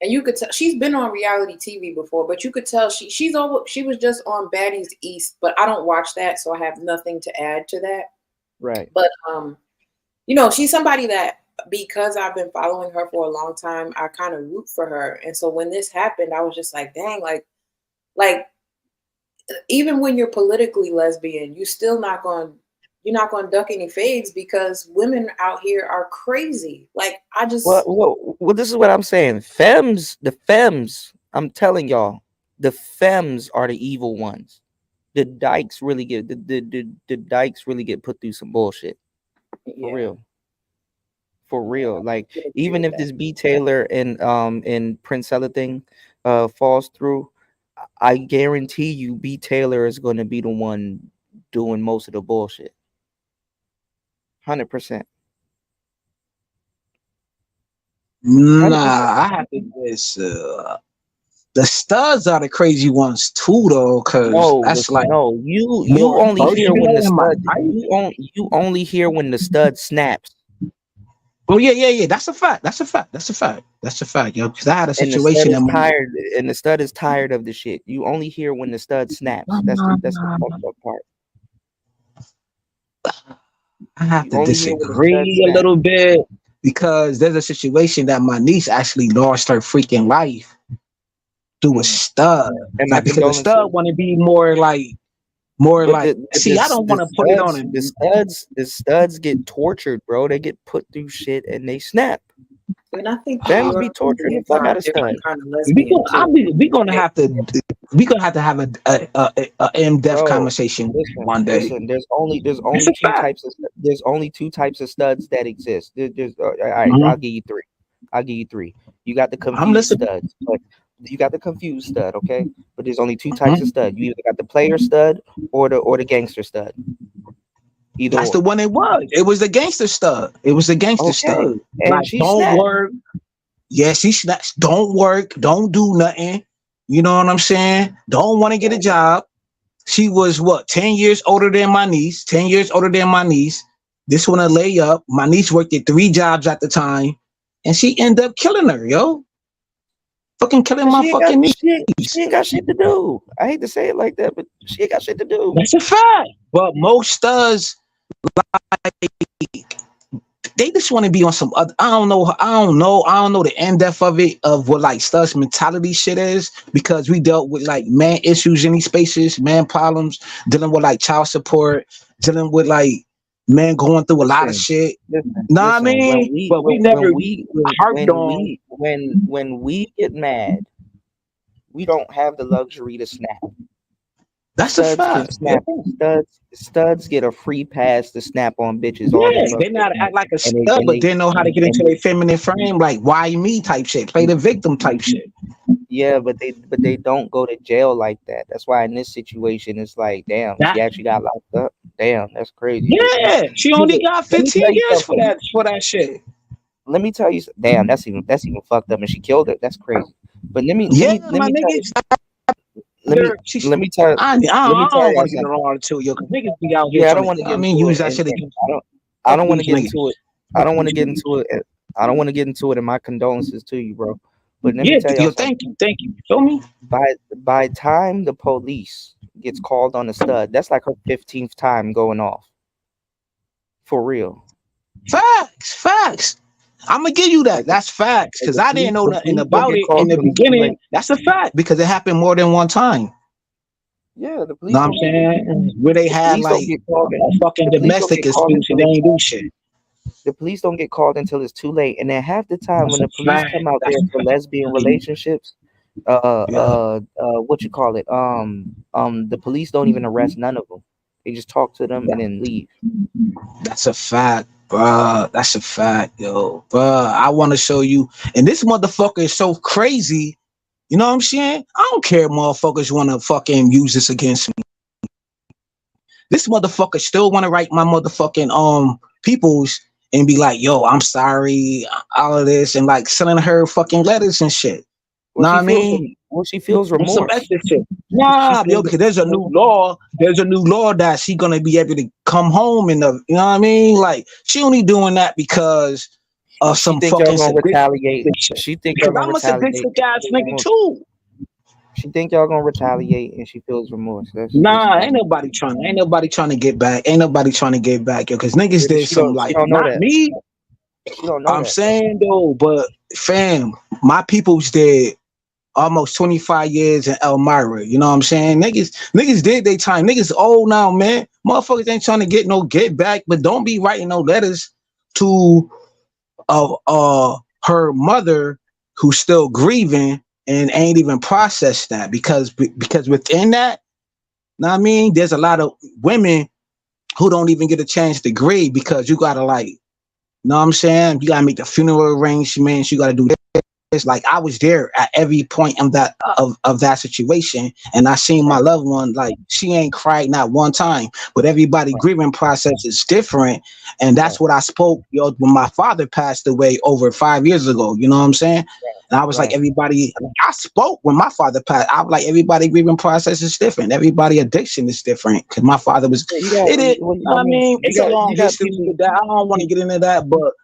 And you could tell she's been on reality TV before, but you could tell she was just on Baddies East, but I don't watch that, so I have nothing to add to that. Right. But you know, she's somebody that, because I've been following her for a long time, I kind of root for her. And so when this happened, I was just like, dang, like even when you're politically lesbian, you're not going to duck any fades because women out here are crazy. Like I just Well, this is what I'm saying. The femmes, I'm telling y'all, the femmes are the evil ones. The dykes really get the dykes really get put through some bullshit. For real. For real. Like even if this B Taylor and Princella thing falls through, I guarantee you B Taylor is going to be the one doing most of the bullshit. 100%. Nah, I have to guess. The studs are the crazy ones too, though, because that's like you only hear when the stud you only hear when the stud snaps. Oh yeah. That's a fact. That's a fact, yo. Because I had a situation And the stud is tired of the shit. You only hear when the stud snaps. That's the fucked up part. I have to disagree a little bit because there's a situation that my niece actually lost her freaking life through a stud. And like, because the stud want to be more like I don't want to put it on it. The studs get tortured, bro. They get put through shit and they snap. And I think femmes be torturing the fuck out of studs. We're gonna have to have a in-depth conversation one day. Listen, there's only two types of studs that exist. All right, I'll give you three. You got the confused studs. You got the confused stud, okay? But there's only two types of stud. You either got the player stud or the gangster stud. That's the one it was. It was the gangster stud. It was the gangster stud. And like, don't work. Yeah, she snaps. Don't work. Don't do nothing. You know what I'm saying? Don't want to get a job. She was 10 years older than my niece. 10 years older than my niece. This one a lay up. My niece worked at 3 jobs at the time, and she ended up killing her, yo. Fucking killing my fucking niece. She ain't got shit to do. I hate to say it like that, but she ain't got shit to do. That's a fact. But most studs, like, they just want to be on some other. I don't know the in-depth of it, of what like studs mentality shit is, because we dealt with like man issues in these spaces, man problems, dealing with like child support, dealing with like men going through a lot of shit. I mean? But when we get mad, we don't have the luxury to snap. That's a fact. Studs get a free pass to snap on bitches. Yeah, they know how to act like a stud, but they know how to get into their feminine frame, like why me type shit, play the victim type shit. Yeah, but they don't go to jail like that. That's why in this situation it's like, damn, she actually got locked up. Damn, that's crazy. Yeah, she only got 15 years for that shit. Let me tell you. Damn, that's even fucked up. And she killed her. That's crazy. But let me tell you. Let me tell. I don't want to get something. around too, yo. Cause niggas be out here. Yeah, I don't want to get. I mean, use that shit. I don't want to get into it. I don't want to get into it. I don't want to get into it. And my condolences to you, bro. But let me tell you. Thank you. You feel me? By time the police gets called on the stud, that's like her 15th time going off. For real. Facts. I'm gonna give you that. That's facts. Because I didn't know nothing about it in the beginning. That's a fact because it happened more than one time. Yeah, the police. Know what I'm saying? Where they had like a fucking domestic dispute and they ain't do shit. The police don't get called until it's too late, and then half the time when the police come out there for lesbian relationships, what you call it? The police don't even arrest none of them. They just talk to them and then leave. That's a fact, bruh. That's a fact, yo, bruh. I want to show you, and this motherfucker is so crazy. You know what I'm saying? I don't care, motherfuckers want to fucking use this against me. This motherfucker still want to write my motherfucking peoples and be like, yo, I'm sorry, all of this, and like sending her fucking letters and shit. Know what I mean? Well, she feels remorse. Some extra shit. Nah, yo, because there's a new law. There's a new law that she gonna be able to come home and you know what I mean? Like she only doing that because of some fucking retaliate. She think y'all gonna retaliate. I'm a sadistic ass nigga too. She think y'all gonna retaliate and she feels remorse. Ain't nobody trying to get back. Ain't nobody trying to get back, yo, because niggas did something like not me. I'm saying though, but fam, my people's did almost 25 years in Elmira. You know what I'm saying? Niggas did their time. Niggas old now, man. Motherfuckers ain't trying to get no get back, but don't be writing no letters to her mother who's still grieving and ain't even processed that because within that, know what I mean, there's a lot of women who don't even get a chance to grieve because you gotta like, know what I'm saying? You gotta make the funeral arrangements. You gotta do this. Like I was there at every point of that situation, and I seen my loved one. Like she ain't cried not one time, but everybody grieving process is different, and that's what I spoke. Yo, when my father passed away over 5 years ago, you know what I'm saying? And I was like, everybody. I spoke when my father passed. I was like, everybody grieving process is different. Everybody addiction is different because my father was. I mean, it's a long history with that. I don't want to get into that, but.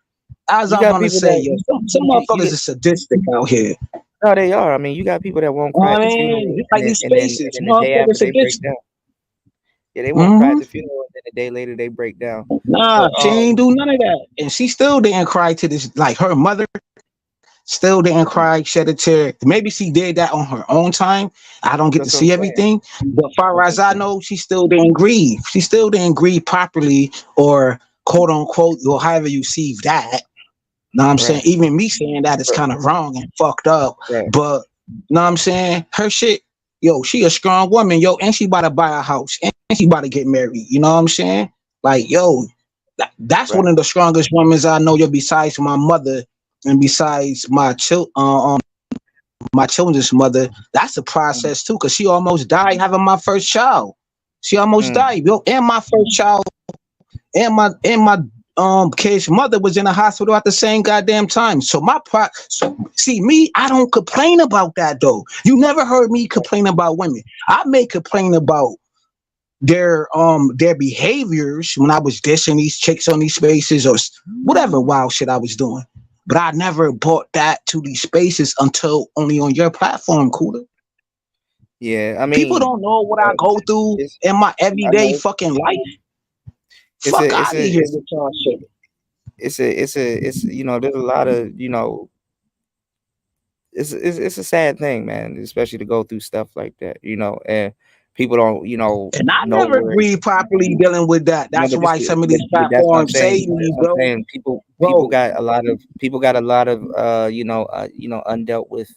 As I want to say, yo, some motherfuckers are sadistic out here. No, they are. I mean, you got people that won't cry at the funeral. Like these spaces, the day after they break down. Yeah, they won't cry at the funeral, and then a day later they break down. Nah, she ain't do none of that, and she still didn't cry to this. Like her mother still didn't cry, shed a tear. Maybe she did that on her own time. I don't get to see everything, but far as I know, she still didn't grieve. She still didn't grieve properly, or quote unquote, or however you see that. Know what I'm saying? Even me saying that is kind of wrong and fucked up. But know what I'm saying? Her shit, yo, she a strong woman, yo, and she about to buy a house and she about to get married. You know what I'm saying? Like, yo, that's one of the strongest women I know, yo, besides my mother and besides my children's mother. That's a process too, because she almost died having my first child. She almost died, yo, and my first child and my kid's mother was in the hospital at the same goddamn time. So see me, I don't complain about that though. You never heard me complain about women. I may complain about their behaviors when I was dissing these chicks on these spaces or whatever wild shit I was doing. But I never brought that to these spaces until only on your platform, Cooler. Yeah, I mean, people don't know what I go through in my everyday fucking life. Fuck out of here with y'all shit. It's you know, there's a lot of, you know, it's a sad thing, man, especially to go through stuff like that, you know, and people don't, you know. And I never agreed properly dealing with that. That's why some of these platforms say me, bro. People got a lot of you know, undealt with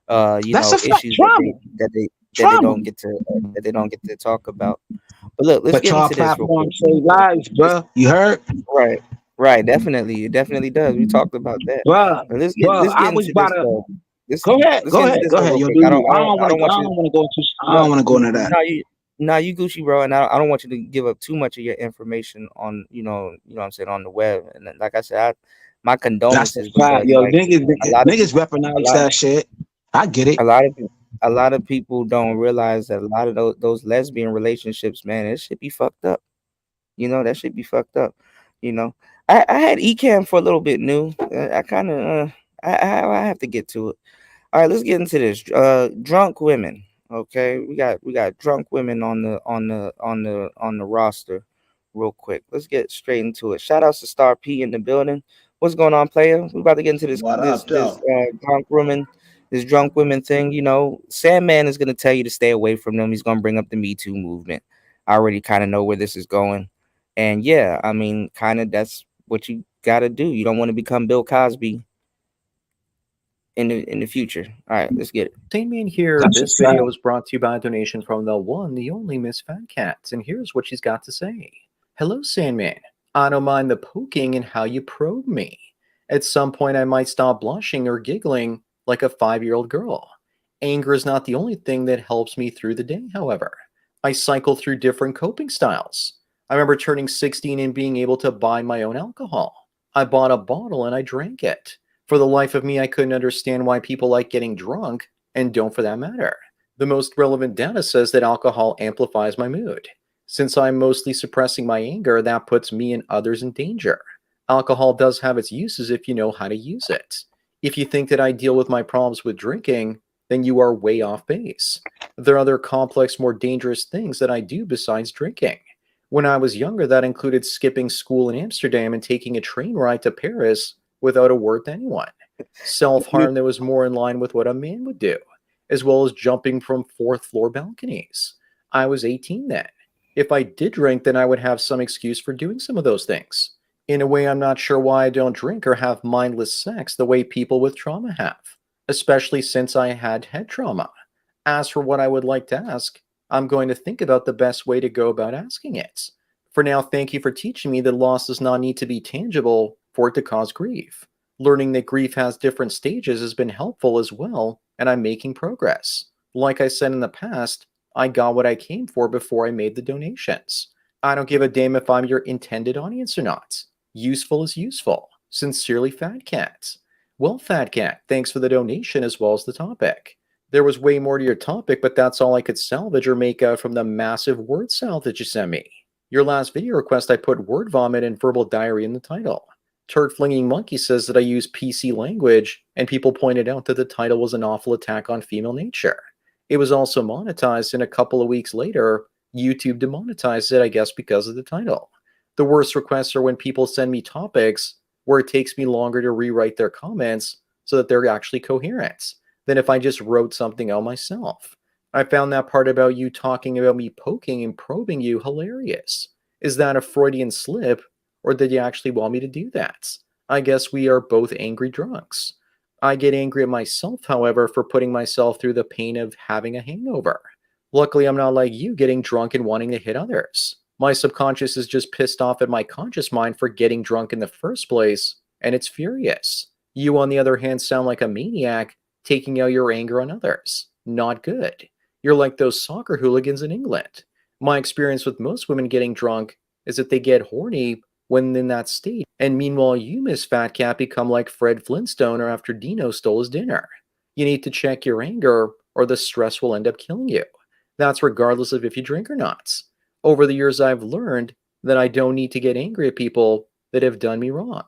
you know, issues that they don't get to talk about. But look, let's get into this real quick. Save lives, bro. You heard? Right. Definitely, it definitely does. We talked about that. Bro, let's get into this. Go ahead. Yo, I don't want to go into that. Nah, you Gucci, bro, and I don't want you to give up too much of your information on, what I'm saying, on the web. And then, like I said, my That's a condolences fact, because yo. like a lot of Niggas people, a weaponize lot, that shit. I get it. a lot of a lot of people don't realize that a lot of those lesbian relationships, man, it should be fucked up. That should be fucked up. You know, I had Ecam for a little bit new. I kind of I have to get to it. All right, let's get into this. Drunk women. Okay, we got drunk women on the roster. Real quick, let's get straight into it. Shout outs to Star P in the building. What's going on, player? We about to get into this What this up, this though? drunk women thing. Sandman is gonna tell you to stay away from them. He's gonna bring up the Me Too movement. I already kind of know where this is going, and yeah, I mean, kind of that's what you gotta do. You don't want to become Bill Cosby in the future. All right, let's get it. Sandman here. That's This a fact. video was brought to you by a donation from the one, the only Miss Fat Cats, and here's what she's got to say. Hello, Sandman. I don't mind the poking and how you probe me. At some point, I might stop blushing or giggling like a 5-year-old girl. Anger is not the only thing that helps me through the day, however. I cycle through different coping styles. I remember turning 16 and being able to buy my own alcohol. I bought a bottle and I drank it. For the life of me, I couldn't understand why people like getting drunk and don't for that matter. The most relevant data says that alcohol amplifies my mood. Since I'm mostly suppressing my anger, that puts me and others in danger. Alcohol does have its uses if you know how to use it. If you think that I deal with my problems with drinking, then you are way off base. There are other complex, more dangerous things that I do besides drinking. When I was younger, that included skipping school in Amsterdam and taking a train ride to Paris without a word to anyone. Self-harm that was more in line with what a man would do, as well as jumping from fourth-floor balconies. I was 18 then. If I did drink, then I would have some excuse for doing some of those things. In a way, I'm not sure why I don't drink or have mindless sex the way people with trauma have, especially since I had head trauma. As for what I would like to ask, I'm going to think about the best way to go about asking it. For now, thank you for teaching me that loss does not need to be tangible for it to cause grief. Learning that grief has different stages has been helpful as well, and I'm making progress. Like I said in the past, I got what I came for before I made the donations. I don't give a damn if I'm your intended audience or not. Useful is useful. Sincerely, Fat Cat. Well, Fat Cat, thanks for the donation as well as the topic. There was way more to your topic, but that's all I could salvage or make out from the massive word salad that you sent me. Your last video request, I put word vomit and verbal diarrhea in the title. Turd Flinging Monkey says that I use PC language, and people pointed out that the title was an awful attack on female nature. It was also monetized, and a couple of weeks later, YouTube demonetized it, I guess, because of the title. The worst requests are when people send me topics where it takes me longer to rewrite their comments so that they're actually coherent than if I just wrote something out myself. I found that part about you talking about me poking and probing you hilarious. Is that a Freudian slip, or did you actually want me to do that? I guess we are both angry drunks. I get angry at myself, however, for putting myself through the pain of having a hangover. Luckily, I'm not like you getting drunk and wanting to hit others. My subconscious is just pissed off at my conscious mind for getting drunk in the first place, and it's furious. You, on the other hand, sound like a maniac taking out your anger on others. Not good. You're like those soccer hooligans in England. My experience with most women getting drunk is that they get horny when in that state, and meanwhile you, Miss Fat Cat, become like Fred Flintstone or after Dino stole his dinner. You need to check your anger, or the stress will end up killing you. That's regardless of if you drink or not. Over the years, I've learned that I don't need to get angry at people that have done me wrong.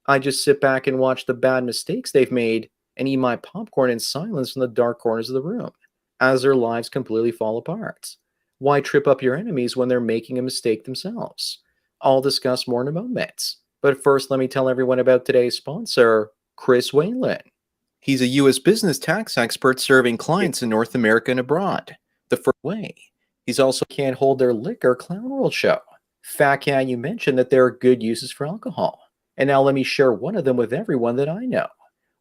I just sit back and watch the bad mistakes they've made and eat my popcorn in silence in the dark corners of the room, as their lives completely fall apart. Why trip up your enemies when they're making a mistake themselves? I'll discuss more in a moment. But first, let me tell everyone about today's sponsor, Chris Whalen. He's a U.S. business tax expert serving clients in North America and abroad. The first way. He's also Can't Hold Their Liquor Clown World Show. Fat Cat, you mentioned that there are good uses for alcohol. And now let me share one of them with everyone that I know.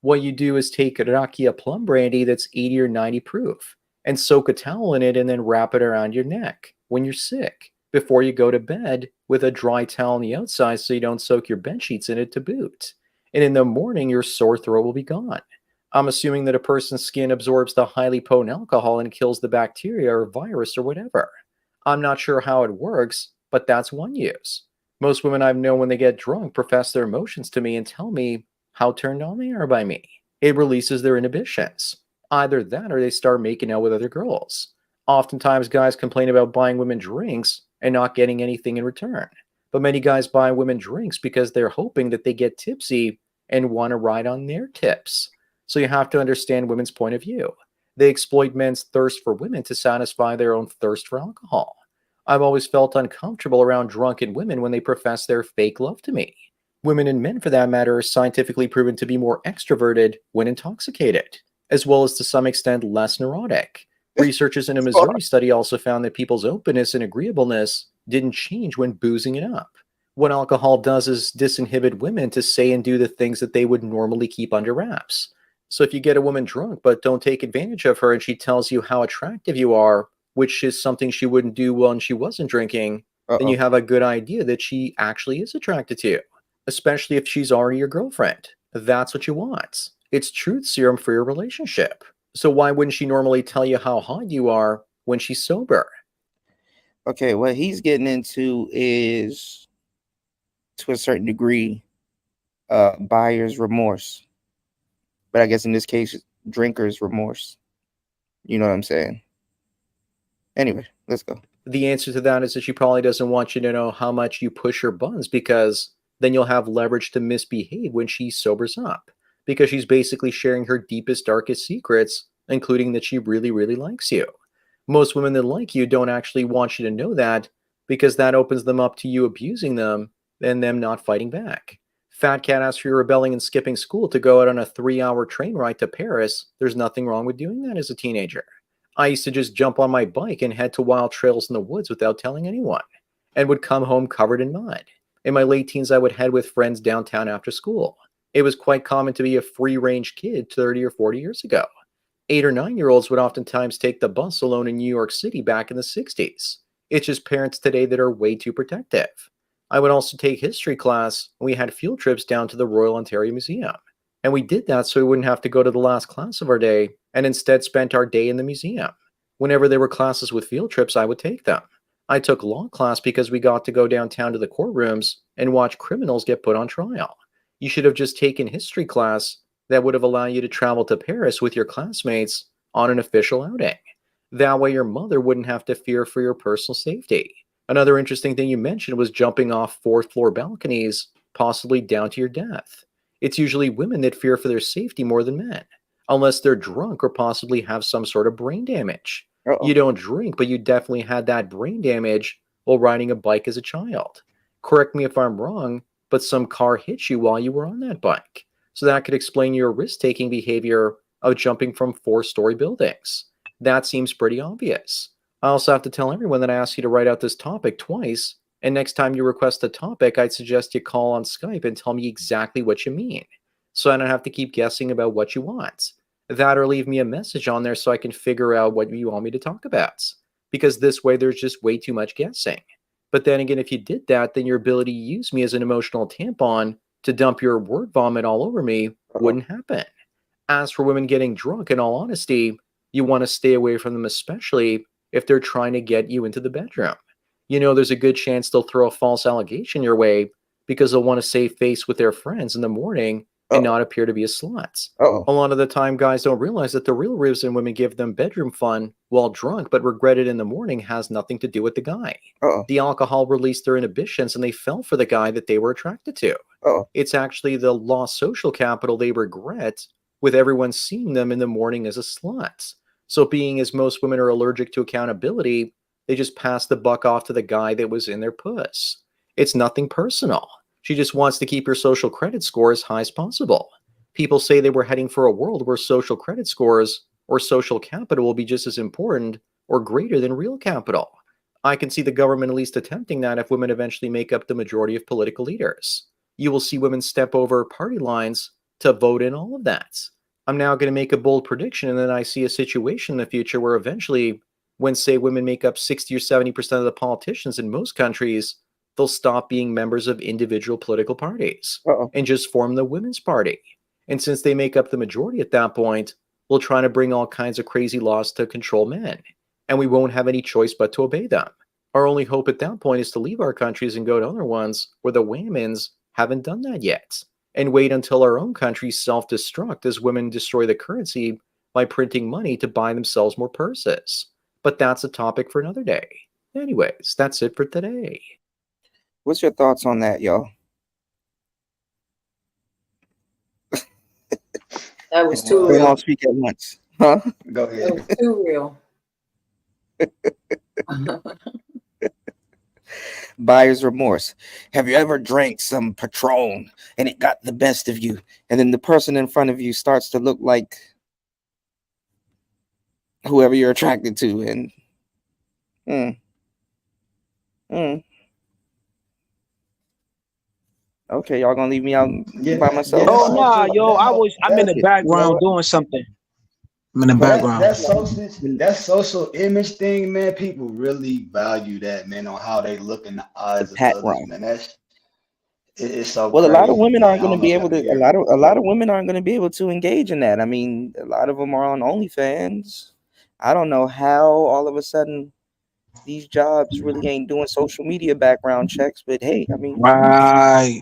What you do is take Rakia plum brandy that's 80 or 90 proof and soak a towel in it and then wrap it around your neck when you're sick before you go to bed with a dry towel on the outside so you don't soak your bed sheets in it to boot. And in the morning, your sore throat will be gone. I'm assuming that a person's skin absorbs the highly potent alcohol and kills the bacteria or virus or whatever. I'm not sure how it works, but that's one use. Most women I've known when they get drunk profess their emotions to me and tell me how turned on they are by me. It releases their inhibitions. Either that or they start making out with other girls. Oftentimes, guys complain about buying women drinks and not getting anything in return. But many guys buy women drinks because they're hoping that they get tipsy and want to ride on their tips. So you have to understand women's point of view. They exploit men's thirst for women to satisfy their own thirst for alcohol. I've always felt uncomfortable around drunken women when they profess their fake love to me. Women and men, for that matter, are scientifically proven to be more extroverted when intoxicated, as well as to some extent less neurotic. Researchers in a Missouri study also found that people's openness and agreeableness didn't change when boozing it up. What alcohol does is disinhibit women to say and do the things that they would normally keep under wraps. So if you get a woman drunk but don't take advantage of her and she tells you how attractive you are, which is something she wouldn't do when she wasn't drinking, then you have a good idea that she actually is attracted to you, especially if she's already your girlfriend. That's what you want. It's truth serum for your relationship. So why wouldn't she normally tell you how hot you are when she's sober? Okay, what he's getting into is, to a certain degree, buyer's remorse. But I guess in this case, drinker's remorse. You know what I'm saying? Anyway, let's go. The answer to that is that she probably doesn't want you to know how much you push her buns, because then you'll have leverage to misbehave when she sobers up, because she's basically sharing her deepest, darkest secrets, including that she really, really likes you. Most women that like you don't actually want you to know that, because that opens them up to you abusing them and them not fighting back. Fat Cat asked for you rebelling and skipping school to go out on a 3-hour train ride to Paris. There's nothing wrong with doing that as a teenager. I used to just jump on my bike and head to wild trails in the woods without telling anyone, and would come home covered in mud. In my late teens, I would head with friends downtown after school. It was quite common to be a free-range kid 30 or 40 years ago. 8 or 9-year-olds would oftentimes take the bus alone in New York City back in the 60s. It's just parents today that are way too protective. I would also take history class, and we had field trips down to the Royal Ontario Museum. And we did that so we wouldn't have to go to the last class of our day, and instead spent our day in the museum. Whenever there were classes with field trips, I would take them. I took law class because we got to go downtown to the courtrooms and watch criminals get put on trial. You should have just taken history class. That would have allowed you to travel to Paris with your classmates on an official outing. That way your mother wouldn't have to fear for your personal safety. Another interesting thing you mentioned was jumping off 4th-floor balconies, possibly down to your death. It's usually women that fear for their safety more than men, unless they're drunk or possibly have some sort of brain damage. You don't drink, but you definitely had that brain damage while riding a bike as a child. Correct me if I'm wrong, but some car hit you while you were on that bike. So that could explain your risk-taking behavior of jumping from 4-story buildings. That seems pretty obvious. I also have to tell everyone that I asked you to write out this topic twice, and next time you request a topic, I'd suggest you call on Skype and tell me exactly what you mean, so I don't have to keep guessing about what you want. That, or leave me a message on there so I can figure out what you want me to talk about, because this way there's just way too much guessing. But then again, if you did that, then your ability to use me as an emotional tampon to dump your word vomit all over me wouldn't happen. As for women getting drunk, in all honesty, you want to stay away from them, especially if they're trying to get you into the bedroom. You know, there's a good chance they'll throw a false allegation your way because they'll want to save face with their friends in the morning and not appear to be a slut. A lot of the time, guys don't realize that the real reason women give them bedroom fun while drunk but regret it in the morning has nothing to do with the guy. The alcohol released their inhibitions and they fell for the guy that they were attracted to. It's actually the lost social capital they regret, with everyone seeing them in the morning as a slut. So being as most women are allergic to accountability, they just pass the buck off to the guy that was in their puss. It's nothing personal. She just wants to keep your social credit score as high as possible. People say they were heading for a world where social credit scores or social capital will be just as important or greater than real capital. I can see the government at least attempting that if women eventually make up the majority of political leaders. You will see women step over party lines to vote in all of that. I'm now going to make a bold prediction, and then I see a situation in the future where eventually, when, say, women make up 60 or 70% of the politicians in most countries, they'll stop being members of individual political parties and just form the Women's Party. And since they make up the majority at that point, we'll try to bring all kinds of crazy laws to control men, and we won't have any choice but to obey them. Our only hope at that point is to leave our countries and go to other ones where the women's haven't done that yet, and wait until our own countries self-destruct as women destroy the currency by printing money to buy themselves more purses. But that's a topic for another day. Anyways, that's it for today. What's your thoughts on that, y'all? That was too They real. all speak at once, huh? Go That ahead. was too real. Buyer's remorse. Have you ever drank some Patron and it got the best of you, and then the person in front of you starts to look like whoever you're attracted to, and okay, y'all gonna leave me out by myself? Oh nah, yo, I'm in the background doing something. I'm in the background. That social image thing, man. People really value that, man, on how they look in the eyes of Pat others, Ryan. man. It's so Well, a lot of crazy, women man. aren't I going to don't know be if able y'all to. hear A lot of women aren't going to be able to engage in that. I mean, a lot of them are on OnlyFans. I don't know how all of a sudden these jobs really ain't doing social media background checks. But hey, I mean, Right.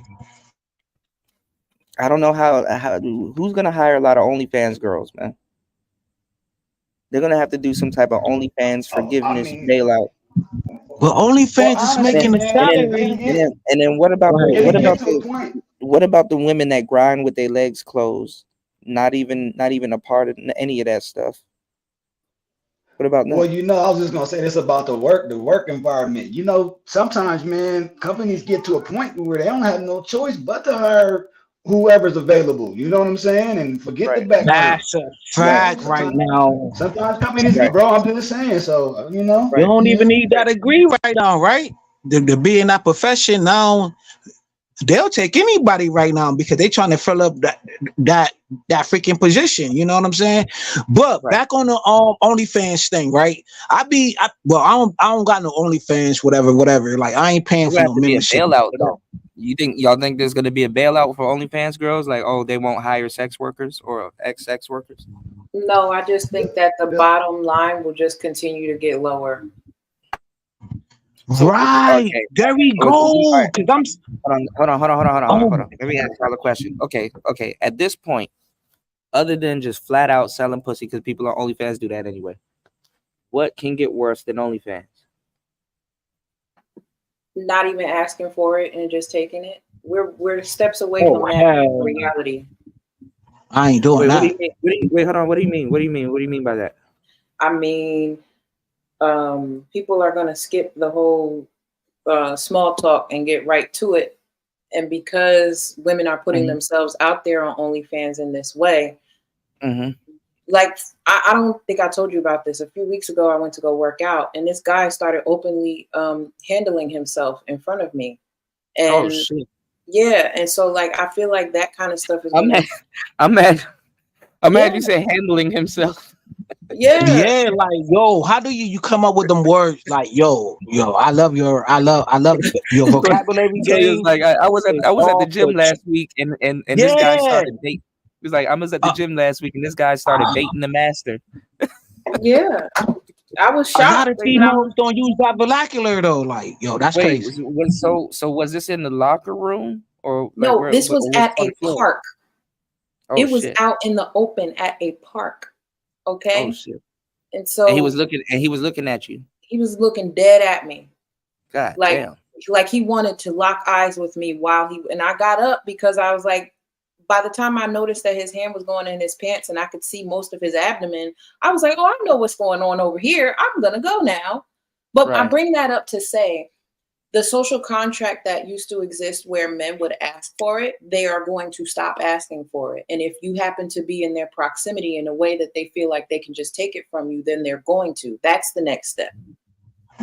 I don't know how who's going to hire a lot of OnlyFans girls, man. They're going to have to do some type of OnlyFans forgiveness bailout. But OnlyFans is making a salary. And then what about Go ahead. what about the women that grind with their legs closed? Not even a part of any of that stuff. What about Well, that? you know, I was just gonna say this about the work environment. You know, sometimes, man, companies get to a point where they don't have no choice but to hire whoever's available. You know what I'm saying? And forget the background. That's a fact right now. Sometimes companies get bro. I'm just saying. So you know, You don't even need that degree right now, right? To be in that profession now, they'll take anybody right now because they're trying to fill up that freaking position. You know what I'm saying? But back on the OnlyFans thing, right? I don't got no OnlyFans, whatever. Like I ain't paying There's for gonna no have to be a membership. bailout though. Y'all think there's gonna be a bailout for OnlyFans girls? Like, oh, they won't hire sex workers or ex-sex workers? No, I just think that the bottom line will just continue to get lower. Right. Okay. There we All go. right. Cause Hold on. Let me ask y'all a question. Okay. At this point, other than just flat out selling pussy, because people on OnlyFans do that anyway, what can get worse than OnlyFans? Not even asking for it and just taking it. We're steps away from that reality. I ain't doing that. What do you mean? Wait, hold on. What do you mean? What do you mean by that? I mean, people are gonna skip the whole small talk and get right to it. And because women are putting themselves out there on OnlyFans in this way, like I don't think I told you about this. A few weeks ago, I went to go work out, and this guy started openly handling himself in front of me. And Oh shit! yeah, and so like I feel like that kind of stuff is. I'm mad. You said handling himself. Yeah, like yo, how do you come up with them words like yo, I love your vocabulary So he was game. like, I was at the gym last week, and this guy started dating. He was like, I was at the gym last week, and this guy started dating the master. Yeah, I was A lot shocked. of females don't use that vernacular though. Like yo, that's Wait, crazy. so was this in the locker room or like, No, this was at on a the floor? park. Oh, It was shit. out in the open at a park. Okay. Oh shit! And so And he was looking at you. he was looking dead at me. God Like damn. like he wanted to lock eyes with me and I got up because I was like, by the time I noticed that his hand was going in his pants and I could see most of his abdomen, I was like, oh, I know what's going on over here. I'm gonna go now. But I Right. bring that up to say the social contract that used to exist where men would ask for it, they are going to stop asking for it. And if you happen to be in their proximity in a way that they feel like they can just take it from you, then they're going to. That's the next step.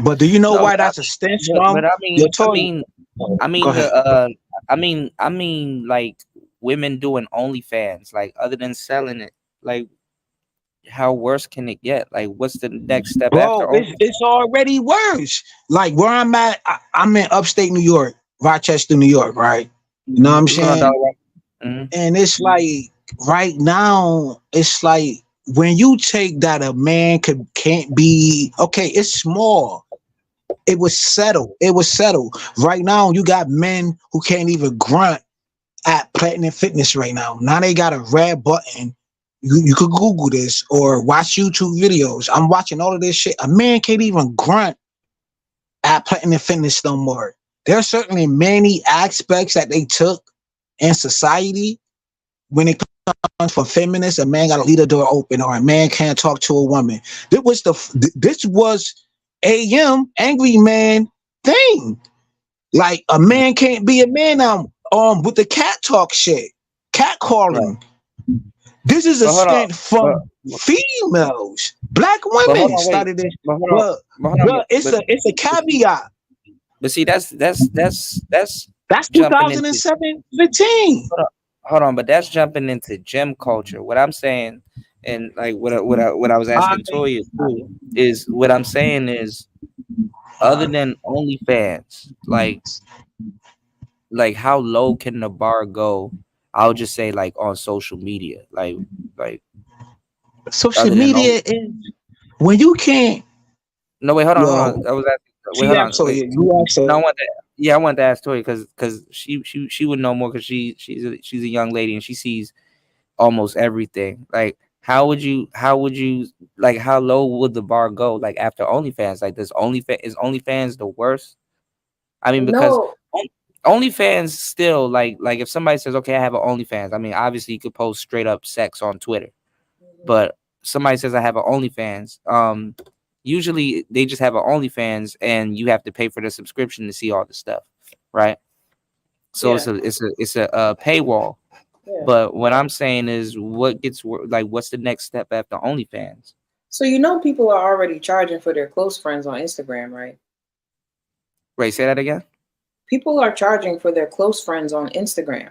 But do you know No, why that's a stench But, from but I your toilet? mean, like women doing OnlyFans, like other than selling it, like how worse can it get? Like, what's the next step after Bro, it's already worse. Like where I'm at, I'm in upstate New York, Rochester, New York, right? You know what I'm saying? And it's like right now, it's like when you take that a man can't be okay, it's small. It was settled. It was settled. Right now, you got men who can't even grunt at Platinum Fitness right now. Now they got a red button. You could Google this or watch YouTube videos. I'm watching all of this shit. A man can't even grunt at Platinum Fitness no more. There are certainly many aspects that they took in society. When it comes for feminists, a man got to leave the door open, or a man can't talk to a woman. This was AM angry man thing. Like a man can't be a man now. With the cat talk shit, cat calling. This is a stint from females. Black women started this. But it's a caveat. But see, that's That's jumping into 2015. hold on, but that's jumping into gym culture. What I'm saying, and like what I was asking Toya too, is what I'm saying is, other than OnlyFans, like how low can the bar go? I'll just say like on social media, like social media is when you can't. No, wait, hold on. I was asking. Wait, hold on. Wait. No, I wanted to ask Toya because she would know more because she's a young lady and she sees almost everything. Like, how would you like how low would the bar go? Like after OnlyFans, like is OnlyFans the worst? I mean, because OnlyFans still like if somebody says, okay, I have an OnlyFans. I mean, obviously you could post straight up sex on Twitter, but somebody says I have an OnlyFans. Usually they just have an OnlyFans and you have to pay for the subscription to see all the stuff, right? So it's a paywall. Yeah. But what I'm saying is, what's the next step after OnlyFans? So people are already charging for their close friends on Instagram, right? Wait, say that again. People are charging for their close friends on Instagram.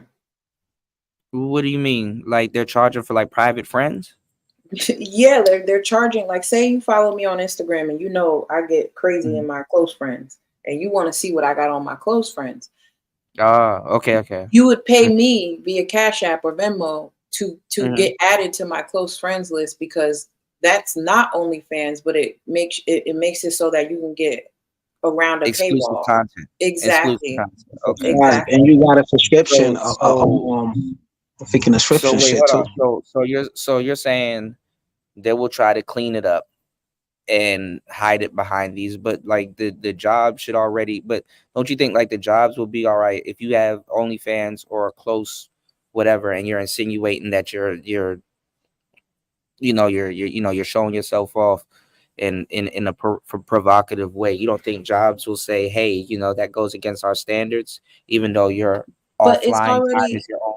What do you mean? Like they're charging for like private friends? Yeah, they're charging. Like, say you follow me on Instagram and I get crazy in my close friends, and you want to see what I got on my close friends. Okay. You would pay me via Cash App or Venmo to get added to my close friends list, because that's not OnlyFans, but it makes it so that you can get around a exclusive paywall. content. Exactly. Okay. Exactly. And you got a subscription. Thinking of subscription shit too. So you're saying they will try to clean it up and hide it behind these, but like the job should already. But don't you think like the jobs will be all right if you have OnlyFans or a close whatever, and you're insinuating that you're showing yourself off in a provocative way? You don't think jobs will say, hey, that goes against our standards, even though you're But offline it's already. time is your own?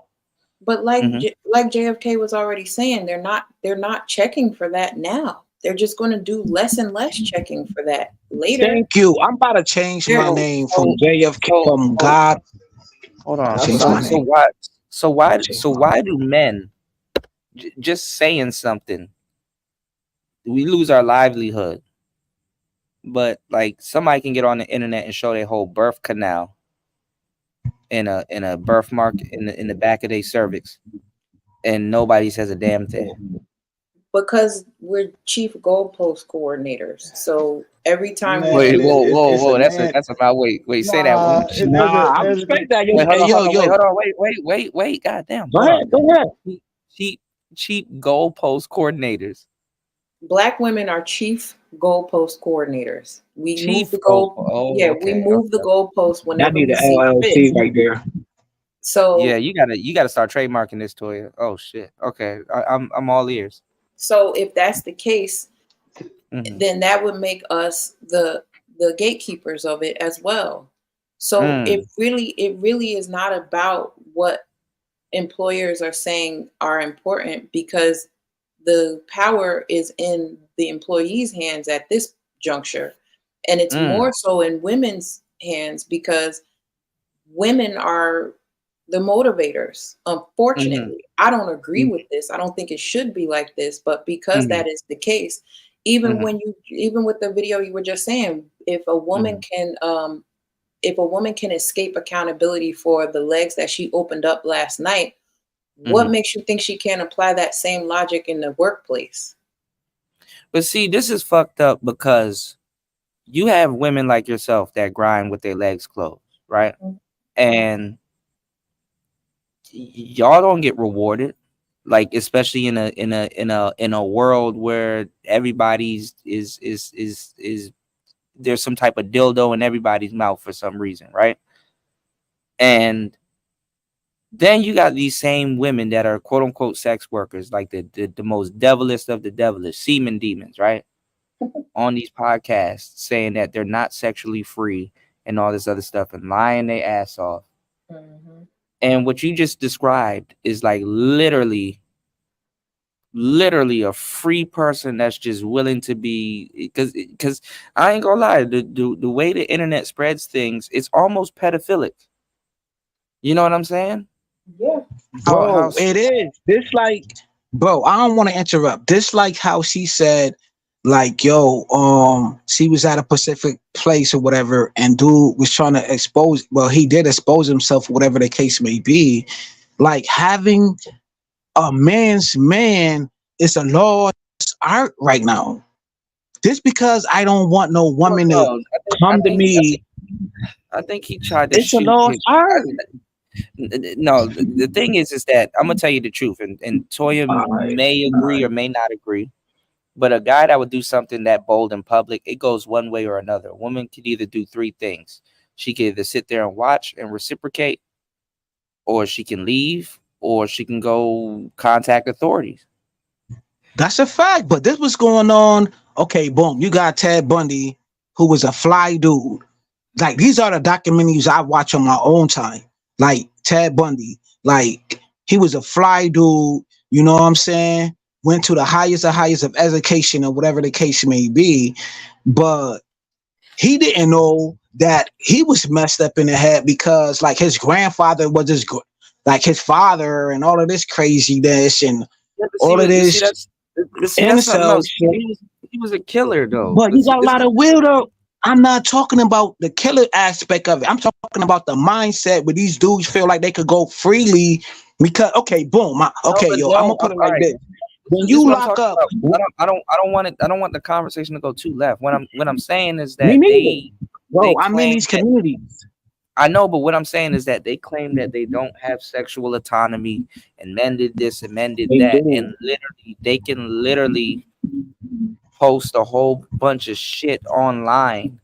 But like JFK was already saying, they're not checking for that now. They're just going to do less and less checking for that later. Thank you. I'm about to change my name from JFK from God. Hold on. Change my name. So why do men just saying something, we lose our livelihood? But like somebody can get on the internet and show their whole birth canal in a birthmark in the back of their cervix, and nobody says a damn thing. Because we're chief goalpost coordinators. So every time whoa, that's about wait, say that one. I respect that. Wait, goddamn. Go ahead. Cheap goalpost coordinators. Black women are chief goalpost coordinators. We chief move the goalpost whenever we see LLC fit. right there. So yeah, you gotta start trademarking this, Toya. Oh shit. Okay, I'm all ears. So if that's the case, then that would make us the gatekeepers of it as well. So it really is not about what employers are saying are important, because the power is in the employee's hands at this juncture. And it's more so in women's hands, because women are the motivators. Unfortunately, I don't agree with this. I don't think it should be like this, but because that is the case, even with the video you were just saying, if a woman can escape accountability for the legs that she opened up last night, what makes you think she can't apply that same logic in the workplace? But see, this is fucked up, because you have women like yourself that grind with their legs closed, right? And y'all don't get rewarded, like especially in a world where everybody's is there's some type of dildo in everybody's mouth for some reason, right? And then you got these same women that are quote unquote sex workers, like the most devilish of the devilish, semen demons, right? On these podcasts saying that they're not sexually free and all this other stuff and lying their ass off. And what you just described is like literally a free person that's just willing to be, because I ain't gonna lie, the way the internet spreads things, it's almost pedophilic. You know what I'm saying? Yeah. Bro, it is. This like, bro, I don't want to interrupt. This like how she said, like, yo, she was at a Pacific place or whatever, and dude was trying to expose, well, he did expose himself, whatever the case may be. Like having a man's man is a lost art right now. Just because I don't want no woman to come to me. I think he tried to It's a lost art. No, the thing is that I'm gonna tell you the truth, and Toya may agree or may not agree, but a guy that would do something that bold in public, it goes one way or another. A woman could either do three things. She can either sit there and watch and reciprocate, or she can leave, or she can go contact authorities. That's a fact, but this was going on. Okay, boom, you got Ted Bundy, who was a fly dude. Like, these are the documentaries I watch on my own time. Like Ted Bundy, like he was a fly dude, you know what I'm saying? Went to the highest of education or whatever the case may be, but he didn't know that he was messed up in the head because like his grandfather was his father and all of this craziness and all of this incel shit. He was a killer though. But you got a lot of weirdo. I'm not talking about the killer aspect of it. I'm talking about the mindset where these dudes feel like they could go freely because, okay, boom. I'm gonna put it like this. When you lock up, I don't want the conversation to go too left. What I'm saying is that I'm in these communities. I know, but what I'm saying is that they claim that they don't have sexual autonomy, and men did this and men did that, and they can literally post a whole bunch of shit online.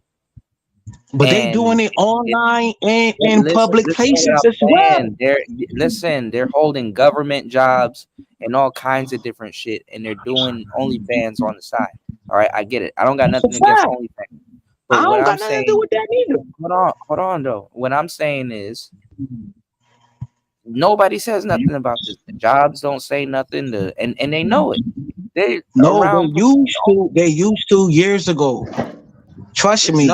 But they doing it online and in public places as well. They're holding government jobs and all kinds of different shit, and they're doing OnlyFans on the side. All right, I get it. I don't got nothing against OnlyFans. But I don't got nothing to do with that either. Hold on though. What I'm saying is nobody says nothing about this. The jobs don't say nothing. And they know it. They used to years ago. Trust me.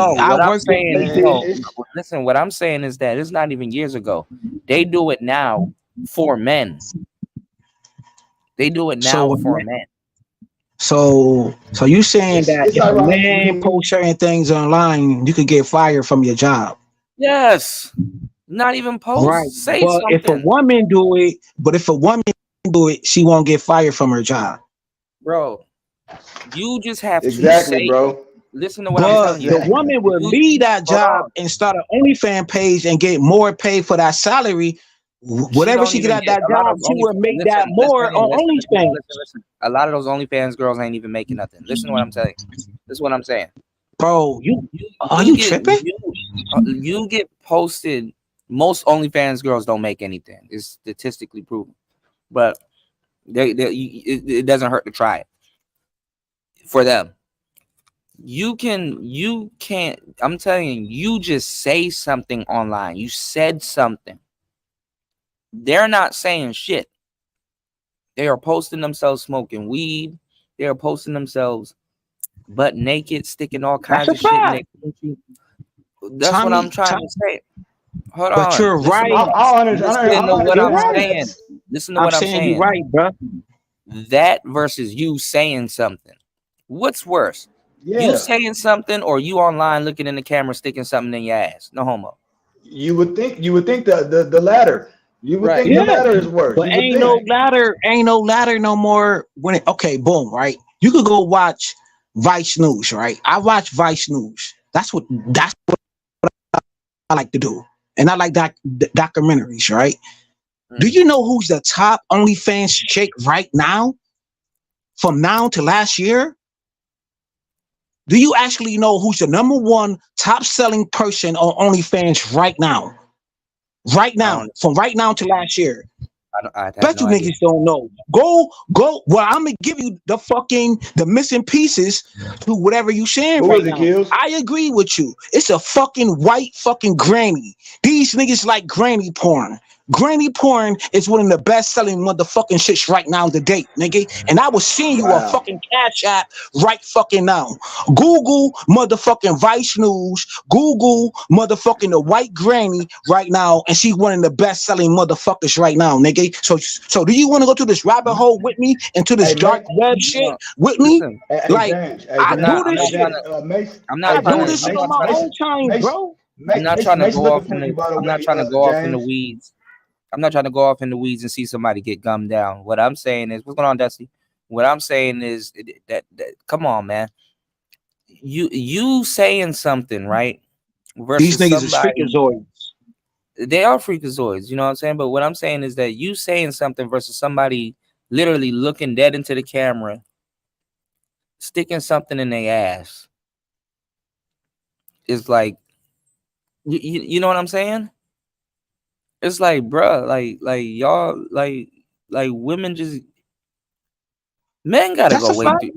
Listen, what I'm saying is that it's not even years ago. They do it now for men. They do it now for men. So you saying that if a man posts certain things online, you could get fired from your job? Yes. Not even post. Right. Say well, something. if a woman do it, she won't get fired from her job. Bro, you just have to bro. Listen to what I'm telling you. The woman will leave that job and start an OnlyFans page and get more pay for that salary. Whatever she get at that job, she will make that more on OnlyFans. Listen. A lot of those OnlyFans girls ain't even making nothing. Listen to what I'm telling you. This is what I'm saying. Bro, you tripping? You get posted. Most OnlyFans girls don't make anything. It's statistically proven. But it doesn't hurt to try it. For them. You can't, I'm telling you, you just say something online. You said something. They're not saying shit. They are posting themselves smoking weed. They are posting themselves butt naked, sticking all kinds of shit in their country. That's what I'm trying to say. Hold on. But you're right. Listen to what I'm saying. Listen to what I'm saying. You're right, bro. That versus you saying something. What's worse? You saying something or you online looking in the camera sticking something in your ass? No homo. You would think the latter. You would think the latter is worse. But ain't no ladder no more. Okay, boom, right? You could go watch Vice News, right? I watch Vice News. That's what I like to do. And I like documentaries, right? Do you know who's the top OnlyFans chick right now? From now to last year? Do you actually know who's the number one top selling person on OnlyFans right now? Right now, from right now to last year. I Bet you niggas don't know. Go. Well, I'm gonna give you the missing pieces to whatever you sharing right now. I agree with you. It's a fucking white fucking granny. These niggas like granny porn. Granny porn is one of the best selling motherfucking shits right now to date, nigga. And I was seeing you a fucking cash app right fucking now. Google motherfucking Vice News. Google motherfucking the white granny right now, and she's one of the best selling motherfuckers right now, nigga. So do you want to go to this rabbit hole with me into this dark web shit with me? Like I do this shit. I do this shit on my own time, bro. I'm not trying to go off in the weeds. I'm not trying to go off in the weeds and see somebody get gummed down. What I'm saying is, what's going on, Dusty? What I'm saying is that come on, man. You saying something, right? Versus these niggas are freakazoids. They are freakazoids, you know what I'm saying? But what I'm saying is that you saying something versus somebody literally looking dead into the camera, sticking something in their ass. Is like, you know what I'm saying? It's like, bruh, like y'all, like women just, men gotta go wait.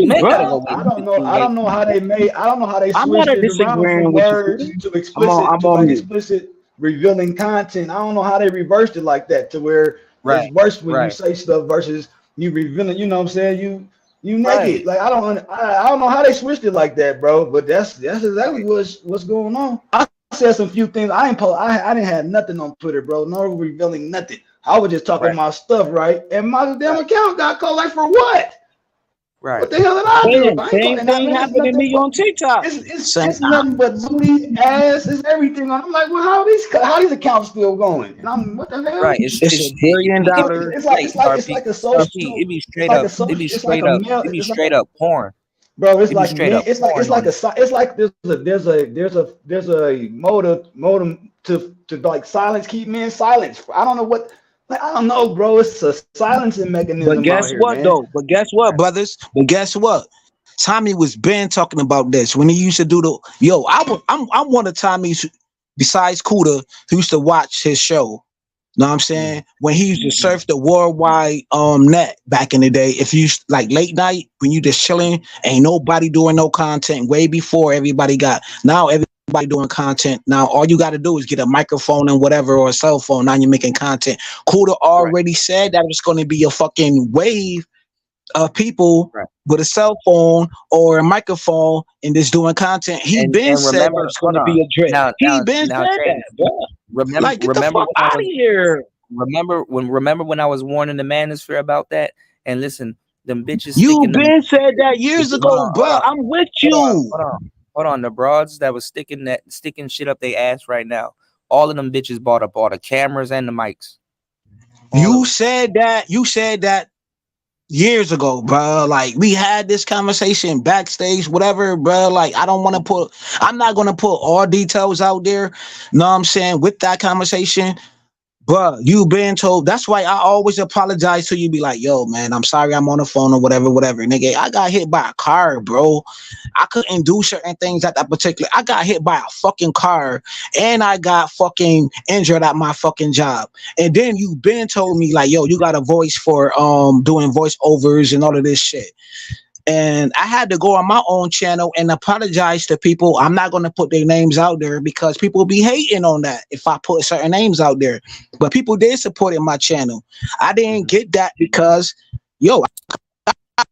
Men gotta go wait. I don't know how they I'm not switched it around from words to explicit revealing content. I don't know how they reversed it like that to where it's worse when you say stuff versus you revealing. You know what I'm saying? You naked. Like I don't know how they switched it like that, bro. But that's exactly what's going on. I said some few things. I didn't have nothing on Twitter, bro. No revealing nothing. I was just talking my stuff, right? And my damn account got called. Like for what? Right. What the hell did I do? Same thing happened to me on TikTok. It's nothing but booty, ass, it's everything. I'm like, well, how these accounts still going? And I'm what the hell? Right. It's $1 billion. It's like a social. It be straight up porn. Bro, it's like there's a modem to like silence, keep men silent. I don't know what. Like, I don't know, bro. It's a silencing mechanism. But guess what, though? But guess what, brothers? But guess what? Tommy was been talking about this when he used to do I'm one of Tommy's, besides Kuda, who used to watch his show. Know what I'm saying? When he used to surf the worldwide net back in the day, if you like late night when you just chilling, ain't nobody doing no content. Way before everybody got everybody doing content. Now all you got to do is get a microphone and whatever or a cell phone. Now you're making content. Kuda already said that it's going to be a fucking wave of people with a cell phone or a microphone and just doing content. He been said it's going to be a drip. He been said that. Bro. Remember when I was warning the manosphere about that? And listen, them bitches. You been said that years ago, bro. I'm with you. Hold on. The broads that was sticking shit up their ass right now. All of them bitches bought up all the cameras and the mics. You said that years ago, bro. Like we had this conversation backstage, whatever, bro. Like I'm not gonna put all details out there. Know what I'm saying? With that conversation, bro, you been told. That's why I always apologize to you. Be like, yo, man, I'm sorry, I'm on the phone or whatever, nigga. I got hit by a car, bro. I couldn't do certain things at that particular. I got hit by a fucking car, and I got fucking injured at my fucking job. And then you been told me like, yo, you got a voice for doing voiceovers and all of this shit. And I had to go on my own channel and apologize to people. I'm not going to put their names out there because people be hating on that if I put certain names out there. But people did support in my channel. I didn't get that because, yo, I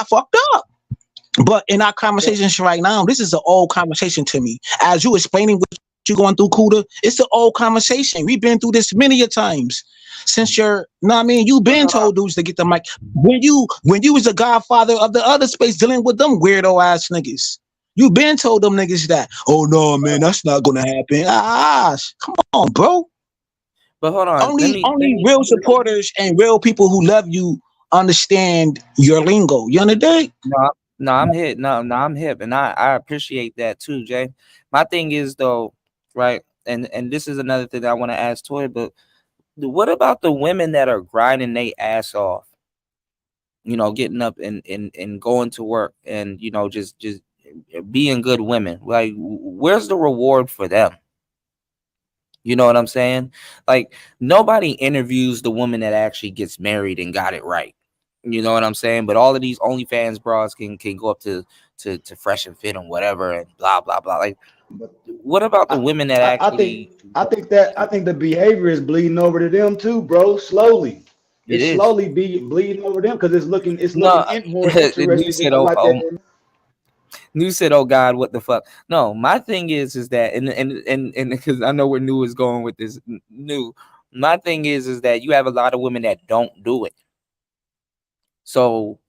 fucked up. But in our conversations right now, this is an old conversation to me. As you explaining what you're going through, Kuda, it's an old conversation. We've been through this many a times. Since you've been told dudes to get the mic. When you was the godfather of the other space dealing with them weirdo ass niggas. You been told them niggas that, oh no, man, that's not gonna happen. Come on, bro. But hold on. Only real supporters and real people who love you understand your lingo. You understand? No, I'm hip. No, I'm hip, and I appreciate that too, Jay. My thing is though, right, and this is another thing that I want to ask Toy, but what about the women that are grinding their ass off? You know, getting up and going to work, and you know, just being good women. Like, where's the reward for them? You know what I'm saying? Like, nobody interviews the woman that actually gets married and got it right. You know what I'm saying? But all of these OnlyFans bras can go up to Fresh and Fit and whatever and blah blah blah. Like, what about the women that actually? I think the behavior is bleeding over to them too, bro. Slowly, It it's is. slowly bleeding over them because it's looking more New interesting said, than like that. New said, "Oh God, what the fuck?" No, my thing is that, and because I know where New is going with this. New, my thing is that you have a lot of women that don't do it. So,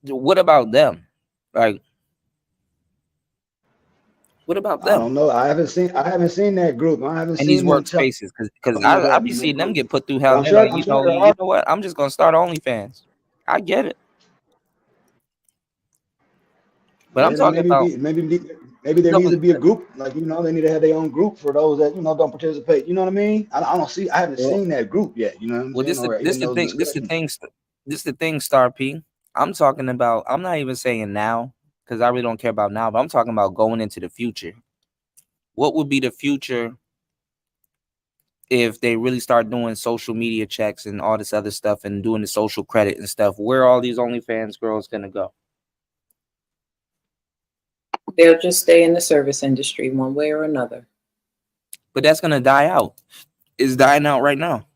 what about them? Like, what about them? I don't know. I haven't seen that group. I haven't In these seen them workspaces, because I be seeing them get put through hell. I'm They're sure. like, you know what? I'm just gonna start OnlyFans. I get it, but I'm talking about maybe there needs to be a group. Like, you know, they need to have their own group for those that, you know, don't participate. You know what I mean? I haven't seen that group yet. You know what I'm saying? This the thing, Star P. I'm talking about. I'm not even saying now because I really don't care about now. But I'm talking about going into the future. What would be the future if they really start doing social media checks and all this other stuff and doing the social credit and stuff? Where are all these OnlyFans girls gonna go? They'll just stay in the service industry one way or another. But that's gonna die out. It's dying out right now.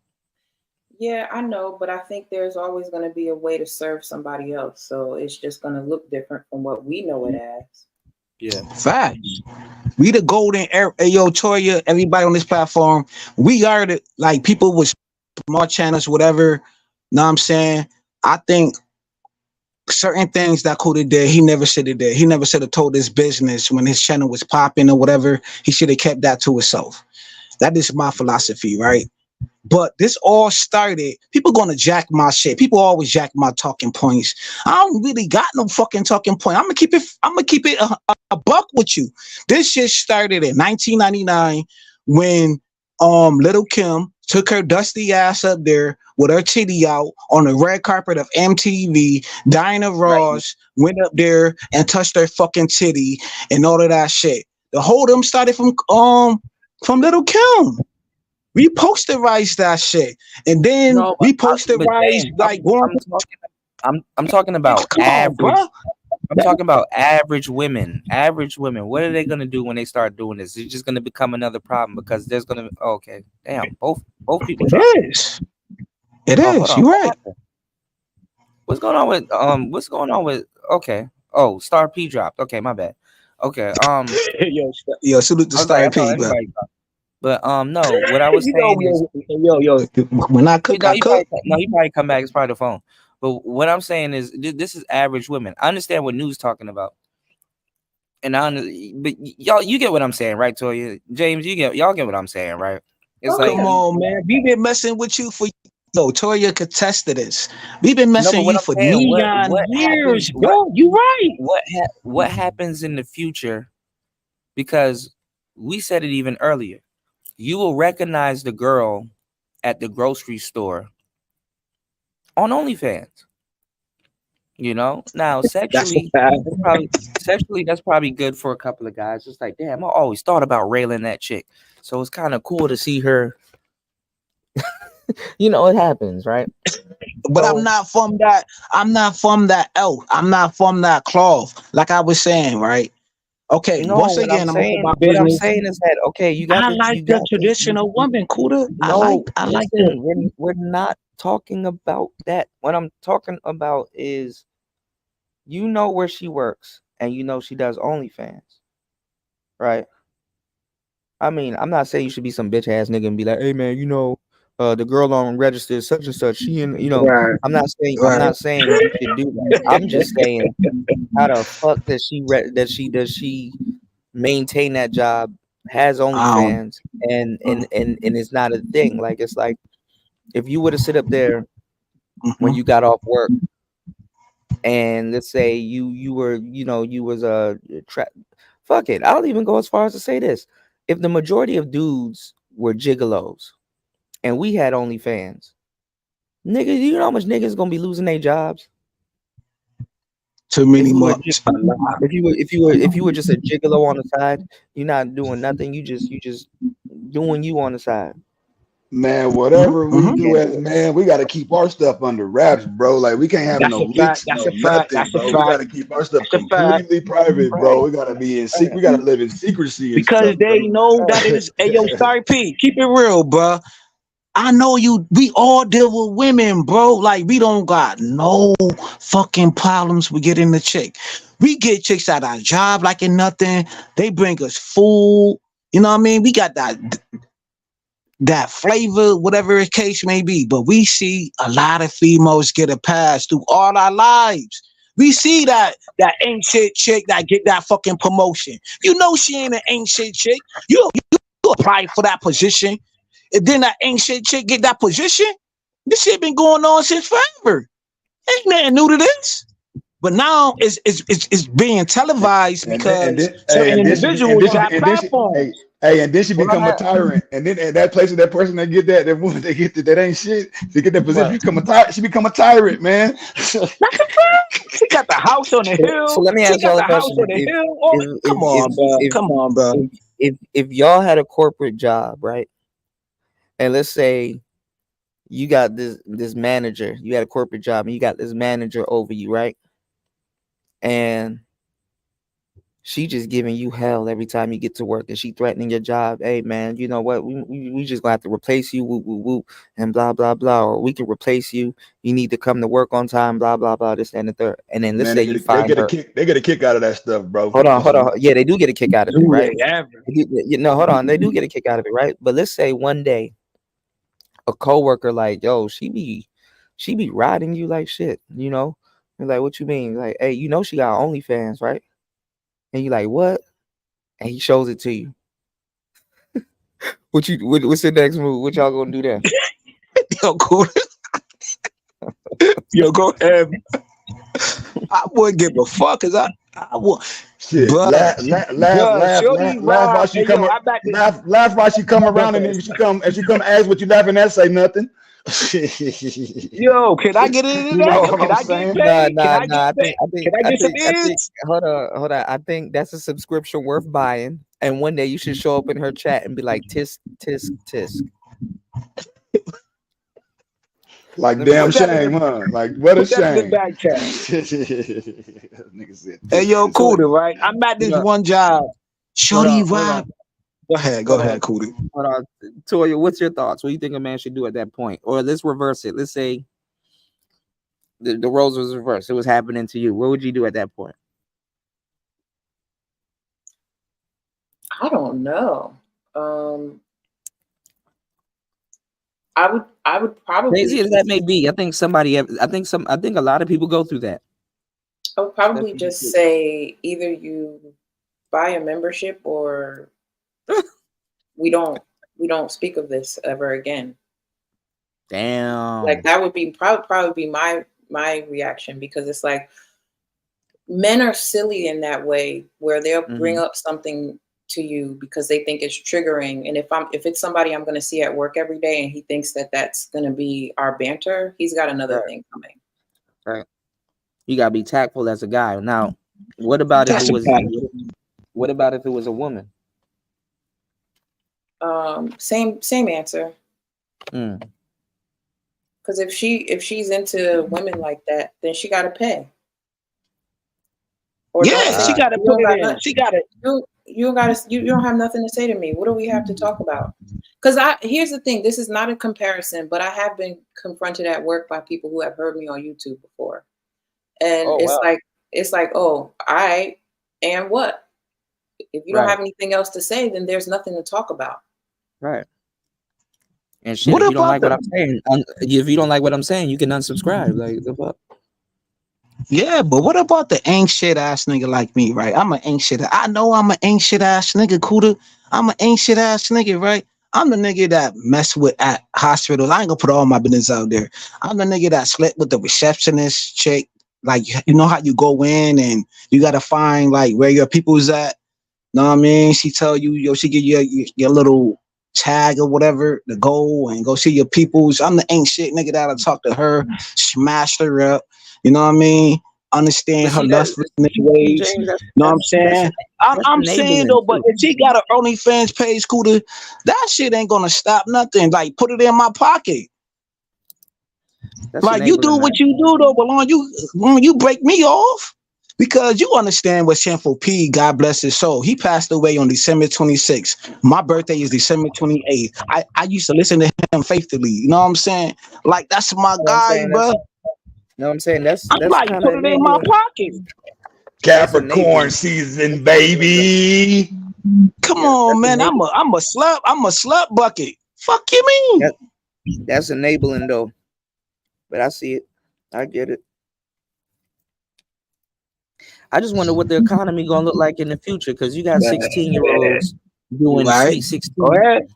Yeah, I know, but I think there's always going to be a way to serve somebody else. So it's just going to look different from what we know it as. Yeah. Facts. We the golden era. Hey, yo, Toya, everybody on this platform, we are the, like, people with small channels, whatever. Know what I'm saying? I think certain things that Kuda did, he never should have did. He never should have told his business when his channel was popping or whatever. He should have kept that to himself. That is my philosophy, right? But this all started, people gonna jack my shit. People always jack my talking points. I don't really got no fucking talking point. I'm gonna keep it a buck with you. This shit started in 1999 when Little Kim took her dusty ass up there with her titty out on the red carpet of MTV. Diana Ross went up there and touched her fucking titty and all of that shit. The whole them started from Little Kim. We posterized that shit, and then we posterized I'm talking about average. I'm talking about average women. Average women. What are they gonna do when they start doing this? It's just gonna become another problem because there's gonna. Okay, damn. Both people. It is. You're right. What's going on with? Okay. Oh, Star P dropped. Okay, my bad. Okay. Yo, salute to Star P, bro. But no, what I was saying is, when I cook, I cook. He probably come back. It's probably the phone. But what I'm saying is, this is average women. I understand what New's talking about, and but y'all, you get what I'm saying, right, Toya? James, y'all get what I'm saying, right? It's Come on, man. We've been messing with you for. No, Toya could test to this. We've been messing with you for 9 years, bro. You right. What happens in the future? Because we said it even earlier. You will recognize the girl at the grocery store on OnlyFans. You know, now sexually, that's probably good for a couple of guys. It's like, damn, I always thought about railing that chick. So it's kind of cool to see her. You know, it happens, right? But I'm not from that. I'm not from that elf. I'm not from that cloth. Like I was saying, right? Okay, no, once again, I'm saying, my business. What I'm saying is that, okay, you got. I like the traditional woman, Kuda. I like it. We're not talking about that. What I'm talking about is, you know where she works, and you know she does OnlyFans, right? I mean, I'm not saying you should be some bitch ass nigga and be like, hey man, you know, the girl on register is such and such. She and you know, right. I'm not saying you should do that. I'm just saying, how the fuck does she maintain that job, has OnlyFans, and it's not a thing. Like, it's like, if you were to sit up there when you got off work and let's say you were, you was a fuck it. I'll even go as far as to say this: if the majority of dudes were gigolos, and we had OnlyFans, nigga, you know how much niggas gonna be losing their jobs? Too many months. If you were just a gigolo on the side, you're not doing nothing. You just doing you on the side. Man, whatever we do as man, we got to keep our stuff under wraps, bro. Like we can't have no leaks, no nothing, bro. We got to keep our stuff completely private, bro. We got to be in secret. We got to live in secrecy and because stuff, they bro. know that it is. Hey, yo, sorry, P, keep it real, bro. I know you. We all deal with women, bro. Like we don't got no fucking problems with getting the chick. We get chicks at our job like in nothing. They bring us food. You know what I mean? We got that flavor, whatever the case may be. But we see a lot of females get a pass through all our lives. We see that ain't shit chick that get that fucking promotion. You know she ain't an ain't shit chick. You apply for that position. And then that ain't shit chick get that position. This shit been going on since forever. Ain't nothing new to this. But now it's being televised because certain individuals got platforms. And then she become a tyrant. And then that place of that person that get that woman they get that ain't shit. They get that position, she become a tyrant, man. That's a fact. She got the house on the hill. So let me ask y'all a question. Come on, bro. If y'all had a corporate job, right? And let's say you got this manager, you had a corporate job, and you got this manager over you, right? And she just giving you hell every time you get to work, and she threatening your job. Hey, man, you know what? We just gonna have to replace you, woo, woo, woo, and blah, blah, blah. Or we can replace you. You need to come to work on time, blah, blah, blah, this and the third. And then let's say you find her. They get a kick out of that stuff, bro. Hold on. Yeah, they do get a kick out of it, right? Hold on. They do get a kick out of it, right? But let's say one day a coworker like, yo, she be riding you like shit, you know? And like, what you mean? Like, hey, you know she got OnlyFans, right? And you like, what? And he shows it to you. What's the next move? What y'all gonna do then? Yo, cool. Yo, go ahead. I wouldn't give a fuck, cause I would. Shit, laugh while she come. Laugh while she come around, and then she come ask what you laughing at. Say nothing. Yo, can I get into that? Can I get paid? Can I get some ads? Hold on. I think that's a subscription worth buying. And one day you should show up in her chat and be like, tisk, tisk, tisk. Like damn shame, huh? Like what a shame. Hey, yo, Cooter, right? I'm at this one job. Shorty Rob. Go ahead, Cooter. Hold on, Toya, what's your thoughts? What do you think a man should do at that point? Or let's reverse it. Let's say the roles was reversed. It was happening to you. What would you do at that point? I don't know. I would probably, crazy as that may be. I think a lot of people go through that. I would probably just say either you buy a membership or we don't speak of this ever again. Damn. Like that would be probably be my reaction, because it's like men are silly in that way where they'll bring up something to you because they think it's triggering, and if it's somebody I'm going to see at work every day and he thinks that that's going to be our banter, he's got another thing coming. Right. You got to be tactful as a guy. Now, what about if it was a woman? Same answer. Because if she's into women like that, then she got to pay. Or she got to put it in. She got to. You don't have nothing to say to me. What do we have to talk about? Because here's the thing. This is not a comparison, but I have been confronted at work by people who have heard me on YouTube before, and it's like, oh, I and what? If you don't have anything else to say, then there's nothing to talk about. Right. And shit, if you don't like what I'm saying, if you don't like what I'm saying, you can unsubscribe. Like the fuck. Yeah, but what about the ain't shit ass nigga like me, right? I'm an ain't shit. I know I'm an ain't shit ass nigga, Cooter. I'm an ain't shit ass nigga, right? I'm the nigga that mess with at hospitals. I ain't gonna put all my business out there. I'm the nigga that slept with the receptionist chick like you know how you go in and you gotta find like where your people's at. Know what I mean? She tell you, yo, she give you your little tag or whatever to go and go see your peoples. I'm the ain't shit nigga that'll talk to her, smash her up. You know what I mean? Understand her lustful ways. You know what I'm saying? I'm saying though, but if she got an OnlyFans page, Scooter, that shit ain't gonna stop nothing. Like, put it in my pocket. Like, you do what you do though, but when you break me off, because you understand what Shameful P, God bless his soul, he passed away on December 26th. My birthday is December 28th. I used to listen to him faithfully. You know what I'm saying? Like, that's my guy, bro. You know what I'm saying? That's like, put it in my pocket. Capricorn season, baby. Come on, man. I'm a slut bucket. Fuck you mean? That's enabling though. But I see it. I get it. I just wonder what the economy gonna look like in the future, because you got 16-year-olds doing sweet 16. Go ahead.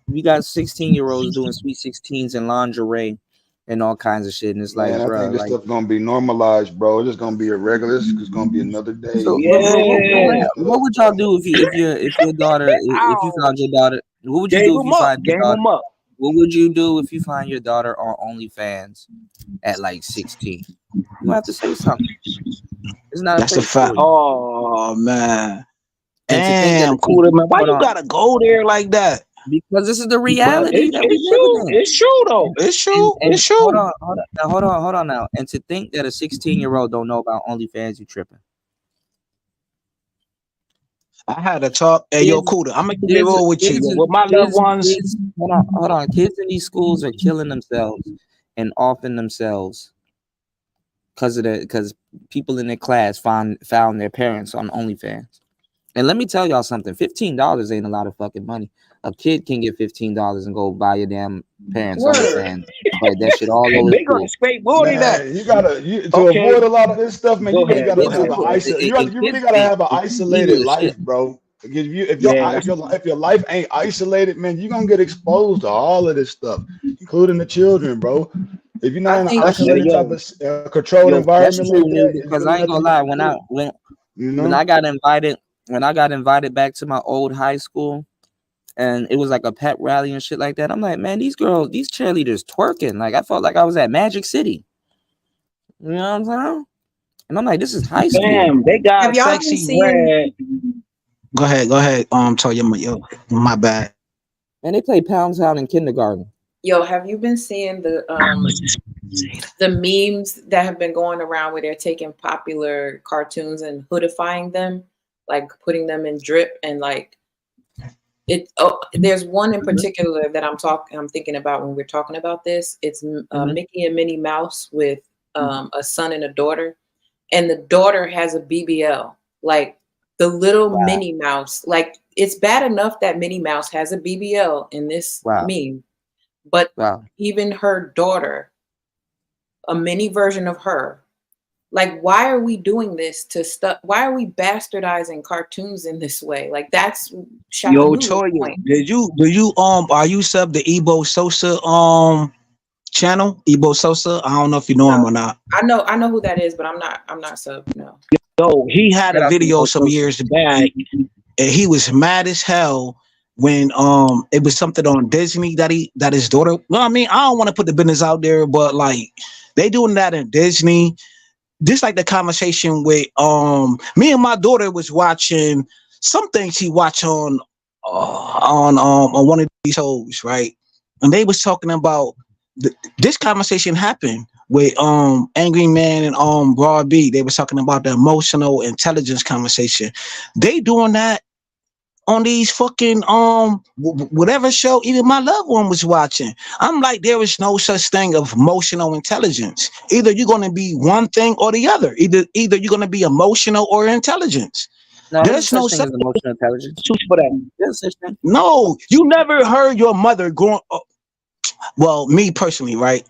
You got 16-year-olds doing sweet 16s and lingerie and all kinds of shit, and it's like, Man, bro, I think this like, stuff gonna be normalized, bro. It's just gonna be a regular. It's gonna be another day. so, what would y'all do if your daughter, if you found your daughter? What would you do if you find your daughter? What would you do if you find your daughter on OnlyFans at like 16? You have to say something. It's not. That's a fact. Oh man, damn, Cooler, man. Why you gotta go there like that? Because this is the reality that we live in. It's true though. It's true. It's true. Hold on now. And to think that a 16-year-old don't know about OnlyFans, you tripping. I had a talk. Hey, yo, Cooler, I'm gonna get roll with you. With my loved ones. Hold on. Kids in these schools are killing themselves and offing themselves because people in their class found their parents on OnlyFans. And let me tell y'all something. $15 ain't a lot of fucking money. A kid can get $15 and go buy your damn parents OnlyFans. But that shit all over. They gonna skateboard that. You gotta avoid a lot of this stuff, man. You really gotta have an isolated life, bro. If your life ain't isolated, man, you're gonna get exposed to all of this stuff, including the children, bro. If you're not in an isolated type of controlled environment like that, because I ain't gonna lie, when I got invited back to my old high school, and it was like a pep rally and shit like that, I'm like, man, these cheerleaders twerking. Like, I felt like I was at Magic City. You know what I'm saying? And I'm like, this is high school. Damn, they got sexy red. Go ahead. Tell you my bad. And they play Pound Town in kindergarten. Yo, have you been seeing the memes that have been going around where they're taking popular cartoons and hoodifying them, like putting them in drip and like it? Oh, there's one in particular that I'm thinking about when we're talking about this. It's Mickey and Minnie Mouse with a son and a daughter, and the daughter has a BBL, like the little Minnie Mouse. Like, it's bad enough that Minnie Mouse has a BBL in this meme. But even her daughter, a mini version of her, like, why are we doing this to stuff? Why are we bastardizing cartoons in this way? Like, that's Yo, Toya, are you sub the Ebo Sosa channel? Ebo Sosa? I don't know if you know him or not. I know who that is, but I'm not sub, no. Yo, he had a video some years back, and he was mad as hell when it was something on Disney that his daughter. Well, I mean, I don't want to put the business out there, but like, they doing that in Disney. This like the conversation with me and my daughter was watching something she watched on one of these shows, right? And they was talking about this conversation happened with Angry Man and Broad B. They was talking about the emotional intelligence conversation. They doing that on these fucking whatever show even my loved one was watching. I'm like, there is no such thing of emotional intelligence. Either you're gonna be one thing or the other. Either you're gonna be emotional or intelligence. No, there's no such thing as emotional intelligence for that. No, you never heard your mother growing up. Well, me personally, right?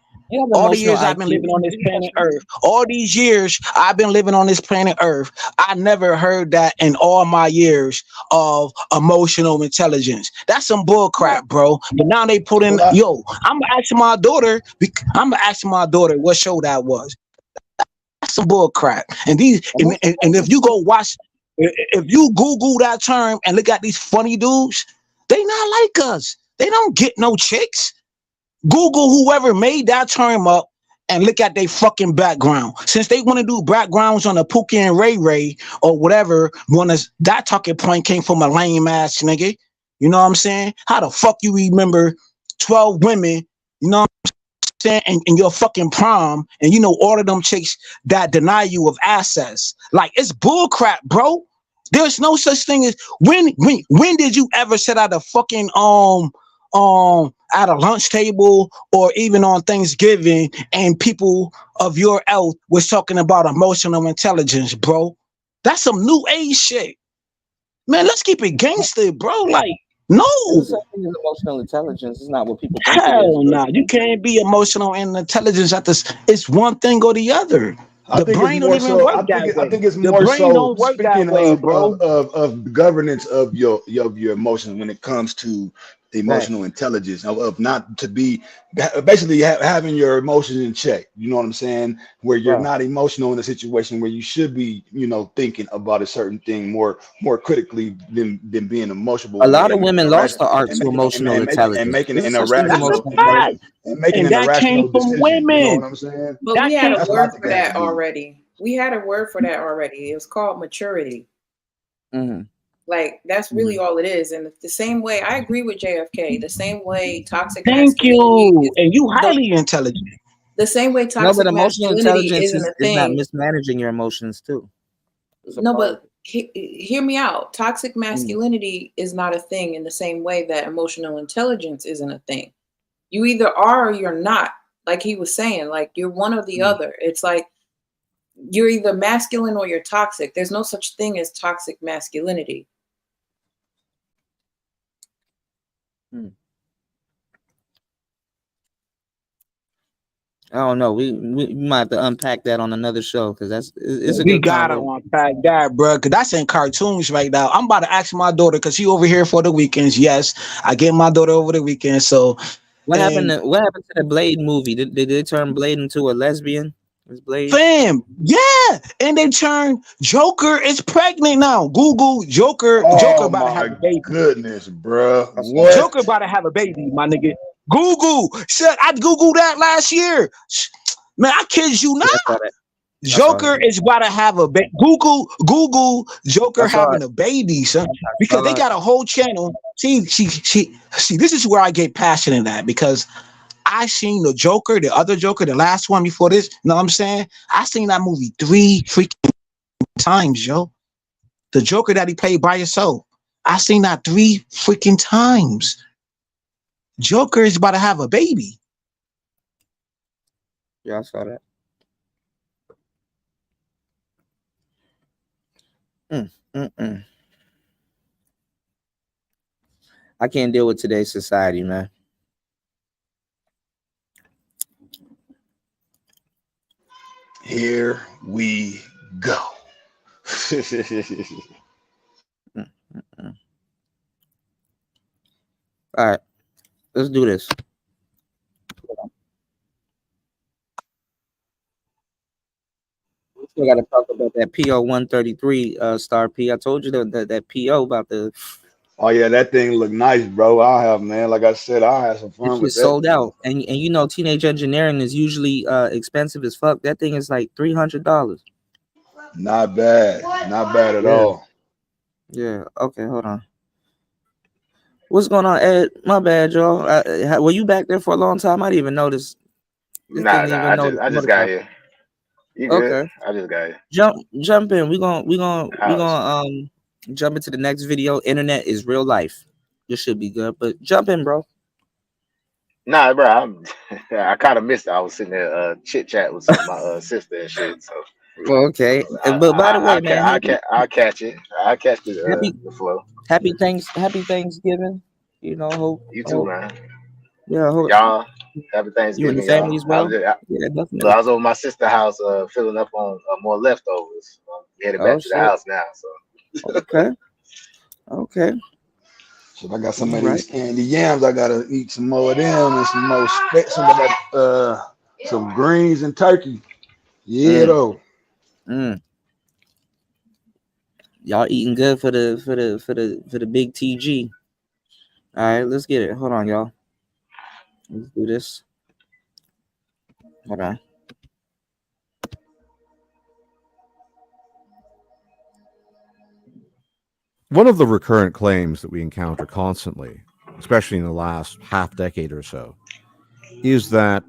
All the years I've been living on this planet Earth, all these years I've been living on this planet Earth, I never heard that in all my years of emotional intelligence. That's some bull crap, bro. But now they put in, I'm asking my daughter what show that was. That's That's some bull crap. And and if you go watch, if you Google that term and look at these funny dudes, they not like us. They don't get no chicks. Google whoever made that term up and look at their fucking background. Since they want to do backgrounds on the Pookie and Ray Ray or whatever, that talking point came from a lame ass nigga. You know what I'm saying? How the fuck you remember 12 women, you know what I'm saying, in your fucking prom, and you know all of them chicks that deny you of access? Like, it's bullcrap, bro. There's no such thing as when did you ever sit at a fucking at a lunch table or even on Thanksgiving and people of your ilk was talking about emotional intelligence, bro? That's some new age shit. Man, let's keep it gangster, bro. Like, no. Emotional intelligence is not what people think. Hell no. You can't be emotional and intelligence at this. It's one thing or the other. The brain don't even work that way. I think it's The more brain so don't work that speaking way, bro. of governance of your emotions when it comes to emotional intelligence, of not to be basically having your emotions in check. You know what I'm saying? Where you're not emotional in a situation where you should be, you know, thinking about a certain thing more critically than being emotional. A lot of women lost the art to emotional intelligence. And making an There's such thing as irrational emotional intelligence. and making And an that irrational came from decision. women. You know what I'm saying? But we had a word for that already. We had a word for that already. It was called maturity. Like, that's really all it is. And the same way, I agree with JFK. The same way toxic masculinity and you highly intelligent. The same way No, toxic but emotional masculinity intelligence isn't a is not thing. mismanaging your emotions too. No, but hear me out. Toxic masculinity is not a thing in the same way that emotional intelligence isn't a thing. You either are or you're not. Like he was saying, like you're one or the other. It's like you're either masculine or you're toxic. There's no such thing as toxic masculinity. I don't know. We might have to unpack that on another show because it's a We good gotta convo. unpack that, bro, because that's in cartoons right now. I'm about to ask my daughter because she over here for the weekends. Yes, I get my daughter over the weekend. So What happened to the Blade movie? Did they turn Blade into a lesbian? Is Blade? Fam, yeah, and they turned Joker is pregnant now. Google Joker. Oh, Joker about to have a baby. Goodness, bro. What? Joker about to have a baby, my nigga. Google said I Googled that last year. Man, I kid you not. Joker is about to have a baby. Google Joker having a baby, son. Because they got a whole channel. See, this is where I get passionate at, because I seen the Joker, the other Joker, the last one before this. You know what I'm saying? I seen that movie 3 freaking times, yo. The Joker that he played by himself. I seen that 3 freaking times. Joker is about to have a baby. Yeah, I saw that. I can't deal with today's society, man. Here we go. All right, let's do this. We still got to talk about that PO 133 star P. I told you that PO about the. Oh yeah, that thing look nice, bro. I'll have, man. Like I said, I'll have some fun with It's that. sold out, and you know, teenage engineering is usually expensive as fuck. That thing is like $300. Not bad, not bad at all. Yeah. Okay. Hold on. What's going on, Ed? My bad, y'all. Were you back there for a long time? I didn't even notice. Nah, I just got here. You good? Okay. I just got here. Jump in. We gonna jump into the next video. Internet is real life. This should be good, but jump in, bro. Nah, bro. I kind of missed it. I was sitting there chit chat with my sister and shit. So. Okay. But by the way, man, I'll catch it. I'll catch the flow. Happy Thanksgiving. You know, hope you too, man. Yeah, hope y'all. Happy Thanksgiving. You and the family as well. Yeah, definitely. I was over my sister's house, filling up on more leftovers. We headed back to the house now. So. Okay. So if I got some of these candy yams, I gotta eat some more of them and some of that, some greens and turkey. Yeah, though. Y'all eating good for the big TG. All right, let's get it. Hold on, y'all. Let's do this. Hold on. One of the recurrent claims that we encounter constantly, especially in the last half decade or so, is that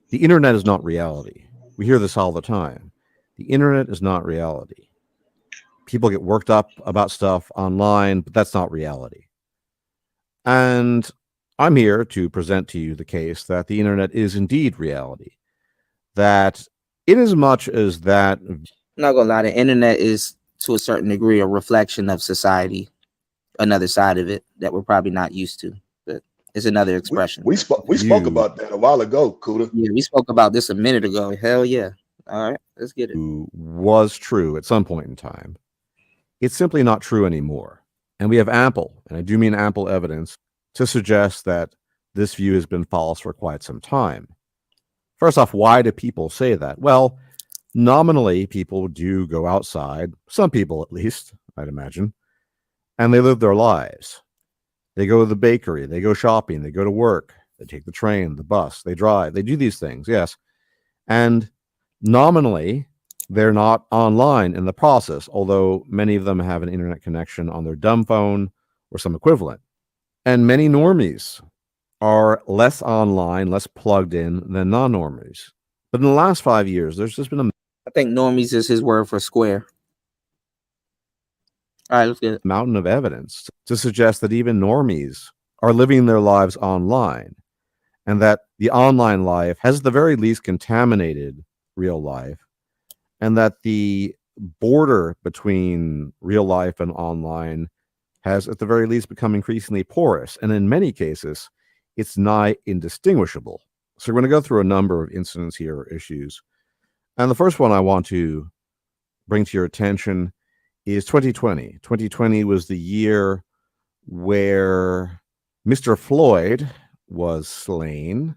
the internet is not reality. We hear this all the time. The internet is not reality. People get worked up about stuff online, but that's not reality. And I'm here to present to you the case that the internet is indeed reality. That in as much as that... I'm not gonna lie, the internet is to a certain degree a reflection of society, another side of it that we're probably not used to, but it's another expression. We spoke about that a while ago, Kuda. Yeah, we spoke about this a minute ago. Hell yeah. All right, let's get it. Was true at some point in time. It's simply not true anymore. And we have ample, and I do mean ample evidence, to suggest that this view has been false for quite some time. First off, why do people say that? Well, nominally, people do go outside, some people at least, I'd imagine, and they live their lives. They go to the bakery, they go shopping, they go to work, they take the train, the bus, they drive, they do these things, yes. And nominally, they're not online in the process, although many of them have an internet connection on their dumb phone or some equivalent. And many normies are less online, less plugged in than non-normies. But in the last 5 years, there's just been I think normies is his word for square. All right, let's get it. Mountain of evidence to suggest that even normies are living their lives online, and that the online life has at the very least contaminated real life, and that the border between real life and online has at the very least become increasingly porous, and in many cases it's nigh indistinguishable. So we're going to go through a number of incidents here or issues, and the first one I want to bring to your attention is 2020. 2020 was the year where Mr. Floyd was slain,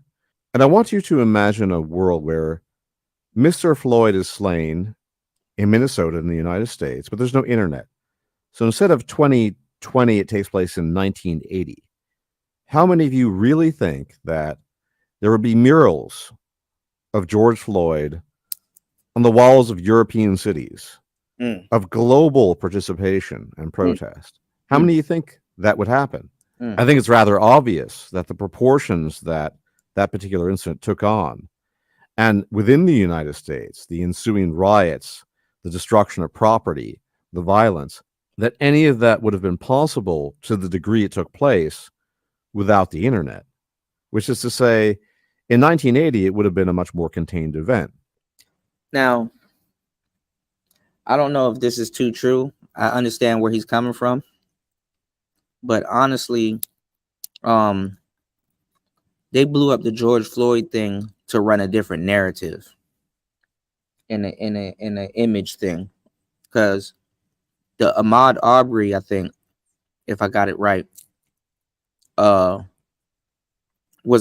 and I want you to imagine a world where Mr. Floyd is slain in Minnesota in the United States, but there's no internet. So instead of 2020, it takes place in 1980. How many of you really think that there would be murals of George Floyd on the walls of European cities, of global participation and protest? How many of you think that would happen? I think it's rather obvious that the proportions that that particular incident took on, and within the United States, the ensuing riots, the destruction of property, the violence, that any of that would have been possible to the degree it took place without the internet. Which is to say, in 1980, it would have been a much more contained event. Now, I don't know if this is too true. I understand where he's coming from. But honestly, they blew up the George Floyd thing to run a different narrative in an image thing, because the Ahmaud Arbery, I think, if I got it right, was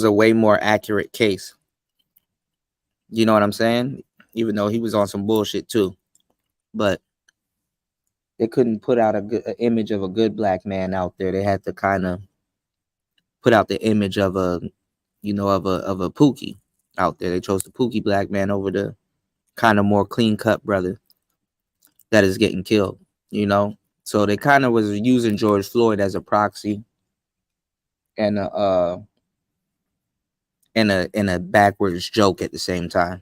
a way more accurate case. You know what I'm saying? Even though he was on some bullshit too, but they couldn't put out an image of a good black man out there. They had to kind of put out the image of a, of a Pookie out there. They chose the Pookie black man over the kind of more clean cut brother that is getting killed, So they kind of was using George Floyd as a proxy and a backwards joke at the same time,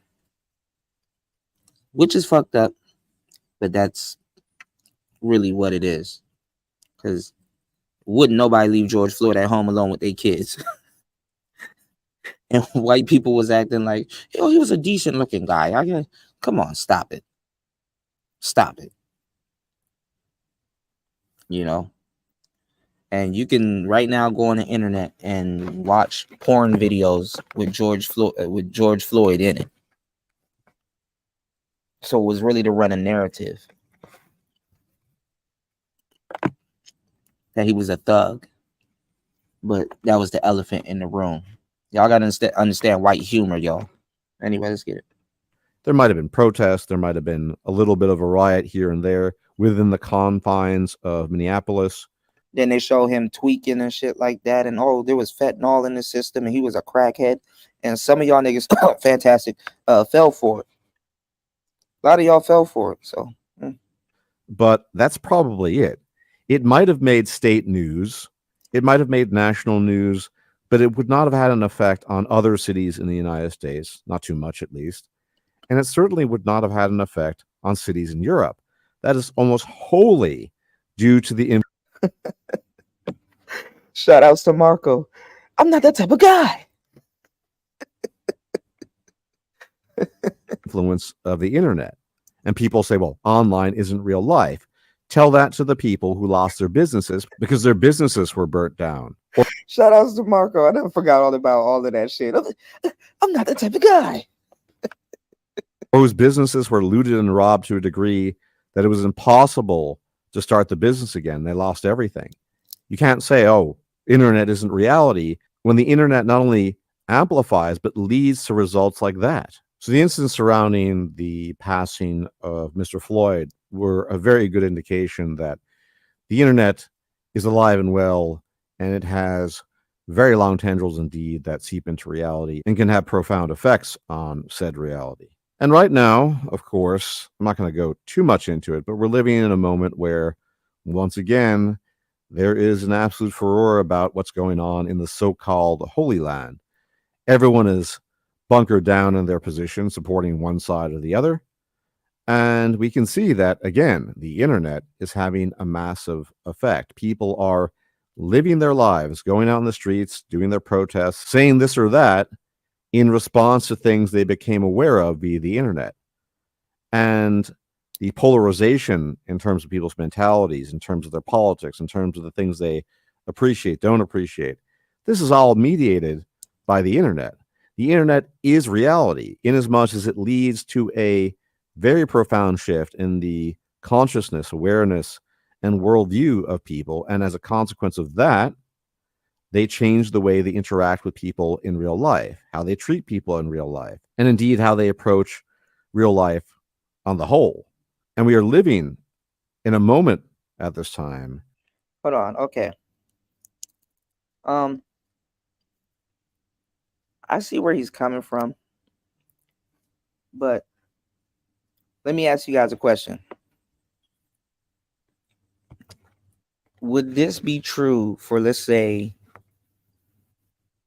which is fucked up, but that's really what it is. Because wouldn't nobody leave George Floyd at home alone with their kids? And white people was acting like, he was a decent looking guy. Come on, stop it. Stop it. And you can right now go on the internet and watch porn videos with George Floyd in it. So it was really to run a narrative that he was a thug, but that was the elephant in the room. Y'all gotta understand white humor, y'all. Anyway, let's get it. There might have been protests. There might have been a little bit of a riot here and there within the confines of Minneapolis. Then they show him tweaking and shit like that. And oh, there was fentanyl in the system and he was a crackhead. And some of y'all niggas, fantastic, fell for it. A lot of y'all fell for it. So, But that's probably it. It might have made state news. It might have made national news, but it would not have had an effect on other cities in the United States, not too much at least. And it certainly would not have had an effect on cities in Europe. That is almost wholly due to the shout outs to Marco. I'm not that type of guy. influence of the internet. And people say, well, online isn't real life. Tell that to the people who lost their businesses because their businesses were burnt down. Shout outs to Marco. I never forgot all about all of that shit. I'm not that type of guy. Or whose businesses were looted and robbed to a degree that it was impossible to start the business again. They lost everything. You can't say, oh, internet isn't reality, when the internet not only amplifies, but leads to results like that. So the incidents surrounding the passing of Mr. Floyd were a very good indication that the internet is alive and well, and it has very long tendrils indeed that seep into reality and can have profound effects on said reality. And right now, of course, I'm not going to go too much into it, but we're living in a moment where, once again, there is an absolute furor about what's going on in the so-called Holy Land. Everyone is bunkered down in their position, supporting one side or the other. And we can see that, again, the internet is having a massive effect. People are living their lives, going out in the streets, doing their protests, saying this or that in response to things they became aware of via the internet. And the polarization in terms of people's mentalities, in terms of their politics, in terms of the things they appreciate, don't appreciate, this is all mediated by the internet. The internet is reality, in as much as it leads to a very profound shift in the consciousness, awareness, and worldview of people. And as a consequence of that, they change the way they interact with people in real life, how they treat people in real life, and indeed how they approach real life on the whole. And we are living in a moment at this time. Hold on. Okay. I see where he's coming from, but let me ask you guys a question. Would this be true for, let's say,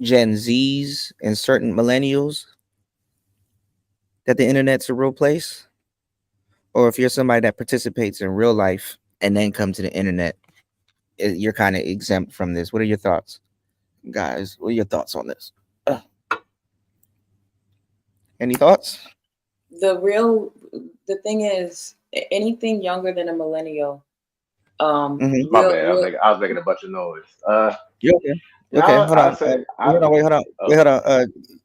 Gen Zs and certain millennials, that the internet's a real place? Or if you're somebody that participates in real life and then come to the internet, you're kind of exempt from this? What are your thoughts, guys? What are your thoughts on this? Any thoughts? The thing is, anything younger than a millennial. My bad. I was making a bunch of noise. You okay? Okay, hold on. Wait, hold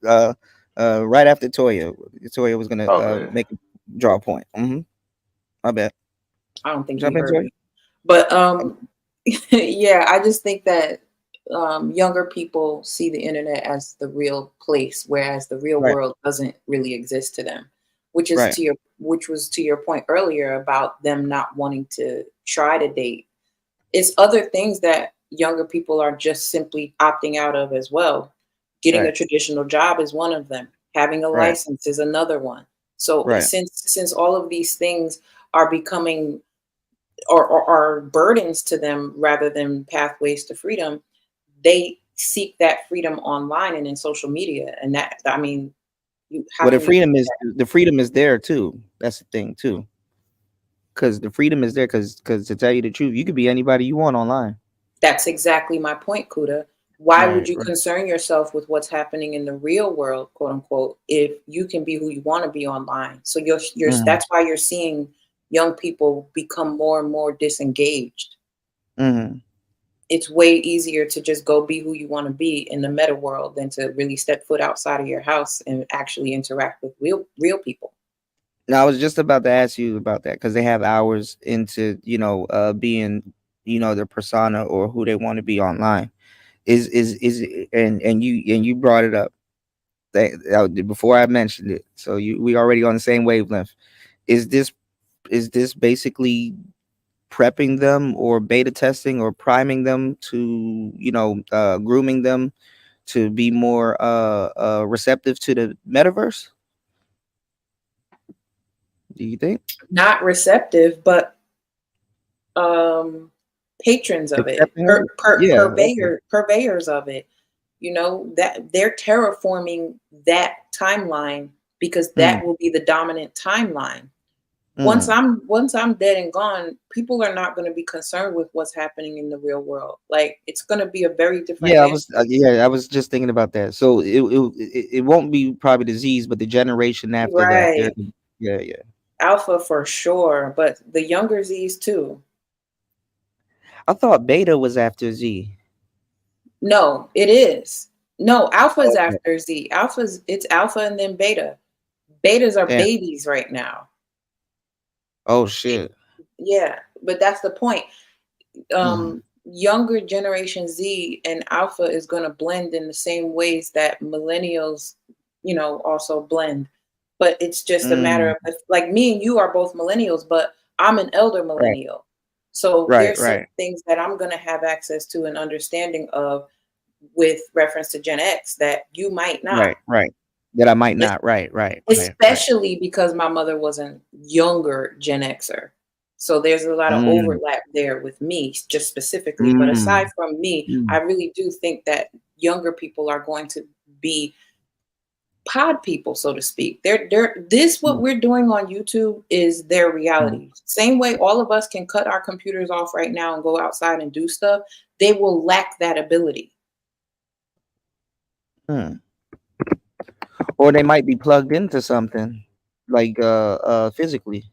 on. Right after Toya was gonna draw a point. My bad. I don't think Jump you into heard it. me. But yeah, I just think that younger people see the internet as the real place, whereas the real world doesn't really exist to them. Which is which was to your point earlier about them not wanting to try to date. It's other things that younger people are just simply opting out of as well. Getting a traditional job is one of them. Having a license is another one. So since all of these things are becoming or are burdens to them rather than pathways to freedom, they seek that freedom online and in social media. And that, I mean, the freedom is there too. That's the thing too. Because the freedom is there because to tell you the truth, you could be anybody you want online. That's exactly my point, Kuda. Why would you concern yourself with what's happening in the real world, quote unquote, if you can be who you want to be online? So that's why you're seeing young people become more and more disengaged. It's way easier to just go be who you want to be in the meta world than to really step foot outside of your house and actually interact with real people. Now, I was just about to ask you about that because they have hours into, being, their persona or who they want to be online. And you brought it up. before I mentioned it, so we already on the same wavelength. Is this basically prepping them or beta testing or priming them to, grooming them to be more receptive to the metaverse? Do you think? Not receptive, but patrons of it, purveyors of it. That they're terraforming that timeline because that will be the dominant timeline. Once I'm dead and gone, people are not going to be concerned with what's happening in the real world. Like, it's going to be a very different. Yeah, I was just thinking about that. So it won't be probably the Z's, but the generation after that. Yeah. Alpha for sure, but the younger Z's too. I thought beta was after Z. No, it is. No, alpha is after Z. It's alpha and then beta. Betas are babies right now. Oh shit. Yeah, but that's the point. Younger generation Z and alpha is going to blend in the same ways that millennials, also blend. But it's just a matter of, like, me and you are both millennials, but I'm an elder millennial. Right. So there's certain things that I'm going to have access to and understanding of with reference to Gen X that you might not. Right. That I might not. Right. Especially because my mother was a younger Gen Xer. So there's a lot of overlap there with me, just specifically. But aside from me, I really do think that younger people are going to be pod people, so to speak. What we're doing on YouTube is their reality. Same way all of us can cut our computers off right now and go outside and do stuff, they will lack that ability. Or they might be plugged into something like physically.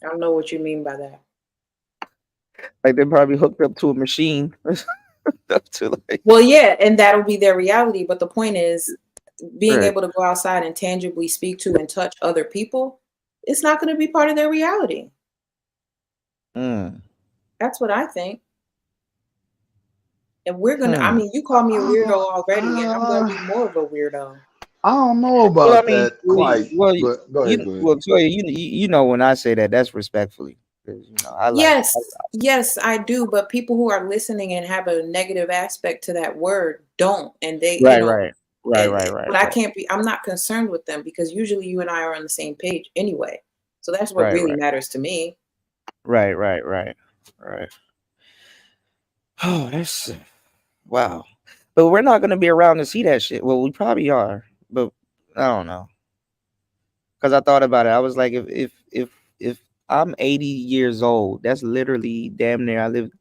I don't know what you mean by that. Like they're probably hooked up to a machine. Well, yeah, and that'll be their reality. But the point is, being able to go outside and tangibly speak to and touch other people, it's not going to be part of their reality. That's what I think. And we're going to, I mean, you call me a weirdo already, and I'm going to be more of a weirdo. I don't know about that quite. Go ahead. Well, Toya, you know when I say that, that's respectfully. Yes, I do. But people who are listening and have a negative aspect to that word don't, and they, right. But I can't be. I'm not concerned with them because usually you and I are on the same page anyway. So that's what really matters to me. Right. Oh, that's wow. But we're not gonna be around to see that shit. Well, we probably are, but I don't know. Because I thought about it. I was like, if I'm 80 years old, that's literally damn near I lived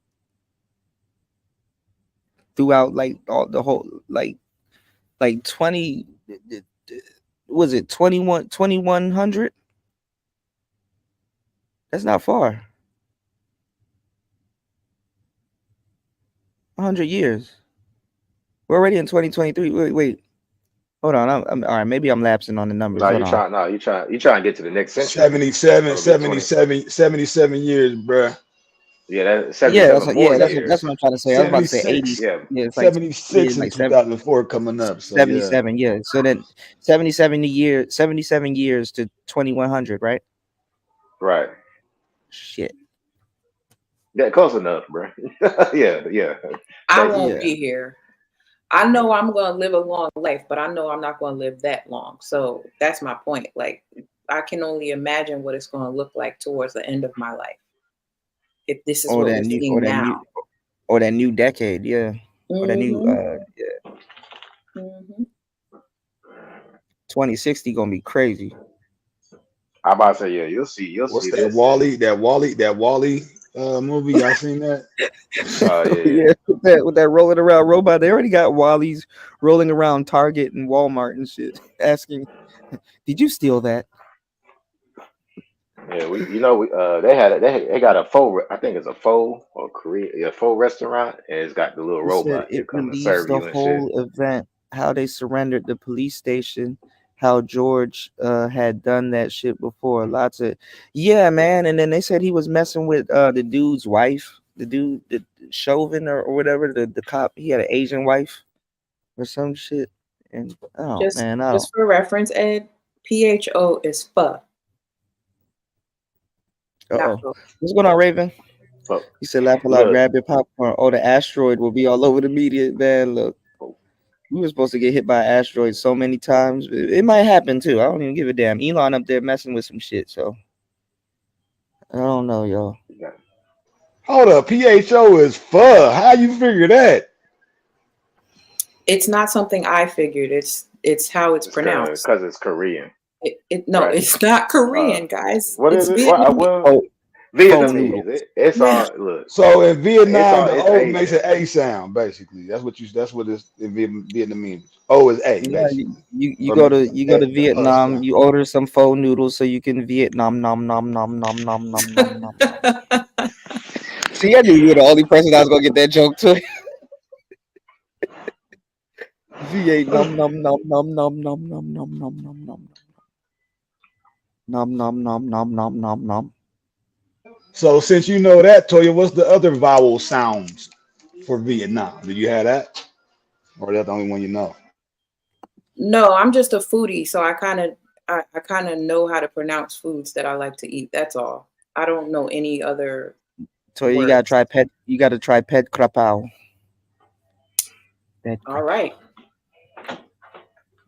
throughout like all the whole like 20, was it 2100? That's not far. 100 years. We're already in 2023. Wait. Hold on. I'm all right. Maybe I'm lapsing on the numbers. No, you're trying to get to the next century. 77 years, bro. Yeah, that's 77 that's what I'm trying to say. I was about to say 80. Yeah, it's 76 in 2004 coming up. So 77, yeah. So then 77 years to 2100, right? Right. Shit. Yeah, close enough, bro. yeah. I won't be here. I know I'm going to live a long life, but I know I'm not going to live that long. So that's my point. Like, I can only imagine what it's going to look like towards the end of my life. If this is what we're seeing now. Or that new decade, yeah. Or that new, 2060 going to be crazy. I'm about to say, yeah, you'll see. What's that Wall-E movie? Y'all seen that? Yeah, with that rolling around robot. They already got Wally's rolling around Target and Walmart and shit, asking, "Did you steal that?" Yeah, they got a faux. I think it's a faux or Korea, faux restaurant, and it's got the little robot It that come and released serve the you and whole shit. event, how they surrendered the police station, how George had done that shit before. Lots of man. And then they said he was messing with the dude's wife, the Chauvin or whatever, the cop. He had an Asian wife. or some shit. And oh Just man, I just don't. for reference, Ed, PHO is pho. Uh-oh. What's going on, Raven? He said, laugh a lot, grab your popcorn. Oh, the asteroid will be all over the media, man. Look, we were supposed to get hit by an asteroid so many times. It might happen too. I don't even give a damn. Elon up there messing with some shit, so I don't know, y'all. Hold up, PHO is pho. How you figure that? It's not something I figured. It's how it's pronounced. Because it's Korean. No, Right. it's not Korean, guys. What it's is it? Vietnamese. Vietnamese. It's all look. So in Vietnam, the it's O Asian. makes an A sound, basically. That's what it's in Vietnamese. O is A, Yeah, basically. you So go it to makes the Vietnam. sound. You order some pho noodles so you can Vietnam nom nom nom nom nom nom nom nom. See, I knew you were the only person that was gonna get that joke to. Vietnam nom nom nom nom nom nom nom nom nom nom nom nom nom nom nom nom nom. So since you know that, Toya, what's the other vowel sounds for Vietnam? Do you have that? Or is that the only one you know? No, I'm just a foodie, so I kind of know how to pronounce foods that I like to eat. That's all. I don't know any other. So you gotta try pet. You gotta try pet krapao. All right.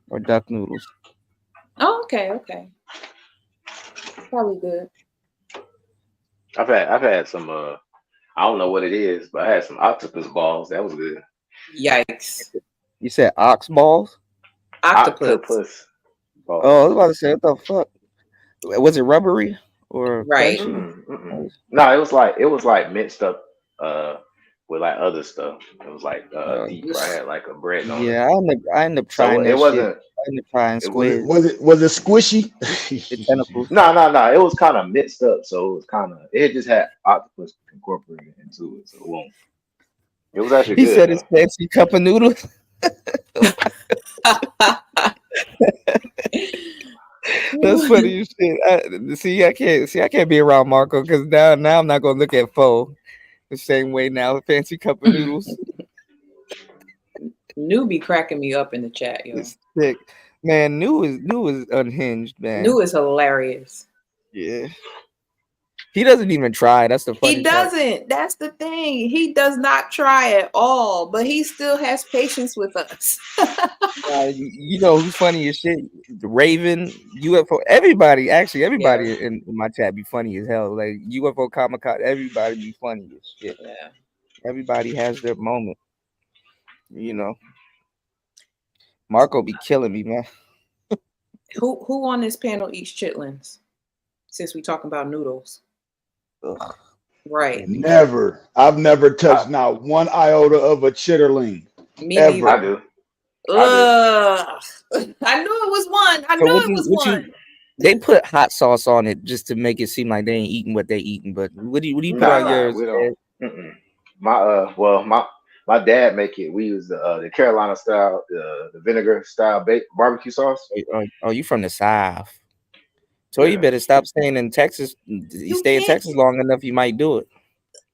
Or duck noodles. Oh, okay. Probably good. I've had some I don't know what it is, but I had some octopus balls. That was good. Yikes. You said ox balls? Octopus. Balls. Oh, I was about to say, what the fuck? Was it rubbery or right? No, it was like mixed up with like other stuff. It was like deep fry, had like a bread on it. Yeah, I ended up trying that it wasn't. shit. I ended up trying squid. Was it squishy? The tentacles. No. It was kind of mixed up, so it just had octopus incorporated into it, so it won't. It was actually He good. said it's fancy cup of noodles. That's funny as shit. I can't be around Marco because now I'm not gonna look at pho the same way now. Fancy cup of noodles. New be cracking me up in the chat, yo. It's sick. Man, New is unhinged, man. New is hilarious. Yeah. He doesn't even try. That's the funny He part. doesn't. That's the thing. He does not try at all, but he still has patience with us. You know who's funny as shit? The Raven, UFO, everybody in my chat be funny as hell. Like UFO Kamikaze, everybody be funny as shit. Yeah. Everybody has their moment. You know. Marco be killing me, man. Who on this panel eats chitlins? Since we talking about noodles. Ugh. Right. Never. I've never touched not one iota of a chitterling. Me ever. neither. I do. I knew it was one. I knew it was one. They put hot sauce on it just to make it seem like they ain't eating what they eating. But what do you put on yours? We don't. My dad make it. We use the Carolina style, the vinegar style barbecue sauce. Oh, you from the South? So you better stop staying in Texas. You stay in Texas long enough, you might do it.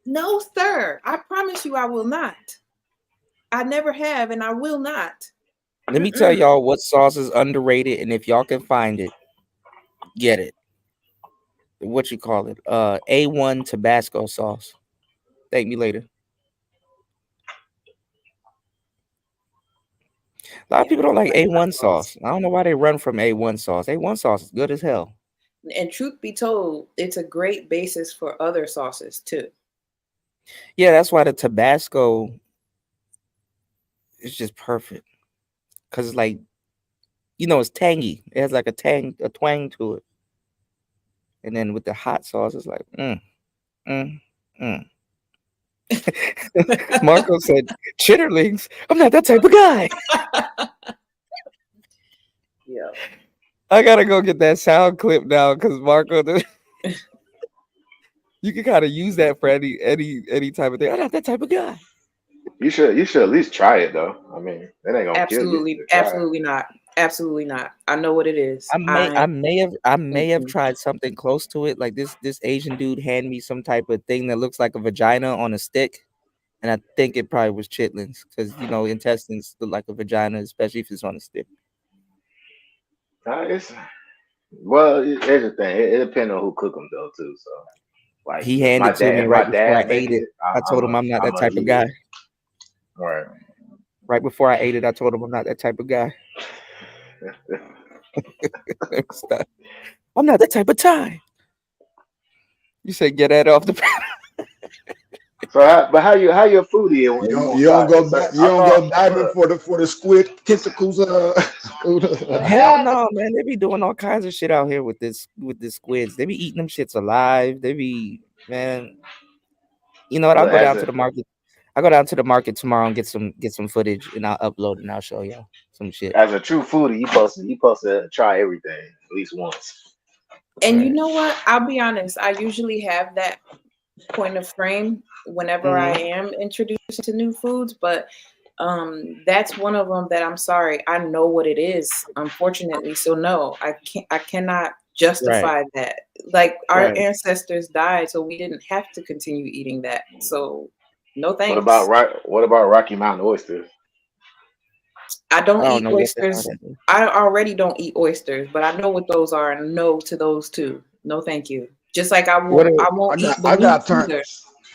No, sir. I promise you I will not. I never have, and I will not. Let me tell y'all what sauce is underrated, and if y'all can find it, get it. What you call it? A1 Tabasco sauce. Thank me later. A lot of people don't like A1 sauce. I don't know why they run from A1 sauce. A1 sauce is good as hell. And truth be told, it's a great basis for other sauces too. Yeah, that's why the Tabasco is just perfect. Cause it's like, it's tangy. It has like a twang to it. And then with the hot sauce, it's like, Marco said, chitterlings. I'm not that type of guy. Yeah. I gotta go get that sound clip now because Marco, you can kind of use that for any type of thing. I'm not that type of guy. You should at least try it though. I mean, that ain't gonna kill you. Absolutely not. Absolutely not. I know what it is. I may have tried something close to it. Like this Asian dude handed me some type of thing that looks like a vagina on a stick. and I think it probably was chitlins because intestines look like a vagina, especially if it's on a stick. Here's the thing. It depends on who cook them though too. So like, He if my handed it to dad me if my right before I dad make ate it. it, I told him I'm not that type of guy. Right. Right before I ate it, I told him I'm not that type of guy. Stop. I'm not that type of time. You said get that off the panel. So, how you a foodie? You don't go diving for the squid tentacles. Hell no, man. They be doing all kinds of shit out here with this squids. They be eating them shits alive. They be, man. You know what? I'll go down to the market. I'll go down to the market tomorrow and get some footage, and I'll upload and I'll show y'all some shit. As a true foodie, you supposed to try everything at least once. And you know what? I'll be honest. I usually have that point of frame whenever I am introduced to new foods, but that's one of them that I'm sorry, I know what it is, unfortunately. So no, I cannot justify that. Like our ancestors died, so we didn't have to continue eating that. So no thanks. What about Rocky Mountain oysters? I don't eat oysters. I already don't eat oysters, but I know what those are, and no to those too. No, thank you. Just like I won't eat the meat either.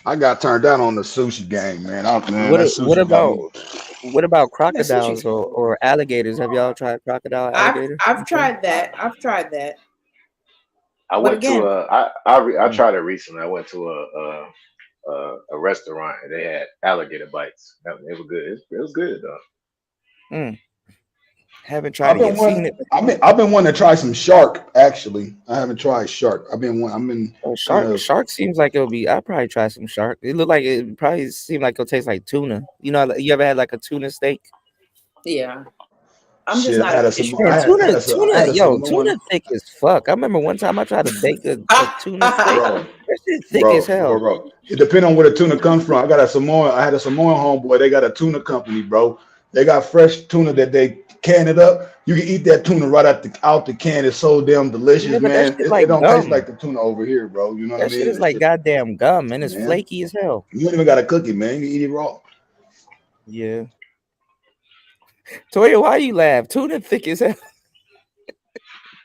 I got turned down on the sushi game, man. What about crocodiles or alligators? Have y'all tried crocodile, alligator? I've tried that. I went to I tried it recently. I went to a restaurant and they had alligator bites. They were good. It was good though. Haven't tried it yet. I've been wanting to try some shark. Actually, I haven't tried shark. Shark seems like it'll be. I'll probably try some shark. It look like it probably seemed like it'll taste like tuna. You know, you ever had like a tuna steak? Yeah. I'm just not tuna thick as fuck. I remember one time I tried to bake a tuna steak. That shit thick as hell. Bro. It depends on where the tuna comes from. I had a Samoan homeboy. They got a tuna company, bro. They got fresh tuna that they can it up. You can eat that tuna right out the can. It's so damn delicious, man. It don't taste like the tuna over here, bro. You know what I mean? That shit is like goddamn gum, man. It's flaky as hell. You don't even got to cook it, man. You can eat it raw. Yeah. Toya, why you laugh? Tuna thick as hell.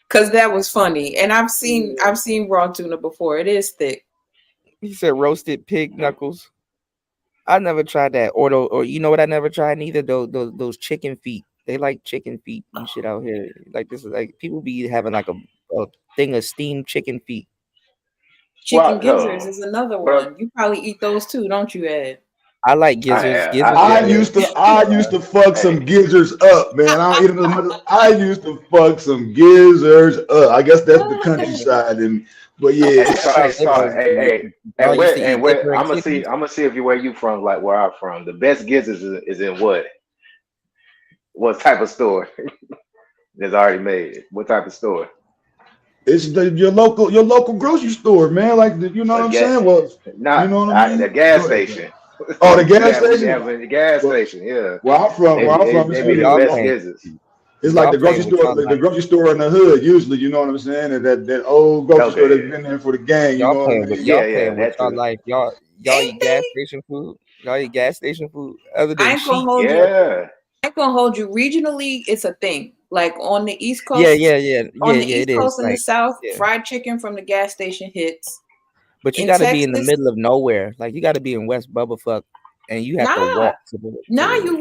Cause that was funny, and I've seen raw tuna before. It is thick. He said roasted pig knuckles. I never tried that, or you know what? I never tried neither. Those chicken feet. They like chicken feet and shit out here. Like this is like people be having like a thing of steamed chicken feet. Chicken gizzards is another one. You probably eat those too, don't you, Ed? I like gizzards. I used to fuck some gizzards up, man. I don't eat them as much. I used to fuck some gizzards up. I guess that's the countryside, but yeah. I'm gonna see if where you from, like where I'm from. The best gizzards is in what? What type of store? That's already made. What type of store? It's your local grocery store, man. Like you know what I'm saying? Well, you know what I mean? The gas station. Oh, the gas station. Yeah, the gas station. Yeah. Where I'm from, they be the best gizzards. It's like the grocery store, the grocery store in the hood. Usually, you know what I'm saying? And that old grocery store that's been there for the gang. You know what I mean? Y'all like y'all eat gas station food. Y'all eat gas station food other than I ain't gonna hold you. Regionally, it's a thing. Like on the East Coast, On the East Coast and the South, fried chicken from the gas station hits. But you got to be in the middle of nowhere. Like you got to be in West Bubblefuck, and you have to walk. You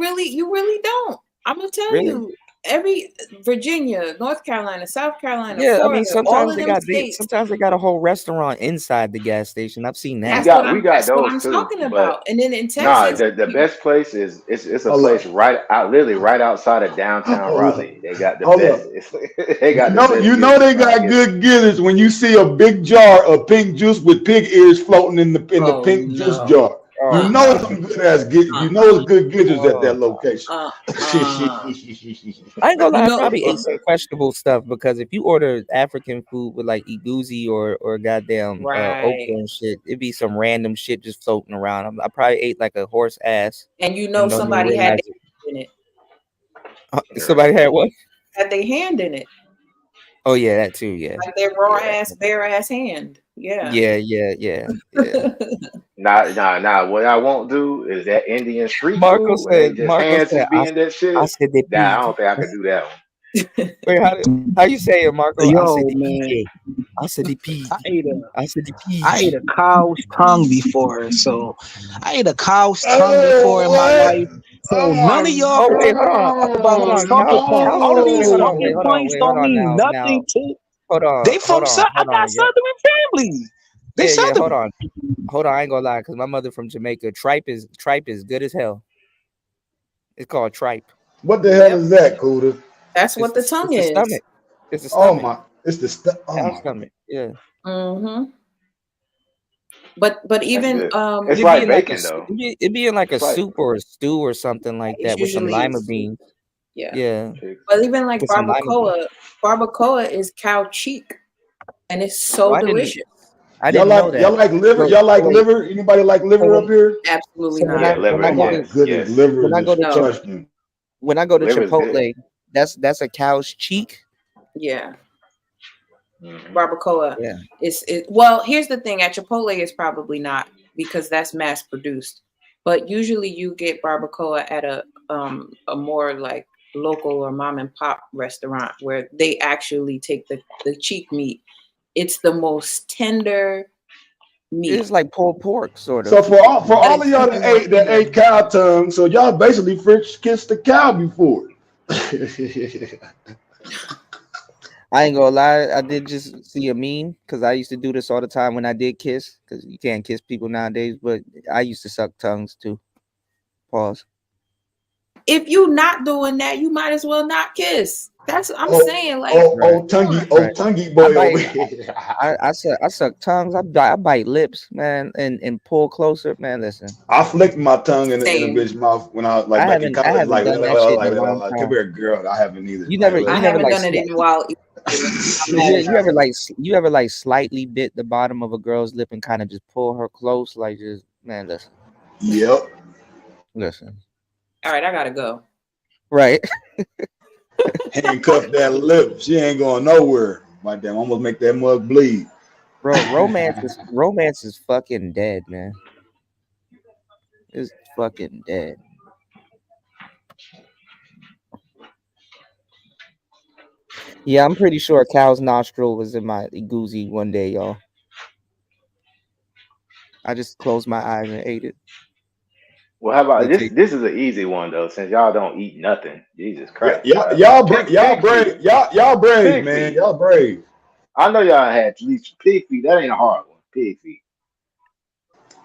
really don't. I'm gonna tell you. Every Virginia, North Carolina, South Carolina, Florida, I mean sometimes they got a whole restaurant inside the gas station. I've seen that. We got those what I'm too, talking about. And then in Texas, the best place is it's a place literally right outside of downtown Raleigh. They got the best. They got they got good gizzards when you see a big jar of pink juice with pig ears floating in the pink juice jar. You know some good ass gizzards. You know it's good gizzards at that location. I ain't gonna lie, I probably ate some questionable stuff because if you order African food with like iguzi or goddamn okra and shit, it'd be some random shit just floating around. I probably ate like a horse ass. And somebody had their hand in it. Somebody had what? Had their hand in it. Oh yeah, that too. Yeah. Like their raw ass, bare ass hand. Yeah. Yeah. Nah. What I won't do is that Indian street food when they just hands just be in that shit. I said they Nah, I don't think I could do that one. Wait, how you say it, Marco? Yo, I said man. I said the pig. I ate a cow's tongue before, so I ate a cow's tongue before in my life. So none of y'all wait, hold on. talking points don't mean nothing to. They from I got Southern family. They Southern. Hold on. I ain't gonna lie, cause my mother from Jamaica. Tripe is good as hell. It's called tripe. What the hell is that, Cuda? That's what the tongue is. Stomach. It's the Oh stomach. my! It's the stomach. Yeah. Mm-hmm. But even it's like bacon though. It'd be in like a soup or a stew or something like that with some lima beans. Yeah. But even like barbacoa is cow cheek, and it's so delicious. Y'all like liver? Y'all like liver? Anybody like liver up here? Absolutely not. Yeah, liver. Liver. When I go to Liver's Chipotle, that's a cow's cheek. Yeah. Barbacoa. Well, here's the thing. At Chipotle, it's probably not because that's mass produced. But usually, you get barbacoa at a more like local or mom and pop restaurant where they actually take the cheek meat. It's the most tender meat. It's like pulled pork, sort of. So for all of y'all that ate cow tongue, so y'all basically French kissed the cow before. I ain't gonna lie, I did just see a meme because I used to do this all the time when I did kiss, because you can't kiss people nowadays, but I used to suck tongues too. Pause. If you're not doing that, you might as well not kiss. That's I'm saying. Like old tonguey boy over here. I suck tongues. I bite lips, man, and pull closer, man. Listen, I flicked my tongue in a bitch's mouth when I was like back in college. Like come here, girl. I haven't either. You never done it in a while. You ever like slightly bit the bottom of a girl's lip and kind of just pull her close, like just man, listen. Yep. Listen. All right, I gotta go. Right. Handcuff that lip. She ain't going nowhere. My damn, almost make that mug bleed. Bro, romance is fucking dead, man. It's fucking dead. Yeah, I'm pretty sure a cow's nostril was in my goozy one day, y'all. I just closed my eyes and ate it. Well, how about this? This is an easy one though, since y'all don't eat nothing. Jesus Christ! Y'all brave, man. Y'all brave. I know y'all had at least pig feet. That ain't a hard one. Pig feet.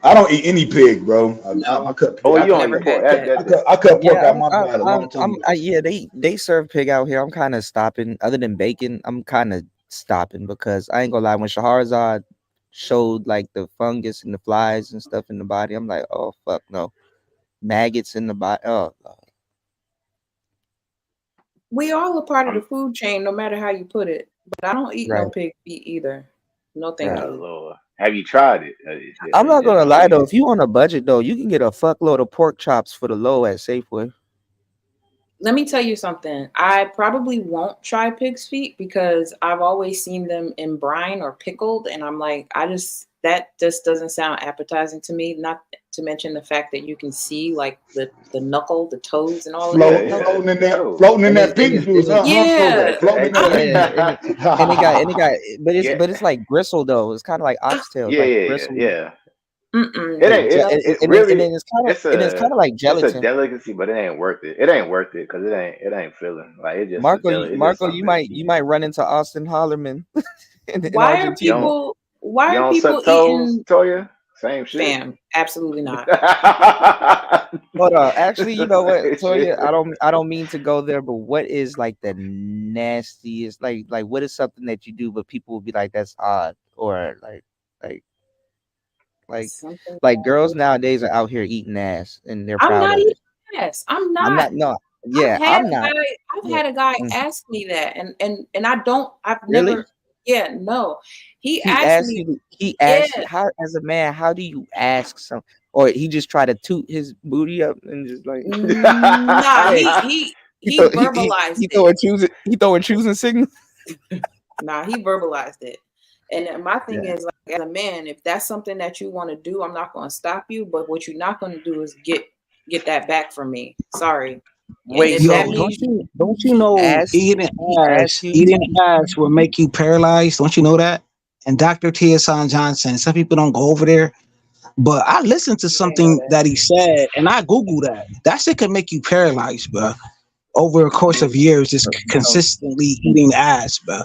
I don't eat any pig, bro. I cut. Oh, you don't eat pork? I cut pork out my body a long time ago. Yeah, they serve pig out here. I'm kind of stopping. Other than bacon, I'm kind of stopping because I ain't gonna lie. When Shahrazad showed like the fungus and the flies and stuff in the body, I'm like, oh fuck no. Maggots in the body. Oh, we all a part of the food chain, no matter how you put it. But I don't eat no pig feet either. No, thank you. Lord. Have you tried it? I'm not gonna lie though. If you on a budget though, you can get a fuckload of pork chops for the low at Safeway. Let me tell you something. I probably won't try pig's feet because I've always seen them in brine or pickled, and I'm like, that just doesn't sound appetizing to me. Not to mention the fact that you can see like the knuckle, the toes, and all of that. Floating in that pig juice. Yeah. And it got, but it's like gristle though. It's kind of like oxtail. Yeah. Mm-mm. It's kind of like gelatin. It's a delicacy, but it ain't worth it. It ain't worth it because it ain't filling. Like it just Marco, you might run into Austin Hollerman. Why are people eating Toya? Same shit. Bam, absolutely not. Hold on. Actually, you know what, Toya? I don't mean to go there, but what is like the nastiest? Like what is something that you do, but people will be like, that's odd, or like girls nowadays are out here eating ass and they're proud I'm not of eating it. ass. I'm not. I'm not. I've had a guy ask me that, and I've Really? never. Yeah, no. He asked me. He asked you, how, as a man, how do you ask some, or he just try to toot his booty up and just like nah, he verbalized he throwing choosing signals. Nah, he verbalized it. And my thing Yeah. is, like, as a man, if that's something that you want to do, I'm not going to stop you. But what you're not going to do is get that back from me. Sorry. Wait, if that so means don't you know eating ass will make you paralyzed? Don't you know that? And Dr. T.S.on Johnson, some people don't go over there, but I listened to something that he said, and I Googled that. That shit can make you paralyzed, bro. Over a course of years, just consistently eating ass, bro.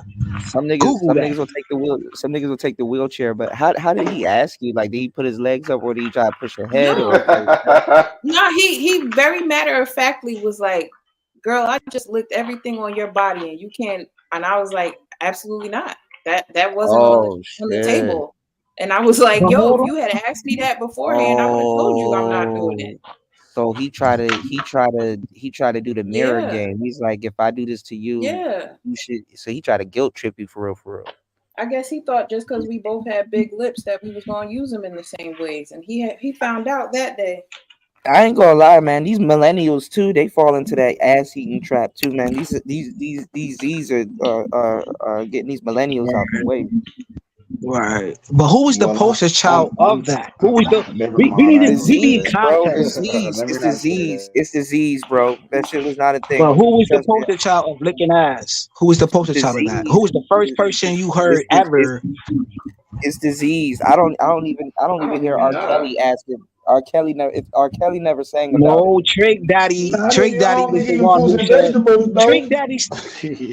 some niggas will take the wheel. Some niggas will take the wheelchair. But how did he ask you? Like, did he put his legs up, or did he try to push your head? No. Or No, he very matter of factly was like, girl, I just licked everything on your body and you can't. And I was like, absolutely not. That wasn't on the table. And I was like, yo, if you had asked me that beforehand, I would have told you I'm not doing it. So he tried to do the mirror game. He's like, if I do this to you, you should. So he tried to guilt trip you for real. I guess he thought just because we both had big lips that we was gonna use them in the same ways, and he found out that day. I ain't gonna lie, man. These millennials too, they fall into that ass eating trap too, man. These are getting these millennials out the way. Right. But who was the poster child of that? Who was the we need context. It's disease, bro. That shit was not a thing. But who was the poster child of licking ass? Who was the poster child of that? Who was the first person you heard ever? It's disease. I don't even hear R. Kelly asking. R. Kelly never sang about it. No, Trick Daddy was the one who said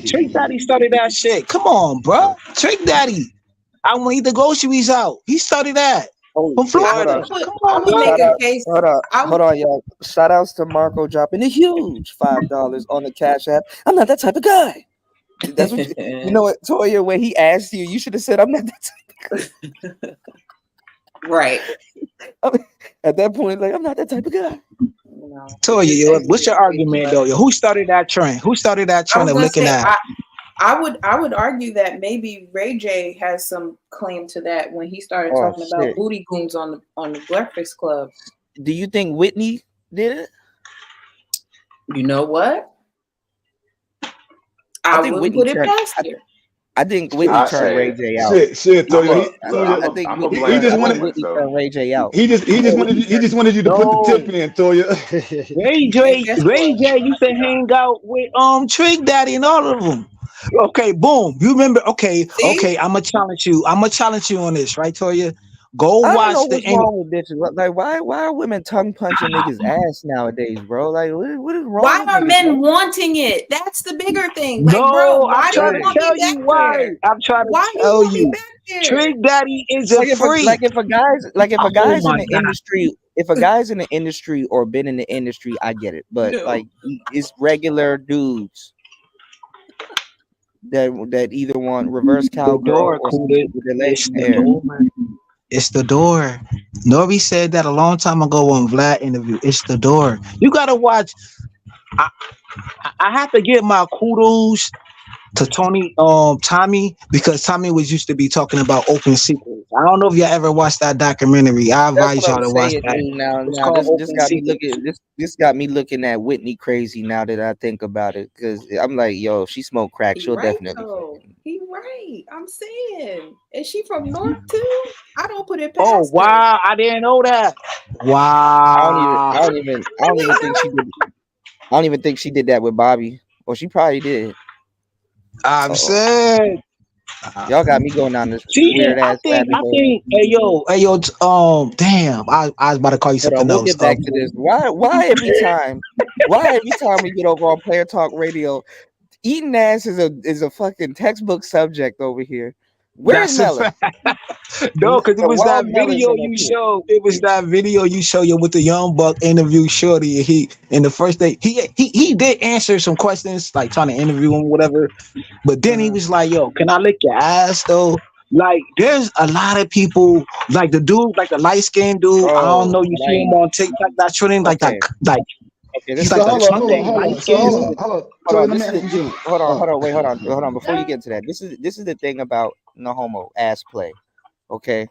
Trick Daddy started that shit. Come on, bro. Trick Daddy. I want to eat the groceries out. He started that. From Florida. Hold on, y'all. Shout outs to Marco dropping a huge $5 on the Cash App. I'm not that type of guy. That's what you know what, Toya, when he asked you, you should have said, I'm not that type of guy. Right. At that point, like, I'm not that type of guy. Toya, what's your argument though? Who started that trend? Who started that trend of licking ass? I would argue that maybe Ray J has some claim to that when he started talking about booty goons on the Breakfast Club. Do you think Whitney did it? You know what? I think Whitney put it past you. I think Whitney turned Ray J out. Shit, Toya. I think Whitney turned Ray J out. He just wanted you to put the tip in, Toya. Ray J used to hang out with Trick Daddy and all of them. Okay, boom. You remember? Okay. I'ma challenge you on this, right, Toya? Go watch the wrong with this. Like, why are women tongue punching niggas' ass nowadays, bro? Like, what is wrong? Why are men wanting it? That's the bigger thing. Like, bro, why do you want me back there? I'm trying to tell you. Trick Daddy is a freak. If a guy's in the industry, if a guy's in the industry or been in the industry, I get it. But like, it's regular dudes that either want reverse cowgirl or with their legs in the air. It's the door. Nori said that a long time ago on Vlad interview. It's the door. You gotta watch. I have to give my kudos to Tommy, because Tommy used to be talking about open secrets. I don't know if y'all ever watched that documentary. I advise y'all to watch that. This got me looking at Whitney crazy now that I think about it, because I'm like, yo, if she smoke crack, she'll definitely. He right. I'm saying, is she from North too? I don't put it past. Oh wow, I didn't know that. Wow. I don't even think she did. I don't even think she did that with Bobby. Well, she probably did. I'm saying, y'all got me going down this weird ass. I think, hey yo, damn, I was about to call you something else. We'll get back to this. Why every time we get over on Player Talk Radio, eating ass is a fucking textbook subject over here. Where's Melon? No, because it was that video you showed. It was that video you showed you with the Young Buck interview Shorty. He in the first day he did answer some questions, like trying to interview him, whatever. But then he was like, "Yo, can I lick your ass though?" Like, there's a lot of people, like the dude, like the light skinned dude. I don't know, you see him on TikTok, that trending like that, like. Okay, this hold on. Before you get to that, this is the thing about no homo ass play. Okay,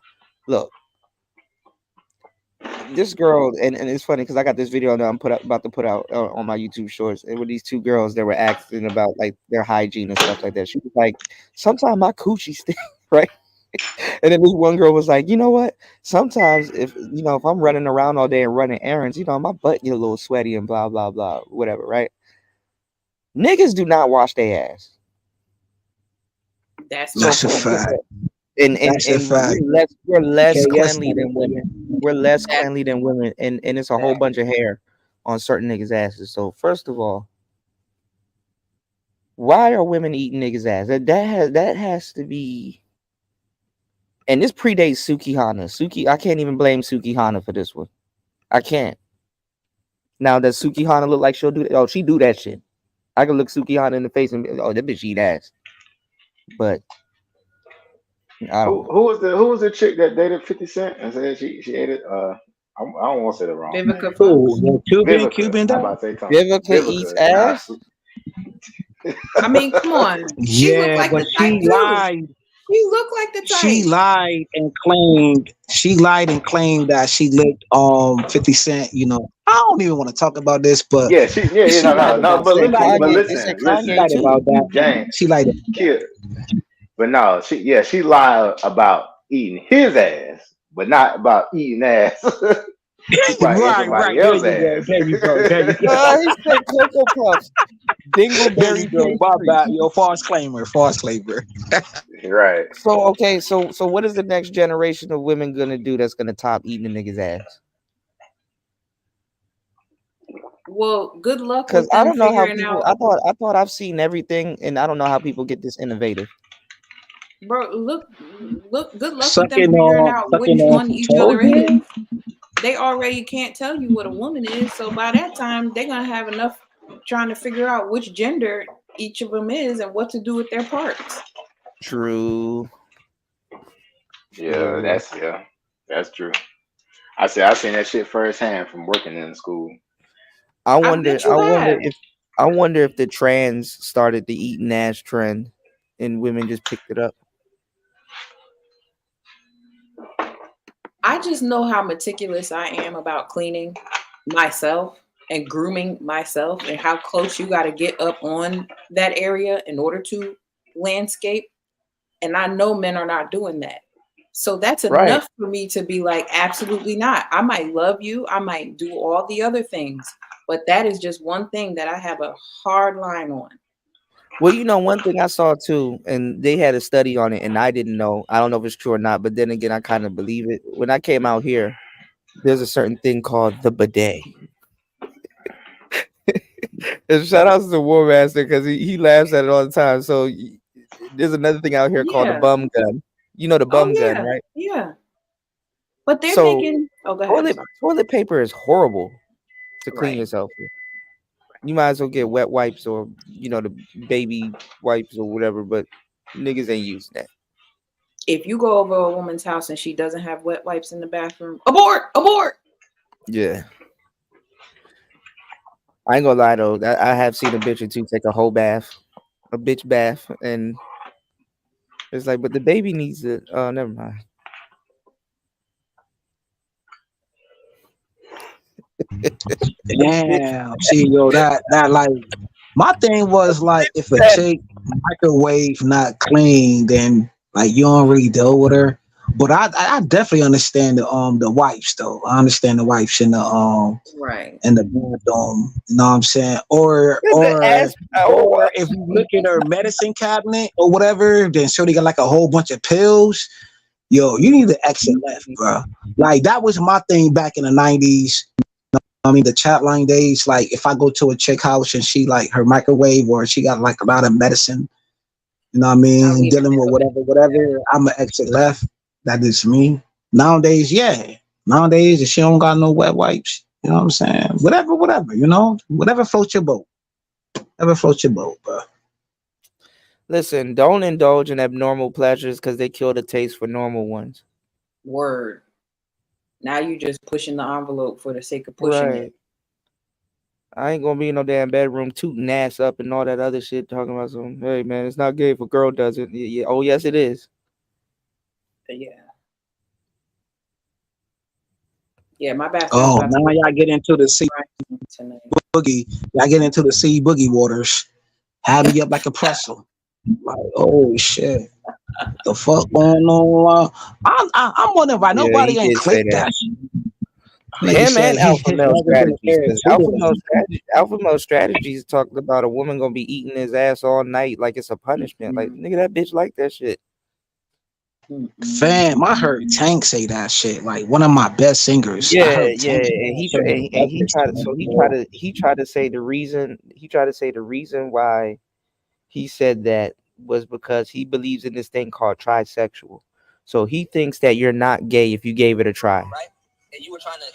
look, this girl, and it's funny because I got this video that I'm about to put out on my YouTube Shorts, and with these two girls that were asking about like their hygiene and stuff like that. She was like, "Sometimes my coochie stink," right? And then this one girl was like, "You know what? Sometimes if I'm running around all day and running errands, my butt get a little sweaty and blah blah blah, whatever, right?" Niggas do not wash their ass. That's a fact. And That's a fact. we're less Okay, yes, cleanly than women. We're less cleanly than women, and it's a whole bunch of hair on certain niggas' asses. So first of all, why are women eating niggas' ass? That has to be. And this predates Suki Hana. I can't even blame Suki Hana for this one. I can't. Now, does Suki Hana look like she'll do that? Oh, she do that shit. I can look Suki Hana in the face and be, oh, that bitch eat ass. But I don't know. Who was the chick that dated 50 Cent and said she ate it? I don't want to say it wrong. Vivica Fox. Cuban. I'm about to say something. Vivica eats ass. I mean, come on. She looked Yeah, like but the type she too. lied. She looked like the type. She lied and claimed that she licked 50 Cent. I don't even want to talk about this, but Yeah, she lied no, about but that. listen, She lied about that. James, She lied. but no, she lied about eating his ass, but not about eating ass. She probably ate somebody else's ass. There you go. He said Cocoa Puffs. Dingleberry. There you go. My bad. Yo, false claimer. Right. So okay, so what is the next generation of women gonna do that's gonna top eating a nigga's ass? Well, good luck Because with I them don't know how figuring people. out. I thought I've seen everything, and I don't know how people get this innovative. Bro, look, good luck with them Sucking figuring out which on one each toes, other is. man? They already can't tell you what a woman is, so by that time they're gonna have enough trying to figure out which gender each of them is and what to do with their parts. True. Yeah, that's true. I seen that shit firsthand from working in school. I wonder if the trans started the eating ass trend, and women just picked it up. I just know how meticulous I am about cleaning myself and grooming myself and how close you got to get up on that area in order to landscape. And I know men are not doing that. So that's enough for me to be like, absolutely not. I might love you. I might do all the other things, but that is just one thing that I have a hard line on. Well, one thing I saw too, and they had a study on it, and I didn't know. I don't know if it's true or not, but then again, I kind of believe it. When I came out here, there's a certain thing called the bidet. And shout out to the War Master because he laughs at it all the time. So there's another thing out here called the bum gun. You know the bum gun, right? Yeah. But they're making toilet paper is horrible to clean yourself with. You might as well get wet wipes or the baby wipes or whatever, but niggas ain't using that. If you go over a woman's house and she doesn't have wet wipes in the bathroom, abort. Yeah. I ain't gonna lie though, I have seen a bitch or two take a bitch bath, and it's like, but the baby needs it. Oh, never mind. Damn. See, yo, that like my thing was like, if a chick microwave not clean, then like you don't really deal with her. But I definitely understand the wipes though. I understand the wipes in the in the bathroom. You know what I'm saying? Or if you look in her medicine cabinet or whatever, then shorty got like a whole bunch of pills. Yo, you need to exit left, bro. Like that was my thing back in the 90s. I mean, the chat line days, like if I go to a chick house and she like her microwave or she got like a lot of medicine, you know what I mean, dealing with whatever, I'm gonna exit left. That is me. Nowadays, if she don't got no wet wipes, you know what I'm saying? Whatever, whatever floats your boat. Whatever floats your boat, bro. Listen, don't indulge in abnormal pleasures because they kill the taste for normal ones. Word. Now you just pushing the envelope for the sake of pushing it. I ain't gonna be in no damn bedroom tooting ass up and all that other shit talking about some, hey man, it's not gay if a girl does it. Yeah. Oh yes it is. Yeah. Yeah, my bathroom. Oh, now y'all get into the C boogie. Y'all get into the C boogie waters. Have me up like a pretzel. Like, oh shit. The fuck going on? I'm wondering why Yeah, nobody he ain't did say clicked that. that shit. Nigga Him said and his Alpha Male legs in the Strategies. air. Because Alpha Male Strategies talked about a woman gonna be eating his ass all night like it's a punishment. Like, nigga, that bitch like that shit. Fam, I heard Tank say that shit. Like one of my best singers. I Yeah, heard yeah, Tank say and that shit. he tried to say the reason why he said that was because he believes in this thing called trisexual. So he thinks that you're not gay if you gave it a try. Right?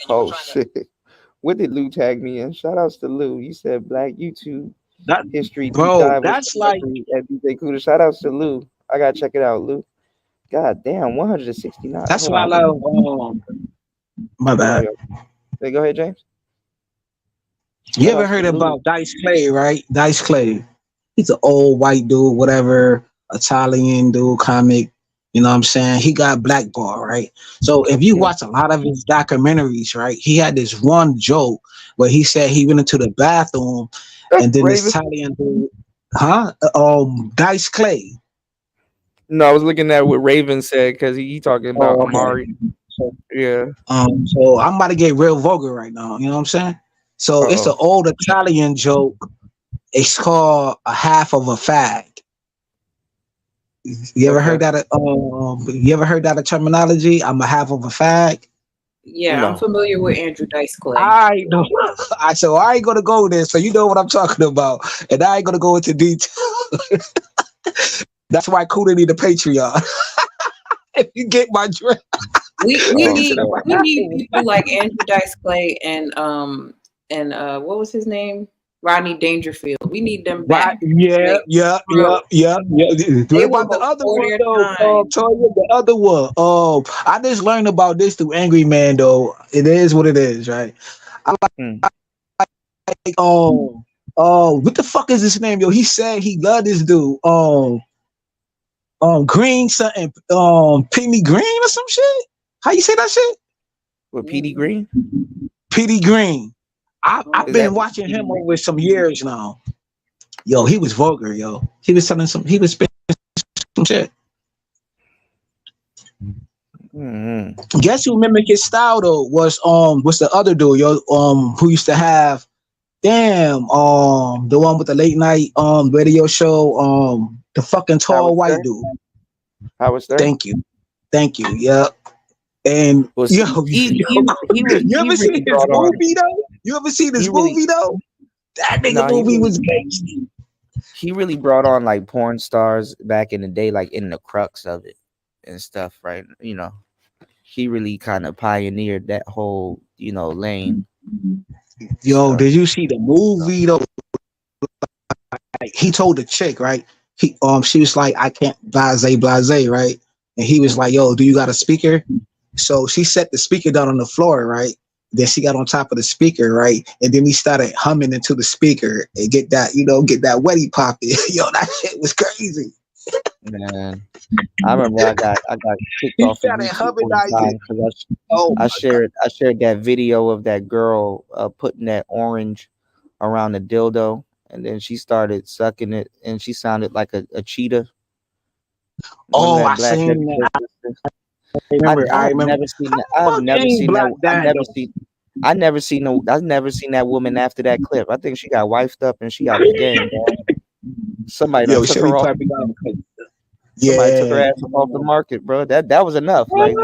Oh shit. What did Lou tag me in? Shout outs to Lou. He said Black YouTube history deep Bro, dive with that's like at DJ Kuda. Shout outs to Lou. I gotta check it out, Lou. God damn, 169. that's Hold why I on. love my bad. Hey, go ahead, James. You ever heard about Dice Clay, right? Dice Clay. He's an old white dude, whatever, Italian dude, comic. You know what I'm saying? He got blackballed, right? So if you watch a lot of his documentaries, right, he had this one joke where he said he went into the bathroom and then this Italian dude, Dice Clay. No, I was looking at what Raven said because he talking about Oh, okay. Amari. Yeah. So I'm about to get real vulgar right now. You know what I'm saying? So it's an old Italian joke. It's called a half of a fag. You ever heard that? You ever heard that terminology? I'm a half of a fag. Yeah, I'm familiar with Andrew Dice Clay. I know. So I ain't gonna go there. So you know what I'm talking about, and I ain't gonna go into detail. That's why Kuda need a Patreon. If you get my drift. We need people like Andrew Dice Clay and what was his name? Rodney Dangerfield. We need them back. Yeah. What about the other one though? Toya, the other one. I just learned about this through Angry Man though. It is what it is, right? I like what the fuck is his name, yo? He said he loved this dude. Green something, Penny Green or some shit. How you say that shit? With PD Green? PD Green. I've been watching him over some years now. Yo, he was vulgar, yo. He was spitting some shit. Guess who mimicked his style though was the other dude, yo, who used to have the one with the late night radio show, the fucking tall white dude. Howard Stern? Thank you. Yeah. And you ever seen his movie though? You ever seen his movie though? That nigga movie was gangster. He really brought on like porn stars back in the day, like in the crux of it and stuff, right? You know, he really kind of pioneered that whole, lane. Yo, did you see the movie though? Like, he told the chick, right? She was like, I can't blase, right? And he was like, yo, do you got a speaker? So she set the speaker down on the floor, right? Then she got on top of the speaker, right? And then he started humming into the speaker and get that wetty popping. Yo, that shit was crazy. Man, I remember I got kicked off of YouTube because I shared that video of that girl putting that orange around the dildo, and then she started sucking it, and she sounded like a cheetah. Oh, I seen that. I've never seen that woman after that clip. I think she got wifed up and she out the game, bro. Somebody took her off. Somebody took her ass off the market, bro. That was enough. Like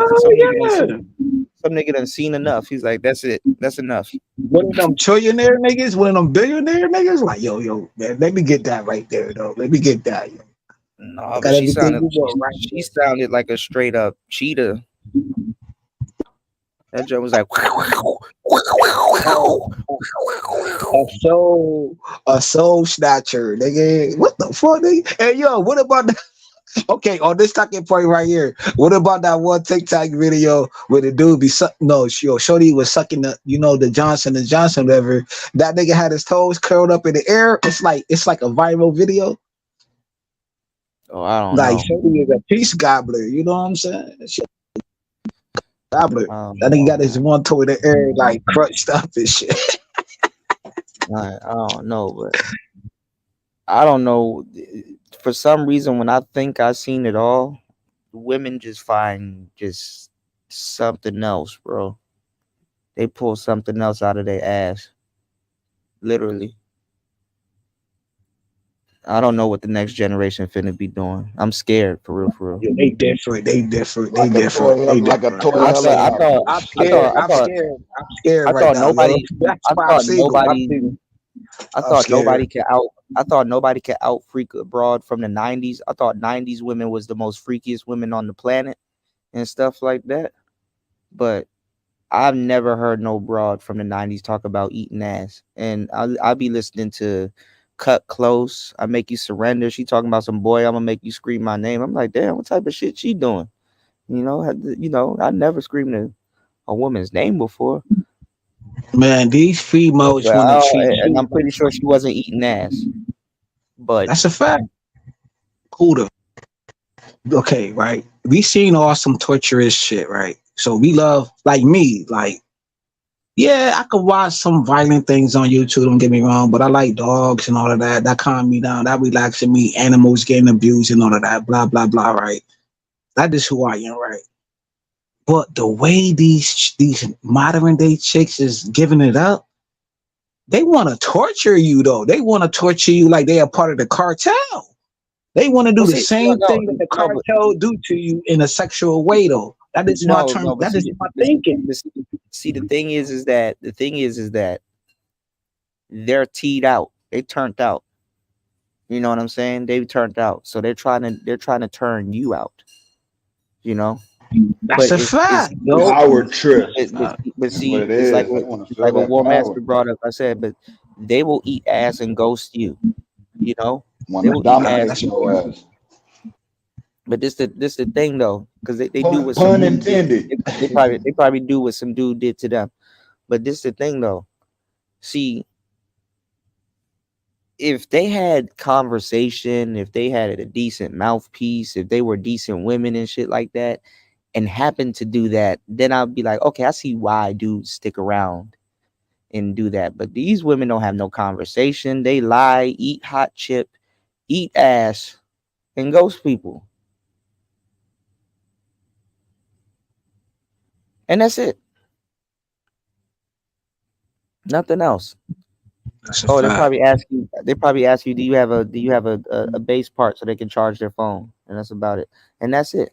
some nigga done seen enough. He's like, that's it. That's enough. One of them trillionaire niggas, one of them billionaire niggas, like, yo, man, let me get that right there, though. Let me get that. Yo. No, but she sounded like a straight up cheetah. That joke was like a soul snatcher, nigga. What the fuck, nigga? Hey, yo, what about that? Okay, on this talking point right here, what about that one TikTok video where the dude be Shorty was sucking the Johnson & Johnson, whatever. That nigga had his toes curled up in the air. It's like a viral video. Oh, I don't know. Like Shorty is a peace gobbler. You know what I'm saying? That nigga got his one toe in the air like crushed up and shit. I don't know, but I don't know. For some reason, when I think I've seen it all, women just find just something else, bro. They pull something else out of their ass. Literally. I don't know what the next generation finna be doing. I'm scared, for real, for real. Yeah, they different. They different. They different. They Like a different. toy I thought I'm scared. I'm scared I right thought now, yo. nobody. That's I why I'm thought single. nobody. I I'm thought nobody scared. could out. I thought nobody could out freak abroad from the '90s. I thought '90s women was the most freakiest women on the planet and stuff like that. But I've never heard no broad from the '90s talk about eating ass. And I'll be listening to Cut Close. I Make You Surrender. She talking about some boy. I'm gonna make you scream my name. I'm like, damn, what type of shit she doing? I never screamed a woman's name before. Man, these females want to treat And you. I'm pretty sure she wasn't eating ass. But That's a fact. Huda. Okay, right. We seen all some torturous shit, right? So we love, like me, like, yeah, I could watch some violent things on YouTube, don't get me wrong, but I like dogs and all of that. That calm me down. That relaxing me. Animals getting abused and all of that, blah, blah, blah, right? That is who I am, right? But the way these modern day chicks is giving it up, they want to torture you, though. They want to torture you like they are part of the cartel. They want to do the same thing that the cartel do to you in a sexual way, though. That is my term. That is my thinking. See, the thing is that they're teed out. They turned out. You know what I'm saying? They've turned out. So they're trying to turn you out. You know? That's a fact. Power trip. But see, what it it's is. like They wanna it's feel like what that War power. Master brought up. I said, but they will eat ass and ghost you. You know? Want They to will eat dominate ass. your ass. But this the thing though, because they do what Pun some dude did. intended. They probably do what some dude did to them. But this the thing though. See, if they had conversation, if they had a decent mouthpiece, if they were decent women and shit like that, and happened to do that, then I'd be like, okay, I see why dudes stick around and do that. But these women don't have no conversation. They lie, eat hot chip, eat ass, and ghost people. And that's it. Nothing else. Oh, they probably ask you. They probably ask you, do you have a bass part so they can charge their phone, and that's about it. And that's it.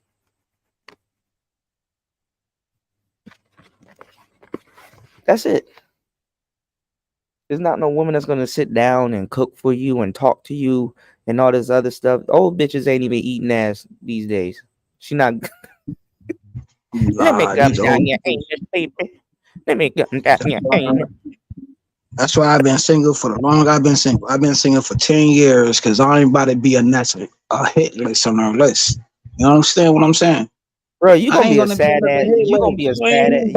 That's it. There's not no woman that's gonna sit down and cook for you and talk to you and all this other stuff. Old bitches ain't even eating ass these days. She not. Let me come down your anus, baby. Let me come down your anus. That's why I've been single for the long. I've been single. I've been single for 10 years because I ain't about to be a hit list on our list. You understand what I'm saying? Bro, you gonna be a sad ass. You gonna be a sad ass.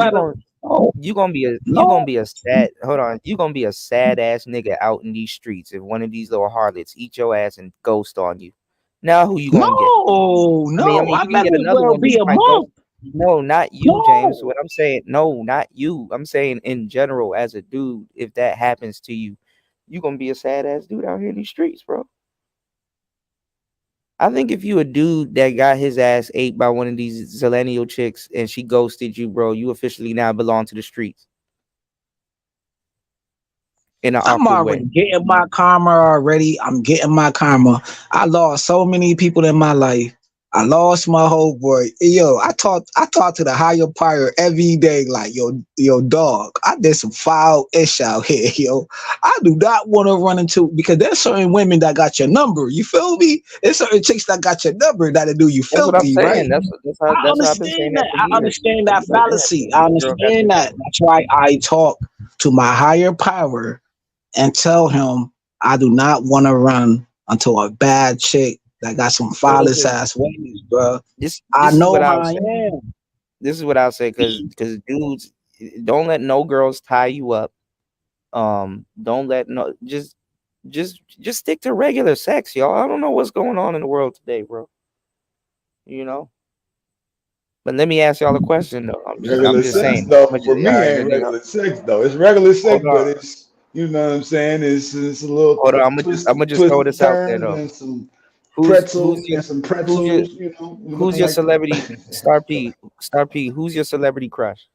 You gonna be a sad. Hold on. You gonna be a sad ass nigga out in these streets if one of these little harlots eat your ass and ghost on you. Now who you gonna get? I mean, you can get another one. Be a month. No, not you, James. What I'm saying, no, not you. I'm saying in general, as a dude, if that happens to you, you gonna be a sad ass dude out here in these streets, bro. I think if you a dude that got his ass ate by one of these zillennial chicks and she ghosted you, bro, you officially now belong to the streets. In an I'm already getting my karma already. I'm getting my karma. I lost so many people in my life. I lost my whole boy. Yo, I talk to the higher power every day. Like, yo, dog. I did some foul ish out here, yo. I do not want to run into, because there's certain women that got your number. You feel me? There's certain chicks that got your number that'll do you filthy, right? I understand that. I understand that fallacy. I understand that. That's why I talk to my higher power and tell him I do not want to run until a bad chick that got some flawless ass ways, bro. I know how I am. This is what I'll say, because dudes, don't let no girls tie you up. Don't let no just stick to regular sex, y'all. I don't know what's going on in the world today, bro. You know, But let me ask y'all a question though. I'm Regular just sex saying. though, for me ain't regular sex though. It's regular sex, Hold but on. it's, you know what I'm saying? It's a little Hold on. twist, I'm gonna just twist throw and this out there turns though. and some Who's pretzels your and some who's your pretzels, you know, who's looking your like celebrity Star P? Star P, who's your celebrity crush?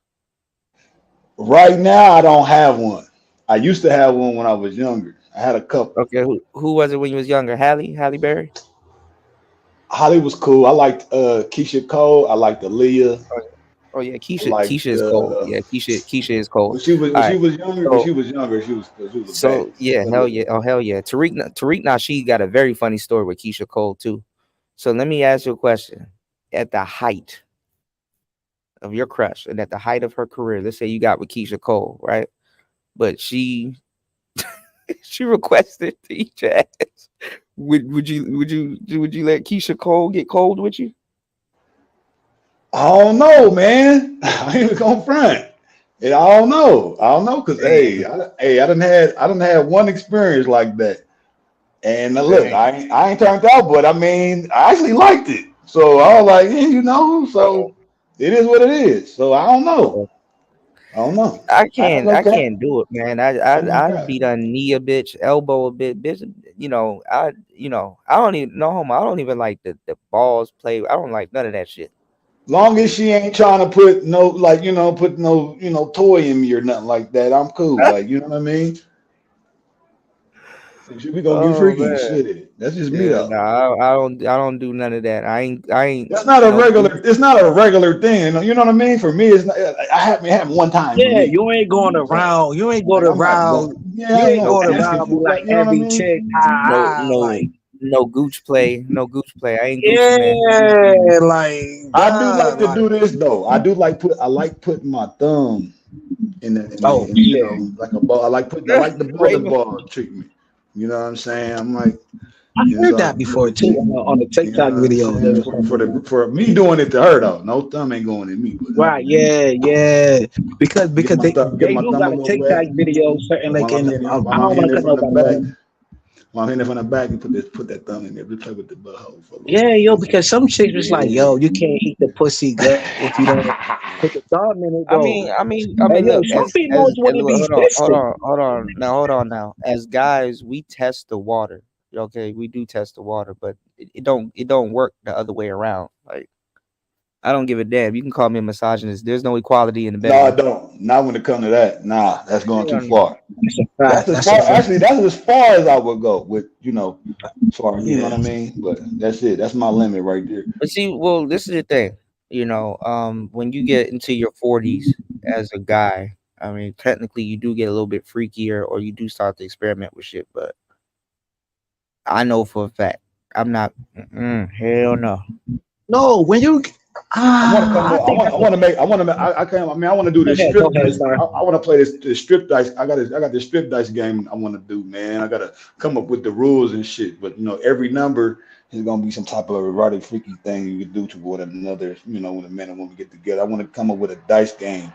right now I don't have one. I used to have one when I was younger. I had a couple. Okay, who was it when you was younger? Halle Berry? Holly was cool. I liked Keisha Cole. I liked Aaliyah. Oh yeah, I Keisha liked is cold. Yeah, Keisha is cold. when she was All right. younger, she was a So bad. yeah, hell yeah. Oh hell yeah. Tariq Nasheed got a very funny story with Keisha Cole too. So let me ask you a question. At the height of your crush and at the height of her career, let's say you got with Keisha Cole, right? But she requested to eat your ass. Would you let Keisha Cole get cold with you? I don't know, man. I ain't gonna front. And I don't know, cause I done had one experience like that. And look, I ain't turned out, but I mean, I actually liked it. So I was like, yeah, you know, so it is what it is. So I don't know. I I ain't can't gonna cap. do it, man. I ain't gonna I'd cap. be done knee a bitch, elbow a bitch. I don't even no homo. I don't even like the balls play. I don't like none of that shit. Long as she ain't trying to put no, like, put no, toy in me or nothing like that, I'm cool. Like, you know what I mean? We gonna get Oh freaky. man. Shit. That's just me Yeah, though. no, I don't do none of that. I ain't That's not a no regular. It's not a regular thing. You know what I mean? For me, it's not. I happen one time for Yeah, me. you ain't going So, around. You ain't going like, I'm not around. going. Yeah, You I ain't ain't gonna going be no asking around be for like like, you know what I every mean? chick. Like no gooch play. No gooch play. I ain't Gucci man. yeah, like I do like God, to like do this though. I like putting my thumb oh shit. like a ball. I like the bowling Raven. ball treatment. You know what I'm saying? I'm like, I it's heard all that before good. too on the You know TikTok what I'm video. There saying? was something. For me doing it to her though. No thumb ain't going in me, but Right, yeah. Because get they my do thumb a got a little TikTok wet. video certain like While I'm in hitting I don't want to cut from the nobody back, off. while I'm hitting it from the back, and put that thumb in there. We play with the butthole for a little Yeah, bit. yo, because some chicks was like, Yeah. yo, you can't eat the pussy gut if you don't put the thumb in it though. I mean, Hey, yo, look, some females want to be fisted. hold on now. As guys, we test the water. Okay, we do test the water, but it don't work the other way around. Like I don't give a damn. You can call me a misogynist. There's no equality in the No, I bedroom. don't. Not when it comes to that. Nah, that's going too Hell no. far. That's a fact. That's a fact. Actually, that's as far as I would go with, as far as, you know Yeah. what I mean? But that's it. That's my limit right there. But see, well, this is the thing. When you get into your 40s as a guy, I mean, technically you do get a little bit freakier, or you do start to experiment with shit. But I know for a fact, I'm not. Hell no. No, when you I want to come I up. think that's I want to make. I want to. I can't. I mean, I want to do this go strip ahead, dice. sir. I want to play this strip dice. I got this strip dice game. I want to do, man. I got to come up with the rules and shit. But every number is gonna be some type of erotic, freaky thing you can do to one another. When a man and woman get together. I want to come up with a dice game.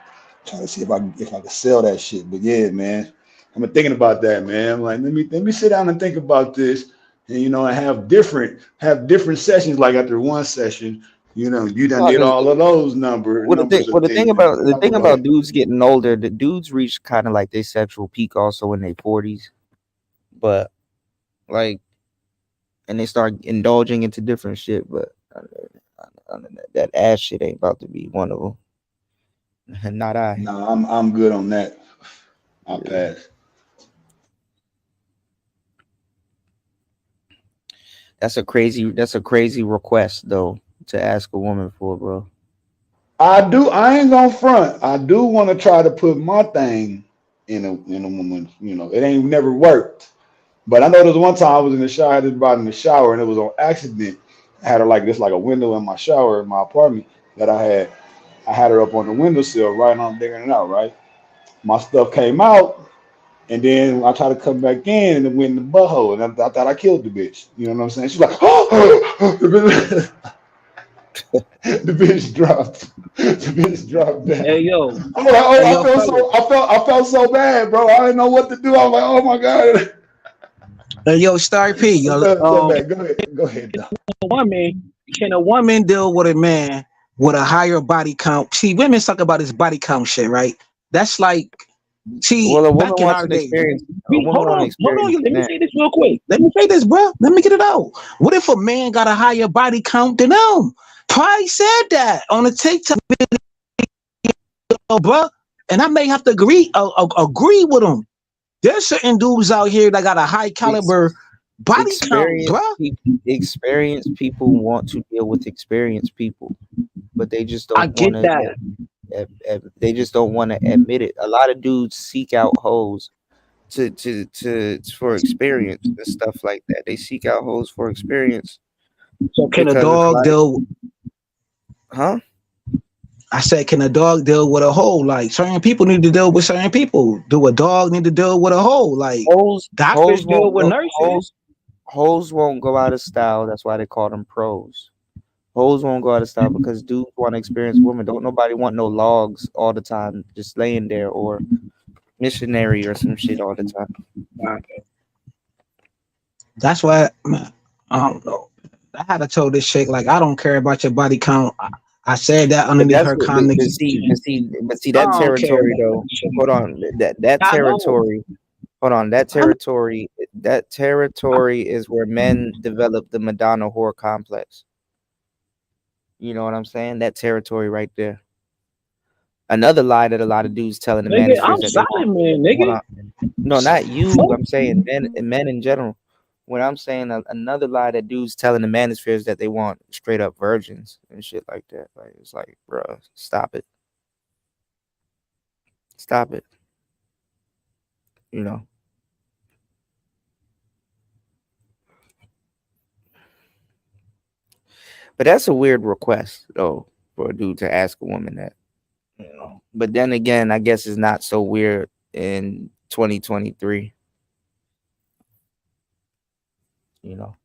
Trying to see if I can sell that shit. But yeah, man, I'm thinking about that, man. I'm like, let me sit down and think about this, and and have different sessions. Like after one session. You done Well, did all of those numbers of things. The thing Go ahead. about dudes getting older, the dudes reach kind of like their sexual peak also in their 40s, but like, and they start indulging into different shit. But that ass shit ain't about to be one of them. Not I. No, I'm good on that. I'll pass. That's a crazy request though to ask a woman for, bro. I ain't gonna front. I do want to try to put my thing in a woman. It ain't never worked. But I know there's one time I was in the shower, I had this bride in the shower, and it was on accident. I had her like this, like a window in my shower in my apartment that I had. I had her up on the windowsill, right on digging it out, right? My stuff came out, and then I tried to come back in and it went in the butthole, and I thought I killed the bitch. You know what I'm saying? She's like, oh, the bitch dropped. The bitch dropped down. Hey yo. I'm like, I felt so bad, bro. I didn't know what to do. I was like, oh my God. Hey yo, Star P, yo, So bad. Go ahead, though. can a woman deal with a man with a higher body count. See, women talk about this body count shit, right? That's like, see, Well, a woman back in wants our an day. experience. Hold on. Let me say this real quick. Let me say this, bro. Let me get it out. What if a man got a higher body count than them? Probably said that on a TikTok video, bro. And I may have to agree with him. There's certain dudes out here that got a high caliber body count, bro. Experienced people want to deal with experienced people, but they just don't want to. They just don't want to admit it. A lot of dudes seek out hoes for experience and stuff like that. They seek out hoes for experience. So can a dog deal? Huh? I said, can a dog deal with a hoe? Like certain people need to deal with certain people. Do a dog need to deal with a hoe? Like doctors deal with nurses. Hoes won't go out of style. That's why they call them pros. Hoes won't go out of style because dudes want to experience women. Don't nobody want no logs all the time, just laying there, or missionary or some shit all the time. That's why, man, I don't know. I had to tell this chick, like, I don't care about your body count. I said that underneath her comment. But see that territory though. Hold on, that territory. Hold on, that territory is where men develop the Madonna whore complex. You know what I'm saying? That territory right there. Another lie that a lot of dudes telling the man is I'm silent, man, nigga. No, not you. I'm saying men in general. When I'm saying another lie that dudes telling the manosphere is that they want straight up virgins and shit like that. Like it's like, bro, stop it. Stop it. You know. But that's a weird request, though, for a dude to ask a woman that. You know. But then again, I guess it's not so weird in 2023. You know.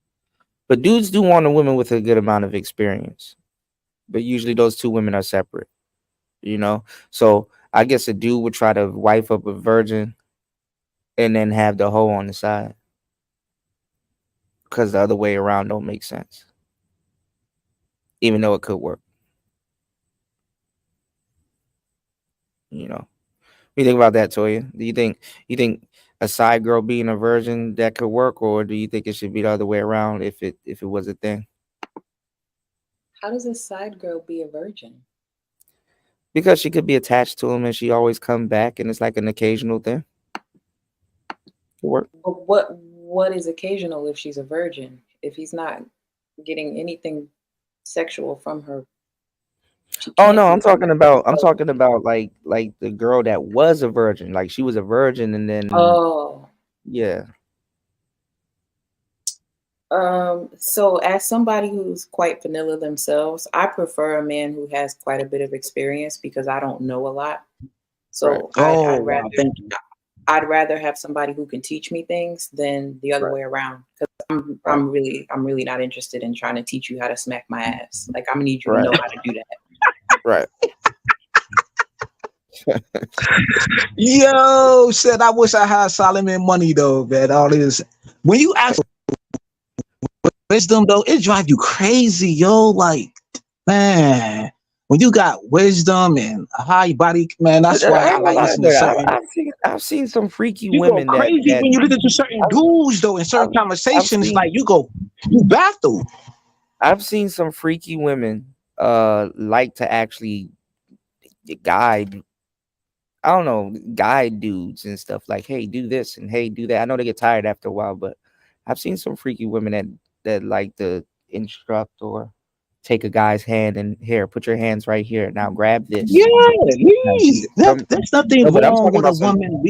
But dudes do want a woman with a good amount of experience. But usually those two women are separate. You know? So I guess a dude would try to wife up a virgin and then have the hoe on the side. Because the other way around don't make sense. Even though it could work. You know. What do you think about that, Toya? Do you think a side girl being a virgin that could work, or do you think it should be the other way around if it was a thing? How does a side girl be a virgin? Because she could be attached to him and she always come back and it's like an occasional thing. Work. But what is occasional if she's a virgin? If he's not getting anything sexual from her. Oh no, I'm talking about like the girl that was a virgin. Like she was a virgin and then yeah. So as somebody who's quite vanilla themselves, I prefer a man who has quite a bit of experience because I don't know a lot. So Right. I'd rather have somebody who can teach me things than the other way around. Because I'm really not interested in trying to teach you how to smack my ass. Like I'm gonna need you to know how to do that. Right. Yo, said I wish I had Solomon money though, man. All this when you ask wisdom though, it drives you crazy, yo. Like, man, when you got wisdom and a high body, man, that's why I like listening to certain. I've seen some freaky You women go crazy that when you listen to certain dudes though in certain conversations. Like you baffled. I've seen some freaky women like to actually guide dudes and stuff like, hey, do this and hey, do that. I know they get tired after a while, but I've seen some freaky women that like to instruct or take a guy's hand and here, put your hands right here. Now grab this. Yeah, there's nothing wrong with a woman.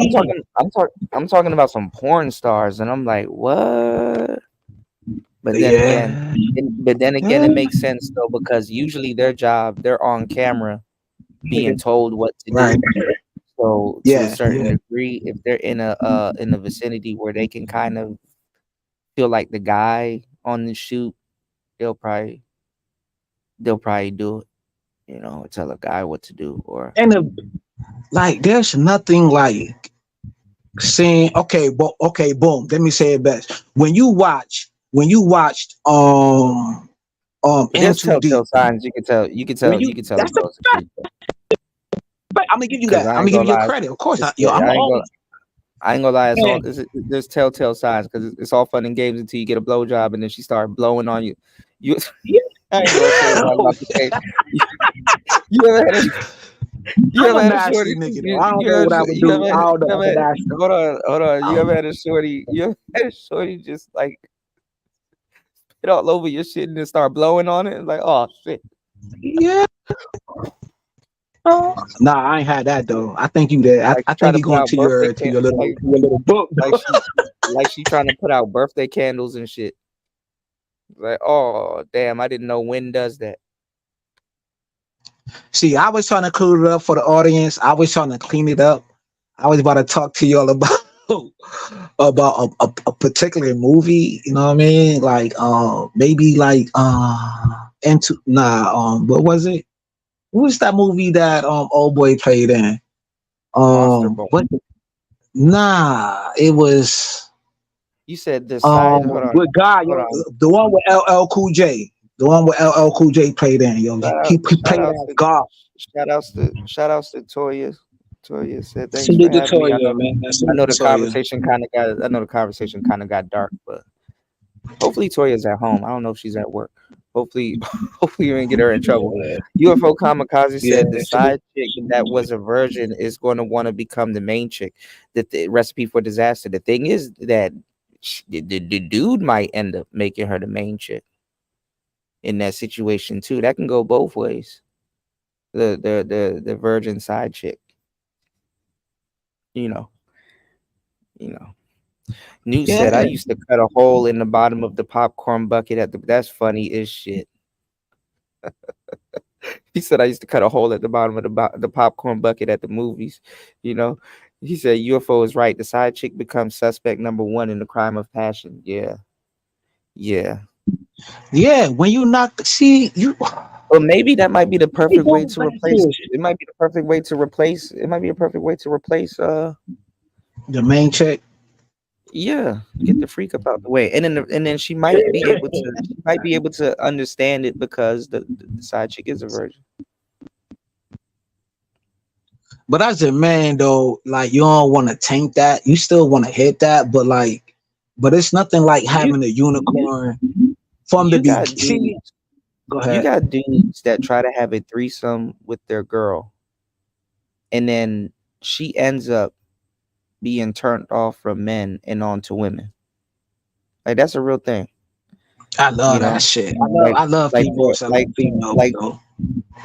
I'm talking about some porn stars, and I'm like, what? But then again, it makes sense though, because usually their job, they're on camera being told what to do. So to a certain degree, if they're in a vicinity where they can kind of feel like the guy on the shoot, they'll probably do it, you know, tell a guy what to do. Or like there's nothing like saying, okay, boom, let me say it best. When you watched in too deep. Telltale signs. You can tell. You can tell. You can tell. That's A the girl's a freak. fact. I'm gonna give you that. I'm gonna give you credit. Of course, I'm always. I ain't gonna lie. It's all. There's telltale signs because it's all fun and games until you get a blowjob and then she starts blowing on you. I ain't gonna say what I'm about to say. You ever had a I'm a nasty nigga though. I don't know what I would do. Hold on. You ever had a shorty? You ever had a shorty just like spit all over your shit and then start blowing on it? Like, oh shit. Yeah. Nah, I ain't had that though. I think you did. I think you going to your little book. Like she trying to put out birthday candles and shit. Like, oh damn, I didn't know Wynn does that. See, I was trying to clear it up for the audience. I was trying to clean it up. I was about to talk to y'all about a particular movie. You know what I mean? Like maybe like what was it? What was that movie that old boy played in? What? Nah, it was. You said this side. Hold on. With God, the one with LL Cool J. The one with LL Cool J played in, yo. He played as God. Shout outs to Toya. Toya said thanks Salute for to having me. Toya, man. I know the conversation kind of got dark, but hopefully Toya's at home. I don't know if she's at work. Hopefully you didn't get her in trouble. UFO Kamikaze said the side chick that was a virgin is going to want to become the main chick. The recipe for disaster. The thing is that the dude might end up making her the main chick in that situation too. That can go both ways. The virgin side chick. You know. Newt said, I used to cut a hole in the bottom of the popcorn bucket that's funny as shit. He said, I used to cut a hole at the bottom of the popcorn bucket at the movies. You know, he said, UFO is right. The side chick becomes suspect number one in the crime of passion. Yeah. When you knock, see you. Well, maybe that might be the perfect way to replace. It might be the perfect way to replace. It might be a perfect way to replace the main chick. Yeah, get the freak up out the way, and then she might be able to understand it because the side chick is a virgin. But as a man though, like you don't want to taint that. You still want to hit that, but it's nothing like having a unicorn from the beginning. Go ahead. You got dudes that try to have a threesome with their girl, and then she ends up being turned off from men and on to women. Like that's a real thing. I love that shit. I love people.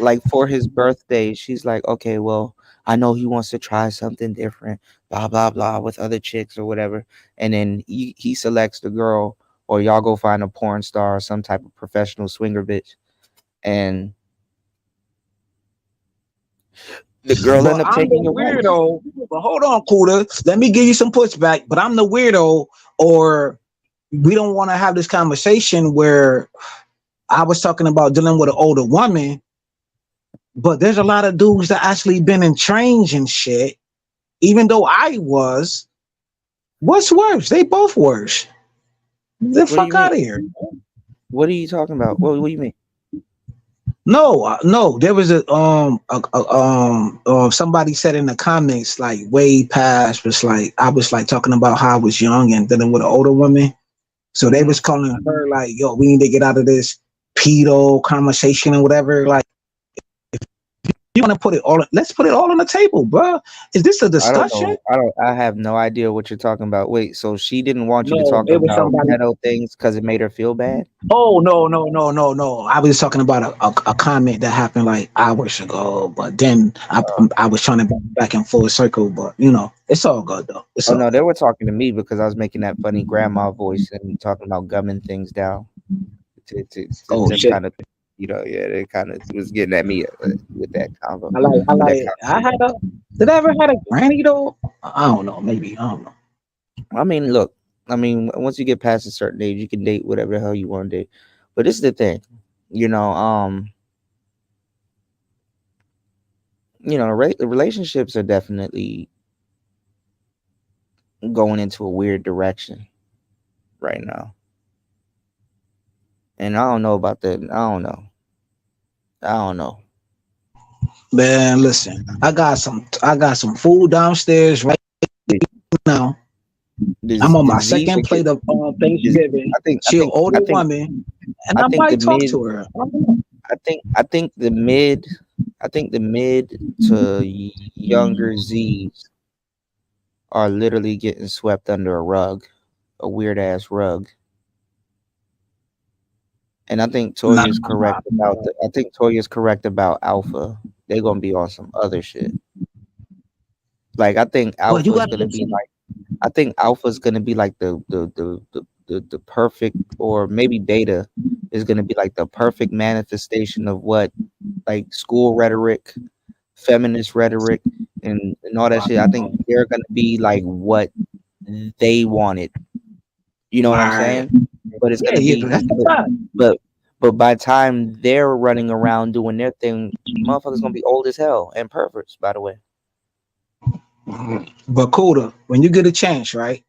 Like for his birthday, she's like, okay, well, I know he wants to try something different, blah blah blah, with other chicks or whatever, and then he selects the girl, or y'all go find a porn star or some type of professional swinger bitch, and the girl ended up taking a weirdo. But hold on, Kuda. Let me give you some pushback. But I'm the weirdo, or we don't want to have this conversation where I was talking about dealing with an older woman, but there's a lot of dudes that actually been in trains and shit. Even though I was, what's worse? They both worse. The fuck out of here. What are you talking about? What do you mean? No. There was somebody said in the comments like way past was like I was like talking about how I was young and dealing with an older woman, so they was calling her like, "Yo, we need to get out of this pedo conversation and whatever." Like, if you want to put it all, let's put it all on the table, bro. Is this a discussion? I have no idea what you're talking about. Wait, so she didn't want you to talk about pedo things because it made her feel bad? Oh no. I was talking about a comment that happened like hours ago, but then I was trying to go back in full circle, but it's all good though. No, they were talking to me because I was making that funny grandma voice and talking about gumming things down. Shit. Kind of, they kind of was getting at me with that convo. Did I ever had a granny though? I don't know. Maybe I don't know. I mean, look. Once you get past a certain age, you can date whatever the hell you want to date. But this is the thing, relationships are definitely going into a weird direction right now. And I don't know about that. I don't know. Man, listen, I got some food downstairs right now. I'm on my second plate of Thanksgiving. She an older woman, and I might talk to her. I think the mid to younger Z's are literally getting swept under a rug, a weird ass rug. And I think Toya's correct about Alpha. They're gonna be on some other shit. Like I think Alpha's gonna be like the perfect, or maybe Beta is gonna be like the perfect manifestation of what like school rhetoric, feminist rhetoric, and all that shit. I think they're gonna be like what they wanted. You know what I'm saying? But it's gonna be but by the time they're running around doing their thing, motherfuckers gonna be old as hell and perverts, by the way. But Kuda, when you get a chance, right?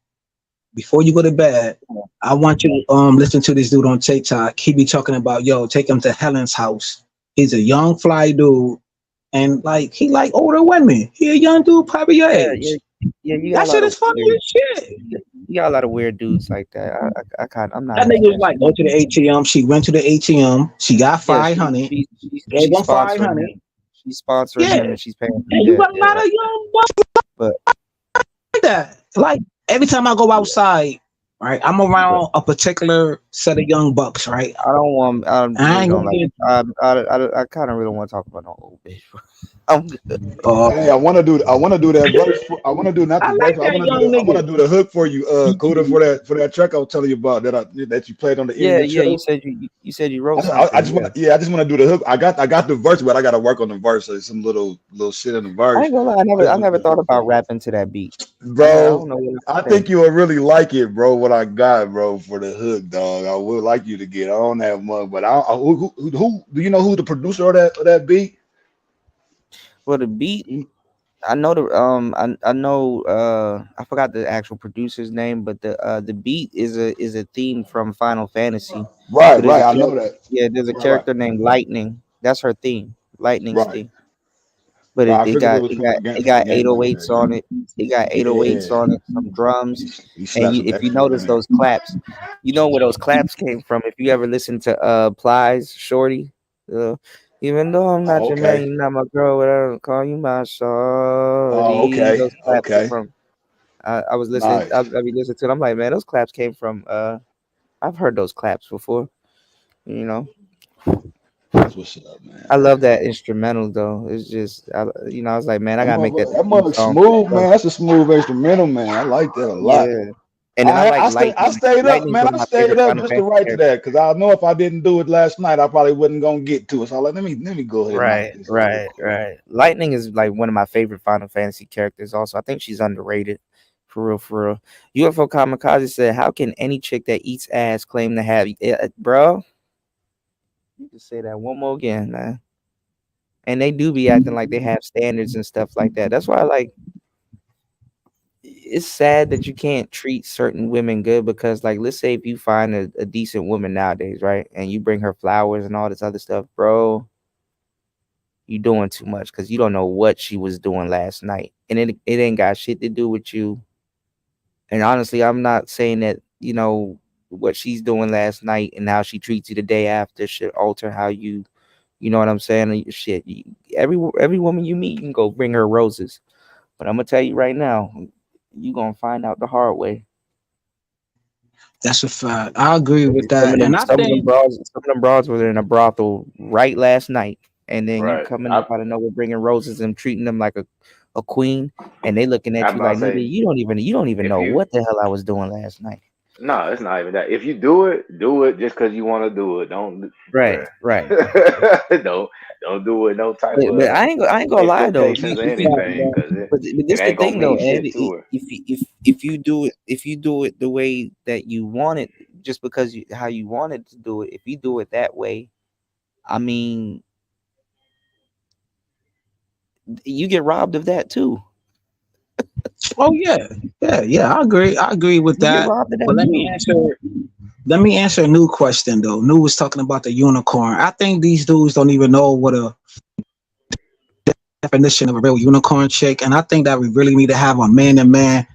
Before you go to bed, I want you to listen to this dude on TikTok. He be talking about, yo, take him to Helen's house. He's a young fly dude, and like he like older women. He a young dude, probably your age. Yeah, you that got shit is funny as shit. You got a lot of weird dudes like that. I'm not. That nigga was like, go to the ATM. She went to the ATM. She got 500. She's Gave him sponsoring 500. him. She's sponsoring him, and she's paying. And you got a lot of young but like that. Like every time I go outside, right, I'm around a particular set of young bucks, right? I don't want. I kind of really don't want to talk about no old bitch. I'm good. Hey, I want to do that verse. I want to do not the verse. I want to do the hook for you, Kuda, for that track I was telling you about that you played on the internet show. You said you wrote. I just want to do the hook. I got the verse, but I got to work on the verse. So some little shit in the verse. I ain't gonna lie, I never thought about rapping to that beat, bro. I think you will really like it, bro. What I got, bro, for the hook, dog. I would like you to get on that one, but who do you know who the producer of that beat? For the beat, I know I forgot the actual producer's name, but the beat is a theme from Final Fantasy. Right. I know that. Yeah, there's a character named Lightning. That's her theme, Lightning's theme. But No, it got 808s on it. It got 808s on it, some drums. And if you notice those claps, you know where those claps came from. If you ever listen to Plies Shorty, even though I'm not your man, you're not my girl, but I don't call you my shorty. Those claps are from. I was listening. Nice. I be listening to it. I'm like, man, those claps came from. I've heard those claps before. You know. That's what's up, man. I love that instrumental though. It's just, I was like, man, I gotta make that. That mother smooth, man. That's a smooth instrumental, man. I like that a lot. Yeah. And then I stayed up, man. I stayed up just to write to that because I know if I didn't do it last night, I probably wasn't gonna get to it. So let me go ahead. Right. Lightning is like one of my favorite Final Fantasy characters. Also, I think she's underrated. For real. UFO Kamikaze said, "How can any chick that eats ass claim to have bro?" You can say that one more again, man. And they do be acting like they have standards and stuff like that. That's why, it's sad that you can't treat certain women good because, let's say if you find a decent woman nowadays, right, and you bring her flowers and all this other stuff, bro, you doing too much because you don't know what she was doing last night, and it ain't got shit to do with you. And honestly, I'm not saying that what she's doing last night and how she treats you the day after should alter how you know what I'm saying? Shit, every woman you meet, you can go bring her roses. But I'm gonna tell you right now, you're gonna find out the hard way. That's a fact. I agree with that. Some of them broads were in a brothel right last night, and then you coming up out of nowhere bringing roses and treating them like a queen, and they looking at you like, nigga, you don't even know what the hell I was doing last night. No, it's not even that. If you do it just because you want to do it. Don't. Right. don't do it. No type of. But I ain't gonna lie though. But this the thing though, Ed. If you do it the way that you want it, just because how you wanted to do it, if you do it that way, I mean, you get robbed of that too. Oh yeah. I agree with that. But let me answer Let me answer a new question though. New was talking about the unicorn. I think these dudes don't even know what a definition of a real unicorn chick, and I think that we really need to have a man-to-man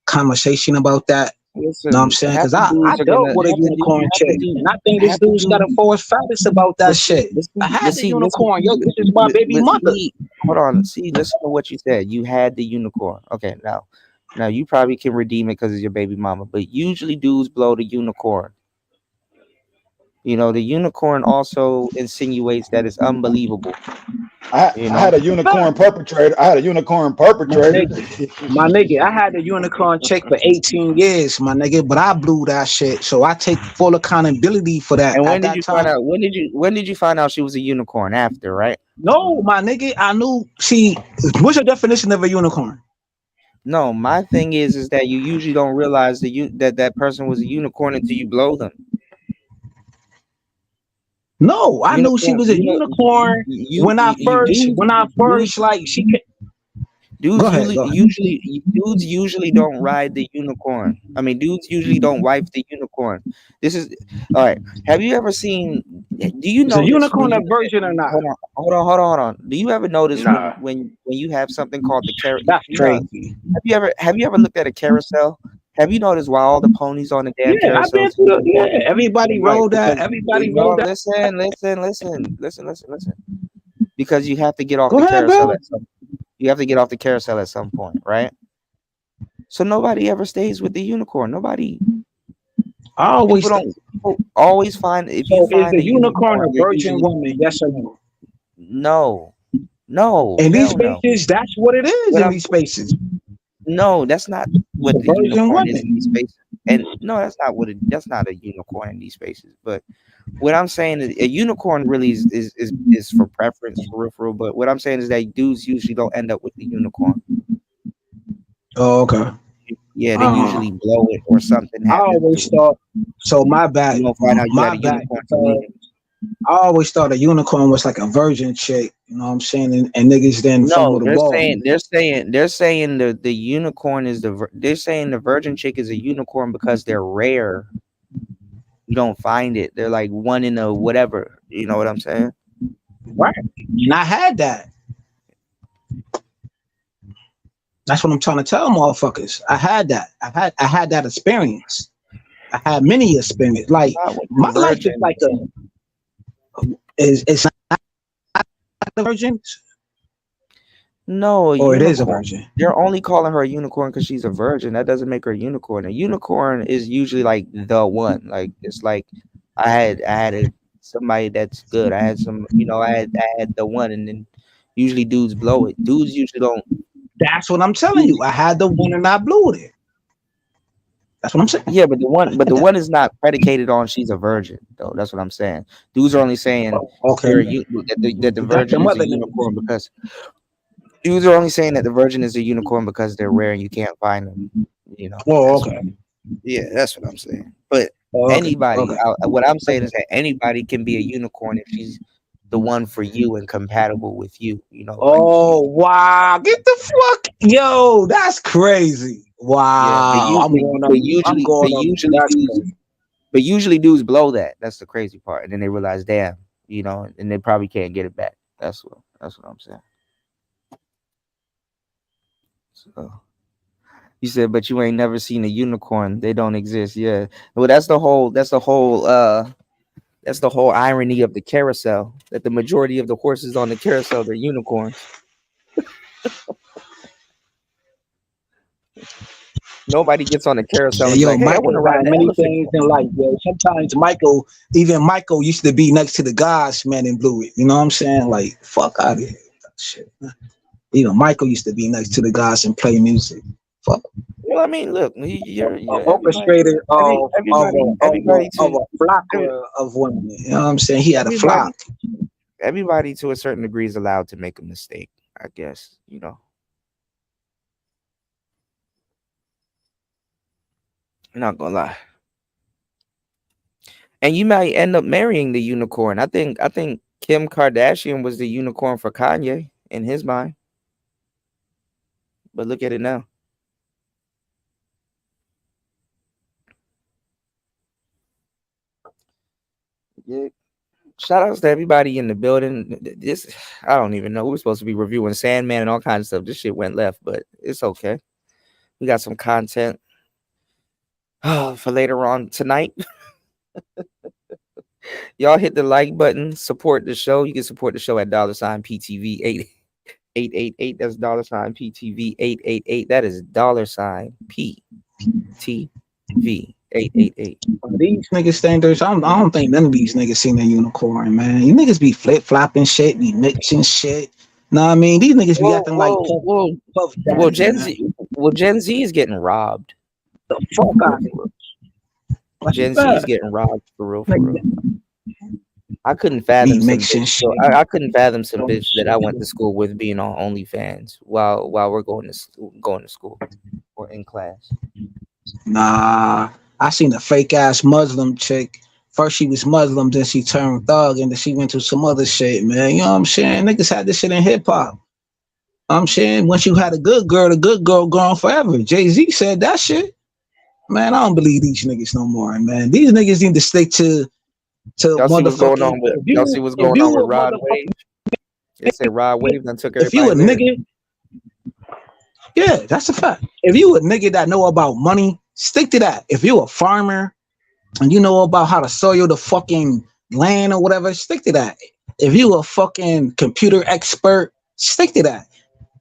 conversation about that. Listen, Know what I'm saying? half Because the I dudes are dealt gonna with a unicorn chick, and I think this dude's got a false fallacy about that shit. I had the unicorn. Yo, this is my baby mother. Hold on. See, listen to what you said. You had the unicorn. Okay, now you probably can redeem it because it's your baby mama, but usually dudes blow the unicorn. You know, the unicorn also insinuates that it's unbelievable. I had a unicorn perpetrator. I had a unicorn perpetrator. My nigga, I had the unicorn chick for 18 years, my nigga, but I blew that shit. So I take full accountability for that. And At when did that you time, find out? When did you find out she was a unicorn? After, right? no, my nigga, I knew. See, what's your definition of a unicorn? No, my thing is that you usually don't realize that person was a unicorn until you blow them. No, I knew she was a unicorn when I first like she. Dudes Go ahead. dudes usually don't ride the unicorn. I mean, dudes usually don't wife the unicorn. This is all right. Have you ever seen? Do you Is know a unicorn a virgin or not? Hold on. Do you ever notice when you have something called the carousel? That's crazy. Have you ever looked at a carousel? Have you noticed why all the ponies on the damn Yeah, I've carousel? been through the, everybody rode that. Everybody rode that. Listen. Because you have to get off Go the ahead, carousel bro. you have to get off the carousel at some point, right? So nobody ever stays with the unicorn. Nobody. People always find if you find is a unicorn a virgin usually, woman? Yes or no? No. In these Hell no. spaces, that's what it is. But in these spaces, No, that's not what a the virgin unicorn is in woman. these spaces. And no, that's not a unicorn in these spaces. But what I'm saying is a unicorn really is for preference, peripheral. But what I'm saying is that dudes usually don't end up with the unicorn. Oh, okay. Yeah, they usually blow it or something I happens always to it. thought. So my bad. You don't find out you My got a bad. unicorn. Because I always thought a unicorn was like a virgin chick. You know what I'm saying? And niggas didn't fumble No, the ball. they're saying the unicorn is they're saying the virgin chick is a unicorn because they're rare. You don't find it. They're like one in a whatever. You know what I'm saying? Right. And I had that. That's what I'm trying to tell motherfuckers. I had that. I had that experience. I had many experience. Like my life is like it's not a virgin. No, or it is a virgin. They're only calling her a unicorn because she's a virgin. That doesn't make her a unicorn. A unicorn is usually like the one. Like it's like I had somebody that's good. I had some, I had the one, and then usually dudes blow it. Dudes usually don't. That's what I'm telling you. I had the one and I blew it. That's what I'm saying. Yeah, but the one is not predicated on she's a virgin, though. That's what I'm saying. Dudes are only saying that the virgin is a unicorn because dudes are only saying that the virgin is a unicorn because they're rare and you can't find them. Oh, okay. Yeah, that's what I'm saying. But anybody, what I'm saying is that anybody can be a unicorn if she's the one for you and compatible with you. Oh wow! Get the fuck, yo! That's crazy. Wow. But usually dudes blow that. That's the crazy part, and then they realize, damn, and they probably can't get it back. That's what I'm saying. So you said, but you ain't never seen a unicorn. They don't exist. Yeah. Well, that's the whole irony of the carousel, that the majority of the horses on the carousel, they're unicorns. Nobody gets on the carousel and like, hey, I want to ride many things in life, yo. Sometimes even Michael used to be next to the gods, man, and blew it. You know what I'm saying? Like, fuck out of here. Shit. Michael used to be next to the gods and play music. Fuck. Well, I mean, look, you're orchestrator of a flock of women. You know what I'm saying? He had a flock. Everybody to a certain degree is allowed to make a mistake, I guess, I'm not gonna lie. And you might end up marrying the unicorn. I think Kim Kardashian was the unicorn for Kanye in his mind. But look at it now. Yeah. Shout outs to everybody in the building. This I don't even know. We were supposed to be reviewing Sandman and all kinds of stuff. This shit went left, but it's okay. We got some content for later on tonight. Y'all hit the like button, support the show. You can support the show at $PTV 888. That's $PTV 888. That is $PTV 888. These niggas standards, I don't think none of these niggas seen a unicorn, man. You niggas be flip flopping shit, be mixing shit. Know what I mean? These niggas be acting like Puff Well, Daddy, Gen Z is getting robbed. The fuck out of here. Gen Z is getting robbed for real. I couldn't fathom some bitch, I couldn't fathom some bitch that I went to school with being on OnlyFans while we're going to school or in class. Nah, I seen a fake ass Muslim chick. First she was Muslim, then she turned thug, and then she went to some other shit, man. You know what I'm saying? Niggas had this shit in hip hop. I'm saying once you had a good girl, the good girl gone forever. Jay-Z said that shit. Man, I don't believe these niggas no more, man. These niggas need to stick to y'all see what's going on with Rod motherfucking Wave? They say Rod Wave done took if you a everybody there. nigga, yeah, that's a fact. If you a nigga that know about money, stick to that. If you a farmer and you know about how to soil the fucking land or whatever, stick to that. If you a fucking computer expert, stick to that.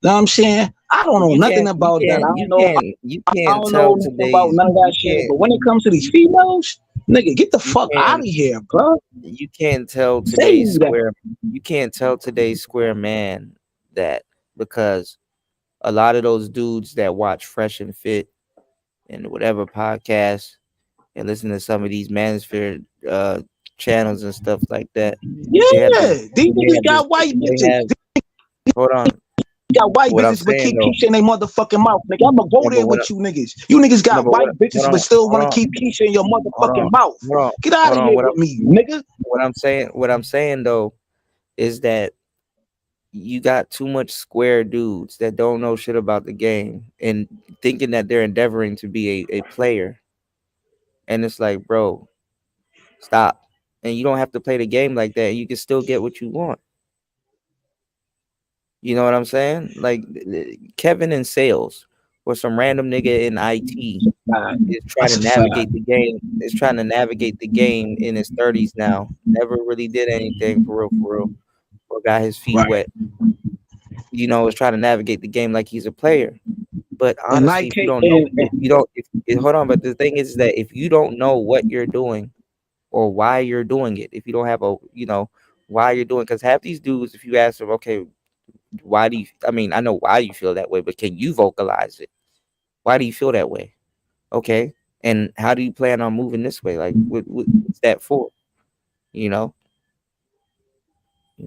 Know what I'm saying? I don't know nothing about that. I don't know. I don't know nothing about none of that shit. But when it comes to these females, nigga, get the fuck out of here, bro. You can't tell today's square. You can't tell today's square man that, because a lot of those dudes that watch Fresh and Fit and whatever podcasts and listen to some of these manosphere channels and stuff like that. Yeah, these niggas got white bitches. Hold on. Got white bitches but keep Keisha in their motherfucking mouth. Nigga, I'ma go there with you niggas. You niggas got white bitches but still want to keep Keisha in your motherfucking mouth. Get out of here with me, nigga. What I'm saying though is that you got too much square dudes that don't know shit about the game and thinking that they're endeavoring to be a player. And it's like, bro, stop. And you don't have to play the game like that. You can still get what you want. You know what I'm saying? Like Kevin in sales or some random nigga in IT is trying to navigate the game. Is trying to navigate the game in his 30s now. Never really did anything for real, or got his feet wet. You know, is trying to navigate the game like he's a player. But honestly, if you don't know, hold on. But the thing is that if you don't know what you're doing or why you're doing it, if you don't have why you're doing, because half these dudes, if you ask them, okay, why do you, I mean, I know why you feel that way, but can you vocalize it? Why do you feel that way? Okay. And how do you plan on moving this way? Like, what's that for? You know, they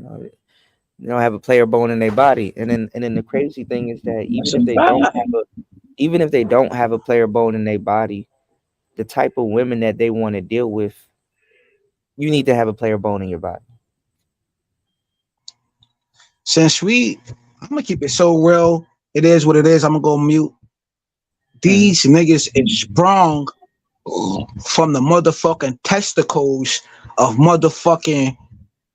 don't have a player bone in their body. And then the crazy thing is that even if they don't have a player bone in their body, the type of women that they want to deal with, you need to have a player bone in your body. Since I'm gonna keep it so real, it is what it is. I'm gonna go mute. These niggas is sprung from the motherfucking testicles of motherfucking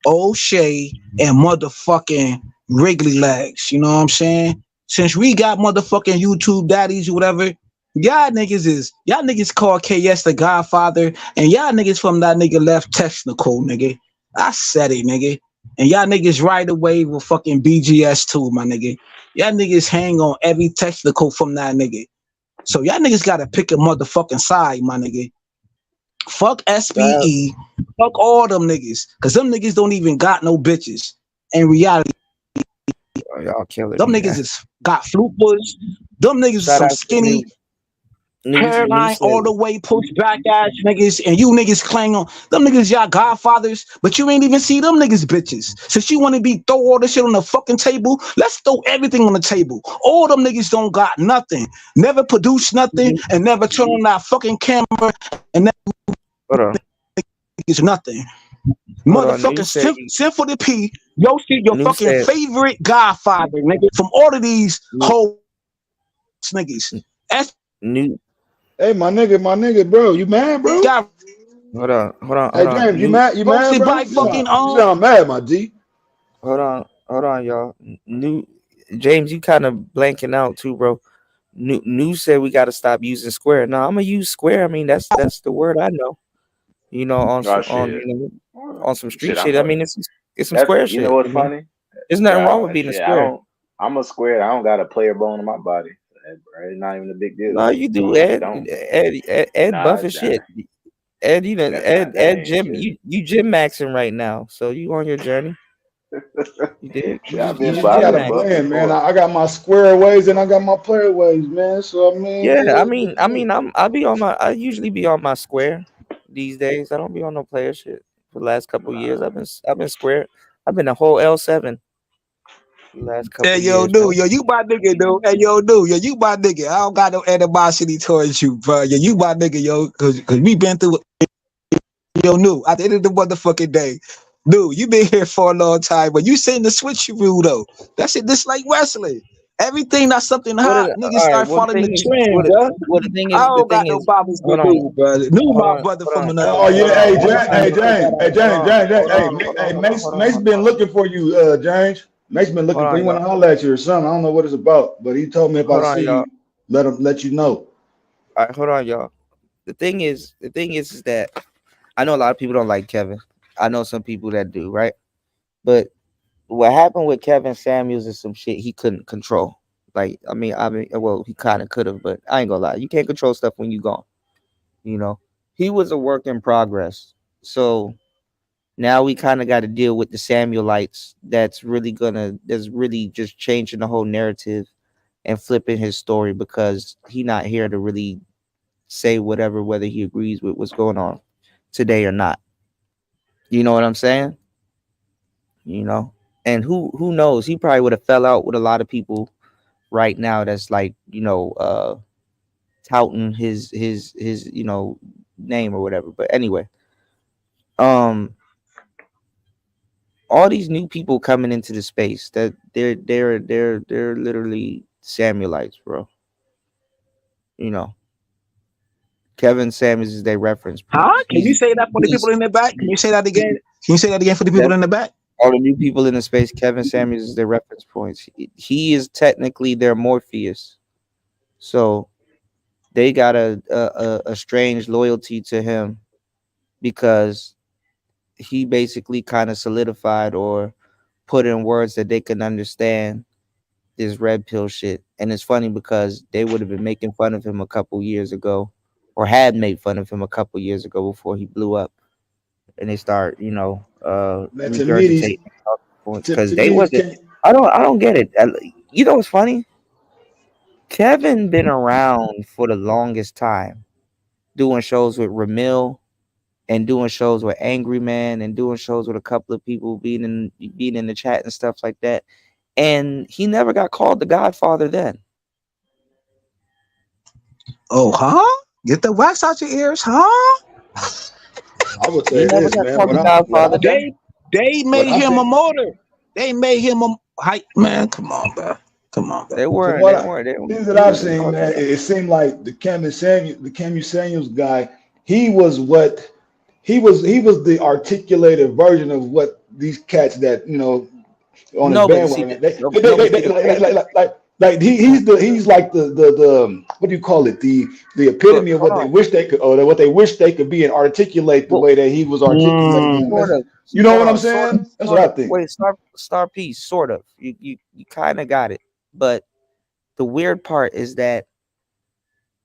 O'Shea and motherfucking Wrigley legs. You know what I'm saying? Since we got motherfucking YouTube daddies or whatever, y'all niggas call KS the Godfather, and y'all niggas from that nigga left testicle, nigga. I said it, nigga. And y'all niggas ride away with fucking BGS too, my nigga. Y'all niggas hang on every testicle from that nigga. So y'all niggas gotta pick a motherfucking side, my nigga. Fuck SBE. Fuck all them niggas. Cause them niggas don't even got no bitches. In reality, y'all killing them niggas got floopers. Them niggas some skinny hairline all the way pushed back ass niggas, and you niggas claim on them niggas y'all godfathers, but you ain't even see them niggas bitches. Since you want to throw all this shit on the fucking table, let's throw everything on the table. All them niggas don't got nothing, never produce nothing, and never turn on that fucking camera, and never niggas nothing. Motherfucker, send for the P. Yo, shit, your fucking favorite godfather, nigga, from all of these whole niggas. Hey, my nigga, bro, you mad, bro? Hold on. Hey James, you mad? You mad, bro? You sound mad, my G. Hold on, y'all. New James, you kind of blanking out too, bro. New said we got to stop using Square. No, I'm gonna use Square. I mean, that's the word I know. You know, on Oh, on shit. on some street Shit, shit. I mean, it's some that's, Square you shit. know what's I mean, funny? there's nothing wrong with Bro, being a shit, Square. I'm a square. I don't got a player bone in my body. Bro, it's not even a big deal. No, you do, I Ed. don't. Ed Nah, buff as shit. Ed, you know, that Ed ain't Jim, shit. you gym maxing right now, so you on your journey. You did. Shit, I've You been just gotta buff blend, man. before. I got my square ways and I got my player ways, man. So I mean, Yeah, I usually be on my Square these days. I don't be on no player shit for the last couple years. I've been Square. I've been a whole L7 the last couple Hey, yo, years, dude, bro. yo, you my nigga, dude. Hey, yo, dude, yo, you my nigga. I don't got no animosity towards you, bro. Yo, you my nigga, yo, cause we been through. Yo, new at the end of the motherfucking day, dude, you been here for a long time, but you saying the switch rule though. That's it. This like wrestling. Everything that's something hot, niggas All right. start following the trend, bro. I don't got no problems with new, brother. New my brother from another. Oh yeah, hey James, Hold Mace on. been looking for you, James. Mace been looking Hold for on, you. Want to y'all. holler at you or something? I don't know what it's about, but he told me if I Hold on, see y'all. you, let you know. All right, hold on, y'all. The thing is that I know a lot of people don't like Kevin. I know some people that do, right? But what happened with Kevin Samuels is some shit he couldn't control. Like, I mean, well, he kind of could have, but I ain't gonna lie. You can't control stuff when you gone. You know, he was a work in progress. So now we kind of got to deal with the Samuelites. That's really just changing the whole narrative and flipping his story because he not here to really say whether he agrees with what's going on today or not. You know what I'm saying? You know, and who knows? He probably would have fell out with a lot of people right now. That's like touting his name or whatever. But anyway, um, all these new people coming into the space that they're literally Samuelites, bro. You know, Kevin Samuels is their reference Huh? points. Can you He's say that for the people in the back? Can you say that again? Can you say that again for the people in the back? all the new people in the space. Kevin Samuels is their reference points. He is technically their Morpheus, so they got a strange loyalty to him because he basically kind of solidified or put in words that they can understand this red pill shit. And it's funny because they would have been making fun of him a couple years ago, or had made fun of him a couple years ago before he blew up. And they start, Man, to me, regurgitating points because to they me, these wasn't. I don't get it. You know what's funny? Kevin been around for the longest time, doing shows with Ramil and doing shows with Angry Man and doing shows with a couple of people being in the chat and stuff like that. And he never got called the Godfather then. Oh, huh? Get the wax out your ears, huh? I would He say never this, got man. called the Godfather then. They what made I him a think, martyr. They made him a hype man. Come on, bro. Come on, bro. They from weren't. what They I, weren't. They, things that he I've wasn't seen, called man, that. it seemed like the Camus Samuels guy, he was he was the articulated version of what these cats that on his No, but see, bandwagon. the crazy. Like he's like the what do you call it? The Look, epitome of hold what they on. wish they could, or what they wish they could be, and articulate the Well, way that he was articulating his sort message. of. You know Hold what I'm on. Sort of. saying? That's what Sort I of. think. Wait, star piece. Sort of. You kind of got it. But the weird part is that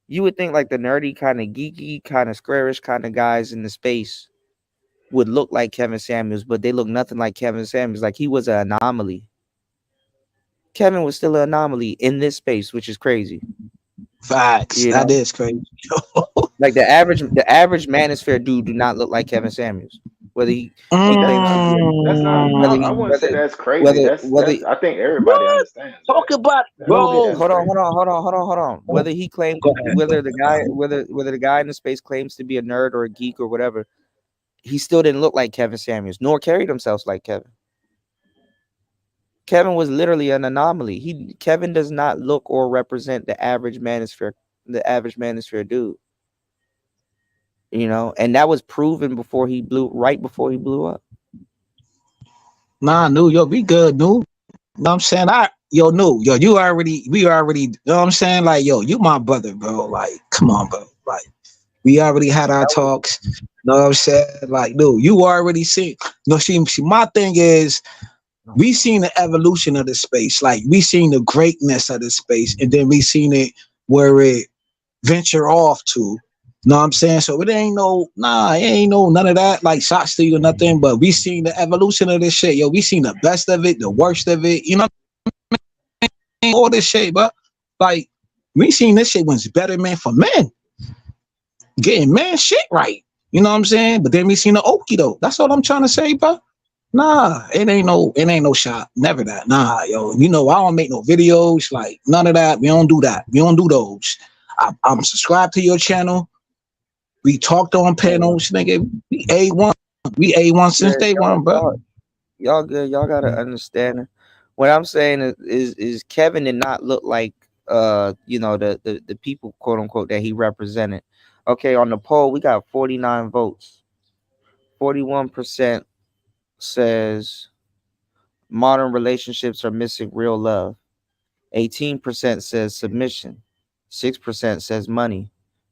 you would think like the nerdy kind of geeky, kind of squarish kind of guys in the space would look like Kevin Samuels, but they look nothing like Kevin Samuels. Like he was an anomaly. Kevin was still an anomaly in this space, which is crazy. Facts. You That know, is crazy. like the average manosphere dude do not look like Kevin Samuels. Whether he claims to be That's not. I wouldn't say that's crazy. whether That's. I think everybody understands that. Talk about I no, don't think bro. that's hold on, crazy. hold on. Whether he claimed Go to ahead. whether the guy in the space claims to be a nerd or a geek or whatever, he still didn't look like Kevin Samuels, nor carried himself like Kevin. Kevin was literally an anomaly. Kevin does not look or represent the average manosphere dude. And that was proven before he blew up. Nah, new, yo, we good, new. You know what I'm saying? New, yo, we already, you know what I'm saying? Like, yo, you my brother, bro. Like, come on, bro. Like, we already had our talks. You know what I'm saying? Like, dude, you already see. See, my thing is, we seen the evolution of the space. Like, we seen the greatness of the space, and then we seen it where it venture off to. Know what I'm saying? So it ain't none of that, like shots to you or nothing, but we seen the evolution of this shit. Yo, we seen the best of it, the worst of it, all this shit, but like we seen this shit when it's better, man, for men. Getting man shit right. You know what I'm saying? But then we seen the okie though. That's all I'm trying to say, bro. Nah, it ain't no shot. Never that. Nah, yo. I don't make no videos, like none of that. We don't do that. We don't do those. I'm subscribed to your channel. We talked on panels, nigga. We A1. We A1 since day one, bro. Y'all good. Y'all gotta understand. What I'm saying is Kevin did not look like the people, quote unquote, that he represented. Okay, on the poll, we got 49 votes. 41% says modern relationships are missing real love. 18% says submission. 6% says money.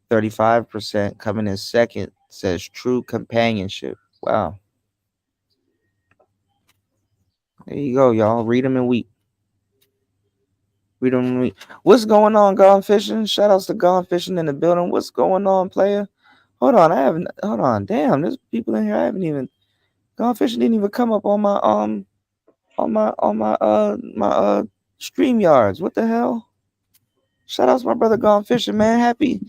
35% coming in second says true companionship. Wow. There you go, y'all. Read them and weep. Read them and weep. What's going on, Gone Fishing? Shout outs to Gone Fishing in the building. What's going on, player? Hold on. Damn, there's people in here. I haven't even. Gone Fishing didn't even come up on my StreamYards. What the hell? Shout out to my brother Gone Fishing, man. Happy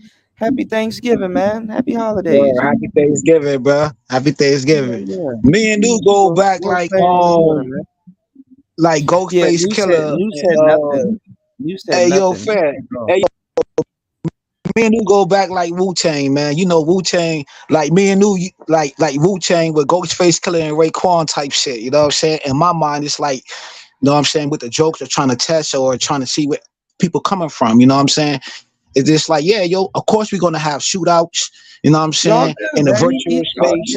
Thanksgiving, man. Happy holidays. Yeah, happy Thanksgiving, bro. Happy Thanksgiving. Yeah. Me and you go back like Ghostface Killer. You said nothing. You said hey, nothing. Yo, fair. Hey, yo, me and you go back like Wu-Tang, man. You know Wu-Tang, like me and you, like Wu-Tang with Ghostface Killer and Raekwon type shit. You know what I'm saying? In my mind, it's like, you know what I'm saying, with the jokes they're trying to test or trying to see where people coming from. You know what I'm saying? It's just like, yeah, yo, of course we're gonna have shootouts, you know what I'm saying, in the virtual space.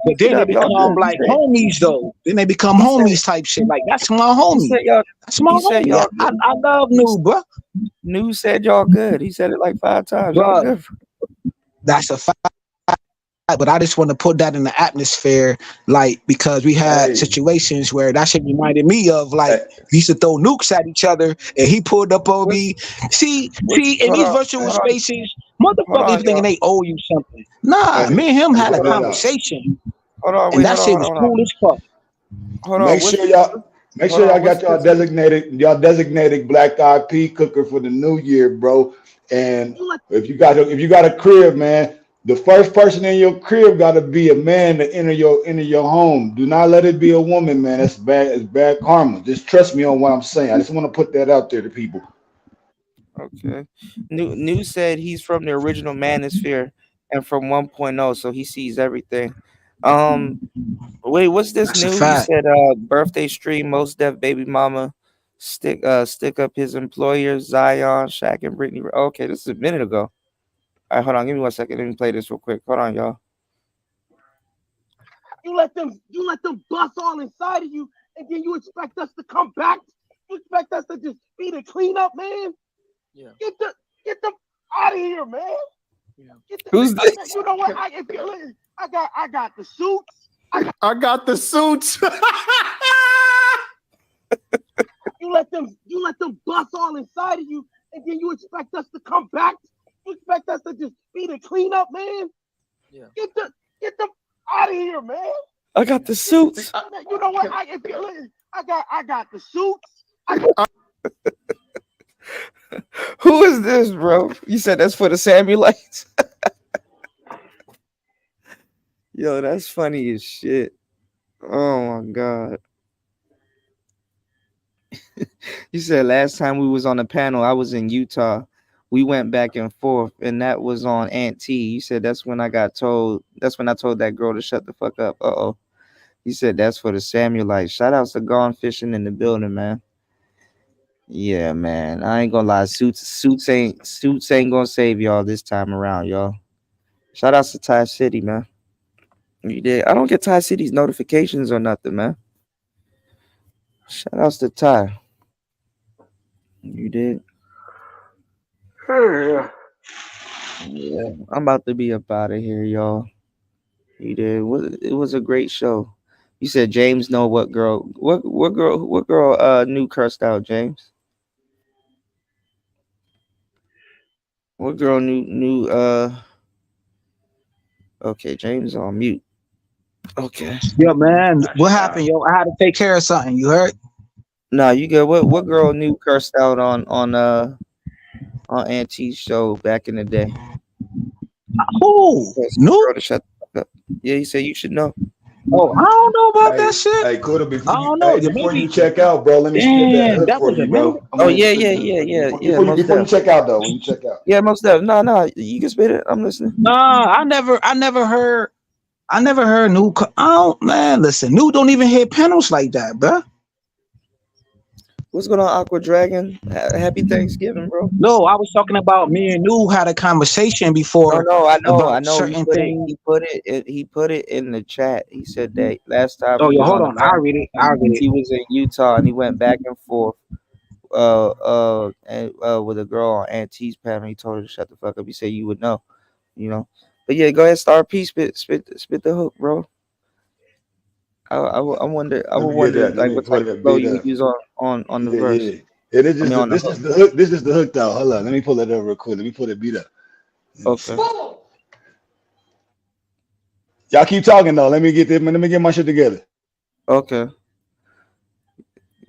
But then they become like homies though. Then they become homies type shit. Like, that's my homie. That's my homie. I love New, bro. New said y'all good. He said it like 5 times. Y'all good. That's a fact. But I just want to put that in the atmosphere, like, because we had situations where that shit reminded me of, like, we used to throw nukes at each other, and he pulled up on me. See, in these virtual spaces, motherfuckers thinking they owe you something. Nah, me and him had a conversation, and that shit was cool as fuck. Make sure y'all got y'all designated black eyed pea cooker for the new year, bro. And if you got a crib, man, the first person in your crib got to be a man to enter your home. Do not let it be a woman, man. That's bad. It's bad karma. Just trust me on what I'm saying. I just want to put that out there to people. Okay. New said he's from the original Manosphere and from 1.0, so he sees everything. Wait, what's this? That's new? He said birthday stream, most deaf baby mama, stick up his employers, Zion, Shaq, and Brittany. Okay, this is a minute ago. All right, hold on. Give me 1 second. Let me play this real quick. Hold on, y'all. You let them bust all inside of you, and then you expect us to come back? You expect us to just be the cleanup, man? Yeah. Get them out of here, man. Yeah. Who's this? You know what? I got the suits. I got the suits. You let them bust all inside of you, and then you expect us to come back? You expect us to just be the cleanup, man? Yeah. Get them out of here, man. I got the suits. You know what? I got the suits. Who is this, bro? You said that's for the Samuelites? Yo, that's funny as shit. Oh my god. You said last time we was on the panel, I was in Utah. We went back and forth, and that was on Aunt T. You said that's when I told that girl to shut the fuck up. Uh-oh. You said that's for the Samuelites. Shout outs to Gone Fishing in the building, man. Yeah, man. I ain't gonna lie. Suits ain't gonna save y'all this time around, y'all. Shout outs to Ty City, man. You did. I don't get Ty City's notifications or nothing, man. Shout outs to Ty. You did. Yeah. Yeah, I'm about to be up out of here, y'all. You did. It was a great show. You said James know what girl new cursed out, James? What girl new okay, James on mute. Okay. Yo, man, what happened, yo? I had to take care of something. You heard? Nah, you good. What girl new cursed out on Auntie's show back in the day? Who? Girl to shut the fuck up. Yeah, you said you should know. Oh, I don't know about that shit. Hey, Kuda, before, I don't know. before you check out, bro, let me spit that hook That for was you, a bro. minute. Oh yeah. Before you check out, though, when you check out. Yeah, most definitely. No, you can spit it. I'm listening. Nah, I never heard New. Oh man, listen, New don't even hit panels like that, bro. What's going on, Aqua Dragon? Happy Thanksgiving, bro. No, I was talking about me and New had a conversation before. No, I know. About He certain things. He put it in the chat. He said that last time. Oh, he yeah, was hold the on. I'll read it. He was in Utah and he went back and forth with a girl on Auntie's panel. He told her to shut the fuck up. He said you would know, you know. But yeah, go ahead, Star P, spit the hook, bro. I wonder like what type of flow you would use on the verse. Yeah. This is the hook. This is the hook, though. Hold on, let me pull it up real quick. Let me pull it beat up. Okay. Y'all keep talking though. Let me get my shit together. Okay.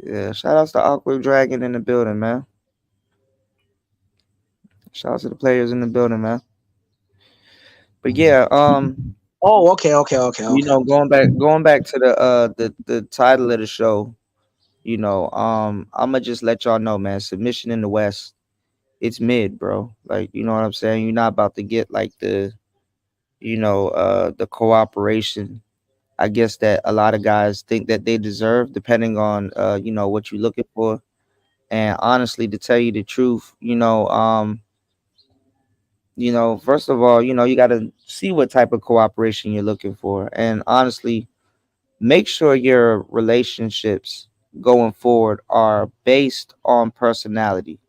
Yeah, shout outs to Awkward Dragon in the building, man. Shout outs to the players in the building, man. But yeah, Oh, okay. You know, going back to the title of the show, you know, I'ma just let y'all know, man, submission in the West, it's mid, bro. Like, you know what I'm saying? You're not about to get like the cooperation, I guess, that a lot of guys think that they deserve, depending on what you're looking for. And honestly, to tell you the truth, first of all, you got to see what type of cooperation you're looking for. And honestly, make sure your relationships going forward are based on personality.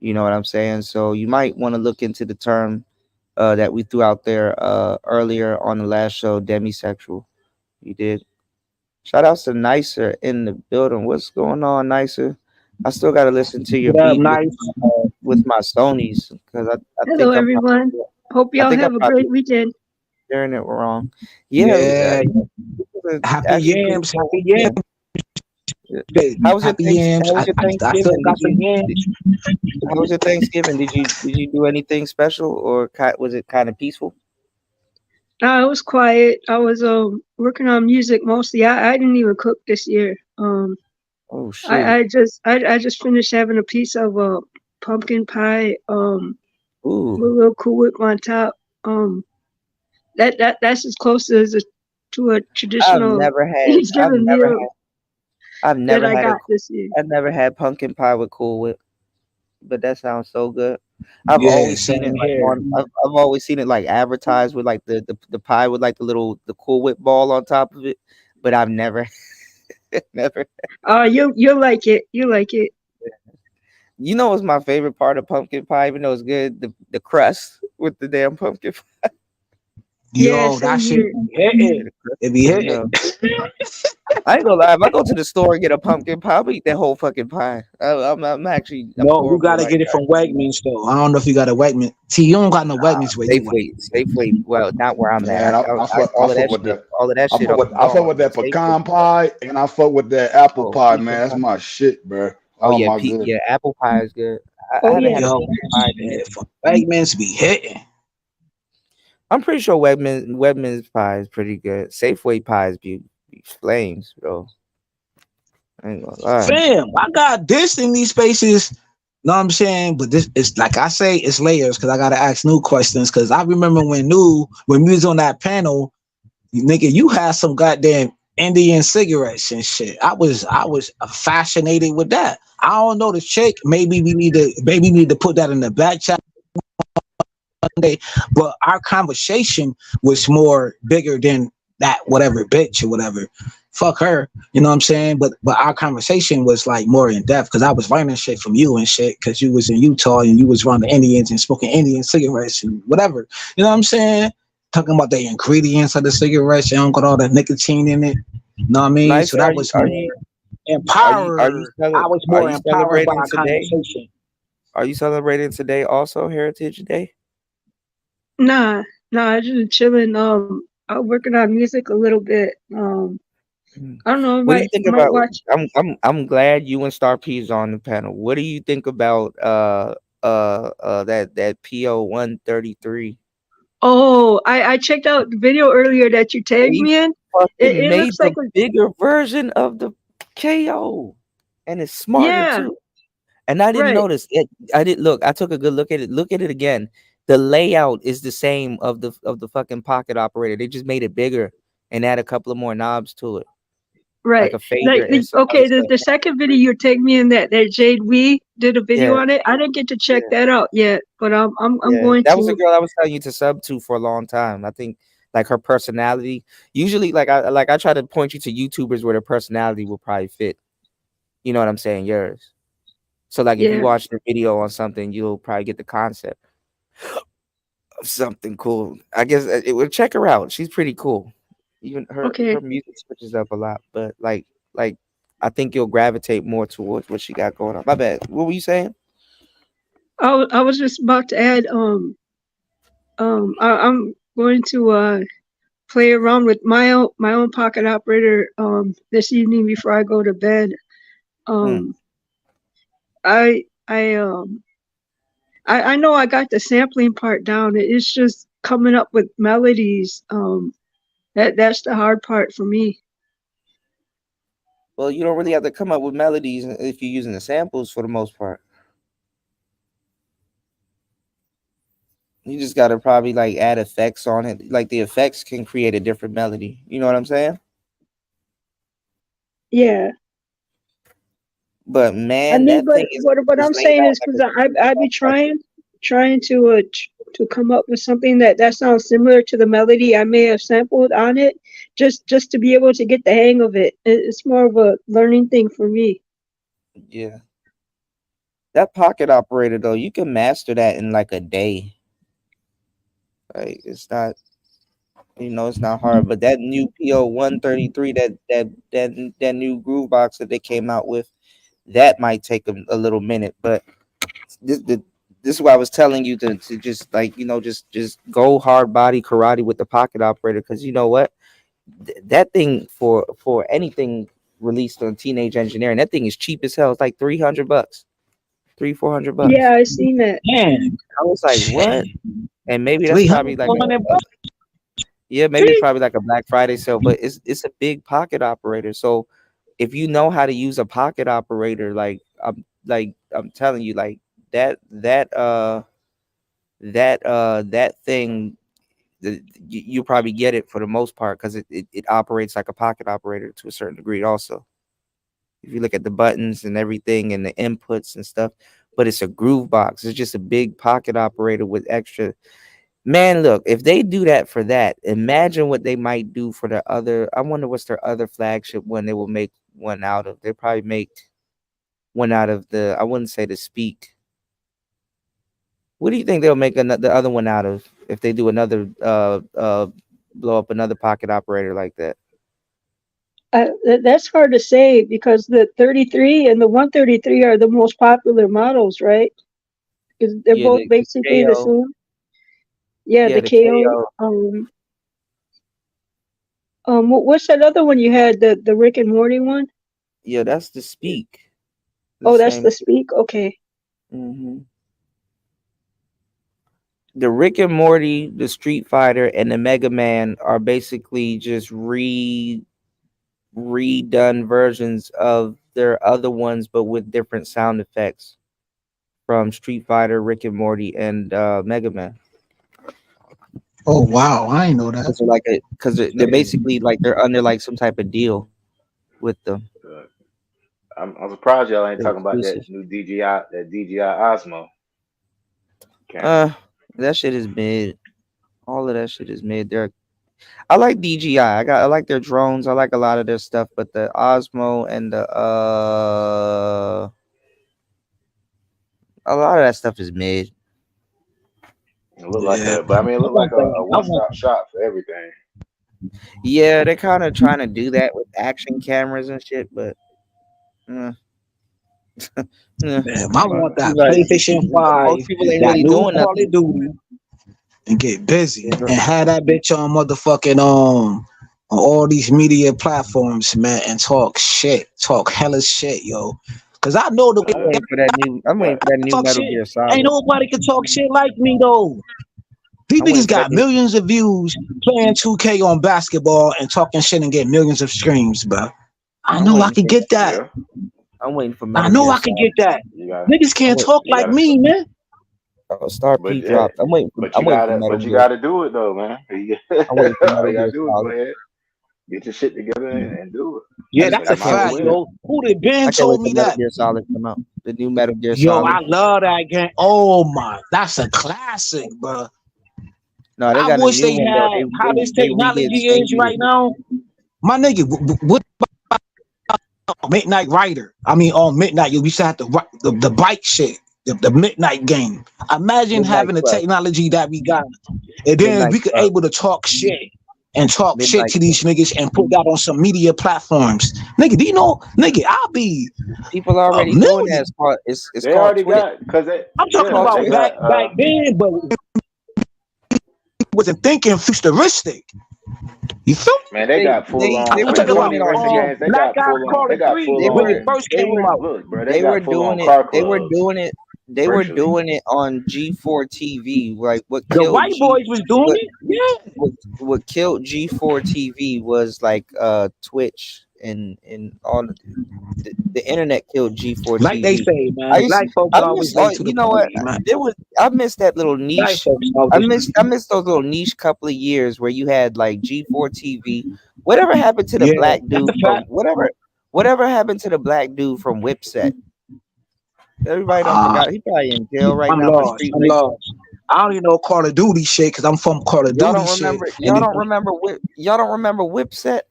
You know what I'm saying? So you might want to look into the term that we threw out there earlier on the last show, demisexual. You did. Shout outs to Nicer in the building. What's going on, Nicer? I still got to listen to your beat with my Sonys, because I Hello, think everyone. Hope y'all have a great weekend. Hearing it wrong. Happy yams. How was your yams. Thanksgiving? How was your Thanksgiving? Did you do anything special, or was it kind of peaceful? It was quiet. I was working on music mostly. I didn't even cook this year. Oh shit! I just finished having a piece of pumpkin pie. With a little Cool Whip on top. That's as close as to a traditional Thanksgiving meal. I've never had this year. I've never had pumpkin pie with Cool Whip, but that sounds so good. I've always seen it I've always seen it like advertised with like the pie with like the Cool Whip ball on top of it, but I've never never. You'll like it. You like it. You know what's my favorite part of pumpkin pie, even though it's good? The crust with the damn pumpkin pie. Yo, that shit it be hitting. I ain't gonna lie. If I go to the store and get a pumpkin pie, I'll eat that whole fucking pie. I'm actually. No, you gotta get it from Wegmans though. I don't know if you got a Wegman. See, you don't got no Wegmans where Safeway. Well, not where I'm at. I fuck with that pecan pie, and I fuck with that apple pie, man. That's my shit, bro. Yeah, apple pie is good. I haven't had a pecan pie. Wegmans be hitting. I'm pretty sure Wegmans pie is pretty good. Safeway pies be flames, bro. I ain't gonna lie. Fam, I got this in these spaces. Know what I'm saying? But this is like I say, it's layers because I gotta ask new questions. Because I remember when we was on that panel, nigga, you had some goddamn Indian cigarettes and shit. I was fascinated with that. I don't know the chick. Maybe we need to put that in the back chat. Sunday, but our conversation was more bigger than that whatever bitch or whatever. Fuck her, you know what I'm saying? But our conversation was like more in depth because I was learning shit from you and shit because you was in Utah and you was around the Indians and smoking Indian cigarettes and whatever. You know what I'm saying? Talking about the ingredients of the cigarettes, you don't got all the nicotine in it. You know what I mean? Nice. So that was more empowered. I was more empowered by celebrating our today? conversation. Are you celebrating today also Heritage Day? Nah, I just chilling. I'm working on music a little bit. I don't know. I What do you think might about? watch. I'm glad you and Star P is on the panel. What do you think about that PO 133? Oh, I checked out the video earlier that you tagged me in. Fucking It made looks the like bigger version of the KO, and it's smarter yeah, too. And I didn't right. notice it. I didn't look. I took a good look at it. Look at it again. The layout is the same of the fucking pocket operator. They just made it bigger and add a couple of more knobs to it, like Right. a fader and some other Okay, stuff. the second video you tagged me in that Jade Wee did a video Yeah, on it. I didn't get to check that out yet, but I'm yeah. going That was a to. girl I was telling you to sub to for a long time. I think like her personality. Usually, I try to point you to YouTubers where their personality will probably fit. You know what I'm saying? Yours. So like if you Yeah. watch the video on something, you'll probably get the concept of something cool. I guess it would check her out. She's pretty cool. Even her Okay. music switches up a lot, but like I think you'll gravitate more towards what she got going on. My bad. What were you saying? I was just about to add. I'm going to play around with my own pocket operator this evening before I go to bed. I I I know I got the sampling part down. It's just coming up with melodies. That's the hard part for me. Well, you don't really have to come up with melodies if you're using the samples for the most part. You just gotta probably like add effects on it. Like the effects can create a different melody. You know what I'm saying? Yeah. But I man, mean, that but thing is what I'm laid saying out is like because a I be trying to come up with something that sounds similar to the melody I may have sampled on it, just to be able to get the hang of it. It's more of a learning thing for me. yeah. That pocket operator though, you can master that in like a day. Like it's not, it's not hard. But that new PO 133, that new groove box that they came out with, that might take a little minute. But this is why I was telling you to just like just go hard body karate with the pocket operator, because you know what, that thing for anything released on Teenage Engineering, that thing is cheap as hell. It's like $300, $400. Yeah, I seen that. Man, I was like, what? And maybe that's 300, probably like 400 yeah, maybe it's probably like a Black Friday sale, but it's a big pocket operator. So if you know how to use a pocket operator, I'm telling you, like that thing, you probably get it for the most part because it operates like a pocket operator to a certain degree also. If you look at the buttons and everything and the inputs and stuff, but it's a groove box. It's just a big pocket operator with extra. Man, look, if they do that for that, imagine what they might do for the other. I wonder what's their other flagship one they will make one out of. They probably make one out of I wouldn't say the Speak. What do you think they'll make the other one out of if they do another blow up another pocket operator like that? That's hard to say because the 33 and the 133 are the most popular models, right? Because they're Yeah, both basically the KO. same. Yeah, Yeah, the the KO. KO. What's that other one you had? The Rick and Morty one? Yeah, that's the Speak. Oh, that's the Speak. Okay. Mm-hmm. The Rick and Morty, the Street Fighter, and the Mega Man are basically just redone versions of their other ones, but with different sound effects from Street Fighter, Rick and Morty, and Mega Man. Oh wow, I ain't know that. Because they're basically like they're under like some type of deal with them. I'm surprised y'all ain't They're talking about that exclusive. new DJI, that DJI Osmo. That shit is mid. All of that shit is mid. I like DJI. I like their drones. I like a lot of their stuff, but the Osmo and the a lot of that stuff is mid. It look like but I mean, it look like a one-stop shop for everything. Yeah, they're kind of trying to do that with action cameras and shit, but Man, I want that PlayStation 5, most people ain't that really new doing Call nothing. of Duty, and get busy and have that bitch on motherfucking on all these media platforms, man, and talk hella shit, yo. Cause I know the I'm waiting for that new talk Metal shit. Gear Solid. Ain't nobody can talk shit like me though. These niggas got millions of views playing 2K on basketball and talking shit and get millions of streams, bro. I know I can get that. I'm waiting for Metal I know Gear I can Solid. get that. Niggas can't talk like me, man. Star P dropped. I'm waiting for Metal you Gear. gotta do it though, man. I'm waiting for All Metal you gotta Gear do is go Solid. ahead, get your shit together and do it. Yeah, that's a fact, yo. Who done been told me that? Metal Gear Solid come out. The new Metal Gear Yo, Solid. I love that game. Oh my, that's a classic, bro. No, they I got a wish new they one had though. how this They technology redid is right now. My nigga, what about Midnight Rider? I mean, on Midnight, you used to have the bike shit, the Midnight game. Imagine Midnight having the Club. technology that we got, and then Midnight we could Club. able to talk shit and talk shit Midnight to these niggas and put that on some media platforms. Nigga, do you know, nigga, I'll be People already doing that. It's They called already Twitch. got because I'm talking about they back got then, but wasn't thinking futuristic. You feel me? man, they got full on. I'm were talking Some about of doing these it on racing games, they Black got Ops full on. Call They of got Duty full when it on. first came out. Look, bro, They were got full on doing it. car They were clubs. doing it. They were virtually. doing it on G4 TV. Like what The killed white boys was doing it. Yeah. What killed G4 TV was like Twitch and all the internet killed G4 Like TV. they say, man. Black folks always late to the You know what? party, man. I missed that little Black niche. folks I always missed those little niche couple of years where you had like G4 TV. Whatever happened to the black dude from whatever happened to the black dude from Whipset? Everybody don't forgot. He probably in jail right I'm now for lost. street I'm racing. lost. I don't even know Call of Duty shit because I'm from Call of Y'all Duty don't shit. remember? Y'all don't remember? Y'all don't remember Whipset?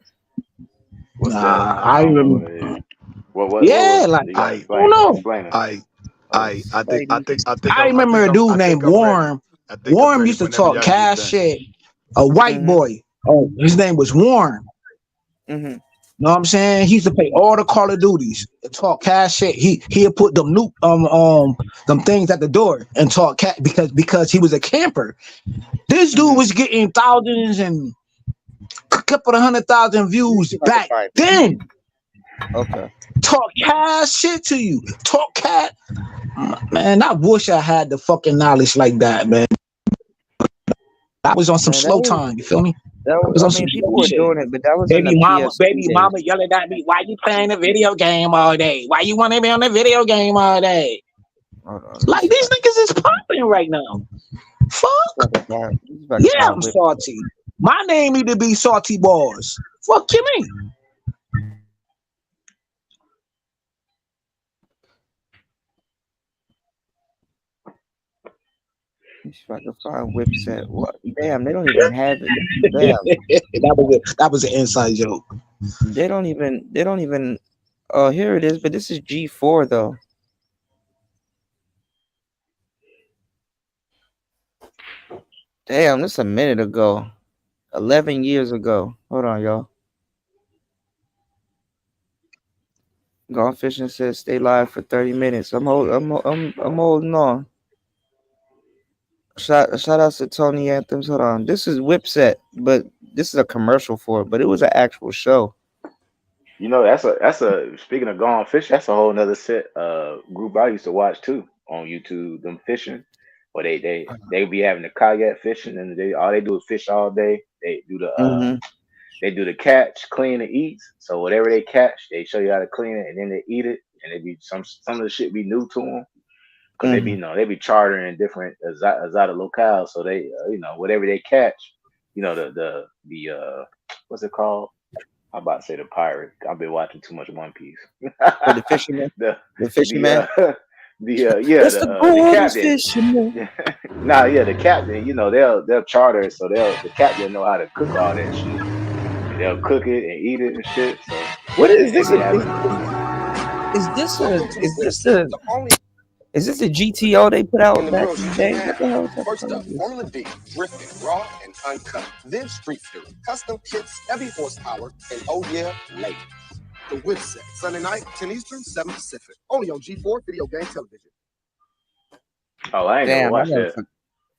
What's Nah, that? I remember. What yeah, was like you gotta I explain, don't know. explain it. I remember a dude named Warm. Warm used to talk cash shit. A white boy. Oh, his name was Warm. Mm-hmm. Know what I'm saying? He used to play all the Call of Duties and talk cash shit. He'd put them them things at the door and talk cat because he was a camper. This dude was getting thousands and a couple of 100,000 views back then. Okay. Talk cash shit to you. Talk cat. Man, I wish I had the fucking knowledge like that, man. I was on some slow time. You feel me? That was, I mean, people were doing it, but that was in the PS2 baby days. mama yelling at me, why you playing the video game all day? Why you want to be on the video game all day? Like these niggas is popping right now. Fuck. Yeah, I'm salty. My name need to be Salty Balls. Fuck you mean? If I can find Whipset, what? Damn, they don't even have it. Damn, that was an inside joke. They don't even. Oh, here it is. But this is G4 though. Damn, this a minute ago. 11 years ago. Hold on, y'all. Gone Fishing says stay live for 30 minutes. I'm holding on. Shout out to Tony Anthems. Hold on. This is Whipset, but this is a commercial for it, but it was an actual show. You know, that's a speaking of Gone Fish, that's a whole nother set group I used to watch too on YouTube, them fishing. Where they be having the kayak fishing and all they do is fish all day. They do the catch, clean, and eat. So whatever they catch, they show you how to clean it and then they eat it. And they be some of the shit be new to them because they be chartering in different Azada locales. So they whatever they catch, the what's it called? I'm about to say the pirate. I've been watching too much One Piece. The fisherman. the fisherman. The captain. fisherman. Nah, yeah, the captain. You know, they'll charter it, so the captain know how to cook all that shit. And they'll cook it and eat it and shit. So What is they this? be having. Is this a GTO they put out back in the day? What the hell is that? First up, Formula D, drifting, raw and uncut. Then Street Fury, custom kits, heavy horsepower, and oh yeah, ladies. The Whip Set, Sunday night, 10 Eastern, 7 Pacific. Only on G4 Video Game Television. Oh, I ain't never watched that.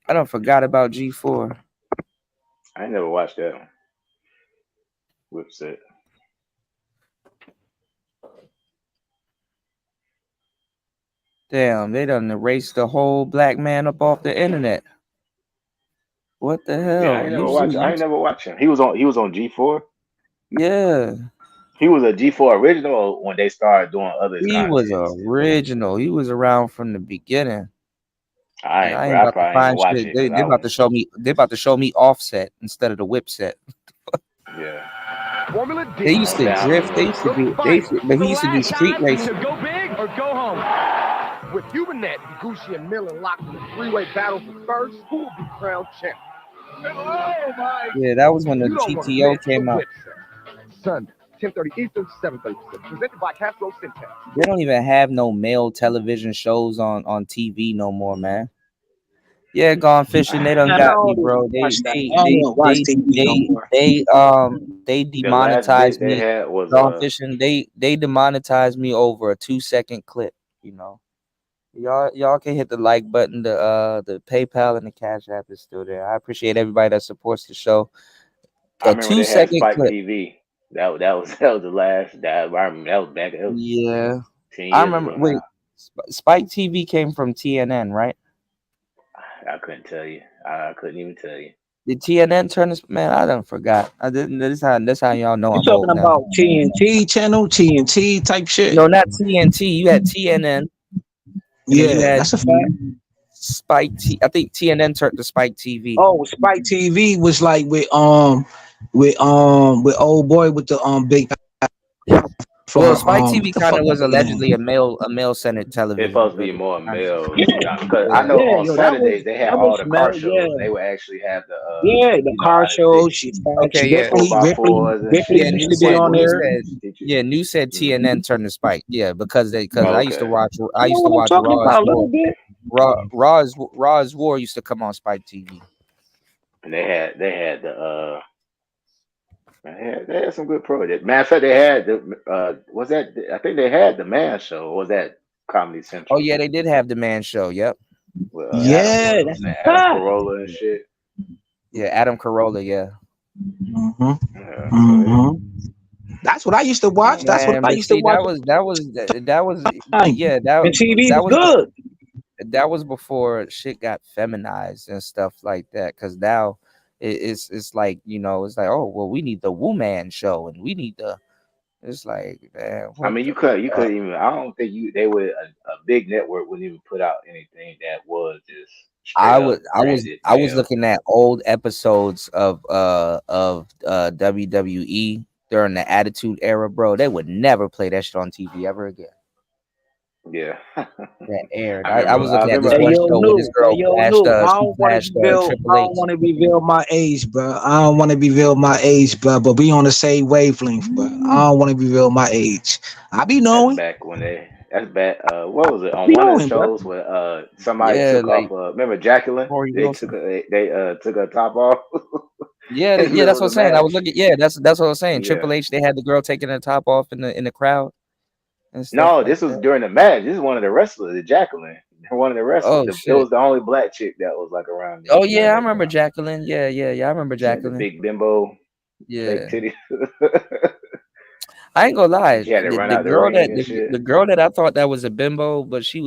I don't forgot about G4. I ain't never watched that one. Whip Set. Damn, they done erased the whole black man up off the internet. What the hell? Yeah, I ain't never watched him. He was on G4. Yeah. He was a G4 original when they started doing other He content. was original. He was around from the beginning. I ain't about to probably find watch shit. it. They about to show me. They about to show me Offset instead of the Whip Set. Yeah. Formula D. They used to drift. They used to do. But he used to do street racing. Go big or go home. With Hubert, Gucci, and Miller locked in a three-way battle for first, who will be crowned champ? Oh my! Yeah, that was when the GTO came out. Sunday, 10:30 Eastern, 7:30 Pacific. Presented by Castro Syntax. They don't even have no male television shows on TV no more, man. Yeah, Gone Fishing, they done got me, bro. They demonetized me. Gone Fishing, they demonetized me over a 2-second clip. You know, y'all can hit the like button. The PayPal and the Cash App is still there. I appreciate everybody that supports the show. I remember they had Spike TV. That was the last. I remember that was back. That was 10 years I remember. ago Wait, now. Spike TV came from TNN, right? I couldn't tell you. I couldn't even tell you. Did TNN turn this? Man, I done forgot. I didn't. That's how y'all know You I'm old talking now. about TNT channel, TNT type shit? No, not TNT. You had TNN. Yeah, that's a fact. Spike T. I think TNN turned to Spike TV. Oh, Spike TV was like with old boy with the big. Well, Spike TV kind of was allegedly a male-centered television. It's supposed to be more male. Because I know on Saturdays they had all the car shows. They would actually have the the car shows. Okay, yeah. Ripley used to be on there. Yeah, New said TNN turned to Spike. Yeah, because I used to watch. I used You to know what watch I'm talking about a little bit? Raw's War used to come on Spike TV. And they had the they had some good projects. Matter of fact, they had the was that I think they had the Man Show. Or was that Comedy Central? Oh yeah, they did have the Man Show. Yep. With, Adam Carolla and shit. Yeah, Adam Carolla. Yeah. That's what I used to watch. That's what I used to watch. That was yeah. And TV that was good. That was before shit got feminized and stuff like that. Because now it's like, you know, it's like, oh well, we need the Woman Show and we need the. It's like, man. I mean, you couldn't even. I don't think they would. A big network wouldn't even put out anything that was just. I was looking at old episodes of WWE during the Attitude Era, bro. They would never play that shit on TV ever again. Yeah, that aired. I was looking at this one show with this girl flashed I don't want to reveal my age, bro. I don't want to reveal my age, bro. But we on the same wavelength, bro. I don't want to reveal my age. I be knowing. That's back when that's back. What was it on one of the shows where somebody took off? Remember Jacqueline? They took her top off. Yeah, that's what I'm saying. I was looking. Yeah, that's what I was saying. Yeah. Triple H, they had the girl taking her top off in the crowd. No, this was during the match. This is one of the wrestlers, the Jacqueline. One of the wrestlers. It was the only black chick that was like around. Oh yeah, I remember Jacqueline. Yeah, I remember Jacqueline. The big bimbo. Yeah. Big titties. I ain't gonna lie. The girl that I thought that was a bimbo, but she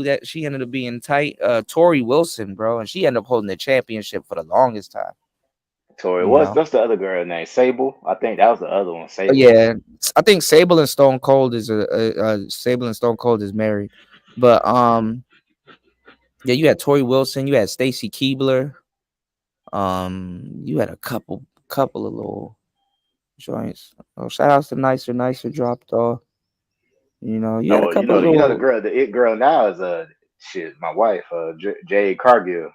ended up being tight. Tori Wilson, bro, and she ended up holding the championship for the longest time. Tori, what's the other girl name? Sable? I think that was the other one. Sable. Yeah, I think Sable and Stone Cold is married, but yeah, you had Tori Wilson, you had Stacy Keibler, you had a couple of little joints. Oh, shout outs to Nicer dropped off. You know, you had a couple of little. The it girl now is shit, my wife, Jade Cargill.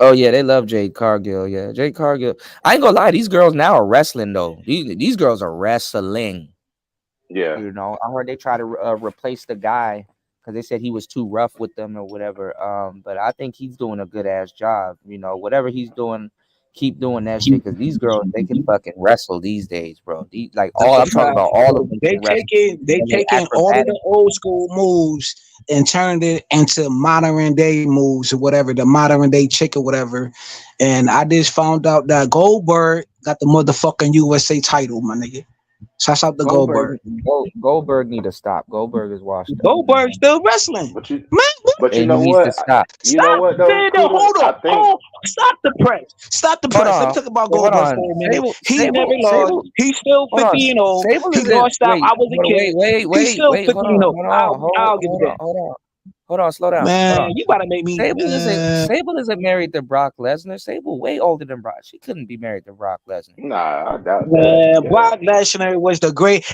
Oh yeah, they love Jade Cargill. Yeah, Jade Cargill. I ain't gonna lie, these girls now are wrestling though. These girls are wrestling. Yeah. You know, I heard they try to replace the guy because they said he was too rough with them or whatever. But I think he's doing a good ass job. You know, whatever he's doing, keep doing that shit because these girls they can fucking wrestle these days, bro. Like all I'm talking about, all of them. They taking all of the old school moves and turned it into modern day moves or whatever, the modern day chick or whatever. And I just found out that Goldberg got the motherfucking USA title, my nigga. Shouts out to Goldberg. Goldberg need to stop. Goldberg is washed up. Goldberg still wrestling. But you And know he needs what? to stop. You know what though? Hold on. Stop the press. Stop the press. Let me talk about Goldberg for a minute. He never lost. He's still 50 and old. He lost out. I was a kid. He's still 50 and old. I'll give it that. Hold on, slow down. Man, Hold on. you gotta make me. Sable isn't married to Brock Lesnar. Sable way older than Brock. She couldn't be married to Brock Lesnar. Nah, I doubt Man, that. Brock Lesnar was the great.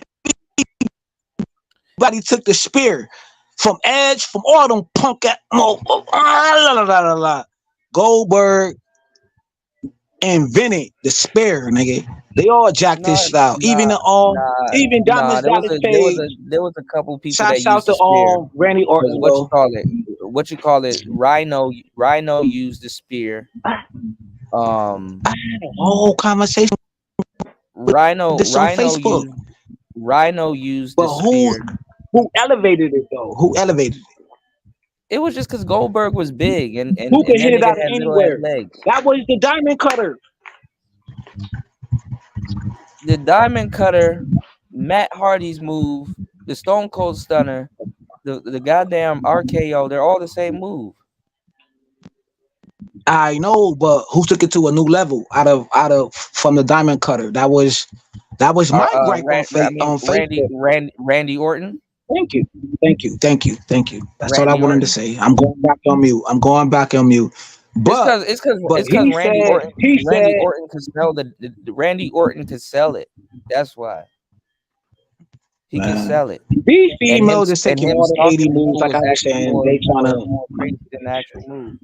Everybody took the spear from Edge, from all them punk at Goldberg invented the spear, nigga. They all jacked this shit out. Even Diamond Dallas Page. There was a couple people Shouts that out used the to spear. Randy Orton. What you call it? Rhino used the spear. Whole conversation. Rhino Facebook. used the spear. Who elevated it though? Who elevated it? It was just because Goldberg was big and who could hit it out had anywhere? Legs. That was the diamond cutter. The diamond cutter, Matt Hardy's move, the Stone Cold Stunner, the goddamn RKO, they're all the same move. I know, but who took it to a new level out of from the diamond cutter? That was my gripe on Facebook. Randy Orton. Thank you. That's all I wanted to say. I'm going back on mute. But it's because Randy Orton could sell Randy Orton could sell it. That's why he can sell it. These females is taking all the 80 moves. Like I understand, they trying to more crazy than the actual move.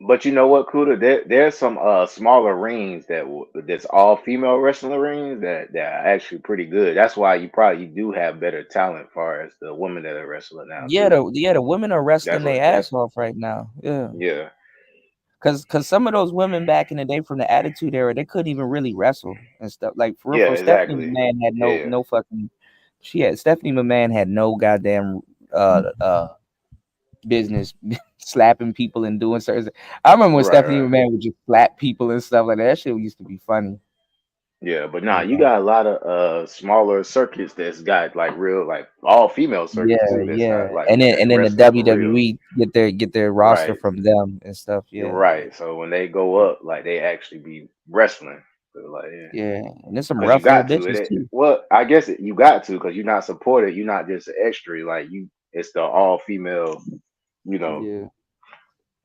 But you know what, Kuda? There's some smaller rings that's all female wrestling rings that are actually pretty good. That's why you probably do have better talent as far as the women that are wrestling now. Yeah, the women are wrestling their ass off right now. Yeah. Yeah. Cause some of those women back in the day from the Attitude Era, they couldn't even really wrestle and stuff. Like for real, Stephanie McMahon had no fucking. Stephanie McMahon had no goddamn business slapping people and doing certain. I remember when Stephanie McMahon would just slap people and stuff like that. That shit used to be funny. Yeah, but nah, you got a lot of smaller circuits that's got like real like all female circuits. Yeah. And then the WWE get their roster from them and stuff. Yeah. Right. So when they go up, like they actually be wrestling. So like and there's some rough bitches too. Well, I guess you got to because you're not supported. You're not just an extra. Like it's the all female.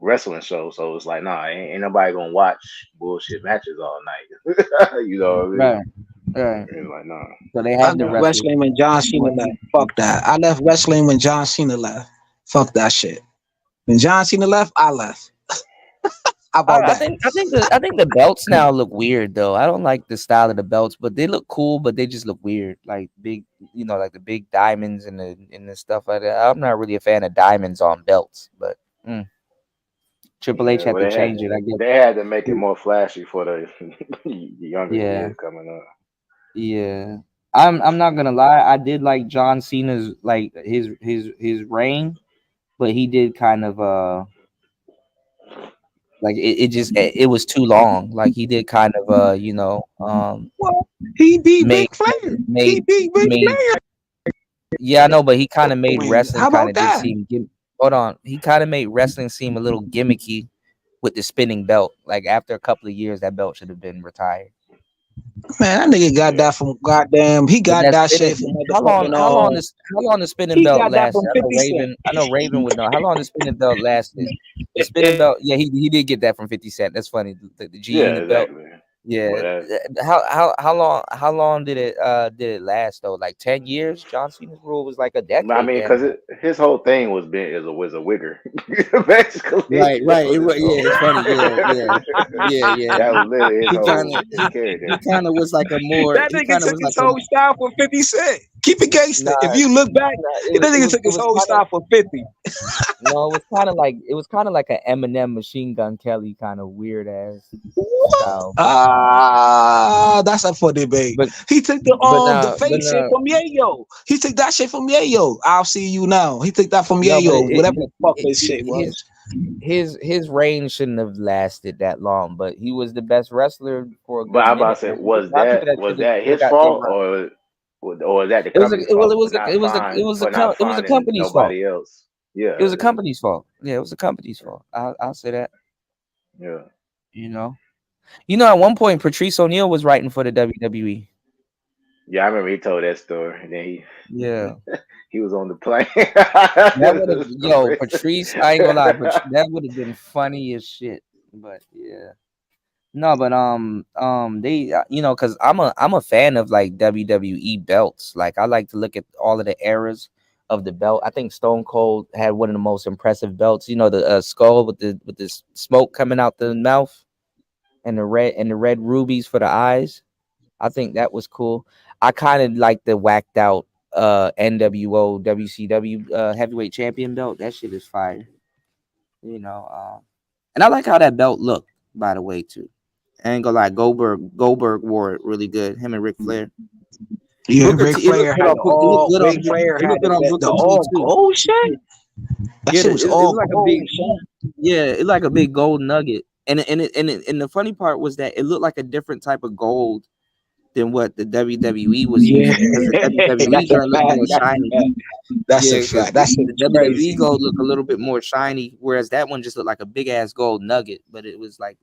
Wrestling show, so it's like, nah, ain't nobody gonna watch bullshit matches all night. You know what I mean? Right. It's like, nah. So they had the wrestling when John Cena left. Fuck that. I left wrestling when John Cena left. Fuck that shit. When John Cena left, I left. How about I that? think the belts now look weird though. I don't like the style of the belts, but they look cool, but they just look weird. Like big, like the big diamonds and the stuff like that. I'm not really a fan of diamonds on belts, but Triple H had to change it. I guess they had to make it more flashy for the younger kids coming up. Yeah, I'm not gonna lie. I did like John Cena's like his reign, but he did kind of like it was too long. Like he did kind of well, he beat Ric Flair. He beat Ric Flair. Yeah, I know, but he kind of made wrestling kind of did seem. Hold on, he kind of made wrestling seem a little gimmicky with the spinning belt. Like after a couple of years, that belt should have been retired. Man, that nigga got that from goddamn. He got that shit from how long the spinning belt lasted? I know Raven would know how long the spinning belt lasted. The spinning belt, yeah, he did get that from 50 Cent. That's funny. The G in the belt. Yeah. How long did it last though? Like 10 years? John Cena's rule was like a I decade. mean, Damn. because his whole thing was a wigger, basically. Right. That was his whole. It's funny. Yeah. That was literally his He kind whole of his character. was like a more. That He nigga kind of took was like his whole style for 50 Cent. Keep it gangster. nah. If you look back, that nigga took It his was whole kind style for 50. No, it was kind of like an Eminem, Machine Gun Kelly kind of weird ass style. That's up for debate. But He took the now, fake shit from Yayo. He took that shit from Yayo. I'll see you now. He took that from Yayo. Whatever the fuck this shit was. His reign shouldn't have lasted that long, but he was the best wrestler for a good But I'm about minute. to say, Man. was A lot of people that his got fault or is that the it was company's well, fault for not finding company's fault. nobody else? Yeah, It was a company's fault. Yeah, it was a company's fault. I'll say that. yeah. You know, at one point Patrice O'Neal was writing for the WWE. Yeah, I remember he told that story, and then Yeah. he was on the plane. That would have, Patrice. I ain't gonna lie, that would have been funny as shit. But yeah, no, but they, because I'm a fan of like WWE belts. Like I like to look at all of the eras of the belt. I think Stone Cold had one of the most impressive belts. The skull with the smoke coming out the mouth, and the red rubies for the eyes. I think that was cool. I kind of like the whacked out NWO WCW heavyweight champion belt. That shit is fire. And I like how that belt looked, by the way, too. I ain't gonna lie, Goldberg wore it really good. Him and Ric Flair. Yeah, Ric Flair had the all gold shit. That shit was all like gold. it's like a big gold nugget. And the funny part was that it looked like a different type of gold than what the WWE was using, because the WWE joint looked more shiny. That's a fact. That's the WWE gold looked a little bit more shiny, whereas that one just looked like a big ass gold nugget, but it was like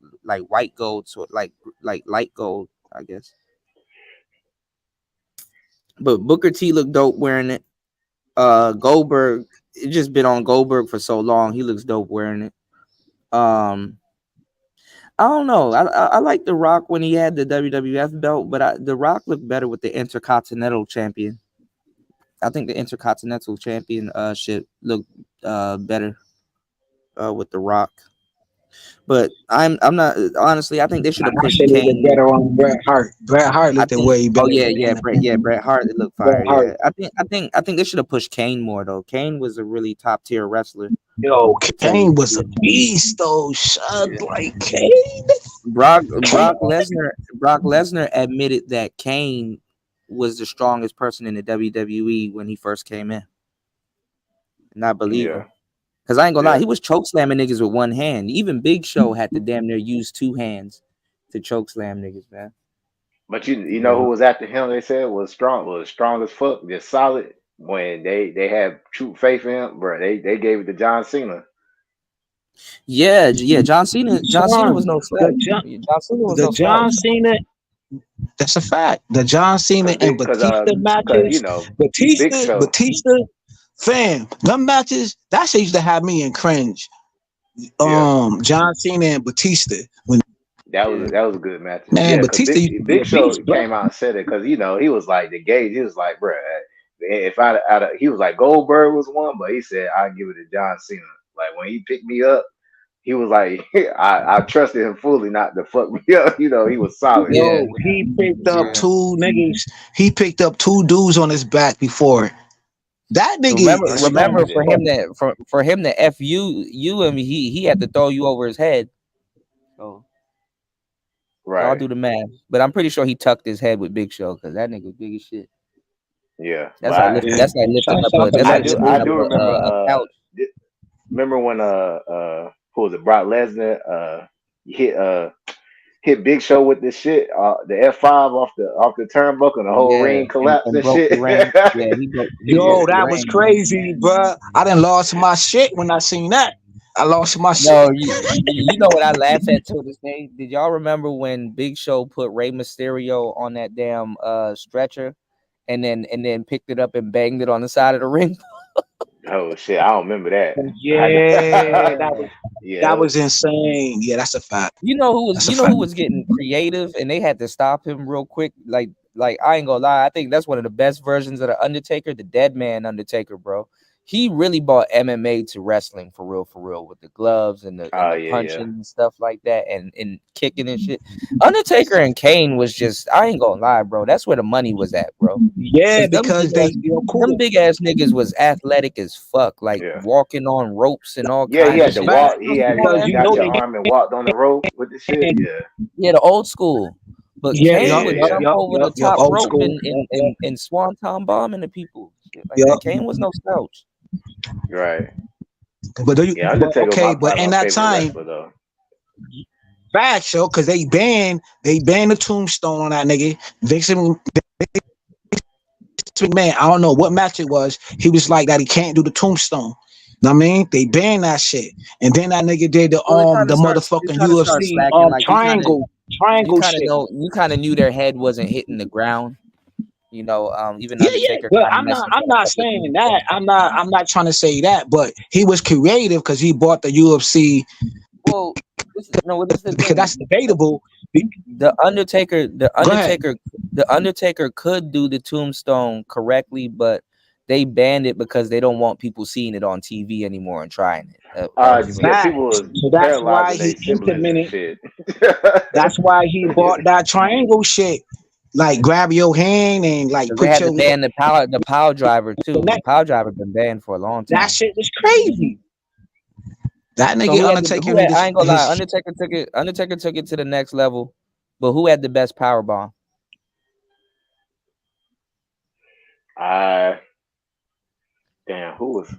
white gold, so like light gold, I guess. But Booker T looked dope wearing it. Goldberg, it just been on Goldberg for so long, he looks dope wearing it. I don't know. I like The Rock when he had the WWF belt, but The Rock looked better with the Intercontinental Champion. I think the Intercontinental Championship looked better with The Rock. But I'm not, honestly. I think they should have pushed Kane. Better on Bret Hart. Bret Hart looked way better. Bret Hart. It looked fire. Yeah, I think they should have pushed Kane more though. Kane was a really top tier wrestler. Yo, Kane was a beast though. Like Kane. Brock Lesnar admitted that Kane was the strongest person in the WWE when he first came in. And I believe him. Because I ain't gonna lie, he was choke slamming niggas with one hand. Even Big Show had to damn near use two hands to choke slam niggas, man. But you know who was after him? They said was strong as fuck, just solid. When they had true faith in him, bro, they gave it to John Cena. Yeah, John Cena was no slouch. John Cena. That's a fact. The John Cena and Batista matches. Batista. Fam, them matches, that shit used to have me in cringe. John Cena and Batista. That was a good match. Man, Batista Big Show came out and said it because he was like the gauge. He was like, bro, if he was like Goldberg was one, but he said I'd give it to John Cena. Like when he picked me up, he was like, I trusted him fully not to fuck me up. He was solid. Yo, he picked up two niggas. He picked up two dudes on his back before. That nigga. Remember for him to F you and he had to throw you over his head. So right, I'll do the math, but I'm pretty sure he tucked his head with Big Show because that nigga big as shit. Yeah, that's like lifting up a. I do remember. Remember when who was it? Brock Lesnar hit Big Show with this shit, the F5 off the turnbuckle, and the whole ring collapsed and shit. Yo, that was crazy, bro. I done lost my shit when I seen that. I lost my shit. No, you know what I laugh at to this day? Did y'all remember when Big Show put Rey Mysterio on that damn stretcher and then picked it up and banged it on the side of the ring? Oh shit, I don't remember that. Yeah, Yeah, That was insane. Yeah, that's a fact. You know who was That's a you know fact. who was getting creative and they had to stop him real quick. Like I ain't gonna lie, I think that's one of the best versions of the Undertaker, the Dead Man Undertaker, bro. He really brought MMA to wrestling for real, with the gloves and the punching and stuff like that, and kicking and shit. Undertaker and Kane was just, I ain't gonna lie, bro. That's where the money was at, bro. Yeah, because they them big ass niggas was athletic as fuck, like walking on ropes and all yeah. He kinds had of to shit. walk. He you got know your they arm and walked on the rope with the shit. Yeah. Yeah, the old school. But Yeah, Kane would jump over the top old rope school. and swanton bombing the people. Shit like Yup. that. Kane was no slouch. Right. But do you, Yeah, Undertaker okay, was but probably in my that favorite time, wrestler though. facts, yo, because they banned the tombstone on that nigga. Vince McMahon, I don't know what match it was. He was like that. He can't do the tombstone. Know what I mean, they banned that shit, and then that nigga did the motherfucking UFC triangle You kind of shit. know, you kind of knew their head wasn't hitting the ground. You know, even Yeah, Undertaker but kind of messed I'm up not a couple saying things. that. I'm not trying to say that, but he was creative because he bought the UFC. Well, this is the Because thing. that's debatable. The Undertaker could do the tombstone correctly, but they banned it because they don't want people seeing it on TV anymore and trying it. Yeah, people was So that's why paralyzing he their siblings and implemented. shit. That's why he bought that triangle shit. Like grab your hand and like They put had your to ban the power driver too. The power driver been banned for a long time. that shit was crazy. That So nigga Undertaker. I ain't gonna lie, Undertaker took it to the next level. But who had the best power bomb? Damn, who was?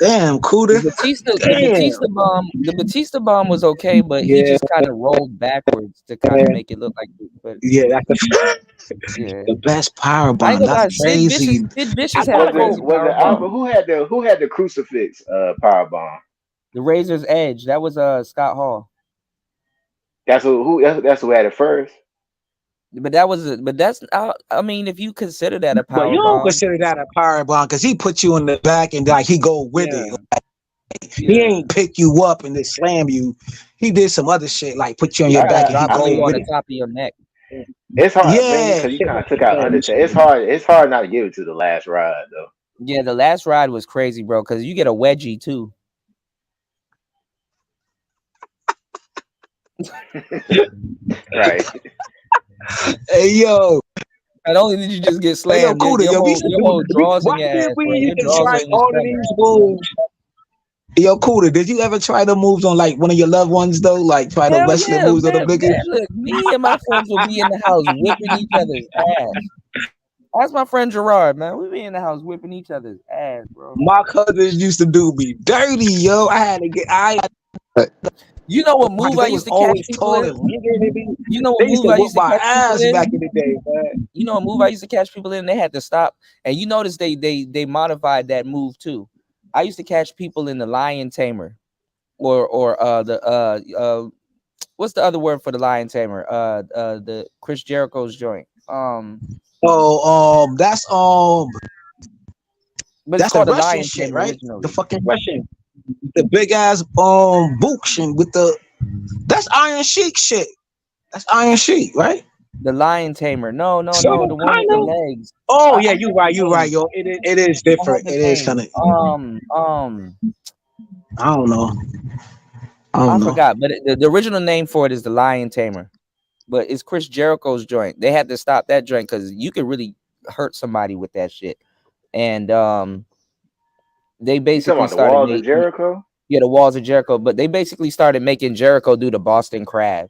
Damn, Cuda. The Batista bomb was okay, but he just kind of rolled backwards to kind of make it look like it. But yeah, that's the best power I ain't bomb. gonna lie, That's crazy. Sid Vicious had a crazy Was power it Albert? bomb. Who had the crucifix power bomb? The Razor's Edge. That was Scott Hall. That's who had it first. But that's I mean, if you consider that a But power you don't bomb, consider that a power bomb because he put you in the back and like he go with it. Like, he ain't pick you up and then slam you. He did some other shit like put you on your back and he drop you go on with the it. top of your neck. It's hard, Yeah, because you kind of took out Undertaker. It's hard not to give it to the last ride though. Yeah, the last ride was crazy, bro, because you get a wedgie too. Right. Hey yo. Not only did you just get slammed, your whole drawers in your ass, bro. Your drawers try in your all of stomach. these moves. Yo, Cuda, did you ever try the moves on like one of your loved ones though? Like try the Hell wrestling yeah, moves on the man, niggas? look, me and my friends will be in the house whipping each other's ass. That's my friend Gerard, man. We be in the house whipping each other's ass, bro. My cousins used to do me dirty, yo. I had to get You know what move I used to catch people in? You know what They used move to I whoop used to my catch ass people in? back in the day, man. You know what move I used to catch people in? They had to stop. And you notice they modified that move too. I used to catch people in the lion tamer, or what's the other word for the lion tamer? The Chris Jericho's joint. That's But that's it's the called the Russian lion shit, tamer right? originally. The fucking Russian, the big ass bookshin with the that's Iron Sheik shit. That's Iron Sheik, right? The lion tamer. No, the one with the legs. Oh yeah, you're right, yo. It is different. It is kind of. I don't know. I forgot, but the original name for it is the lion tamer. But it's Chris Jericho's joint. They had to stop that joint because you could really hurt somebody with that shit. And they basically the walls of Jericho? Yeah, the walls of Jericho. But they basically started making Jericho do the Boston Crab.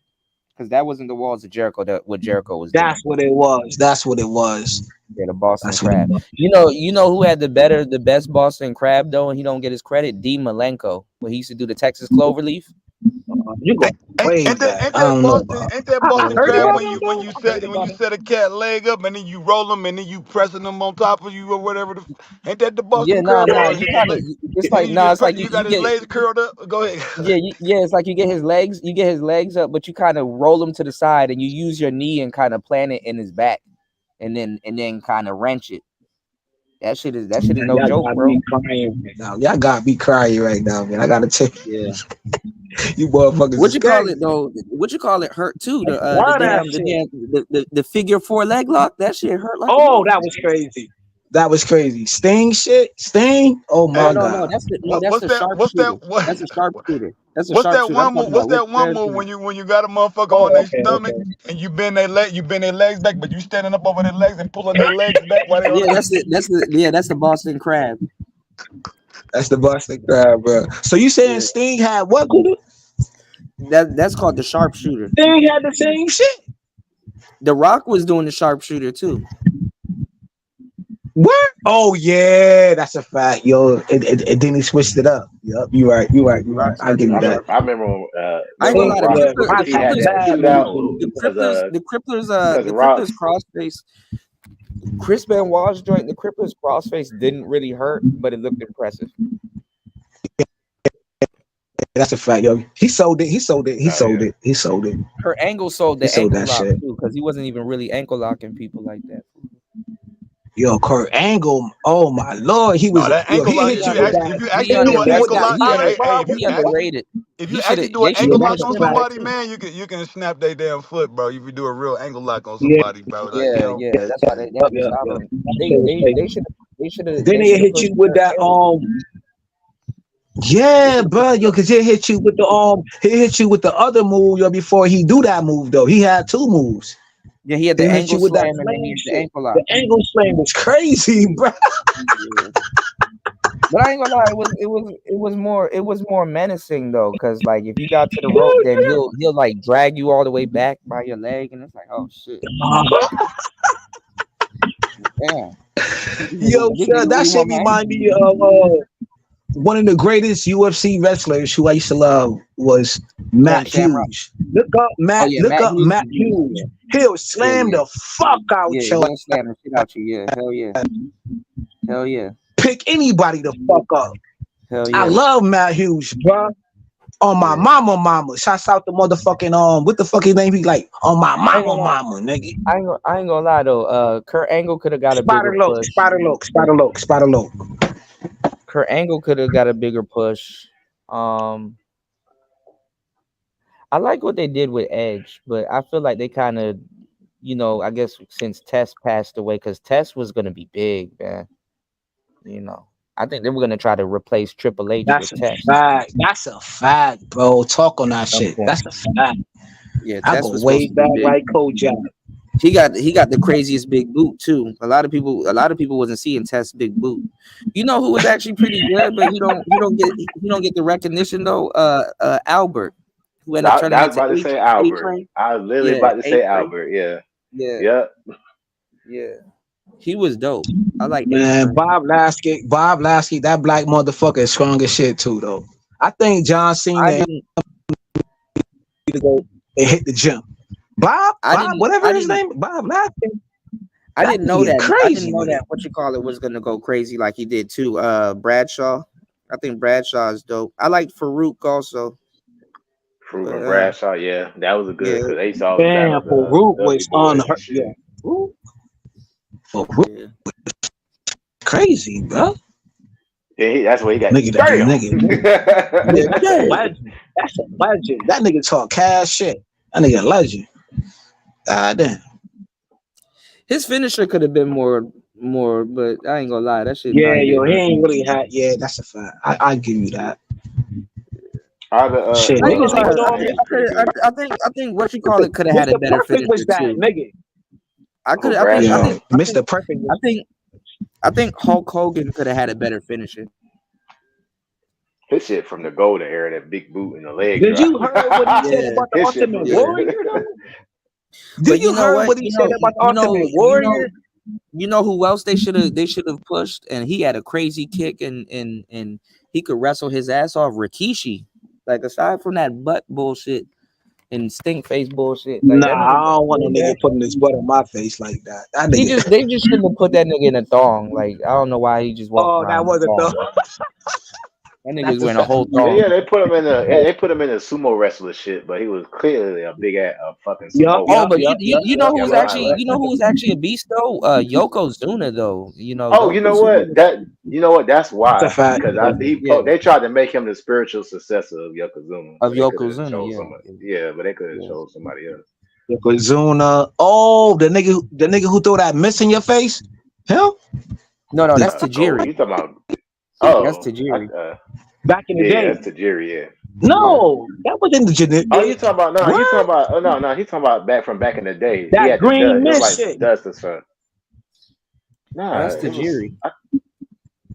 Because that wasn't the walls of Jericho, what Jericho was doing. That's what it was. That's what it was. Yeah, the Boston Crab. You know who had the best Boston Crab though, and he don't get his credit? D. Malenko, where he used to do the Texas Cloverleaf. You go Ain't that Boston crab when you set a cat leg up and then you roll them and then you pressing them on top of you or whatever? Ain't that the Boston crab? It's like you got his legs curled up. Go ahead. Yeah, it's like you get his legs up, but you kind of roll him to the side and you use your knee and kind of plant it in his back, and then kind of wrench it. That shit is Man, no y'all joke, got bro. me crying right now. Y'all got me crying right now, man. I gotta tell Yeah. you motherfuckers. What is you call crazy. it though? What you call it hurt too? Love that shit. The figure 4 leg lock. That shit hurt like a Oh, that motherfucker. was crazy. That was crazy. Sting shit. Sting. Oh my No, god. that's the What's that? What's sharpshooter. that? What? That's a sharpshooter. That's a What's that sharpshooter. I'm one talking move? What's about Ric that one Flair's move move. when you got a motherfucker on Oh, their okay, stomach okay. and you bend their legs back, but you standing up over their legs and pulling their legs back while they on Yeah, the that's the Boston Crab. That's the Boston Crab, bro. So you saying Sting had what? That's called the sharpshooter. Sting had the same shit. The Rock was doing the sharpshooter too. What? Oh yeah, that's a fact, yo. And then he switched it up. Yup, you right. I give you that. I remember when I ain't gonna lie, Rock the he had that shootout the because Cripplers crossface, Chris Benoit's joint, the Cripplers crossface didn't really hurt, but it looked impressive. That's a fact, yo. He sold it. Her Angle sold the He sold ankle that lock shit. too, because he wasn't even really ankle locking people like that. Yo, Kurt Angle. Oh my lord, he was. that Yo, ankle he lock. hit If you you with actually, that. if you He actually hit do you an with ankle that lock, fireball. if He underrated. you actually do an They should ankle have lock on done that somebody, too. man, you can snap their damn foot, bro. If you do a real ankle lock on Yeah, somebody, bro, like you know. Yeah. That's why they had to stop him. They should have. Then he hit you with that Yeah, bro, yo, cause he hit you with the other move, yo, before he do that move though. He had two moves. Yeah, he had the He hit angle you with that slam and then he flame had the shit. ankle lock. The angle slam was crazy, bro. But I ain't gonna lie, it was more menacing though, because like if you got to the rope, then he'll like drag you all the way back by your leg, and it's like, oh shit. Damn. Yo, sir, that shit remind me of one of the greatest UFC wrestlers who I used to love was Matt Hughes. Look up Matt Hughes. He'll slam the fuck out your he'll slam the shit out you. Yeah, hell yeah. Pick anybody the fuck up. Hell yeah. I love Matt Hughes, bro. On my mama. Shouts out the motherfucking what the fuck his name? He like on my mama, nigga. I ain't gonna lie though. Kurt Angle could have got a bigger push. Spider look. Kurt Angle could have got a bigger push. I like what they did with Edge, but I feel like they kind of, I guess since Test passed away, because Test was gonna be big, man. I think they were gonna try to replace Triple H with Test. That's a fact, bro. Talk on that shit. That's a fact. Yeah, I go way back like Kojak. He got the craziest big boot too. A lot of people wasn't seeing Test's big boot. You know who was actually pretty good, but he don't get the recognition though. Albert, who ended up turning I was about to into say Albert. I was literally about to say Albert. Yeah. Yep. Yeah. He was dope. I like man. Bob Lasky, that black motherfucker is strong as shit too, though. I think John Cena need to go and hit the gym. Bob, whatever his name, Bob Lasky. I didn't know that. Crazy, I didn't know that. What you call it was gonna go crazy like he did too. Bradshaw. I think Bradshaw is dope. I like Farouk also. Farouk and Bradshaw, yeah, that was a good because they saw. Damn, Farouk was on her. Yeah. Farouk, crazy, bro. Yeah, that's what he got. Nigga, legend. That's a legend. That nigga talk cash shit. That nigga a legend. Damn. His finisher could have been more, but I ain't gonna lie, that shit. Yeah, he ain't really had. Yeah, that's a fact. I give you that. Shit, I think what you call it could have had a better finisher too. Nigga. Mr. Perfect. I think Hulk Hogan could have had a better finisher. His shit from the Golden era, that big boot in the leg. Did you hear what he said about the Ultimate Warrior? Did you hear what he said about the Ultimate Warrior? You know who else they should have pushed, and he had a crazy kick, and he could wrestle his ass off. Rikishi, like aside from that butt bullshit and stink face bullshit. Like, I don't want a nigga putting his butt on my face like that. They just shouldn't have put that nigga in a thong. Like I don't know why he just walked around. That was a thong. That nigga's wearing a whole thong. Yeah, they put him in the sumo wrestler shit, but he was clearly a big ass fucking Yup, sumo. Oh, but yup, you know who was Yeah, actually a beast though? Yokozuna though. You know, oh, you know what? That's why. That's a fact. Because they tried to make him the spiritual successor of Yokozuna. Of but they coulda Yokozuna, chose yeah. somebody. Yeah, but they could have chose somebody else. Yokozuna. Oh, the nigga who throw that mist in your face? Him? No, that's Oh, Tajiri. you talking about? Oh, That's Tajiri. Back in the yeah, day. that's Tajiri. Yeah. No, that wasn't the genetic. Oh, you talking about? No, What? you talking about? Oh no, he's talking about back in the day. He That had the green dust. It was mist like shit. dust or something. Nah, That's it was. Tajiri.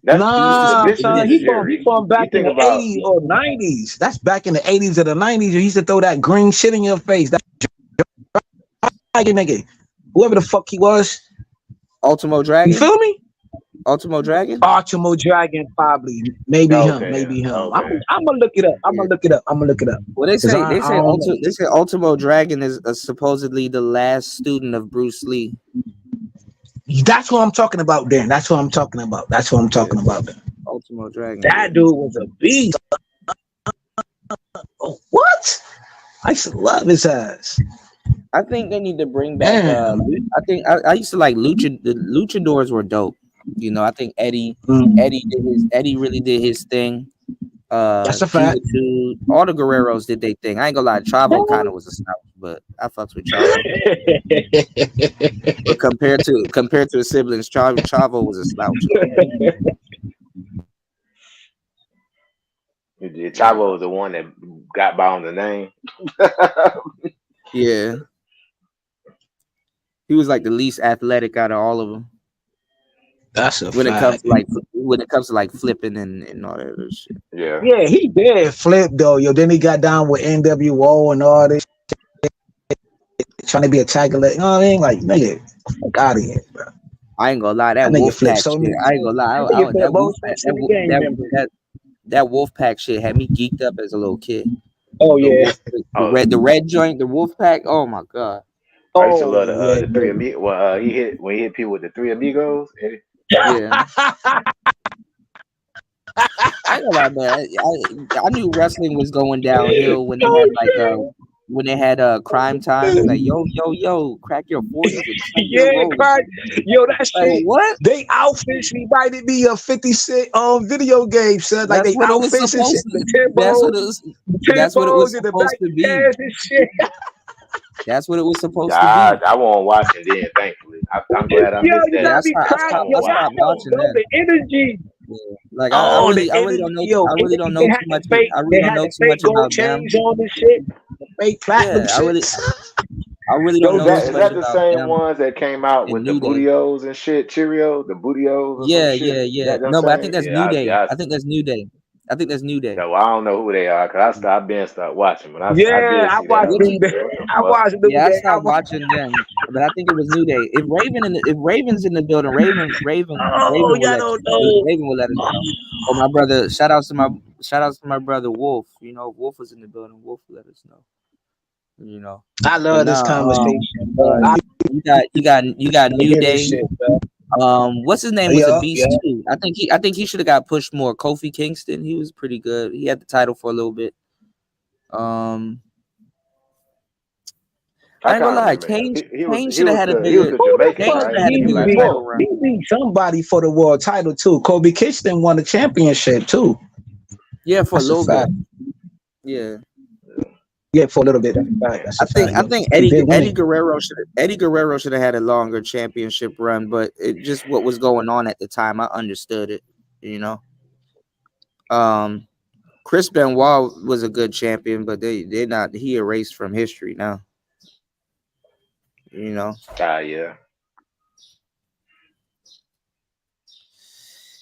Nah, This is son, Tajiri. he from back in the 80s or 90s. That's back in the 80s or the 90s. He used to throw that green shit in your face. That nigga. Whoever the fuck he was. Ultimo Dragon. You feel me? Ultimo Dragon. Ultimo Dragon, probably. Maybe him. Maybe him. Okay. I'm gonna look it up. I'm gonna look it up. Well, they 'Cause say I don't know. they say Ultimo Dragon is supposedly the last student of Bruce Lee. That's what I'm talking about then. That's what I'm talking about. Then. Ultimo Dragon. That dude was a beast. Oh, what? I used to love his ass. I think they need to bring back. I think I used to like Lucha. The Luchadors were dope. You know, I think Eddie really did his thing. That's a fact. Juventud, all the Guerreros did their thing. I ain't gonna lie, Chavo kind of was a slouch, but I fucks with Chavo. But compared to his siblings, Chavo was a slouch. Chavo was the one that got by on the name. Yeah, he was like the least athletic out of all of them. That's a when fact. it comes to like flipping and all that other shit. Yeah. Yeah, he did flip though. Yo, then he got down with NWO and all this shit, trying to be a tag. You know what I mean? Like, nigga, fuck out of here, bro. I ain't gonna lie, that nigga Wolfpack flipped so shit. many I ain't gonna lie, that Wolfpack shit had me geeked up as a little kid. Oh yeah, the red joint, the Wolfpack. Oh my god. I used to love the three amigos. Well, he hit people with the three amigos. Yeah. I ain't gonna lie, man. I knew wrestling was going downhill when they had Crime Time. Like yo, crack your 40s. Yeah, yo, that shit. Like, what? They outfits reminded me of 50 Cent video game, son. Like That's they what it was outfits and shit. supposed to. That's what it was supposed to be. That's what it was supposed to be. I won't watch it then, thankfully. I'm glad I missed that. I stopped watching that. The energy. Yeah. Like I really don't know. I really don't know too much. I really don't know too much about them. On this shit. The fake platinum Yeah, shit. I really don't know. Is that the same ones that came out with the Bootios and shit? Cheerio, the Bootios. Yeah. No, but I think that's New Day. I think that's New Day. No, well, I don't know who they are because I've been stopped watching. But I watched New Day. I stopped watching them, but I think it was New Day. If Raven's in the building, Raven will let us know. Oh, my brother! Shout out to my brother Wolf. You know, Wolf was in the building. Wolf will let us know. You know, I love this conversation. You got New Day. Shit, What's his name was a beast too. I think he should have got pushed more. Kofi Kingston, he was pretty good. He had the title for a little bit. I ain't gonna lie, Kane should have had a bigger. He beat somebody for the world title too. Kofi Kingston won the championship too. Yeah, for a little bit. Yeah. Yeah, for a little bit. I think Eddie Guerrero should have had a longer championship run, but it just what was going on at the time. I understood it, you know. Chris Benoit was a good champion, but he erased from history now. You know. Yeah.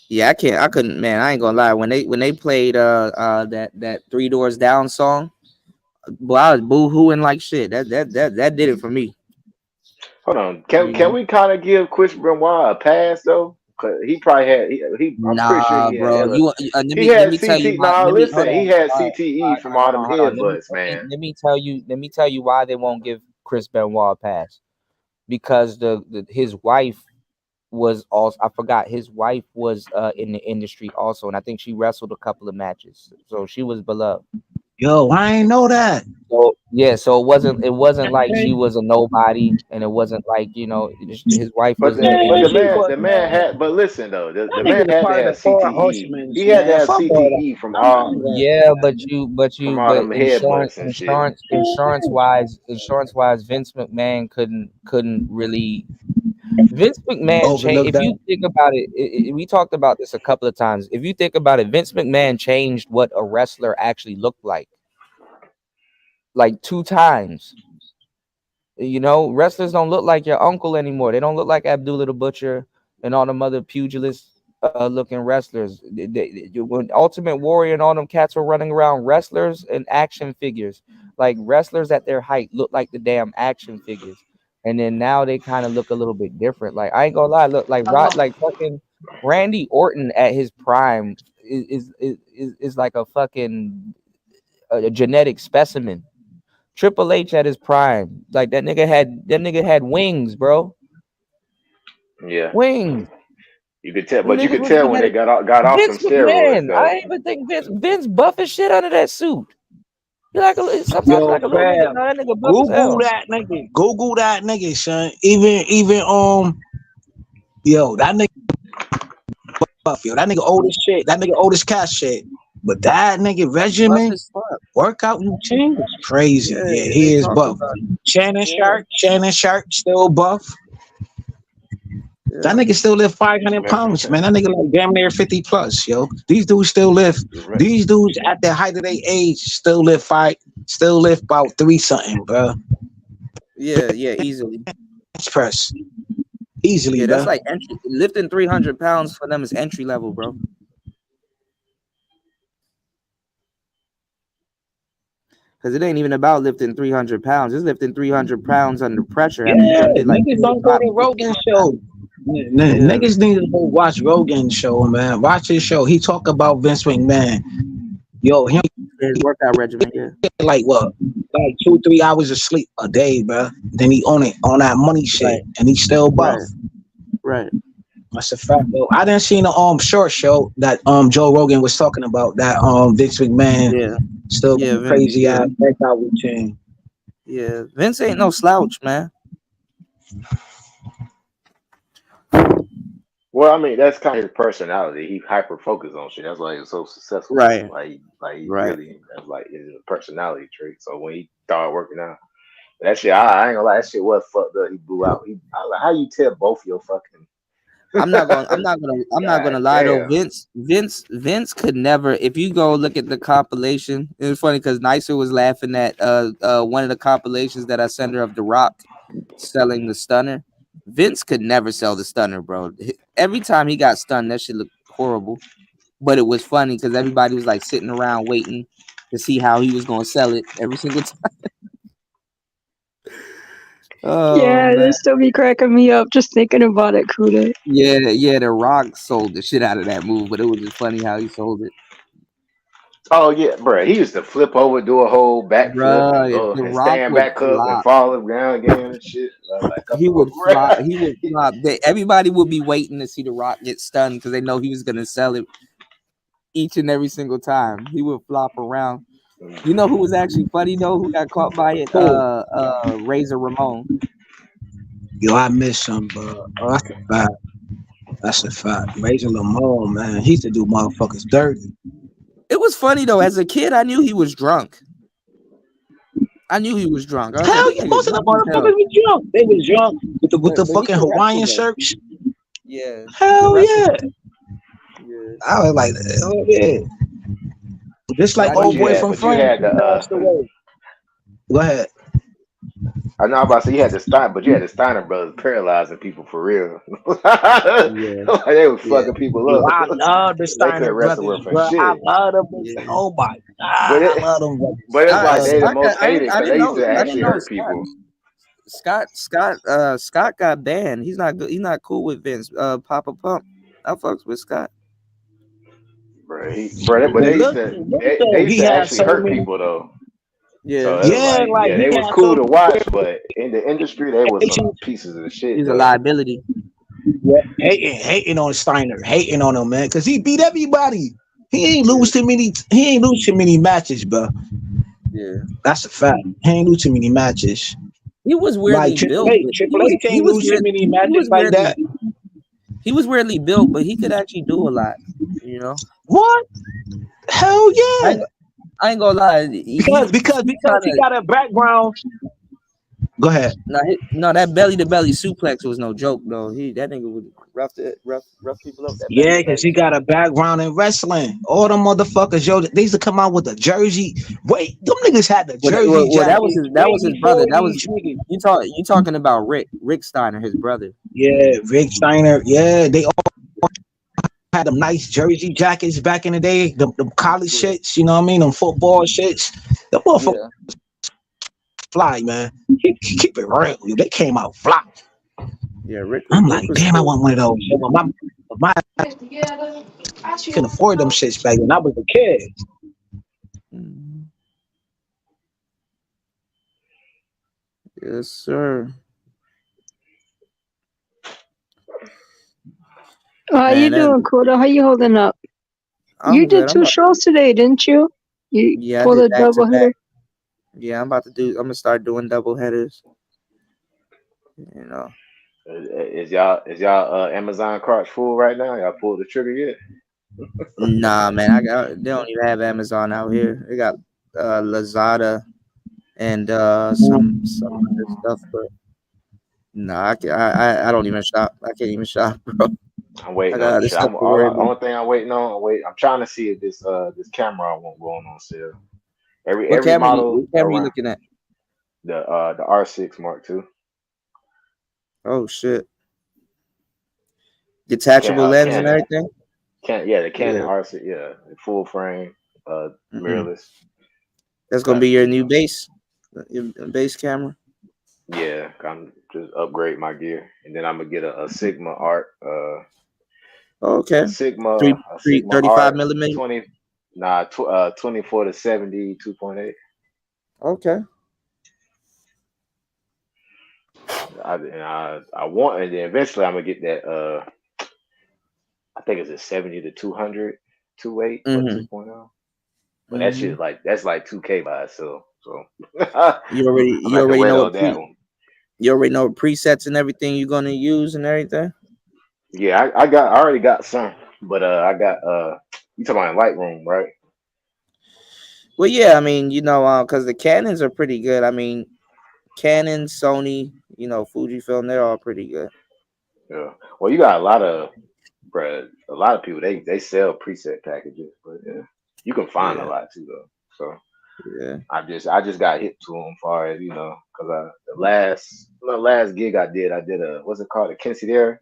Yeah, I couldn't, man. I ain't gonna lie. When they played that Three Doors Down song. Boy, I was boo-hooing like shit. That did it for me. Hold on. Can we kind of give Chris Benoit a pass though? Cause he probably had. I'm pretty sure he bro. had. He had CTE. He had CTE from all them headbutts, man. Let me tell you why they won't give Chris Benoit a pass. Because his wife was also, I forgot, his wife was in the industry also, and I think she wrestled a couple of matches, so she was beloved. Yo, I ain't know that. So yeah, so it wasn't like she was a nobody, and it wasn't like, you know, his wife was in the industry. The man had, but listen though, the That man nigga's had to part of have the four CTE. horsemen, He had to man. have Fuck all CTE from that. all Yeah, but them headbutts and shit. insurance wise, Vince McMahon couldn't really. Vince McMahon changed. Overlook If that. you think about it, we talked about this a couple of times. If you think about it, Vince McMahon changed what a wrestler actually looked like 2 times. You know, wrestlers don't look like your uncle anymore. They don't look like Abdullah the Butcher and all them other pugilist looking wrestlers. When Ultimate Warrior and all them cats were running around, wrestlers and action figures, like wrestlers at their height look like the damn action figures. And then now they kind of look a little bit different. Like, I ain't gonna lie, look like like fucking Randy Orton at his prime is like a fucking a genetic specimen. Triple H at his prime, like that nigga had wings, bro. Yeah, wings. you could tell, Them but you niggas could was tell when they genetic. got off them Vince steroids McMahon, though. I even think Vince buff as shit under that suit. He like sometimes Yo, like a little nigga. fam, No, that nigga buff as Google hell. that nigga. Google that nigga, son. Even yo, that nigga buff, yo. That nigga old as shit. That nigga old as cat shit. But that nigga regimen, workout routine is crazy. Yeah, he is buff. Shannon Sharp still buff. That nigga still lift 500 pounds, man. That nigga like damn near 50 plus, yo. These dudes still lift. These dudes at the height of their age still lift about 3 something, bro. Yeah, easily. Bench press, easily, Yeah, bro. that's like lifting 300 pounds for them is entry level, bro. Because it ain't even about lifting 300 pounds. It's lifting 300 pounds under pressure. Yeah, niggas don't go to Rogan's show. Niggas need to go watch Rogan's show, man. Watch his show. He talk about Vince McMahon. Yo, his workout regimen, like what? Like 2-3 hours of sleep a day, bro. Then he on that money shit, and he still buff. Right. That's a fact, though. I didn't see the short show that Joe Rogan was talking about, that Vince McMahon still crazy ass workout routine. Yeah, Vince ain't no slouch, man. Well, I mean, that's kind of his personality. He hyper focused on shit. That's why he was so successful. Right. Like really, that's like his personality trait. So when he started working out, that shit, I ain't gonna lie, that shit was fucked up. He blew out. I like, how you tell both your fucking. I'm not gonna lie though. Vince could never. If you go look at the compilation, it was funny because Nicer was laughing at one of the compilations that I sent her of The Rock selling the stunner. Vince could never sell the stunner, bro. Every time he got stunned, that shit looked horrible. But it was funny because everybody was like sitting around waiting to see how he was gonna sell it every single time. Yeah, this still be cracking me up just thinking about it, Kuda. Yeah, The Rock sold the shit out of that move, but it was just funny how he sold it. Oh yeah, bro. He used to flip over, do a whole backflip, and stand back up and fall down again and shit. He would flop. Everybody would be waiting to see The Rock get stunned because they know he was gonna sell it each and every single time. He would flop around. You know who was actually funny though? Who got caught by it? Razor Ramon. Yo, I miss him, bro. Oh, that's a fact. That's a fact. Razor Ramon, man, he used to do motherfuckers dirty. It was funny though. As a kid, I knew he was drunk. I was Hell like, yeah, most of the motherfuckers was drunk. They was drunk with the fucking Hawaiian shirts. Yeah. Hell yeah. I was like, oh yeah. Just like old boy from France. Go ahead. I know about to say you had the Steiner brothers paralyzing people for real. Like they was fucking people up. I love the Steiner brothers, bro. I love them. Oh my god, I love them. But it's like they the most hated because they used to actually hurt people. Scott got banned. He's not good. He's not cool with Vince. Papa Pump. I fucks with Scott. But they used to actually hurt people though. Yeah, so they was cool to watch, but in the industry they was some pieces of the shit. He's a liability. Yeah, hating on Steiner, hating on him, man, because he beat everybody. He ain't lose too many. He ain't lose too many matches, bro. Yeah, that's a fact. He ain't lose too many matches. he was Like weirdly built, but Triple H he can't was lose too weird. many He matches was like that. he was weirdly built, but he could actually do a lot. You know what? Hell yeah! I ain't gonna lie. Because he got a background. Go ahead. No, that belly to belly suplex was no joke though. That nigga would rough people up. That Yeah, belly to because he got a background in wrestling. All them motherfuckers, yo, they used to come out with the jersey. Wait, them niggas had the jersey well, that was jacket his brother. That was these niggas. you talking about Rick Steiner, his brother. Yeah, Rick Steiner. Yeah, they all had them nice jersey jackets back in the day. Them college shits, you know what I mean? Them football shits. The motherfuckers fly, man. Keep it real. They came out fly. Yeah, Rick. I'm like, damn, I want one of those. My can afford them shits back when I was a kid. Yes, sir. How you doing, Koda? How you holding up? You did 2 shows today, didn't you? You I pulled did a double header. Yeah, I'm gonna start doing double headers. You know. Is y'all Amazon carts full right now? Y'all pulled the trigger yet? Nah, man, they don't even have Amazon out here. They got Lazada and some other stuff, but nah, I don't even shop. I can't even shop, bro. I'm waiting I got on other shit. stuff to worry about. Only thing I'm waiting on. I'm trying to see if this camera won't go on sale. Every What camera model you looking at? The R6 Mark II. Oh shit! Detachable lens and everything. The Canon R6. Yeah, full frame, mirrorless. That's gonna be your new base camera. Yeah, I'm just upgrade my gear, and then I'm gonna get a Sigma Art. Okay. A Sigma 35 Art millimeter. 24 to 70 2.8. Okay. I want, and then eventually I'm gonna get that. I think it's a 70 to 200 2.8 or 2.0. But that shit that's like 2K by itself. So you already know you already know presets and everything you're gonna use and everything. Yeah, I already got some, but I got you talking about Lightroom, right? Well, yeah, I mean, because the Canons are pretty good. I mean, Canon, Sony, Fujifilm, they're all pretty good. Yeah. Well, you got a lot of people they sell preset packages, but yeah, you can find a lot too though. So yeah, I just got hit to them far as because the last gig I did a what's it called, a Quinceañera.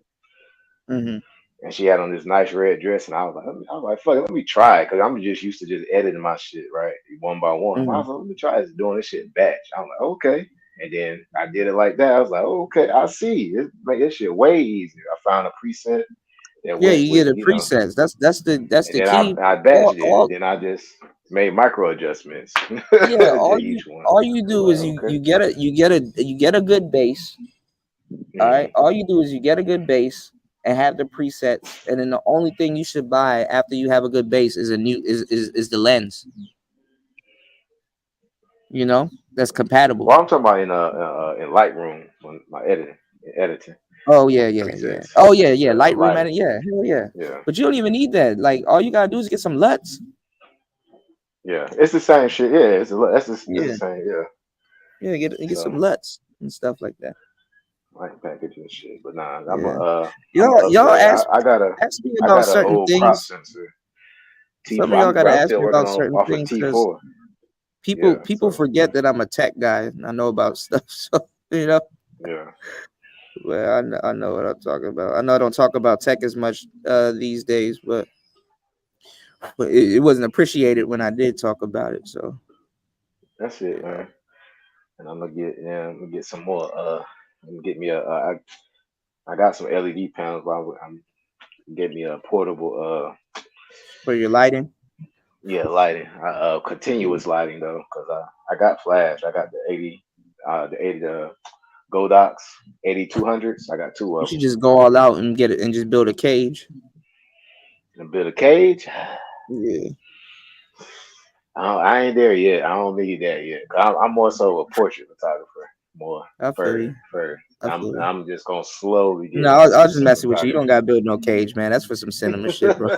And she had on this nice red dress, and I was like, fuck it, let me try it, because I'm just used to just editing my shit right one by one. I was like, let me try this, doing this shit in batch. I'm like, okay. And then I did it like that. I was like, okay, I see. It make this shit way easier. I found a preset. You get the presets. That's the key. I batched it. Then I just made micro adjustments. Yeah, all you do is you get a good base. All right. All you do is you get a good base and have the presets, and then the only thing you should buy after you have a good base is is the lens. That's compatible. Well, I'm talking about in Lightroom when my editing. Oh yeah. Oh yeah. Lightroom edit. Hell yeah. But you don't even need that. Like, all you gotta do is get some LUTs. Yeah, it's the same shit. Yeah, it's the same. Yeah. Yeah, get some LUTs and stuff like that. Like package and shit, but nah, y'all ask me about certain old things. crop sensor. Some of y'all gotta ask me about certain off things, of because T4. people forget that I'm a tech guy and I know about stuff. So Yeah. Well, I know what I'm talking about. I know I don't talk about tech as much these days, but it wasn't appreciated when I did talk about it. So that's it, man. And I'm gonna get some more. Get me I got some LED panels, but I'm get me a portable for your lighting. Yeah, lighting. Continuous lighting though, because I got flash. I got the 80 the Godox 8200s. I got 2 You of should them. just go all out and get it and just build a cage. And build a cage. Yeah. I ain't there yet. I don't need that yet. I'm more so a portrait photographer. More I feel you. I'm just gonna slowly get. No, I was just messing with you. You don't gotta build no cage, man. That's for some cinema shit, bro.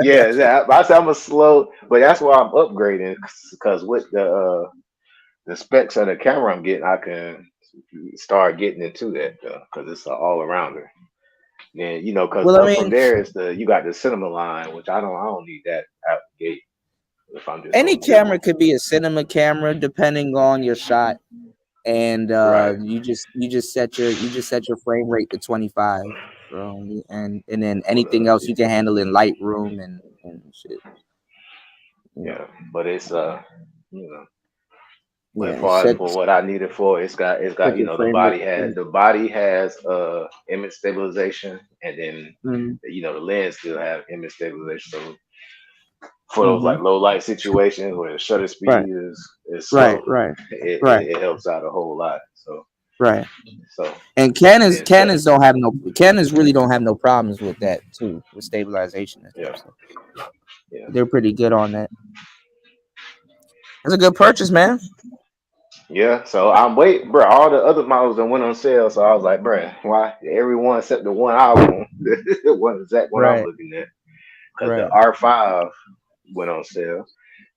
Yeah. I say I'm a slow, but that's why I'm upgrading because with the specs of the camera I'm getting, I can start getting into that because it's an all arounder. Then because Well, I from mean, there is you got the cinema line, which I don't need that out the gate. If I'm just any gonna do camera could be a cinema camera depending on your shot, and you just set your frame rate to 25, and then anything else you can handle in Lightroom and shit. Yeah, but it's But Yeah, as far as for what I need it for, it's got set your the frame rate. body has image stabilization, and then Mhm. the lens still have image stabilization. So for those like low light situations where the shutter speed is slow, it helps out a whole lot. So Right. So And Canons really don't have no problems with that too, with stabilization and stuff. So they're pretty good on that. It's a good purchase, man. Yeah, so I'm waiting, bro. All the other models that went on sale, so I was like, bro, why everyone except the one I want, the one exact one I'm looking at, because the R5 went on sale,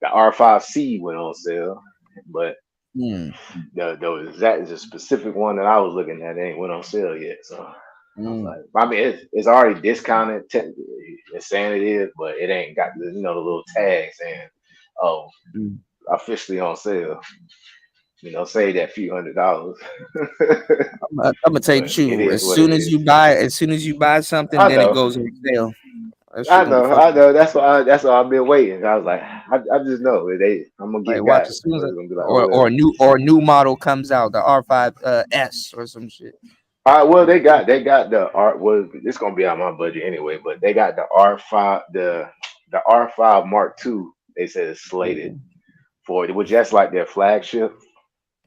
the R5C went on sale, but the specific one that I was looking at ain't went on sale yet. So I was like, I mean, it's already discounted. It's saying it is, but it ain't got the the little tag saying, "Oh, officially on sale." Save that few $100s. I'm gonna tell you the truth. As soon as you buy something, then it goes on sale. I know. That's why I've been waiting. I was like, I just know I'm gonna get watch guys. as soon as Like, or new model comes out, the R5 S or some shit. Well, they got the R. Well, it's gonna be on my budget anyway. But they got the R5, the R5 Mark II. They said it's slated for it, which that's like their flagship.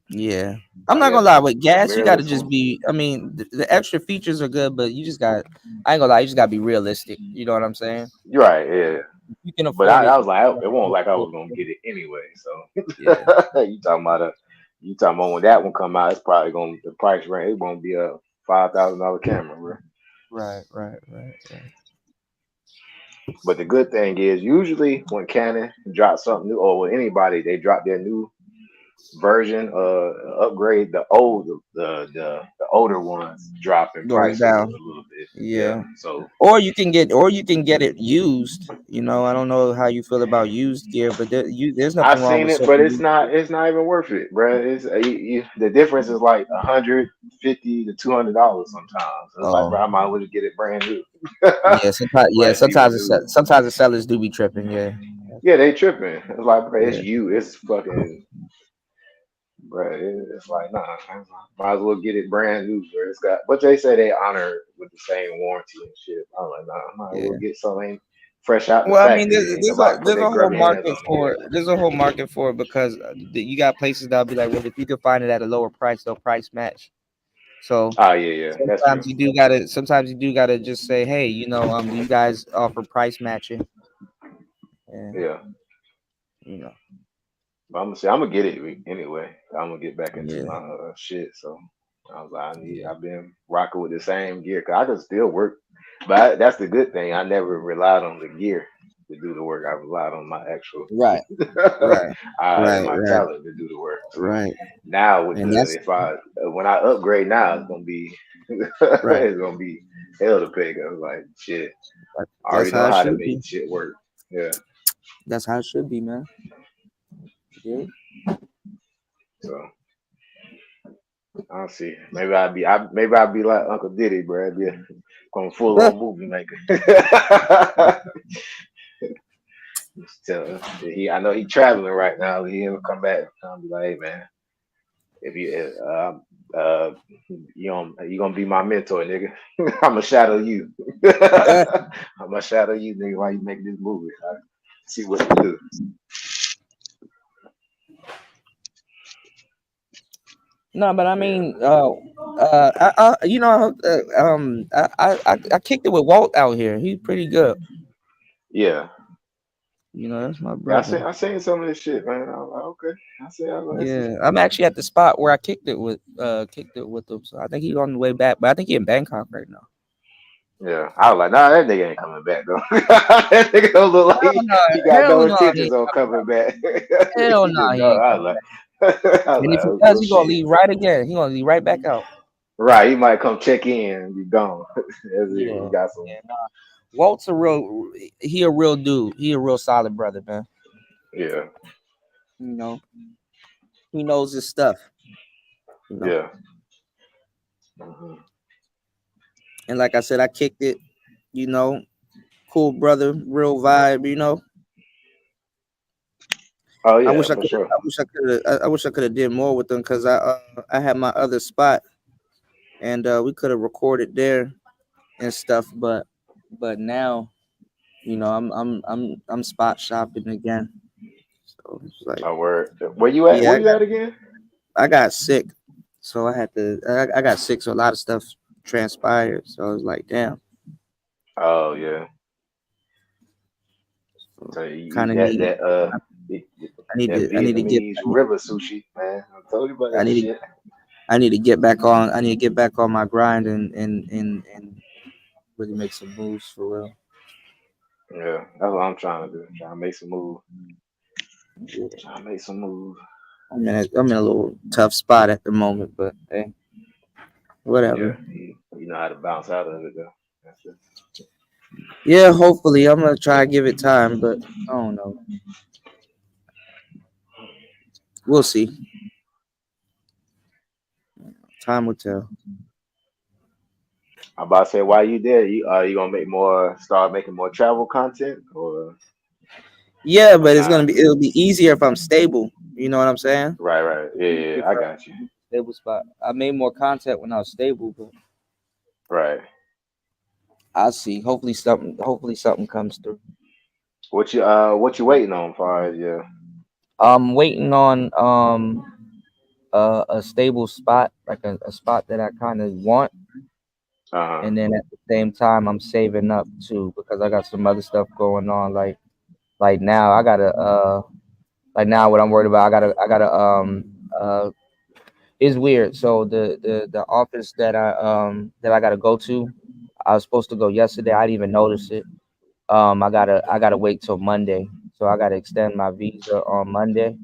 Yeah, I'm not gonna lie. With gas, you gotta just be. I mean, the extra features are good, but you just got. I ain't gonna lie. You just gotta be realistic. You know what I'm saying? You're right. Yeah. You can afford But it. I was like, it won't like I was gonna get it anyway. So you talking about when that one come out? It's probably gonna the price range. It won't be a $5,000 camera, bro. Right. But the good thing is, usually when Canon drops something new, or with anybody, they drop their new version, upgrade the older ones drop in price a little bit. Yeah. So or you can get it used. I don't know how you feel about used gear, but there's nothing I've wrong seen with it, but it's not even worth it, bro. It's the difference is like $150 to $200 sometimes. It's like, bro, I might as well just get it brand new. Sometimes the sellers do be tripping. Yeah, they tripping. It's like, bro, it's fucking. Bro, it's like, nah, might as well get it brand new. Bro. It's got, but they say they honor it with the same warranty and shit. I'm like, nah, I might as well get something fresh out the Well, I factory. mean, there's a whole market for it. There's a whole market for it because you got places that'll be like, well, if you can find it at a lower price, they'll price match. So, sometimes you do gotta just say, hey, do you guys offer price matching? Yeah. But I'm gonna get it anyway. I'm gonna get back into my shit. So I was like, I've been rocking with the same gear because I can still work. But that's the good thing. I never relied on the gear to do the work. I relied on my actual my talent to do the work. Right. Now with when I upgrade now, it's gonna be it's gonna be hell to pay. I was like, shit. I already know how to make shit work. Yeah. That's how it should be, man. Yeah. So I'll see. Maybe I'll be like Uncle Diddy, bro. I'll be going full on movie maker. I know he's traveling right now. He'll come back and be like, hey man, if you gonna be my mentor, nigga. I'ma shadow you. I'ma shadow you, nigga, while you make this movie. I see what you do. No, but I mean, I kicked it with Walt out here. He's pretty good. Yeah. You know, that's my Yeah, brother. I seen some of this shit, man. I was like, okay. I was like, Yeah, I'm actually at the spot where I kicked it with him. So I think he's on the way back, but I think he's in Bangkok right now. yeah. I was like, nah, that nigga ain't coming back though. That nigga don't look like he got no intentions on coming back. Hell He no, just he go. ain't I coming was back. like, I was And like, if he oh, does, oh he gonna shit. leave right again. He gonna leave right back out. Right, he might come check in and be gone. That's it. Yeah, He got some. yeah. Nah. Walt's a real dude. He a real solid brother, man. Yeah. You know, he knows his stuff. You know? Yeah. Mm-hmm. And like I said, I kicked it. You know, cool brother, real vibe. You know. Oh yeah, I wish I for could. sure. I wish I could have did more with them because I had my other spot and we could have recorded there and stuff. But now, you know, I'm spot shopping again. So it's like, Oh word. Where you at? yeah, Where you at again? I got sick, so I had to. I got sick, so a lot of stuff transpired. So I was like, damn. Oh yeah. So you Kind eat of need. that I need that to. I need to get. Vietnamese river sushi, man. I told you about I that need to. shit. I need to get back on. I need to get back on my grind and really make some moves for real. Yeah, that's what I'm trying to do. Trying to make some move. Yeah. Trying to make some move. I'm in a little tough spot at the moment, but hey, whatever. Yeah, you know how to bounce out of it though. That's it. Yeah, hopefully I'm gonna try to give it time, but I don't know. We'll see. Time will tell. I'm about to say, why you there? You gonna start making more travel content, or Yeah, but nah? it'll be easier if I'm stable. You know what I'm saying? Right. Yeah, I got you. Stable spot. I made more content when I was stable, but Right. I'll see. Hopefully something comes through. What you waiting on, far as yeah? I'm waiting on a stable spot, like a spot that I kind of want. And then at the same time, I'm saving up too because I got some other stuff going on. Like now, I gotta like now what I'm worried about. I gotta it's weird. So the office that I gotta go to, I was supposed to go yesterday. I didn't even notice it. I gotta wait till Monday. So I gotta extend my visa on Monday,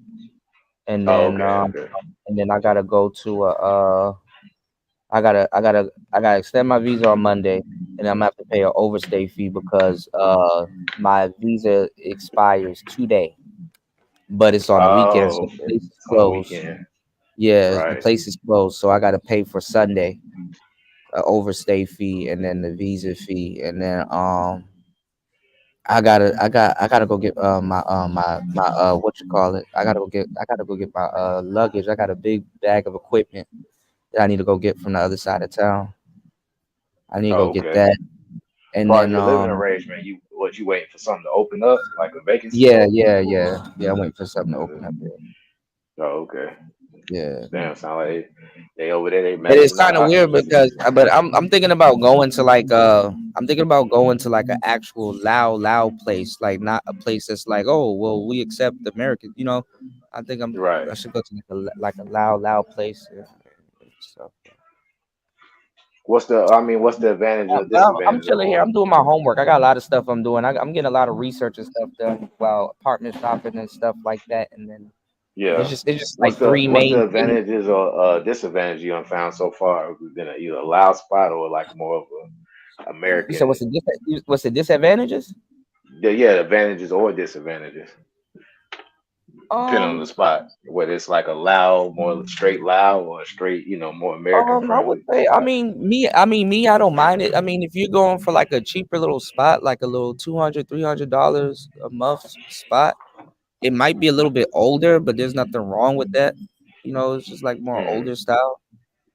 and then Okay. and then I gotta go to I gotta extend my visa on Monday, and I'm gonna have to pay an overstay fee because my visa expires today, but it's on a weekend, so Oh, the place is on the closed. weekend. Yeah, the Right. place is closed, so I gotta pay for Sunday, an overstay fee, and then the visa fee, and then I gotta go get my what you call it? I gotta go get my luggage. I got a big bag of equipment that I need to go get from the other side of town. I need to go Oh, get okay. that. As And far as then your living arrangement, you waiting for something to open up, like a vacancy to open up? I'm waiting for something to open up here. Oh, okay. Yeah. Damn, sound like they over there, they And it's maxing out kind of weird occupancy. because, but I'm thinking about going to like an actual Lao place, like not a place that's like, oh well, we accept American, you know. I think I should go to like a Lao place. So What's the advantage or I'm disadvantage of chilling here. going? I'm doing my homework. I got a lot of stuff I'm doing. I'm getting a lot of research and stuff done while apartment shopping and stuff like that. And then Yeah. it's just What's like the three main things. advantages or disadvantages you have found so far? Been either a loud spot or like more of a You said American? what's the disadvantages? Yeah, advantages or disadvantages, depending on the Um, spot. Whether it's like a loud, more straight loud, or straight, more American I would friendly say, spot. I don't mind it. I mean, if you're going for like a cheaper little spot, like a little $200-$300 a month spot, it might be a little bit older, but there's nothing wrong with that. You know, it's just like more older style.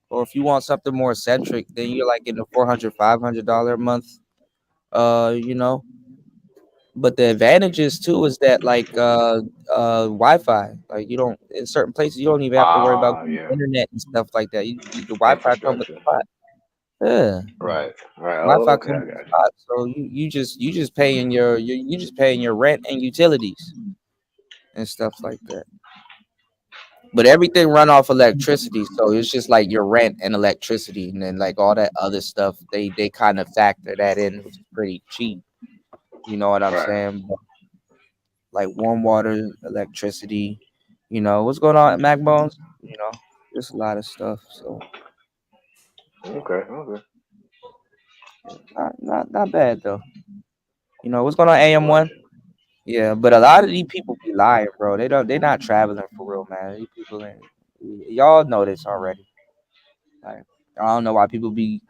Or if you want something more eccentric, then you're like in the $400-$500 a month. You know, But the advantages too is that like Wi-Fi, like you don't in certain places you don't even have to worry about Yeah. internet and stuff like that. The Wi-Fi come with the Infrastructure. spot. Yeah. Right. Right. Oh, Wi-Fi okay. comes I with the got spot, so you just paying you just paying your rent and utilities and stuff like that. But everything run off electricity, so it's just like your rent and electricity, and then like all that other stuff, they kind of factor that in, which is pretty cheap. You know what I'm saying? But like warm water, electricity, what's going on at MacBones? Just a lot of stuff. So Okay. Okay. not bad though. What's going on AM1? Yeah, but a lot of these people be lying, bro. They're not traveling for real, man. These people y'all know this already. Like, I don't know why people be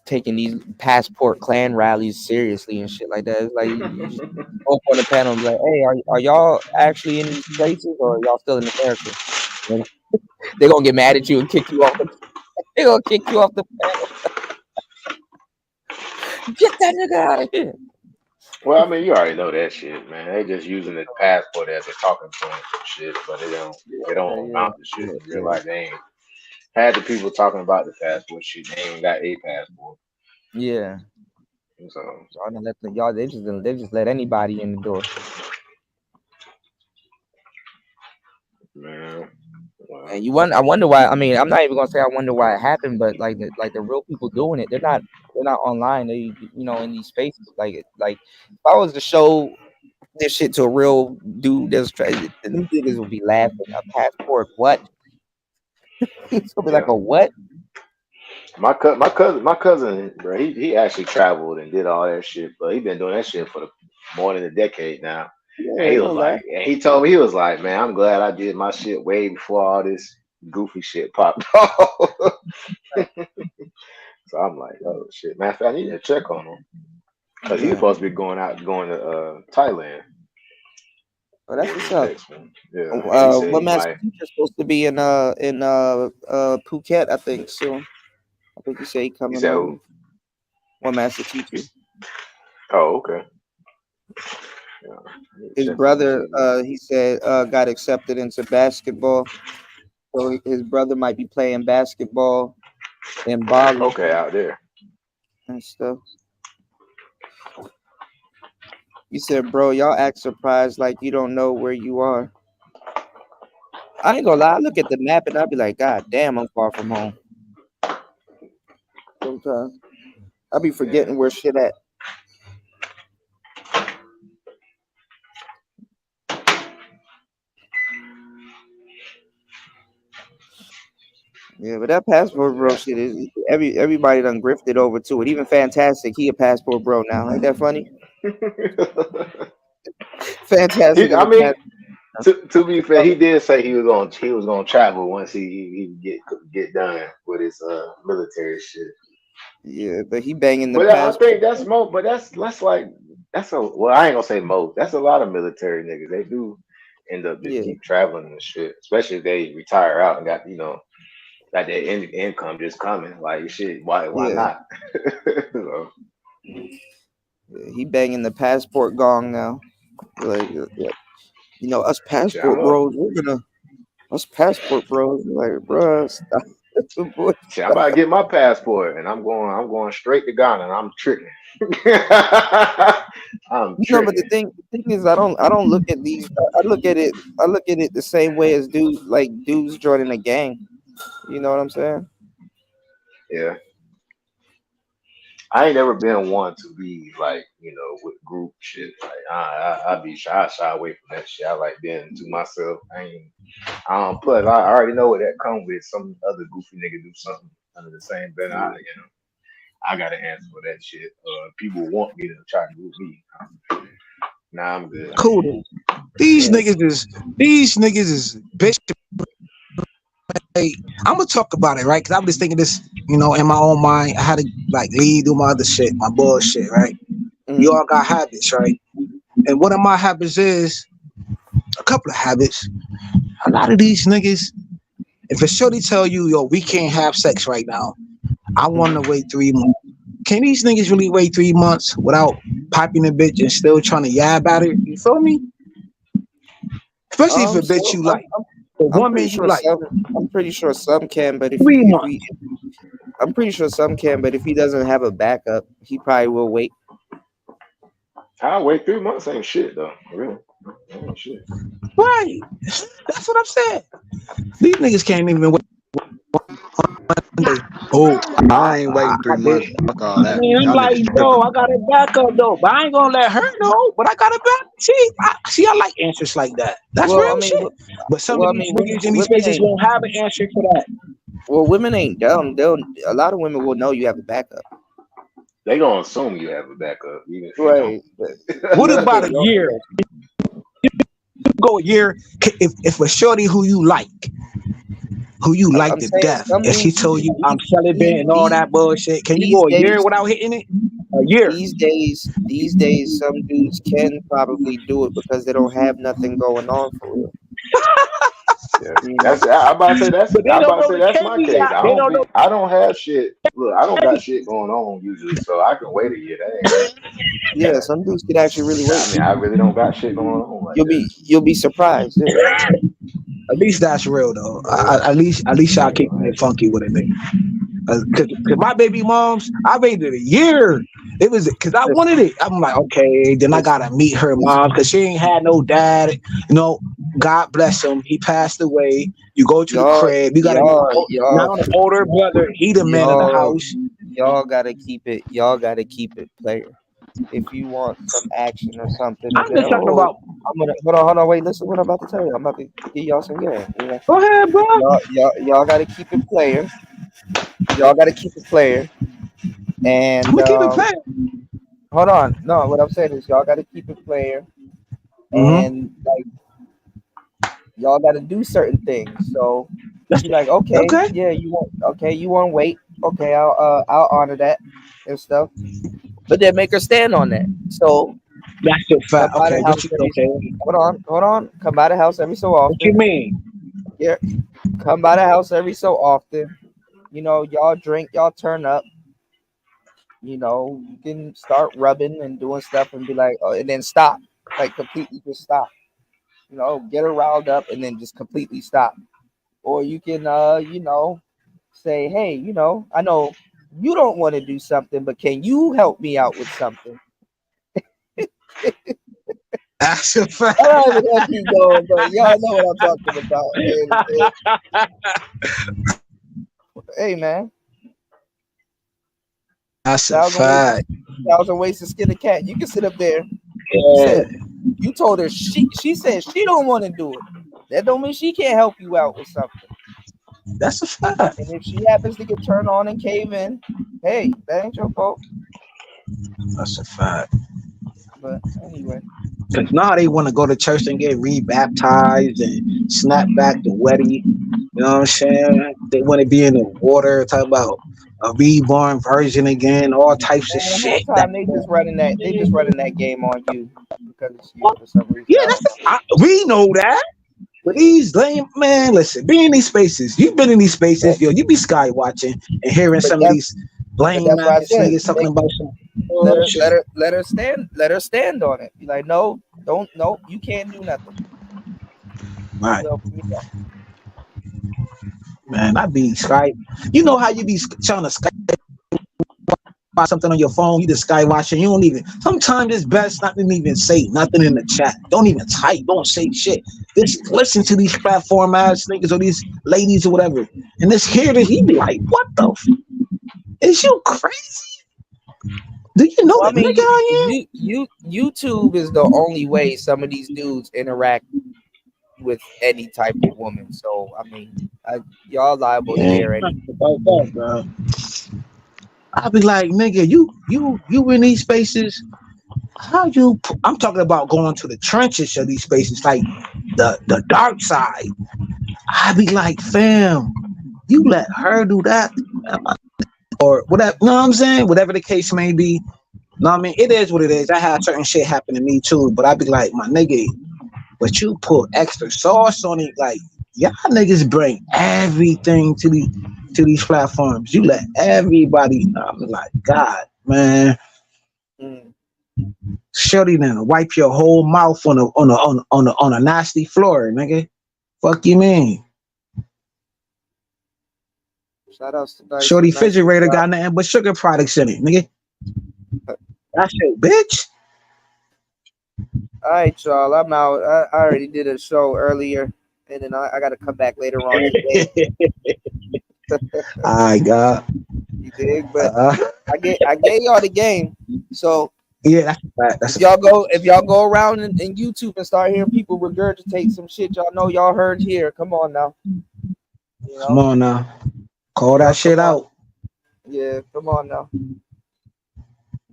taking these passport clan rallies seriously and shit like that. It's like you just go up on the panel and be like, hey, are y'all actually in these places or are y'all still in America? And they're gonna get mad at you and kick you off they're gonna kick you off the panel. Get that nigga out of here. Well, I mean, you already know that shit, man. They just using the passport as a talking point and shit, but they don't amount to shit in real life. They ain't had the people talking about the passport shit. They ain't got a passport. Yeah. So they just let anybody in the door. Man. And I wonder why. I mean, I'm not even gonna say I wonder why it happened, but like the real people doing it, they're not online. They in these spaces. Like if I was to show this shit to a real dude that's trying, them niggas would be laughing. A passport? What? It's gonna be like a what? My cousin, bro. He actually traveled and did all that shit, but he been doing that shit for more than a decade now. Yeah, And he was like, and he told me, he was like, man, I'm glad I did my shit way before all this goofy shit popped off. So I'm like, oh shit, matter of fact, I need to check on him because he's supposed to be going to Thailand. Oh, that's what's up. Yeah. What master teacher's supposed to be in Phuket? I think soon. I think he said he coming over. One master teacher. Oh, okay. Yeah. His brother, he said, got accepted into basketball. So his brother might be playing basketball in Bali. Okay, out there. And stuff. He said, bro, y'all act surprised like you don't know where you are. I ain't gonna lie, I look at the map and I'll be like, God damn, I'm far from home. Sometimes I'll be forgetting where shit at. Yeah, but that passport bro shit is everybody done grifted over to it. Even Fantastic, he a passport bro now. Ain't that funny? Fantastic. To be fair, he did say he was gonna travel once he get done with his military shit. Yeah, but he banging the But passport. I think that's most. But that's I ain't gonna say most. That's a lot of military niggas. They do end up just keep traveling and shit, especially if they retire out and got got their income just coming. Like shit, why not? So. He banging the passport gong now. Like, us passport bros, us passport bros. Like, bro, stop. Shit, I'm about to get my passport, and I'm going straight to Ghana, and I'm tricking. But the thing is, I don't look at these. I look at it the same way as dudes joining a gang. You know what I'm saying? Yeah. I ain't never been one to be like, with group shit. Like I be shy away from that shit. I like being to myself. Plus I already know what that come with. Some other goofy nigga do something under the same banner. I gotta answer for that shit. People want me to try to group me. Nah, I'm good. Cool. These niggas is bitch. Hey, I'm gonna talk about it, right? Because I was thinking this, in my own mind. I had to leave, do my other shit, my bullshit, right? We all got habits, right? And one of my habits is a couple of habits. A lot of these niggas, if a shorty tell you, yo, we can't have sex right now, I want to wait 3 months. Can these niggas really wait 3 months without piping a bitch and still trying to yab at her? You feel me? Especially if a bitch So you like. A I'm woman pretty you sure like. I'm pretty sure some can, but if 3 he, months. I'm pretty sure some can, but if he doesn't have a backup, he probably will wait. I'll wait 3 months. Ain't shit though. Really, ain't shit. Right. That's what I'm saying. These niggas can't even wait. Oh, I ain't waiting 3 months. Fuck all I that. mean, I'm Y'all like, niggas yo, tripping. I got a backup though, but I ain't gonna let her know. But I got a back. I like answers like that. That's Well, I real mean, shit. But some of well, I these mean, niggas in these women spaces ain't. won't have an answer for that. Well, women ain't dumb. A lot of women will know you have a backup. They gonna assume you have a backup, even if you Right. don't. What about a year? Go a year if a shorty who you like I'm to saying death, some and she dudes told you I'm celibate and all that bullshit, can you these go a year days, without hitting it? A year. These days, some dudes can probably do it because they don't have nothing going on for real. Yeah, that's. I'm about to say that's. But they I'm don't about to know say the that's my case. caveat. They don't know. I don't have shit. Look, I don't got shit going on usually, so I can wait a year. That ain't. Yeah, some dudes could actually really wait. I mean, I really don't got shit going on like You'll be surprised. Yeah. At least that's real though. At least y'all keeping it funky with it, nigga. Cause my baby moms, I waited a year. It was because I wanted it. I'm like, okay, then I gotta meet her mom because she ain't had no dad. You know, God bless him. He passed away. You go to the crib. You gotta now the older brother. He the man of the house. Y'all gotta keep it. Y'all gotta keep it player. If you want some action or something, I'm just talking about. I'm gonna hold on, wait. Listen, what I'm about to tell you. I'm about to give y'all some game. You know? Go ahead, bro. Y'all gotta keep it player. Y'all gotta keep it player. And I'm gonna keep it player. Hold on. No, what I'm saying is y'all gotta keep it player. And like y'all gotta do certain things. So you're like, okay, yeah, you want to wait. Okay, I'll honor that and stuff. But then make her stand on that. So that's a fact. Okay, hold on. Come by the house every so often. What you mean? Yeah, come by the house every so often. You know, y'all drink, y'all turn up. You know, you can start rubbing and doing stuff and be like, and then stop, like completely just stop. You know, get her riled up and then just completely stop. Or you can, you know, say, hey, you know, I know you don't want to do something, but can you help me out with something? That's a fact. I'm not even gonna keep going, but y'all know what I'm talking about. Hey, man. That's a fact. That was a waste to skin a cat. You can sit up there. Yeah. You told her she said she don't want to do it. That don't mean she can't help you out with something. That's a fact. And if she happens to get turned on and cave in, hey, that ain't your fault. That's a fact. But anyway. Because now they want to go to church and get rebaptized and snap back the wedding. You know what I'm saying? They want to be in the water, talk about a reborn version again, all types of shit. They just running that game on you because it's you for some reason. Yeah, we know that. But these lame man, listen, be in these spaces. You've been in these spaces, yo. You be sky watching and hearing some of these lame ass niggas talking about some. Let her stand on it. Be like, no, you can't do nothing. Right. Man, I be Skype. You know how you be trying to Skype something on your phone, you just sky watching. You don't even. Sometimes it's best not to even say nothing in the chat. Don't even type. Don't say shit. Just listen to these platform ass niggas or these ladies or whatever, and just hear this. You be like, what the? Is you crazy? Do you know that nigga I am? YouTube is the only way some of these dudes interact with any type of woman. So I mean, y'all liable to hear anything. I'll be like, nigga, you in these spaces. How you? I'm talking about going to the trenches of these spaces, like the dark side. I'd be like, fam, you let her do that, or whatever. You know what I'm saying? Whatever the case may be. No, I mean, it is what it is. I had certain shit happen to me too, but I'd be like, my nigga, but you put extra sauce on it. Like, y'all niggas bring everything to these platforms. You let everybody know. I'm like, God, man. Shorty now wipe your whole mouth on a nasty floor, nigga. Fuck you mean? Shout outs to Dice. Shorty Nice refrigerator job. got nothing but sugar products in it, nigga. That's it, bitch. All right, y'all. I'm out. I already did a show earlier, and then I got to come back later on today. I got. You dig? But I gave y'all the game. So yeah, that's a fact. If y'all go around in YouTube and start hearing people regurgitate some shit y'all know y'all heard here, come on now. You know? Come on now. Call that shit out. Yeah, come on now.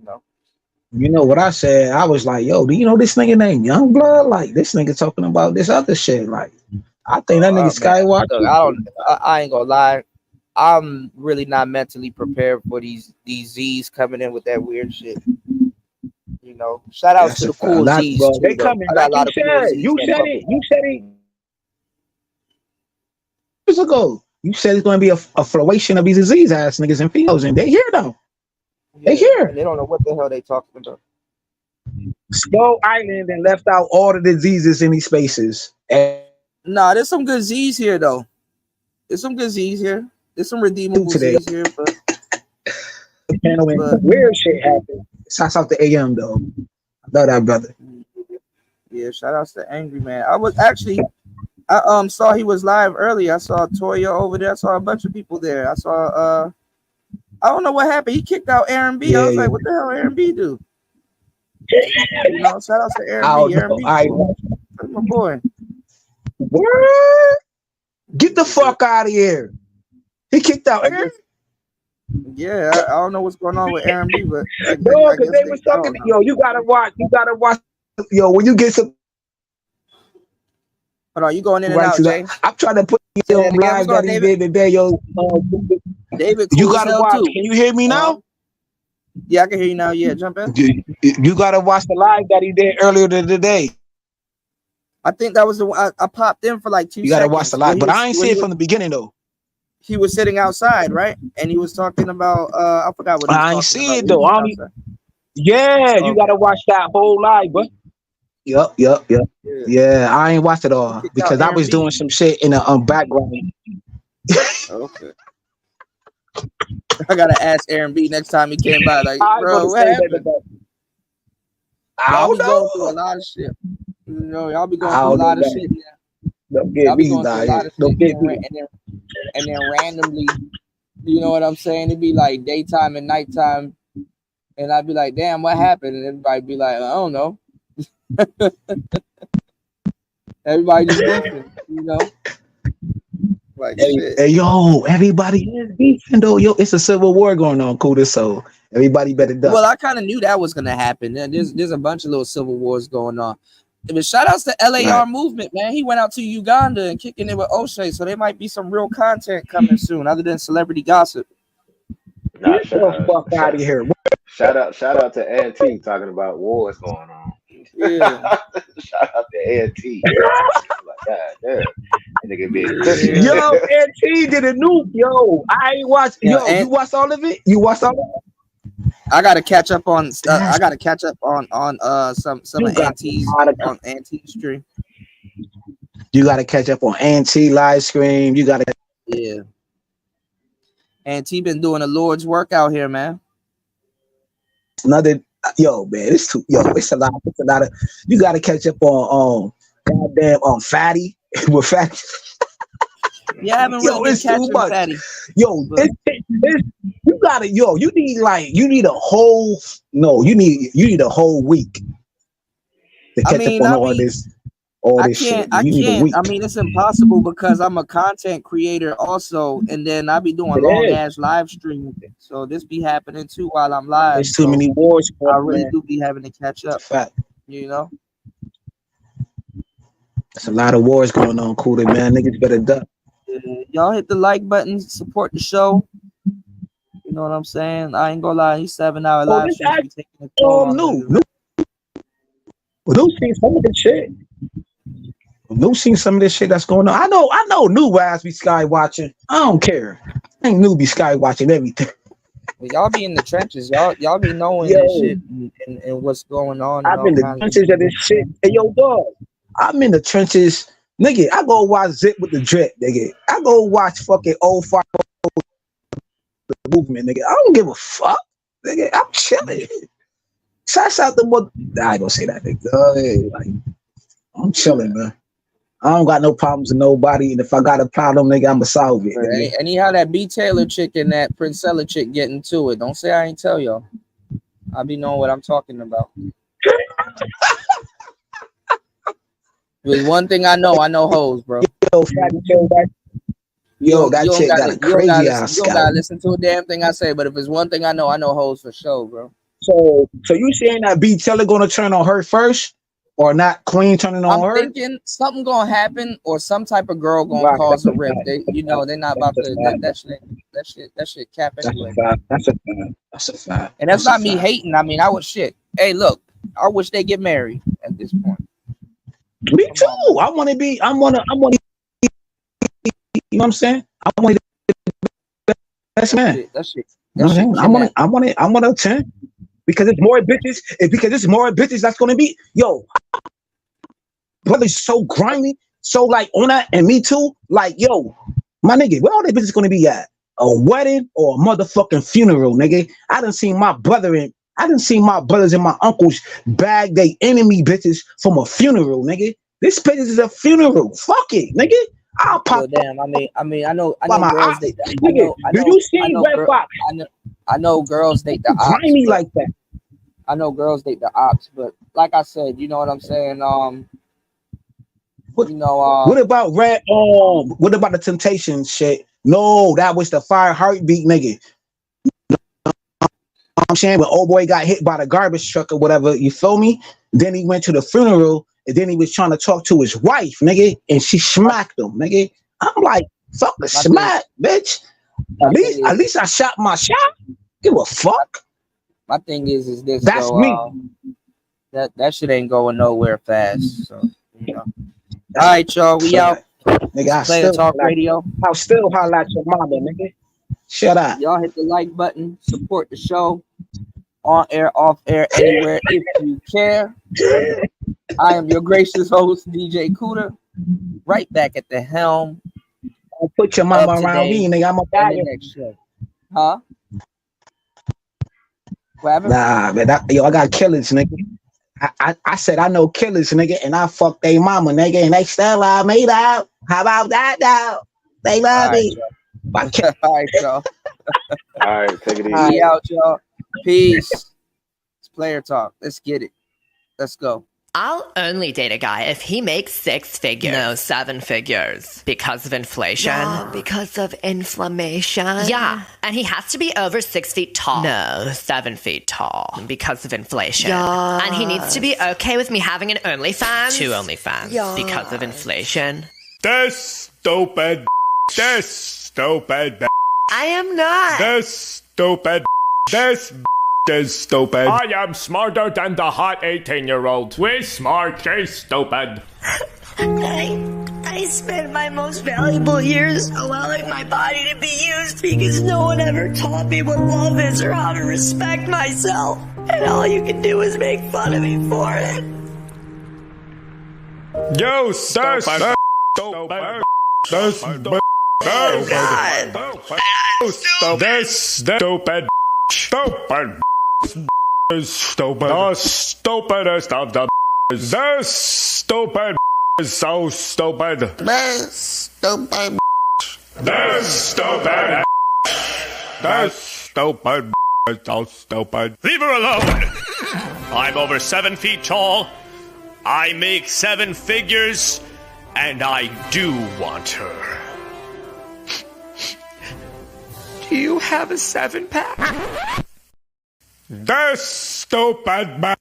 No. You know what I said? I was like, yo, do you know this nigga named Youngblood? Like, this nigga talking about this other shit. Like, I think that nigga Skywalker. Look, I ain't gonna lie. I'm really not mentally prepared for these Z's coming in with that weird shit. You know, shout out to the cool Z's. Bro, too, they though. coming. I got Like a lot of cool Z's you that said fuck it. with You said it years ago. You said it's going to be a fluation of these disease ass niggas and females, and they here though. They here. And they don't know what the hell they talking about. Skull Island and left out all the diseases in these spaces. Nah, there's some good Z's here though. There's some good Z's here. There's some redeemable Z's here, but weird shit happened. Shouts out to AM though. I love that brother. Yeah, shout outs to Angry Man. I saw he was live earlier. I saw Toya over there. I saw a bunch of people there. I saw I don't know what happened. He kicked out Aaron B. I was like, what the hell Aaron B do? You know, shout out to Aaron B. Aaron B. That's my boy. What? Get the fuck out of here. He kicked out Aaron. Yeah, I don't know what's going on with Aaron B, but no, because they was talking. Yo, you gotta watch. Yo, when you get some. Hold on, you going in and out, Jay? I'm trying to put you on live that he did today, yo. David, you gotta watch. Too. Can you hear me now? Yeah, I can hear you now. Yeah, jump in. You gotta watch the live that he did earlier today. I think that was the one I popped in for like 2 seconds. You gotta watch the live, but I ain't see it from the beginning though. He was sitting outside, right? And he was talking about I forgot what he was I ain't talking see about. it though. Yeah, you gotta watch that whole live, bro. Yup. Yeah, I ain't watched it all because I was doing some shit in the background. Okay. I gotta ask Aaron B next time he came by. Like, bro, what happened? Y'all be going through a lot of shit. You know, y'all be going through a lot of shit. Don't get me died. Don't get me. And then randomly, you know what I'm saying? It'd be like daytime and nighttime, and I'd be like, "Damn, what happened?" And everybody be like, "I don't know." Everybody just beefing, you know. Like, hey, yo, everybody is beefing though. Yo, it's a civil war going on, Kuda. So everybody better duck. Well, I kind of knew that was gonna happen. There's a bunch of little civil wars going on. But shout outs to LAR movement, man. He went out to Uganda and kicking it with O'Shea, so there might be some real content coming soon, other than celebrity gossip. Nah, Get the fuck out of here. Shout out to Auntie talking about wars going on. Yeah. Shout out to Auntie. Like, God damn. Nigga being cushy. Yo, Auntie did a nuke. Yo, I ain't watched. Yeah, you watched all of it? You watched all of it? I gotta catch up on some of Auntie's on Auntie's stream. You gotta catch up on Auntie live stream. You gotta Auntie been doing the Lord's work out here, man. Another man, it's a lot of you gotta catch up on goddamn Fatty with Fatty. Yeah, I haven't really been catching Fatty. Yo, you need a whole week to catch up on all this shit. I mean, it's impossible because I'm a content creator also, and then I be doing long ass live streaming. So this be happening too while I'm live. There's too many wars. I really do be having to catch up. Fact. You know? There's a lot of wars going on, Kuda, man. Niggas better duck. Y'all hit the like button, support the show. You know what I'm saying? I ain't gonna lie, these 7-hour live streams be taking a toll. New seen some of this shit. New seen some of this shit that's going on. I know new ass be sky watching. I don't care. I ain't new be sky watching everything. Y'all be in the trenches. Y'all be knowing this shit and what's going on. I'm in the trenches of this shit. Hey, yo, dog. I'm in the trenches. Nigga, I go watch Zip with the Drip, nigga. I go watch fucking old fire the movement, nigga. I don't give a fuck. Nigga, I'm chilling. Shouts out the mother. Nah, I ain't gonna say that, nigga. Like, I'm chilling, man. I don't got no problems with nobody, and if I got a problem, nigga, I'ma solve it. Right. And he had that B. Taylor chick and that Princella chick getting to it. Don't say I ain't tell y'all. I be knowing what I'm talking about. There's one thing I know hoes, bro. Yo, that chick got a crazy ass scalp. You don't gotta listen to a damn thing I say, but if it's one thing I know hoes for sure, bro. So you saying that B. Taylor gonna turn on her first? Or not Queen turning on her? I'm thinking something gonna happen, or some type of girl gonna cause a rip. They're not about to. That shit cap anyway. That's a fact. And that's not me hating. I mean, I would shit. Hey, look, I wish they get married at this point. Me too. I want to. You know what I'm saying? I want to be the best man. That shit. I want to 10. Because it's more bitches that's gonna be, yo, brother's so grimy, so like on that, and me too. Like, yo, my nigga, where all the bitches gonna be at? A wedding or a motherfucking funeral, nigga? I done seen my brothers and my uncles bag they enemy bitches from a funeral, nigga. This bitch is a funeral. Fuck it, nigga. I'll pop. Well, damn, I mean, I know girls date that. I know girls date the ops. Grimy like that. I know girls date the ops, but like I said, you know what I'm saying. What about what about the Temptation shit? No, that was the Fire Heartbeat nigga. I'm saying when old boy got hit by the garbage truck or whatever, you feel me? Then he went to the funeral and then he was trying to talk to his wife, nigga, and she smacked him, nigga. I'm like, fuck the smack, bitch. At least I shot my shot. Give a fuck. My thing is this. That's though, me. That shit ain't going nowhere fast. So you know. All right, y'all. We out. Nigga, Player Talk Radio. I'll still holler at your mama, nigga. Shut up. Y'all hit the like button. Support the show. On air, off air, anywhere if you care. I am your gracious host, DJ Cooter. Right back at the helm. I'll put your mama around me, nigga. I'm a bad next show. Huh? Nah, man. I got killers, nigga. I said I know killers, nigga, and I fucked they mama, nigga, and they still love me, though. How about that, though? They love me. All right, y'all. All right, take it easy. We out, y'all. Peace. It's Player Talk. Let's get it. Let's go. I'll only date a guy if he makes 6 figures. No, 7 figures. Because of inflation. Yeah, because of inflammation. Yeah, and he has to be over 6 feet tall. No, 7 feet tall. Because of inflation. Yeah. And he needs to be okay with me having an OnlyFans. 2 OnlyFans. Yeah. Because of inflation. This stupid. This stupid. I am not. This stupid. This is stupid. I am smarter than the hot 18-year-old. We smart, she's stupid. I spent my most valuable years allowing my body to be used because no one ever taught me what love is or how to respect myself. And all you can do is make fun of me for it. You stupid. Stupid. Oh, God. This stupid. Stupid. Is stupid. The stupidest of the. This stupid is so stupid. This stupid. This stupid. This stupid is so stupid. Leave her alone. I'm over 7 feet tall. I make 7 figures, and I do want her. Do you have a 7-pack? This stupid man.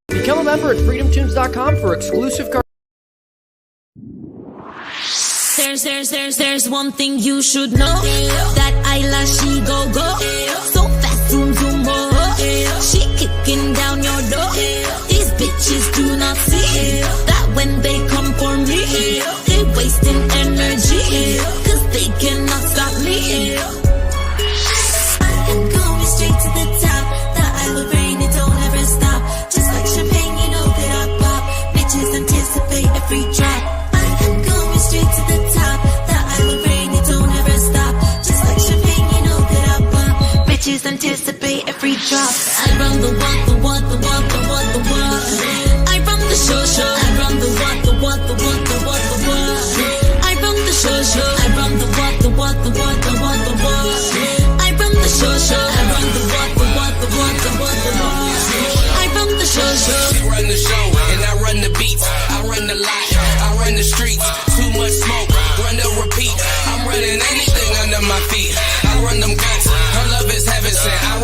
Become a member at freedomtunes.com for exclusive There's one thing you should know. That Ayla, she go. So fast, zoom, oh. She kicking down your door. These bitches do not see that when they come for me, they wasting energy, cause they cannot stop me.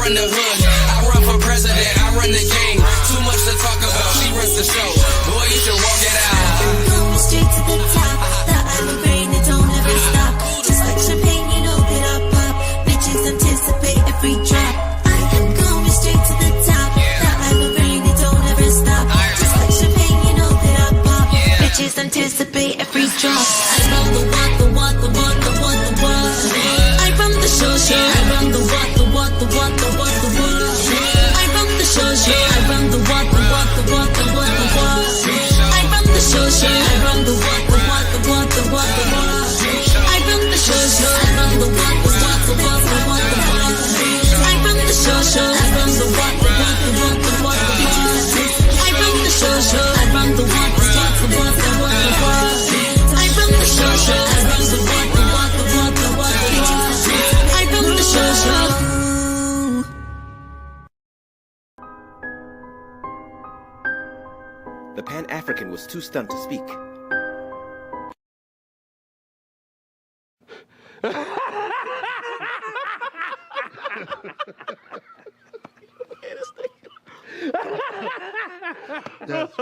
run the hood. I run for president, I run the game. Too much to talk about, she runs the show. Boy, you should walk it out. Going straight to the top. The island rain, it don't ever stop. Just like champagne, you know that I pop. Bitches anticipate every drop. I am going straight to the top. The island rain, it don't ever stop. Just like champagne, you know that I pop. Bitches anticipate every drop. I run the what, the what, the what, the what, the what. I run the show. I run the what, the what, the what, the what, the what. I run the show. I run the what, the what, the what, the what, the what. I run the show. I run the what, the what, the what, the what, the what. I run the show. I run the what, the what, the what, the what, the what. I run the show. I run the what, the what, the what, the what, the what. I run the show. I run the what, the what, the what, the what, the what. I run the show. I run the what, the what, the what, the what, the what. I run the show. The Pan-African was too stunned to speak. That's